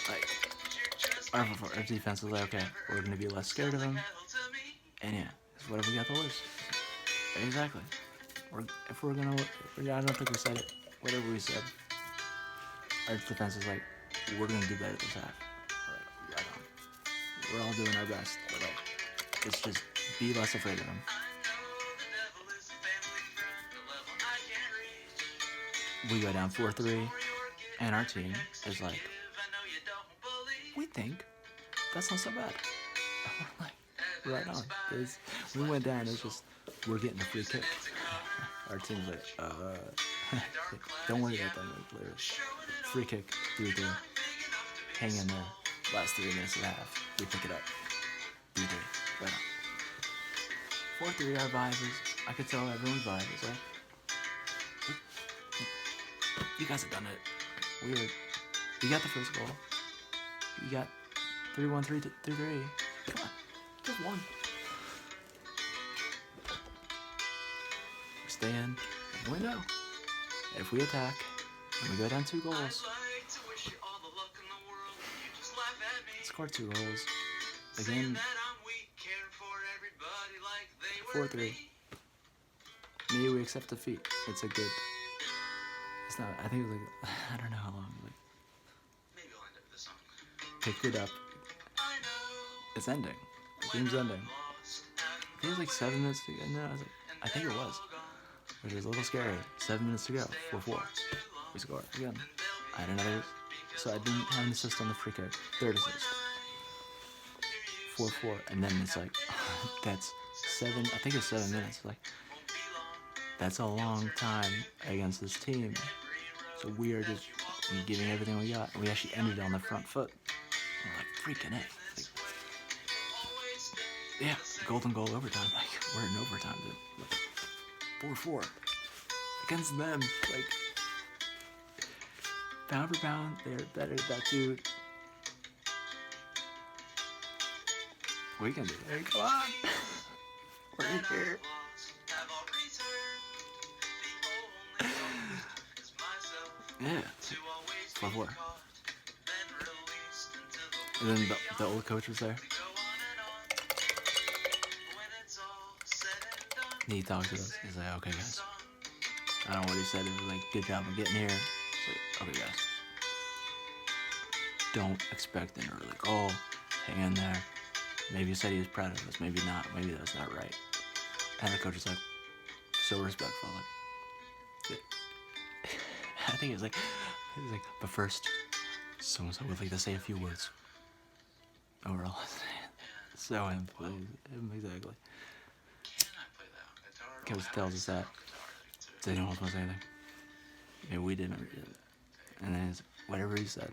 Like, our defense was like, okay, we're going to be less scared of him. And yeah, it's whatever we got to lose. Exactly. If we're going to, I don't think we said it. Whatever we said. Our defense is like, we're going to do better this half. Right on. we're all doing our best. But like, it's just be less afraid of them. We go down 4-3, and our team is like, we think that's not so bad. We're like, right on. We went down, it's just, we're getting a free kick. Our team's like, don't worry about that. Like, literally. Free kick, 3-3. Hang in there. Last 3 minutes of the half. We pick it up. 3-3. Right on. 4-3, our vibe is, I could tell everyone's vibe is like, you guys have done it. You got the first goal. You got 3-1, 3-3. Come on. Just one. We stay in. And we know. If we attack, and we go down 2 goals, score 2 goals. Again, 4-3. Maybe we accept defeat. It's a good. It's not. I think it was like, I don't know how long. Like, picked it up. It's ending. The game's ending. I think it was like 7 minutes to go. No, I think it was. Which was a little scary. 7 minutes to go. 4-4. We score again. I had another. So I didn't have an assist on the free kick. 3rd assist. 4-4. And then it's like, that's 7. I think it's 7 minutes. Like, that's a long time against this team. So we are just giving everything we got. We actually ended on the front foot. We're like, freaking it. Like, yeah, golden goal overtime. Like, we're in overtime, dude. Like, 4-4 against them. Like, pound for pound, they're better. That dude. We can do it. Come on. We're in here. Yeah. 4-4. And then the old coach was there. He talked to us. He's like, okay, guys. I don't know what he said. It was like, good job of getting here. It's like, okay, guys. Don't expect an early goal. Hang in there. Maybe he said he was proud of us. Maybe not. Maybe that was not right. And the coach was like, so respectful. Like, I think it was like, but first, so-and-so would like to say a few words. Overall. So exactly. Coach tells us that. Does anyone else want to say anything? Maybe we didn't. And then whatever he said.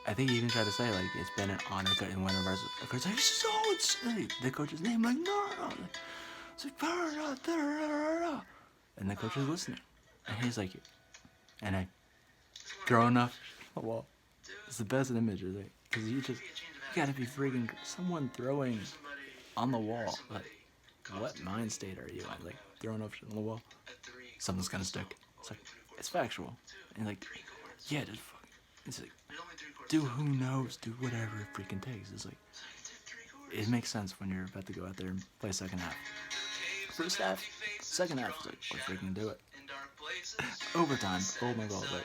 I think he even tried to say, like, it's been an honor. And one of our coaches like, so insane. The coach's name, like, no. It's like, and the coach is listening. And he's like, and I, throwing up on the wall. It's the best image, like, because you gotta be freaking, someone throwing on the wall. Like, what mind state are you in? Like, throwing up shit on the wall? Something's gonna stick. It's like, it's factual. And like, yeah, just fucking, it's like, do who knows, do whatever it freaking takes. It's like, it makes sense when you're about to go out there and play second half. First half, second half, it's like, let's freaking do it. Overtime, golden goal, but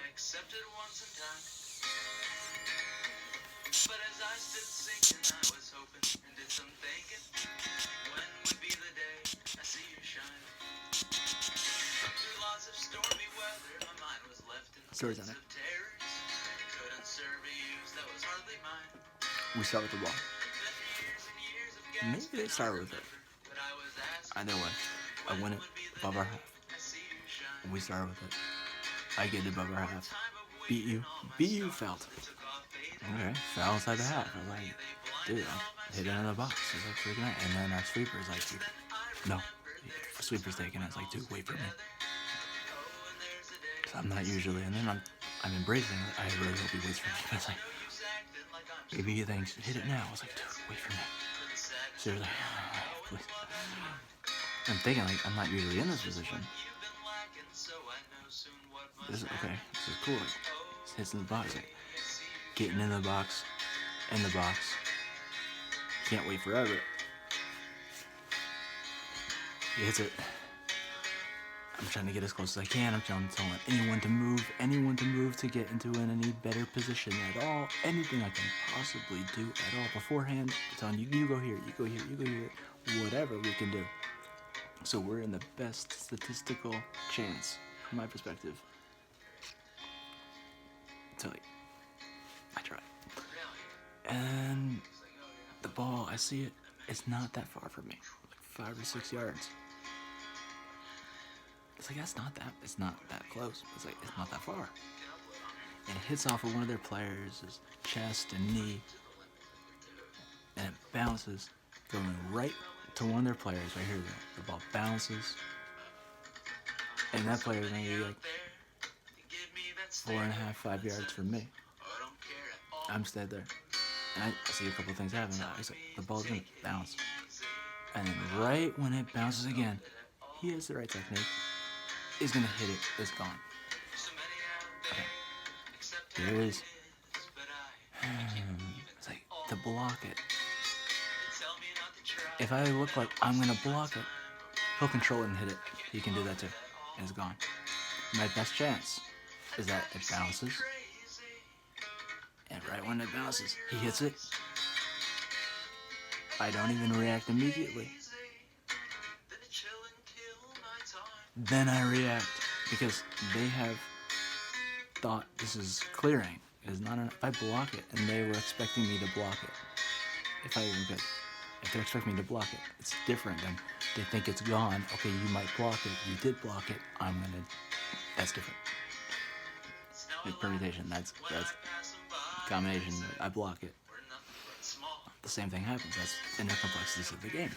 stories on it. We start with the ball. Maybe they start with it. Either way, I win it above our half. We start with it. I get it above our half. Beat you, felt. Okay, fell inside the half. I was like, dude, I hit it in the box. It's like freaking out. And then our sweeper's like, dude, no. Sweeper's taking it. It's like, dude, wait for me. I'm not usually, and then I'm embracing it. I really hope he waits for me. But it's like, maybe he thinks, hit it now. I was like, dude, wait for me. Seriously, please. I'm thinking, like, I'm not usually in this position. This is okay. This is cool. Like, hits in the box. Like, getting in the box. Can't wait forever. He hits it. I'm trying to get as close as I can. I'm telling anyone to move to get into any better position at all. Anything I can possibly do at all beforehand. I'm telling you, you go here, you go here, you go here. Whatever we can do. So we're in the best statistical chance, from my perspective. Tell you, I tried. And the ball, I see it. It's not that far from me, like 5 or 6 yards. It's like it's not that close. It's like it's not that far. And it hits off of one of their players' chest and knee, and it bounces, going right to one of their players right here. The ball bounces, and that player is gonna be like 4.5, 5 yards from me. I'm stayed there, and I see a couple of things happen. It's like the ball's gonna bounce, and then right when it bounces again, he has the right technique. Is gonna hit it. It's gone. Okay. There it is. It's like to block it. If I look like I'm gonna block it, he'll control it and hit it. He can do that too. And it's gone. My best chance is that it bounces. And right when it bounces, he hits it. I don't even react immediately. Then I react because they have thought this is clearing. It is not enough. If I block it and they were expecting me to block it, if I even could, if they're expecting me to block it, it's different than they think it's gone. Okay, you might block it. You did block it. That's different. Like permutation. That's combination. I block it. The same thing happens. That's inner complexities of the game.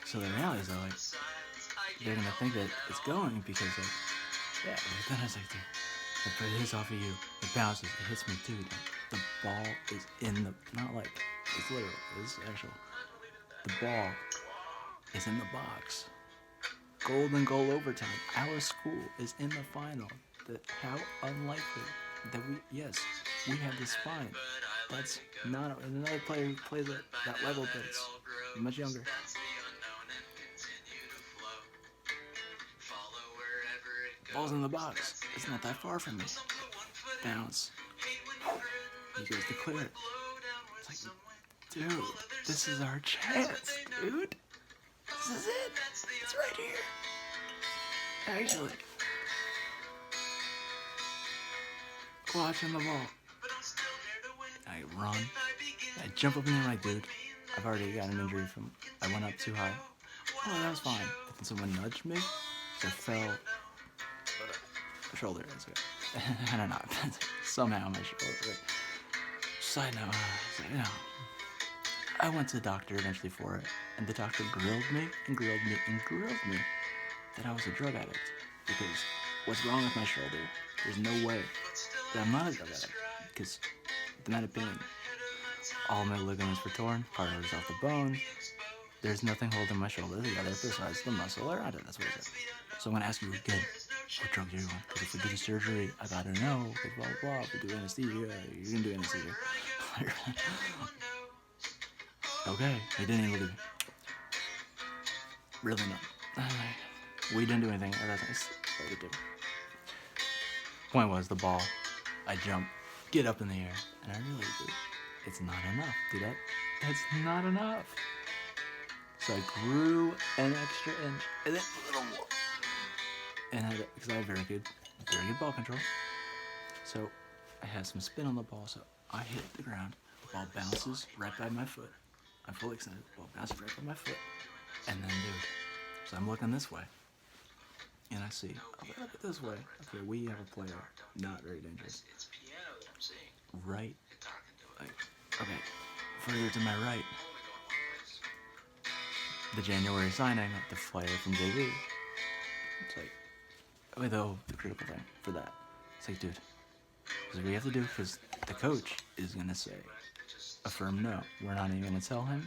So the reality is, though, like, they're gonna think that it's going because, like, yeah. Then I was like, dude, it hits off of you, it bounces, it hits me, dude. Like, the ball is in the, not like it's literal, it's actual. The ball is in the box. Golden goal overtime. Our school is in the final. How unlikely that we have this spine. That's not another player who plays at that level, but it's much younger. Ball's in the box. It's not that far from me. Bounce. He goes to clear it. It's like, dude, this is our chance, dude. This is it. It's right here. Actually. Watching the ball. I run. I jump up in the right, dude. I've already got an injury from, I went up too high. Oh, that was fine. But then someone nudged me, so I fell. Shoulder. I don't know. Somehow my shoulder. Right. Side note, I went to the doctor eventually for it, and the doctor grilled me that I was a drug addict. Because what's wrong with my shoulder? There's no way that I'm not a drug addict. Because, in that opinion, all my ligaments were torn, part of it was off the bone. There's nothing holding my shoulder together besides the muscle around it. That's what it is. So I'm gonna ask you again. What drug do you want? Because if we do the surgery, I gotta know. Blah, blah, blah. If we do anesthesia, you're gonna do anesthesia. Okay, he didn't even believe me. Really not. We didn't do anything. Oh, that's nice. What we did. Point was, the ball, I jump, get up in the air, and I realized it's not enough, dude. That's not enough. So I grew an extra inch, and then a little more. And because I had very good ball control. So I had some spin on the ball, so I hit the ground. The ball bounces right by my foot. I'm fully extended. The ball bounces right by my foot. And then, dude, so I'm looking this way. And I see, I'll look this way. Okay, we have a player, not very dangerous. Right, like, okay, further to my right. The January signing of the player from JV. It's like, though the critical thing for that. It's like, dude, this is what we have to do, because the coach is going to say a firm no. We're not even going to tell him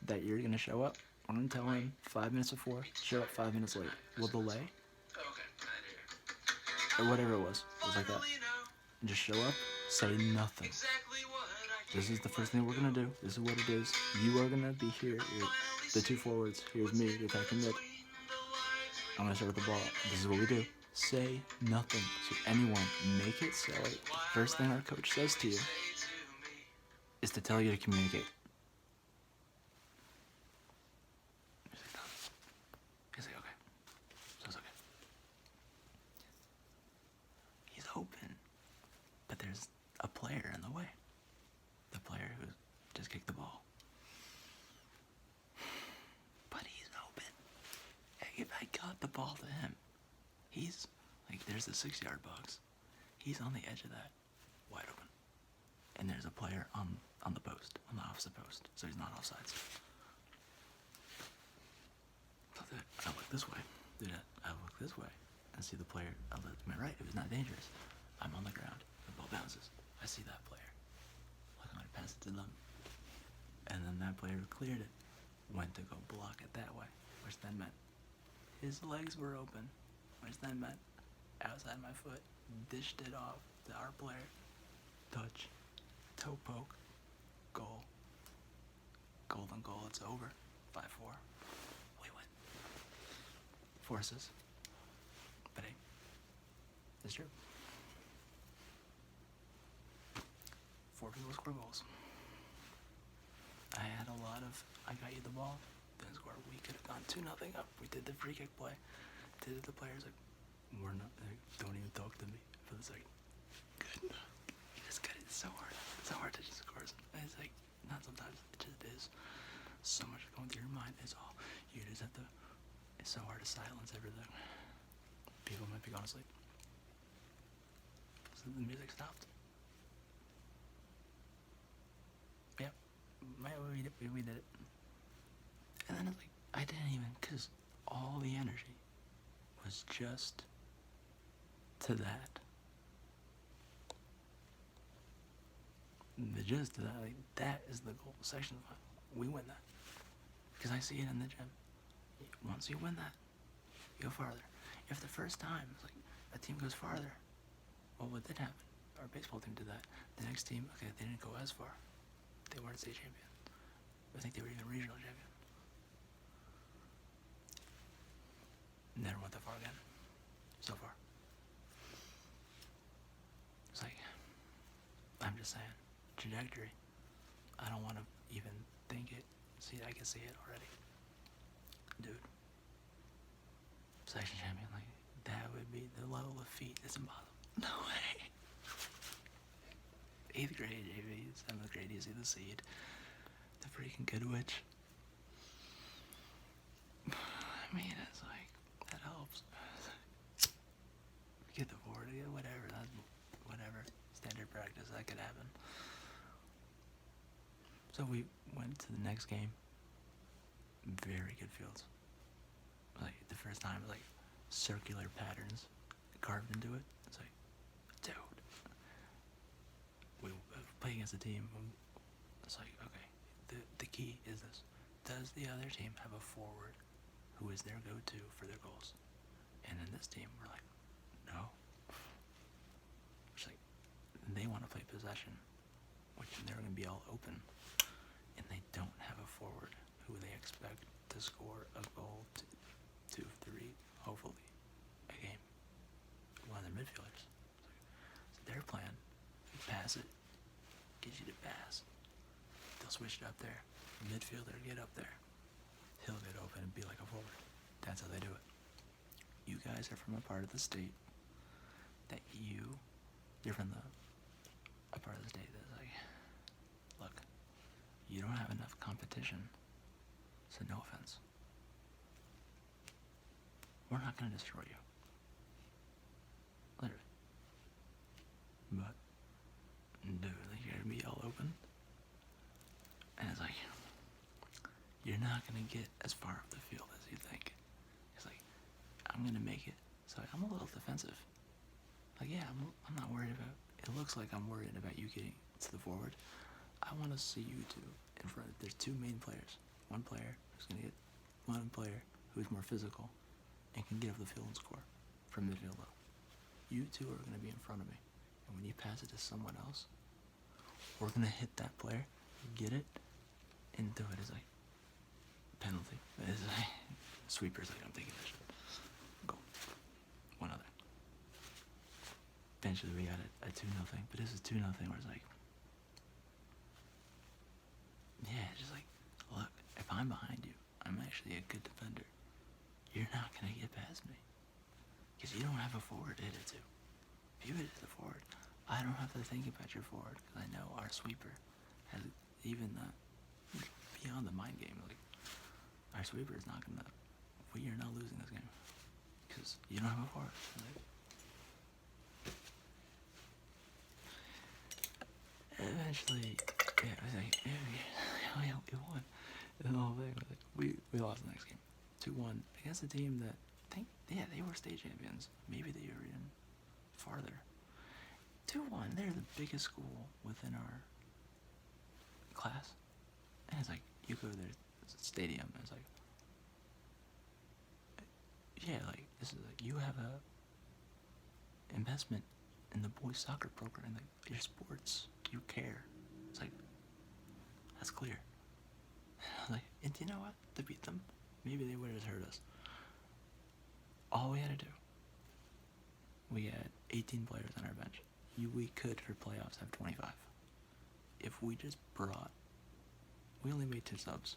that you're going to show up. We're going to tell him 5 minutes before, show up 5 minutes late. We'll delay. Or whatever it was. It was like that. And just show up, say nothing. This is the first thing we're going to do. This is what it is. You are going to be here. You're the two forwards. Here's me, the attacking mid. I'm gonna start with the ball. This is what we do. Say nothing to anyone. Make it silly. First thing our coach says to you is to tell you to communicate. He's like, okay. So it's okay. He's open. But there's a player in the way. The player who just kicked the ball. But he's open. If I got the ball to him, he's like, there's the 6-yard box. He's on the edge of that, wide open. And there's a player on the post, on the opposite post, so he's not offsides. So I look this way. I look this way and see the player. I look to my right. It was not dangerous. I'm on the ground. The ball bounces. I see that player. Like, I'm gonna pass it to them. And then that player cleared it, went to go block it that way, which then meant his legs were open, which then meant outside my foot, dished it off to our player. Touch, toe poke, goal. Golden goal, it's over. 5-4. We win. Forces. But hey, it's true. 4 people score goals. I had a lot of, I got you the ball, didn't score. We could have gone 2-0 up. We did the free kick play. Did it, the players like, we're not, like, don't even talk to me for the second. Good. You just got it. It's so hard. It's so hard to just score. And it's like, not sometimes, it just is. So much going through your mind. It's all, you just have to, it's so hard to silence everything. People might be going to sleep. So the music stopped. Yep. We did it. And then it's like, I didn't even, because all the energy was just to that. The gist to that, like, that is the goal. Section 5. We win that. Because I see it in the gym. Once you win that, you go farther. If the first time, it's like, a team goes farther, well, what did happen? Our baseball team did that. The next team, okay, they didn't go as far. They weren't state champion. I think they were even regional champion. Never went that far again. So far. It's like, I'm just saying, trajectory. I don't want to even think it. See, I can see it already. Dude. Section champion, like, that would be the level of feat. It's impossible. No way. 8th grade, JV, 7th grade, you see the seed. The freaking good witch. I mean, it's like, that helps. Get the board, get whatever, that's whatever. Standard practice, that could happen. So we went to the next game. Very good fields. Like, the first time, like, circular patterns carved into it. It's like, dude. We play against a team. It's like, okay, the key is this. Does the other team have a forward who is their go-to for their goals? And in this team, we're like, no. It's like, they want to play possession, which they're going to be all open. And they don't have a forward who they expect to score a goal, 2, 3, hopefully, a game. One of their midfielders. So their plan, pass it, get you to pass. They'll switch it up there. Midfielder, get up there. He'll get open and be like a forward. That's how they do it. You guys are from a part of the state that you're from a part of the state that's like, look, you don't have enough competition, so no offense. We're not going to destroy you. Literally. But, dude, like, you're going to be all open. And it's like, you're not going to get as far up the field as you think. It's like, I'm going to make it. So I'm a little defensive. Like, yeah, I'm not worried about, it looks like I'm worried about you getting to the forward. I want to see you two in front. There's 2 main players. One player who's going to get, one player who's more physical and can get up the field and score from midfield low. You two are going to be in front of me. And when you pass it to someone else, we're going to hit that player, get it, and do it as like penalty. It's like, sweepers, like, I'm thinking that shit. eventually we got a 2-0 thing, but this is 2-0 thing where it's like, yeah, just like, look, if I'm behind you, I'm actually a good defender. You're not gonna get past me, because you don't have a forward to hit it to. If you hit it to the forward, I don't have to think about your forward, because I know our sweeper has even beyond the mind game. Like, our sweeper is not gonna. We are not losing this game, because you don't have a forward. Like, eventually, yeah, it was like, we won. And the whole thing was like, we lost the next game, 2-1 against a team that they were state champions. Maybe they were even farther. 2-1. They're the biggest school within our class, and it's like you go to their stadium, and it's like, yeah, like this is like you have a investment in the boys soccer program, like your sports, you care. It's like, that's clear. Like, and you know what? To beat them, maybe they would have hurt us. All we had to do, we had 18 players on our bench. We could for playoffs have 25. If we just brought, we only made 2 subs.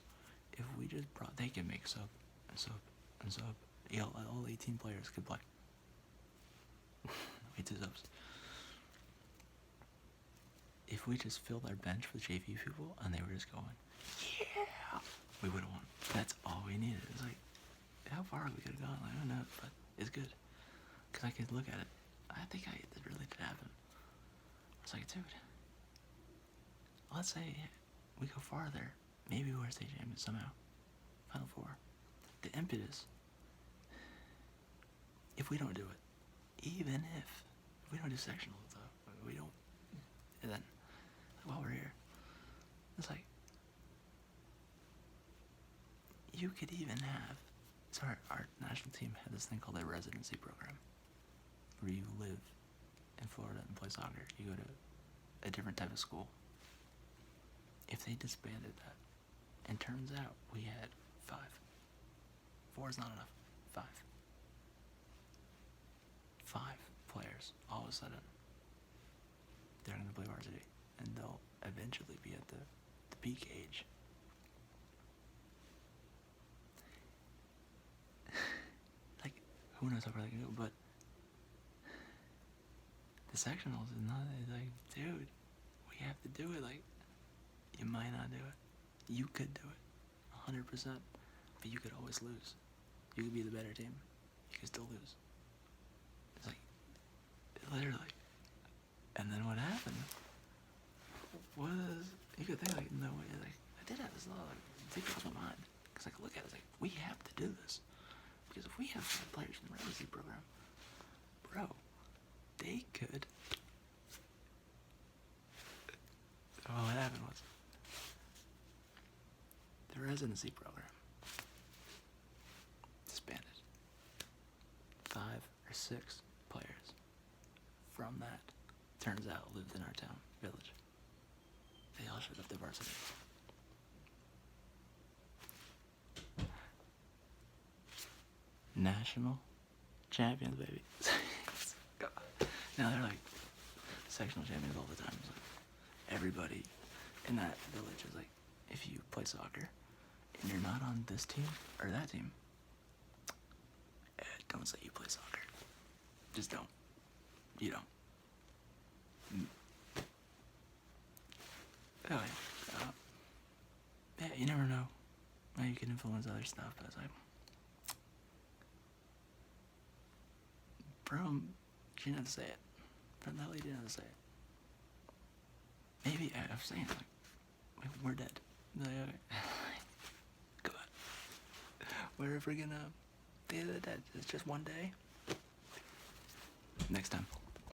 If we just brought, they can make sub and sub and sub. Yeah, all 18 players could play. Made 2 subs. If we just filled our bench with JV people and they were just going, yeah, we would have won. That's all we needed. It's like, how far we could have gone, I don't know, but it's good. Because I could look at it. I think it really did happen. It's like, dude, let's say we go farther. Maybe we're state champions somehow. Final 4. The impetus, if we don't do it, even if we don't do sectionals, though, we don't, and then while we're here, it's like, you could even have, so our national team had this thing called a residency program, where you live in Florida and play soccer. You go to a different type of school. If they disbanded that, and turns out we had 5. 4 is not enough. 5. 5 players, all of a sudden, they're going to play varsity, and they'll eventually be at the peak age. Like, who knows how far they can go, but the sectionals is not, it's like, dude, we have to do it. Like, you might not do it. You could do it, 100%, but you could always lose. You could be the better team. You could still lose. It's like, literally. And then what happened was, you could think like, no way, like, I did have this thought, like, deep across my mind. Because I could look at it, it's like, we have to do this. Because if we have 5 players in the residency program, bro, they could. So what happened was, the residency program disbanded. 5 or 6 players from that, turns out, lived in our town, village. They all showed up to varsity. National champions, baby. Now they're like sectional champions all the time. It's like everybody in that village is like, if you play soccer and you're not on this team or that team, don't say you play soccer. Just don't. You don't. Oh, yeah, you never know. Now you can influence other stuff, but it's like, bro, she didn't have to say it. But that lady didn't have to say it. Maybe I'm saying it, like, we're dead. Like, okay. Go on. We're freaking up. They're dead. It's just one day. Next time.